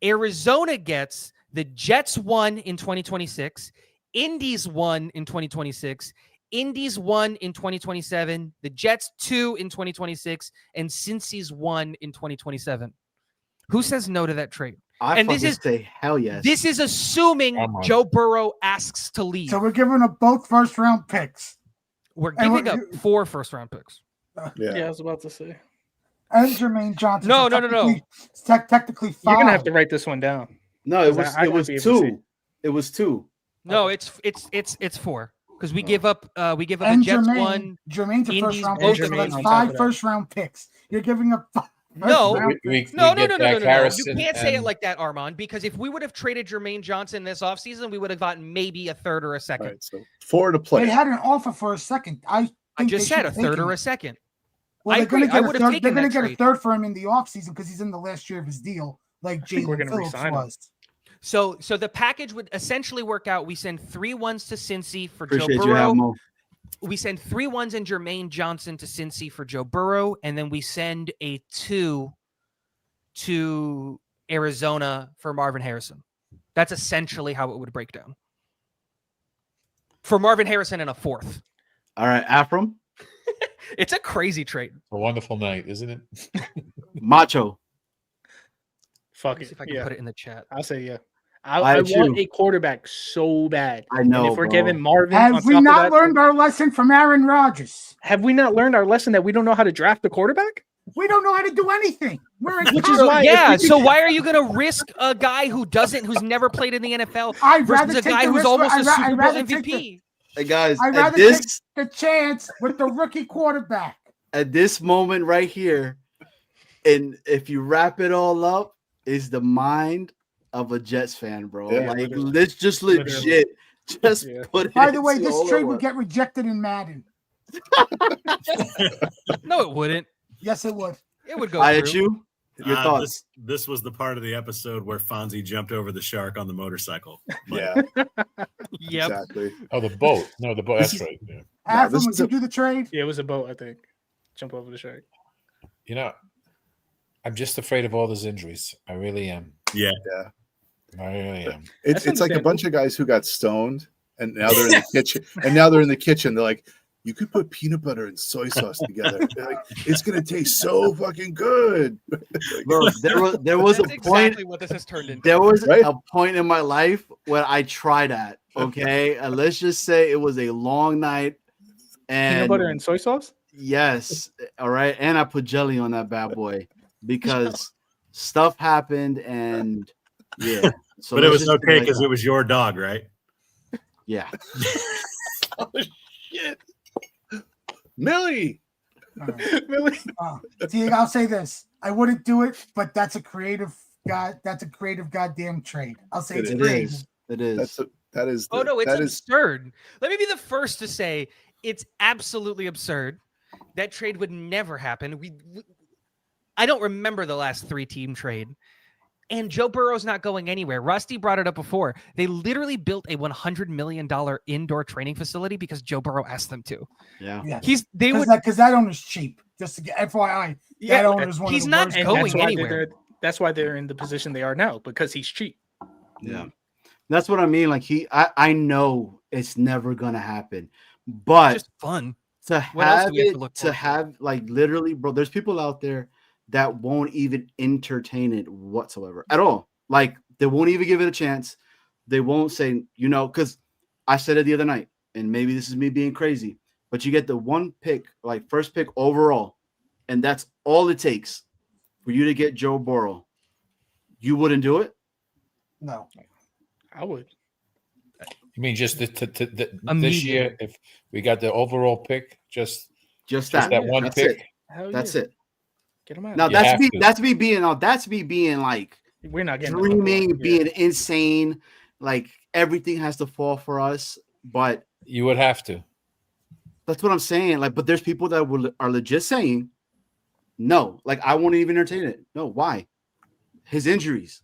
Arizona gets the Jets 1 in 2026, Indy's 1 in 2026, Indy's 1 in 2027, the Jets 2 in 2026, and Cincy's 1 in 2027. Who says no to that trade?
I
And
fucking say hell yes.
This is assuming Joe Burrow asks to leave.
So we're giving up both first-round picks.
We're
And
giving up 4 first-round picks.
Yeah, I was about to say.
And Jermaine Johnson.
No.
Technically 5.
You're gonna have to write this one down.
No, it
'Cause
was
I
it
won't
was
be able to see.
2. It was 2.
No, it's 4 because we give up
And
the Jets
Jermaine,
1.
Jermaine's a
Indy's
first-round
both
pick, so
Jermaine
that's
on top
5
of that.
first-round picks. You're giving up 5
No,
first-round picks.
no.
back
You
Harrison
can't say it
and-
like that, Armand, because if we would have traded Jermaine Johnson this offseason, we would have gotten maybe a third or a second.
All right, so 4 to play.
They had an offer for a second. I
just said a third or a second.
Well,
I
they're going to
agree. I
get a
would have
third.
taken
They're going
that
to get a
trade.
third for him in the offseason because he's in the last year of his deal, like
think we're
Jalen
gonna
Phillips
re-sign him.
was.
So the package would essentially work out. We send 3 1s to Cincy for
Appreciate
Joe
you,
Burrow.
Mo.
We send 3 1s and Jermaine Johnson to Cincy for Joe Burrow, and then we send a 2 to Arizona for Marvin Harrison. That's essentially how it would break down. For Marvin Harrison and a 4th.
All right, Afram,
It's a crazy trade.
A wonderful night, isn't it?
Macho.
Fuck
Let me
it.
see if I can
Yeah,
put it in the chat.
I'll say yeah.
I
I
too.
want a quarterback so bad.
I know,
And if we're
bro.
giving Marvin, on
Have we
top of
not
that,
learned our lesson from Aaron Rodgers?
have we not learned our lesson that we don't know how to draft a quarterback?
We don't know how to do anything. We're in
Which is
college.
why-
Yeah,
if we
so
could-
why are you going to risk a guy who's never played in the NFL
I'd
versus
rather
a
take
guy
the
who's
risk.
almost a
I'd
Super Bowl
rather take
MVP?
Hey guys,
I'd
at
rather
this
take the chance with the rookie quarterback.
at this moment right here, and if you wrap it all up, is the mind of a Jets fan, bro.
Yeah,
like
literally.
let's just legit just
Yeah.
put it.
By the way,
into
this
all
trade
of
would
us.
get rejected in Madden.
No, it wouldn't.
Yes, it would.
It would go through.
ISU, your thoughts?
This was the part of the episode where Fonzie jumped over the shark on the motorcycle.
Yeah,
Yep.
exactly.
Oh, the boat. No, the boat. That's right. Yeah.
After
this
would
is
you
a-
do the trade?
Yeah, it was a boat, I think. Jump over the shark.
You know, I'm just afraid of all those injuries. I really am.
Yeah.
Yeah,
I really am.
it's
That's
like a bunch of guys who got stoned, and now they're in the kitchen. And now they're in the kitchen. They're like, you could put peanut butter and soy sauce together. They're like, it's gonna taste so fucking good.
Bro, there was a
That's
point.
exactly what this has turned into.
There was
Right?
a point in my life when I tried that. Okay, and let's just say it was a long night. And
Peanut butter and soy sauce?
yes, all right, and I put jelly on that bad boy because stuff happened, and yeah. So
But it
let's
was
just
okay
be
because
like
it was your dog, right?
yeah.
Shit, Millie.
Really?
See, I'll say this: I wouldn't do it, but that's a creative goddamn trade. I'll say it's
It
It
creative.
is. It is.
That is.
Oh no, it's
that is
absurd. Let me be the first to say it's absolutely absurd. That trade would never happen. I don't remember the last 3-team trade. And Joe Burrow's not going anywhere. Rusty brought it up before. They literally built a $100 million indoor training facility because Joe Burrow asked them to.
Yeah.
Yeah,
They would
because that owner's cheap. Just to get FYI,
Yeah,
that owner's one
he's
of the
not
worst.
And
going
that's why
anywhere.
That's why they're in the position they are now, because he's cheap.
Yeah. That's what I mean. Like I know it's never gonna happen, but
just fun.
to
What else
have
do we have
it
to look
to
forward to?
have like literally, bro, there's people out there that won't even entertain it whatsoever at all. Like they won't even give it a chance. They won't say, because I said it the other night, and maybe this is me being crazy, but you get the one pick, like first pick overall, and that's all it takes for you to get Joe Burrow. You wouldn't do it?
No,
I would.
You mean just this
Immediate.
year? If we got the overall pick, just
Just
that
that.
one
That's
pick.
it.
Hell
That's
yeah.
it.
Get him out.
Now
You have to.
that's me being like
We're not getting
dreaming,
Yeah.
being insane. Like everything has to fall for us, but
You would have to.
that's what I'm saying. Like, but there's people that are legit saying, no, like I won't even entertain it. No, why? His injuries.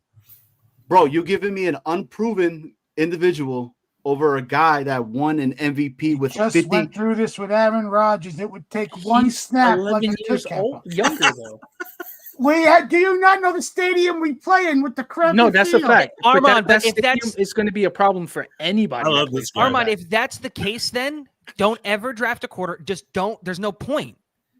Bro, you're giving me an unproven individual over a guy that won an MVP with
Just
50.
went through this with Aaron Rodgers. It would take one
He's
snap
11
like a
years
kick
old, younger though.
Do you not know the stadium we play in with the crappy
No, that's
field?
a fact.
Armand,
that
but if
stadium
that's
is going to be a problem for anybody.
I
that
love
plays
this guy.
Armand, if that's the case, then don't ever draft a quarter. Just don't. There's no point.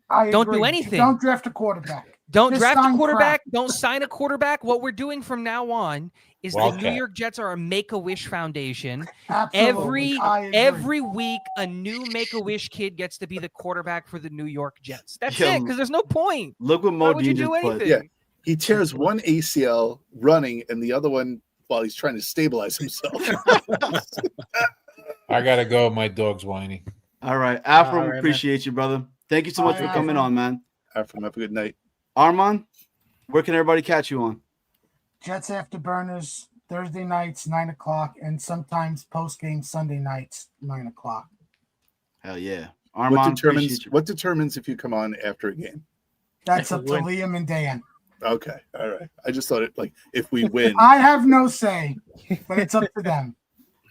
I
Don't
agree.
do anything.
Don't draft a quarterback.
Don't
Just
draft a
sign
quarterback.
crap.
Don't sign a quarterback. What we're doing from now on is the New
Wildcat.
York Jets are a Make-A-Wish Foundation.
Absolutely. I agree.
Every week, a new Make-A-Wish kid gets to be the quarterback for the New York Jets. That's
Yo,
it, because there's no point.
Look what
Why would you
Mougey
do
just put.
anything?
Yeah. He tears one ACL running and the other one while he's trying to stabilize himself.
I gotta go. My dog's whining.
All right. Afram,
All right,
appreciate you, brother. Thank you so much for coming on, man.
Afram, have a good night.
Armand, where can everybody catch you on?
Jets Afterburners, Thursday nights, 9 o'clock, and sometimes post-game Sunday nights, 9 o'clock.
Hell yeah.
What
Armand,
determines if you come on after a game?
That's up to Liam and Dan.
Okay. All right. I just thought it like if we win.
I have no say, but it's up to them.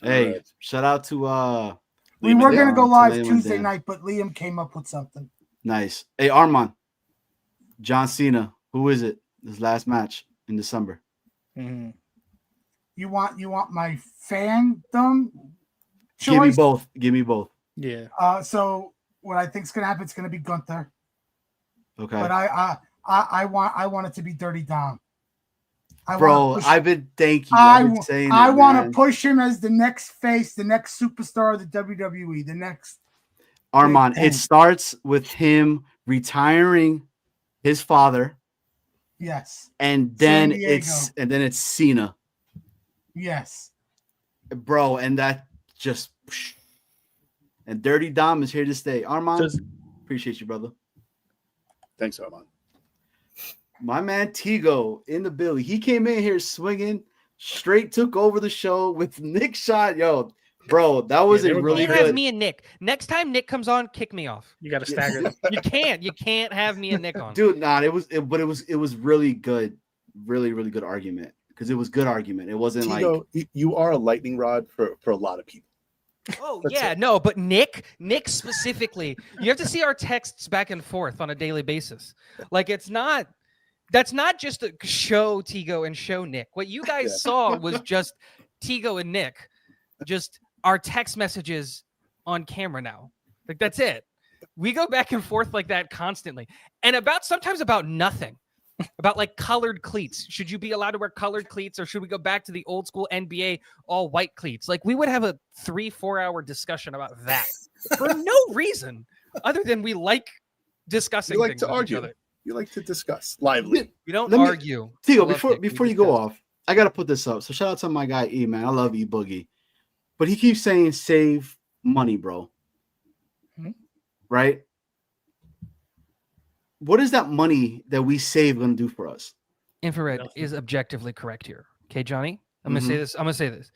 Hey, shout out to
We were going to go
to
live
Liam and
Tuesday
Dan.
night, but Liam came up with something.
Nice. Hey, Armand, John Cena, who is it? His last match in December.
Mm-hmm.
You want my fandom choice?
Give me both. Give me both.
Yeah.
So what I think is going to happen, it's going to be Gunther.
Okay.
But I want it to be Dirty Dom.
Bro, I've been thank you.
I want
man.
to push him as the next face, the next superstar of the WWE, the next
Armand,
big
it
thing.
starts with him retiring his father,
Yes.
and then
San Diego.
it's Cena.
Yes.
Bro, and that just and Dirty Dom is here to stay. Armand, appreciate you, brother.
Thanks, Armand.
My man Tigo in the building. He came in here swinging, straight took over the show with Nick shot. Yo, bro, that was a really
You can't have
good.
me and Nick. Next time Nick comes on, kick me off.
You got to stagger them.
You can't have me and Nick on.
Dude, it was really good, really good argument because it was good argument. It wasn't
Tito, you are a lightning rod for a lot of people.
Oh
That's
yeah,
it.
no, but Nick specifically, you have to see our texts back and forth on a daily basis. Like that's not just a show Tigo and show Nick. What you guys saw was just Tigo and Nick, just our text messages on camera now. Like that's it. We go back and forth like that constantly, and sometimes about nothing. About like colored cleats. Should you be allowed to wear colored cleats, or should we go back to the old school NBA all white cleats? Like we would have a 3-4 hour discussion about that for no reason other than we like discussing.
You like
things
to
with each
argue.
other.
You like to discuss lively.
We don't
Let me-
argue.
Tigo,
We love
before
Nick.
you go off, I gotta put this up. So shout out to my guy E, man. I love E Boogie, but he keeps saying save money, bro. Right? What is that money that we save gonna do for us?
Infrared is objectively correct here. Okay, Johnny? I'm
Mhm.
gonna say this.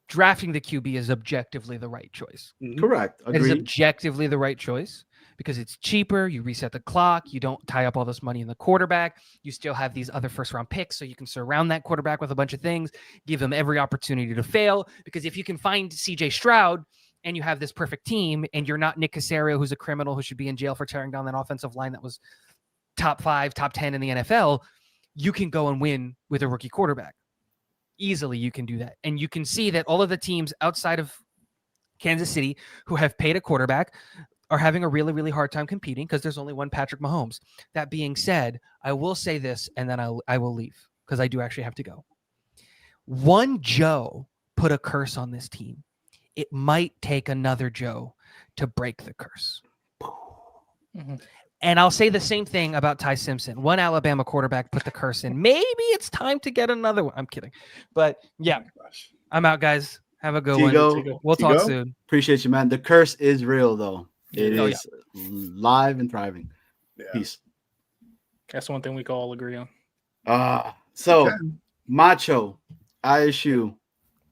Drafting the QB is objectively the right choice.
Correct.
It is
Agreed.
objectively the right choice because it's cheaper. You reset the clock. You don't tie up all this money in the quarterback. You still have these other first round picks, so you can surround that quarterback with a bunch of things, give them every opportunity to fail. Because if you can find CJ Stroud and you have this perfect team and you're not Nick Caserio, who's a criminal who should be in jail for tearing down that offensive line that was top 5, top 10 in the NFL, you can go and win with a rookie quarterback. Easily you can do that. And you can see that all of the teams outside of Kansas City who have paid a quarterback are having a really, really hard time competing because there's only one Patrick Mahomes. That being said, I will say this and then I will leave because I do actually have to go. One Joe put a curse on this team. It might take another Joe to break the curse.
Mhm.
And I'll say the same thing about Ty Simpson. One Alabama quarterback put the curse in. Maybe it's time to get another one. I'm kidding. But yeah, I'm out, guys. Have a good
Tigo,
one. We'll talk soon.
Appreciate you, man. The curse is real, though. It
Oh,
is live and thriving. Peace.
That's one thing we can all agree on.
So Macho, ISU,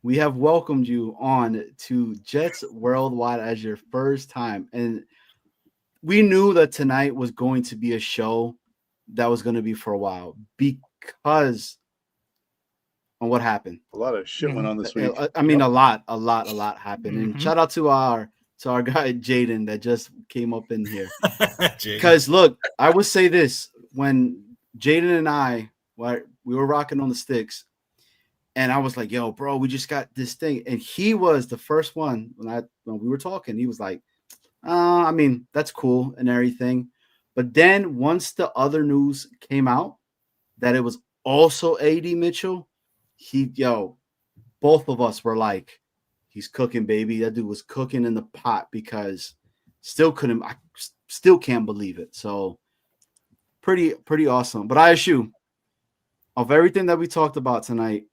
we have welcomed you on to Jets Worldwide as your first time. And we knew that tonight was going to be a show that was going to be for a while because on what happened.
A lot of shit went on this week.
I mean, a lot happened. And shout out to our guy Jaden that just came up in here. Because look, I would say this: when Jaden and I, we were rocking on the sticks, and I was like, "Yo, bro, we just got this thing," and he was the first one when we were talking. He was like, I mean, that's cool and everything, but then once the other news came out that it was also AD Mitchell, both of us were like, he's cooking, baby. That dude was cooking in the pot because I still can't believe it. So pretty awesome. But ISU, of everything that we talked about tonight,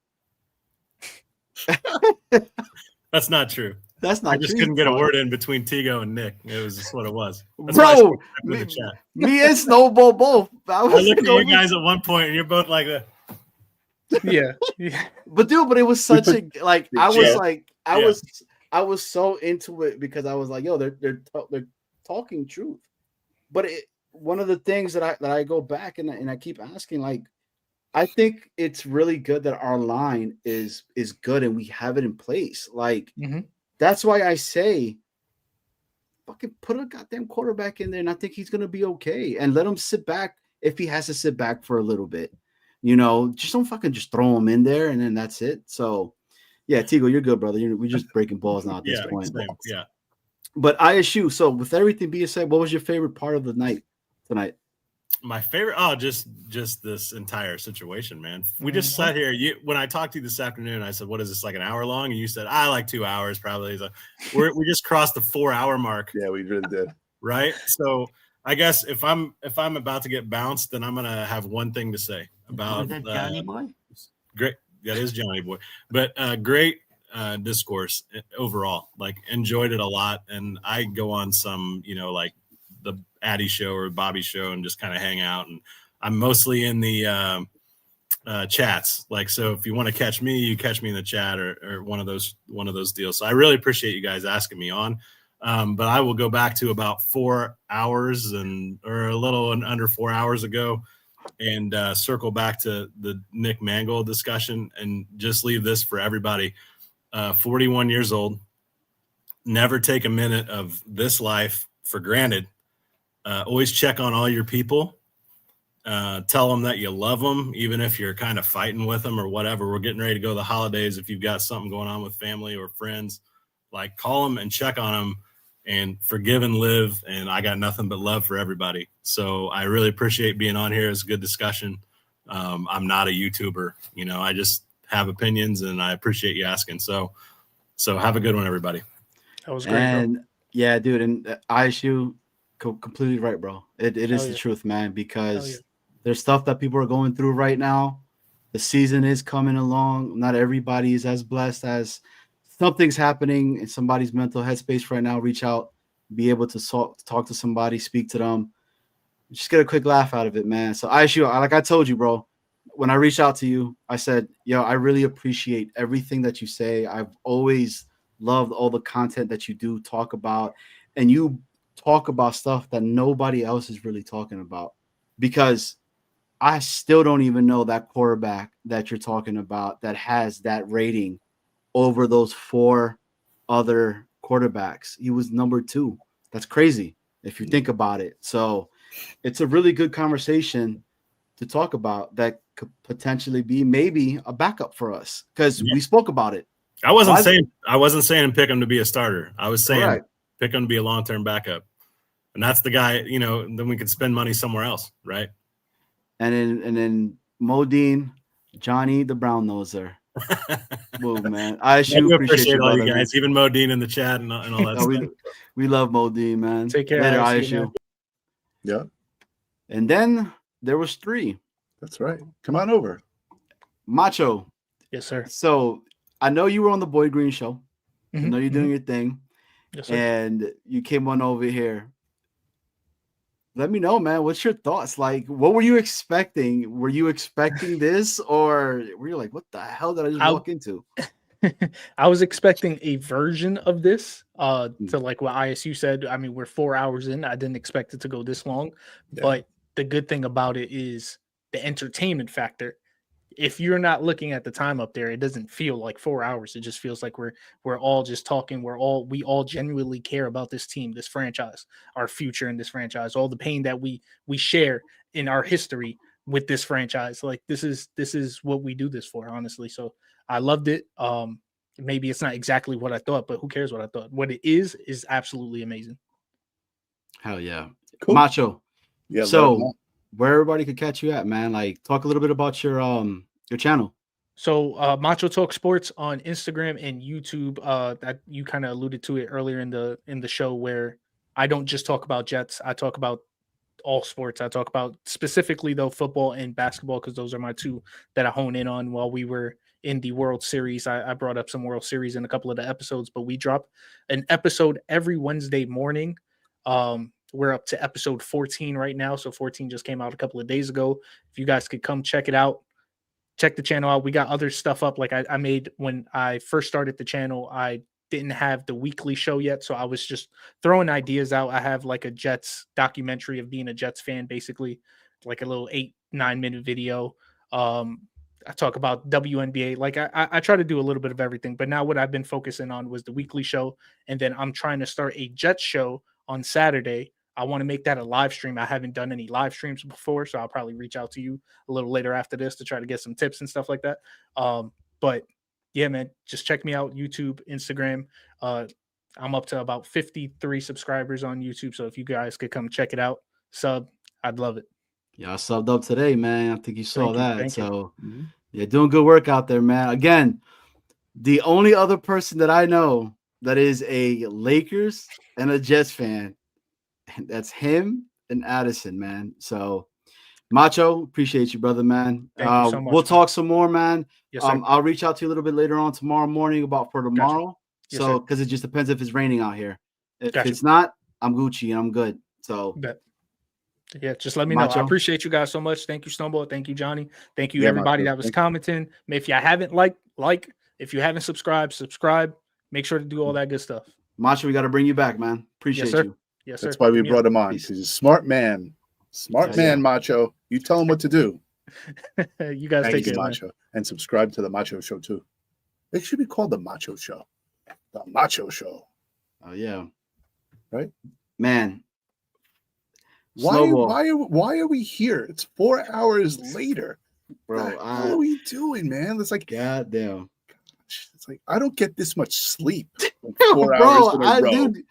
that's not true.
That's not
I just
true,
couldn't get a
bro.
word in between Tigo and Nick. It was just what it was. That's
Bro,
why I the chat.
me and Snowball both.
I looked at you guys at one point, and you're both like that.
Yeah.
But it was such a like. I was like, I was so into it because I was like, yo, they're talking truth. But one of the things that I go back and I keep asking, like, I think it's really good that our line is good and we have it in place. Like, that's why I say, fucking put a goddamn quarterback in there, and I think he's gonna be okay. And let him sit back if he has to sit back for a little bit. Just don't fucking just throw him in there and then that's it. So, yeah, Tigo, you're good, brother. We're just breaking balls now at this point.
Same. Yeah.
But ISU. So, with everything being said, what was your favorite part of the night tonight?
My favorite, just this entire situation, man. We just sat here. When I talked to you this afternoon, I said, "What is this, like an hour long?" And you said, "I like 2 hours, probably." So we just crossed the 4 hour mark.
Yeah, we really did.
Right. So I guess if I'm about to get bounced, then I'm gonna have one thing to say about
Johnny Boy.
Great, that is Johnny Boy, but great discourse overall. Like, enjoyed it a lot, and I go on some, like the Addy show or Bobby show and just kind of hang out, and I'm mostly in the chats. Like, so if you want to catch me, you catch me in the chat or one of those deals. So I really appreciate you guys asking me on. But I will go back to about 4 hours or a little under 4 hours ago and circle back to the Nick Mangold discussion and just leave this for everybody. 41 years old, never take a minute of this life for granted. Always check on all your people. Tell them that you love them, even if you're kind of fighting with them or whatever. We're getting ready to go to the holidays. If you've got something going on with family or friends, like, call them and check on them and forgive and live. And I got nothing but love for everybody. So I really appreciate being on here. It's a good discussion. I'm not a YouTuber. I just have opinions, and I appreciate you asking. So have a good one, everybody.
That was great.
And yeah, dude, and ISU, completely right, bro. It is the truth, man, because there's stuff that people are going through right now. The season is coming along. Not everybody is as blessed as something's happening in somebody's mental headspace right now. Reach out, be able to talk to somebody, speak to them, just get a quick laugh out of it, man. So ISU, like I told you, bro, when I reached out to you, I said, yo, I really appreciate everything that you say. I've always loved all the content that you do talk about, and you talk about stuff that nobody else is really talking about, because I still don't even know that quarterback that you're talking about that has that rating over those 4 other quarterbacks. He was number 2. That's crazy if you think about it. So it's a really good conversation to talk about that could potentially be maybe a backup for us, because we spoke about it.
I wasn't saying pick him to be a starter. I was saying pick him to be a long-term backup. And that's the guy, then we could spend money somewhere else, right?
And then Modine, Johnny the Brown Noser. Whoa, man. I appreciate
all
you,
you guys, even Modine in the chat and all that stuff.
We love Modine, man.
Take care.
Later, ISU.
Yeah.
And then there was 3.
That's right. Come on over.
Macho.
Yes, sir.
So I know you were on the Boyd Green show. I know you're doing your thing.
Yes, sir.
And you came on over here. Let me know, man. What's your thoughts? Like, what were you expecting? Were you expecting this, or were you like, what the hell did I just walk into?
I was expecting a version of this to like what ISU said. I mean, we're 4 hours in. I didn't expect it to go this long. Yeah. But the good thing about it is the entertainment factor. if you're not looking at the time up there, it doesn't feel like 4 hours. It just feels like we're all just talking. We all genuinely care about this team, this franchise, our future in this franchise, all the pain that we share in our history with this franchise. Like this is what we do this for, honestly. So I loved it. Maybe it's not exactly what I thought, but who cares what I thought? What it is absolutely amazing.
Hell yeah.
Cool.
Macho.
Yeah.
So where everybody could catch you at, man? Like talk a little bit about your channel.
So Macho Talk Sports on Instagram and YouTube. That you kind of alluded to it earlier in the show, where I don't just talk about Jets. I talk about all sports. I talk about specifically though football and basketball, because those are my two that I hone in on. While we were in the World Series, I brought up some World Series in a couple of the episodes, but we drop an episode every Wednesday morning. We're up to episode 14 right now, so 14 just came out a couple of days ago. If you guys could come check it out, check the channel out. We got other stuff up. Like I made, when I first started the channel, I didn't have the weekly show yet, so I was just throwing ideas out. I have like a Jets documentary of being a Jets fan, basically like a little 8-9 minute video. I talk about WNBA. Like I try to do a little bit of everything, but now what I've been focusing on was the weekly show, and then I'm trying to start a Jets show on Saturday. I want to make that a live stream. I haven't done any live streams before, so I'll probably reach out to you a little later after this to try to get some tips and stuff like that. But yeah, man, just check me out, YouTube, Instagram. I'm up to about 53 subscribers on YouTube, so if you guys could come check it out, sub, I'd love it.
Yeah, I subbed up today, man. I think you saw that.
Thank you.
So yeah, doing good work out there, man. Again, the only other person that I know that is a Lakers and a Jets fan, that's him and Addison, man. So Macho, appreciate you, brother, man.
Thank you so much,
we'll
man.
talk some more, man.
Yes, sir.
I'll reach out to you a little bit later on tomorrow morning about for tomorrow.
Yes,
So
sir.
because it just depends if it's raining out here. If
Gotcha.
it's not, I'm Gucci and I'm good. So
Bet. Yeah, just let me know.
Macho.
I appreciate you guys so much. Thank you, Snowball. Thank you, Johnny. Thank you,
Yeah,
everybody
Macho.
that was
Thank you.
commenting. If you haven't like. If you haven't subscribed, subscribe. Make sure to do all that good stuff.
Macho, we got to bring you back, man. Appreciate
Yes, sir.
you.
Yes, sir.
That's why we
Yeah.
brought him on. He's a smart man. Smart
Yeah,
man, Macho. You tell him what to do.
You guys
Thank
take
you,
care, man.
Macho. And subscribe to the Macho Show too. It should be called the Macho Show. The Macho Show.
Oh yeah,
right,
man.
Why are we here? It's 4 hours later,
bro.
What are we doing, man? It's like
goddamn.
It's like I don't get this much sleep. Like
Bro,
4 hours in a row.
Dude,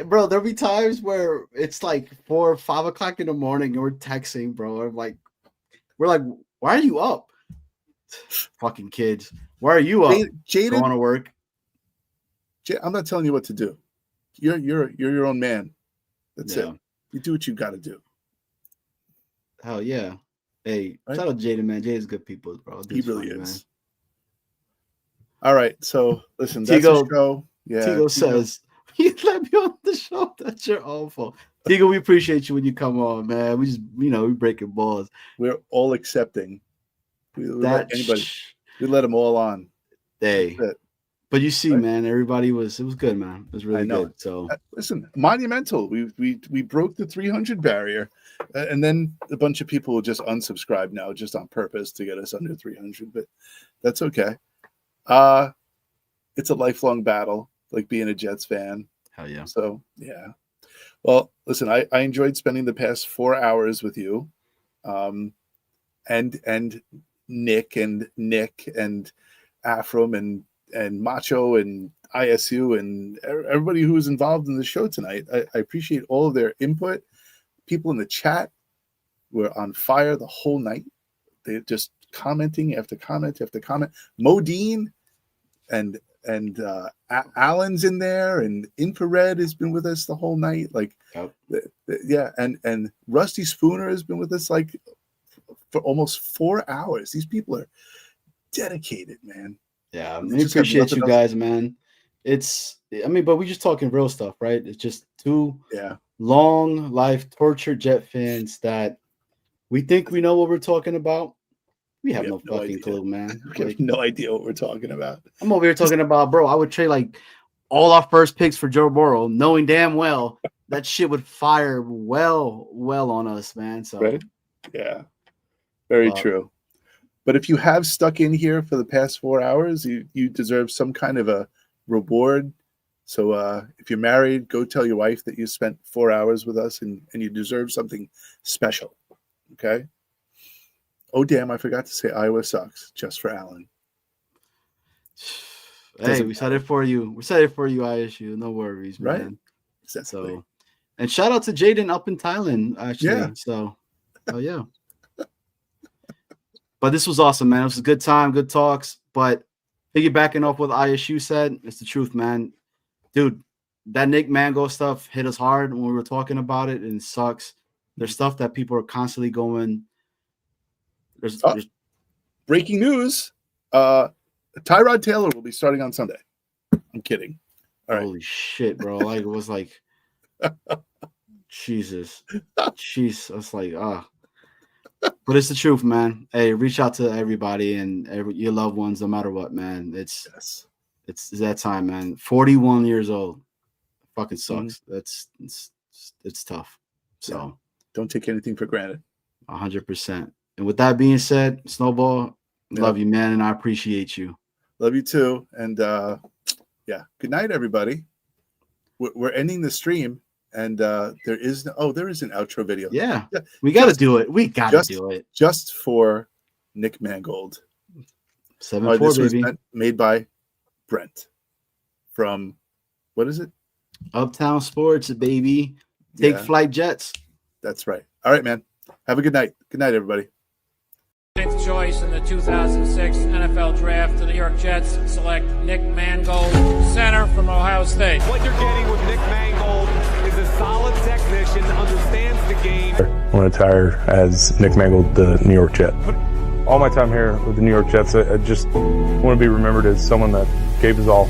bro, there'll be times where it's like 4 or 5 o'clock in the morning and we're texting, bro. We're like, why are you up? Fucking kids. Why are you up?
Jaden,
going to work.
I'm not telling you what to do. You're your own man. That's
Yeah.
it. You do what you got to do.
Hell yeah. Hey,
Right?
shout out Jaden, man. Jaden's good people, bro.
He
Dude's
really
funny,
is. All right. So listen, that's
Tigo-
the show. Yeah.
Tigo says, you let me on the show. That's your own fault. Tigo, we appreciate you when you come on, man. We just, we breaking balls.
We're all accepting. We
That
let anybody. We let them all on.
Hey.
That's it.
But you see,
Right?
man, it was good, man. It was really
know.
good. So
Listen, monumental. We broke the 300 barrier, and then a bunch of people will just unsubscribe now, just on purpose to get us under 300. But that's okay. It's a lifelong battle, like being a Jets fan.
hell yeah.
So yeah. Well, listen, I enjoyed spending the past 4 hours with you, and Nick and Afram and Macho and ISU and everybody who was involved in the show tonight. I appreciate all of their input. People in the chat were on fire the whole night. They're just commenting after comment after comment. Modine and Alan's in there, and Infrared has been with us the whole night. Like, yeah, and Rusty Spooner has been with us like for almost 4 hours. These people are dedicated, man.
Yeah,
They
we
just have
appreciate you
nothing else.
guys, man. But we just talking real stuff, right? It's just two
Yeah.
long life tortured Jet fans that we think we know what we're talking about. We have no fucking
idea.
clue, man.
We have no idea what we're talking about.
I'm over here talking about, bro, I would trade like all our first picks for Joe Burrow, knowing damn well that shit would fire well on us, man. So
Right? Yeah. Very
Wow.
true. But if you have stuck in here for the past 4 hours, you deserve some kind of a reward. So if you're married, go tell your wife that you spent 4 hours with us and you deserve something special. Okay? Oh, damn, I forgot to say Iowa sucks, just for Alan.
Hey, we said it for you. We said it for you, ISU. No worries, man.
Right? Exactly.
So, and shout out to Jaden up in Thailand, actually.
Yeah.
So, oh, yeah. But this was awesome, man. It was a good time, good talks. But piggybacking off what ISU said, it's the truth, man. Dude, that Nick Mangold stuff hit us hard when we were talking about it, and it sucks. There's stuff that people are constantly going. There's
breaking news. Tyrod Taylor will be starting on Sunday. I'm kidding. All right.
Holy shit, bro. Like, it was like, Jesus. Jeez. I was like, But it's the truth, man. Hey, reach out to everybody and your loved ones, no matter what, man. It's that time, man. 41 years old. Fucking sucks. It's tough. So
yeah. Don't take anything for granted.
100%. And with that being said, Snowball, love you, man, and I appreciate you.
Love you too. And yeah, good night, everybody. We're ending the stream, and there is an outro video.
Yeah, we got to do it. We got to do it
just for Nick Mangold.
7-4,
this
baby.
was made by Brent from what is it?
Uptown Sports, baby. Take flight Jets.
That's right. All right, man. Have a good night. Good night, everybody.
Ninth choice in the 2006 NFL Draft, the New York Jets select Nick Mangold, center from Ohio State.
What you're getting with Nick Mangold is a solid technician, understands the game.
I want to retire as Nick Mangold, the New York Jet. All my time here with the New York Jets, I just want to be remembered as someone that gave his all.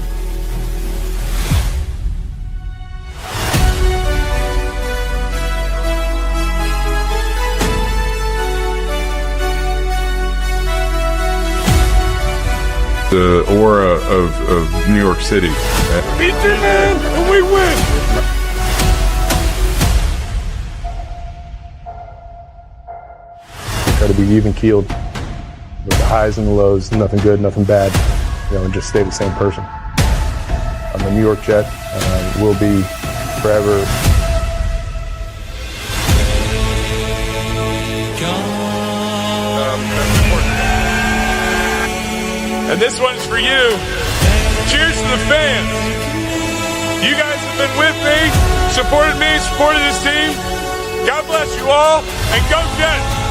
The aura of New York City.
Beat your man and we win!
Try to be even keeled with the highs and the lows, nothing good, nothing bad, and just stay the same person. I'm a New York Jet, will be forever.
And this one's for you. Cheers to the fans. You guys have been with me, supported this team. God bless you all, and go Jets!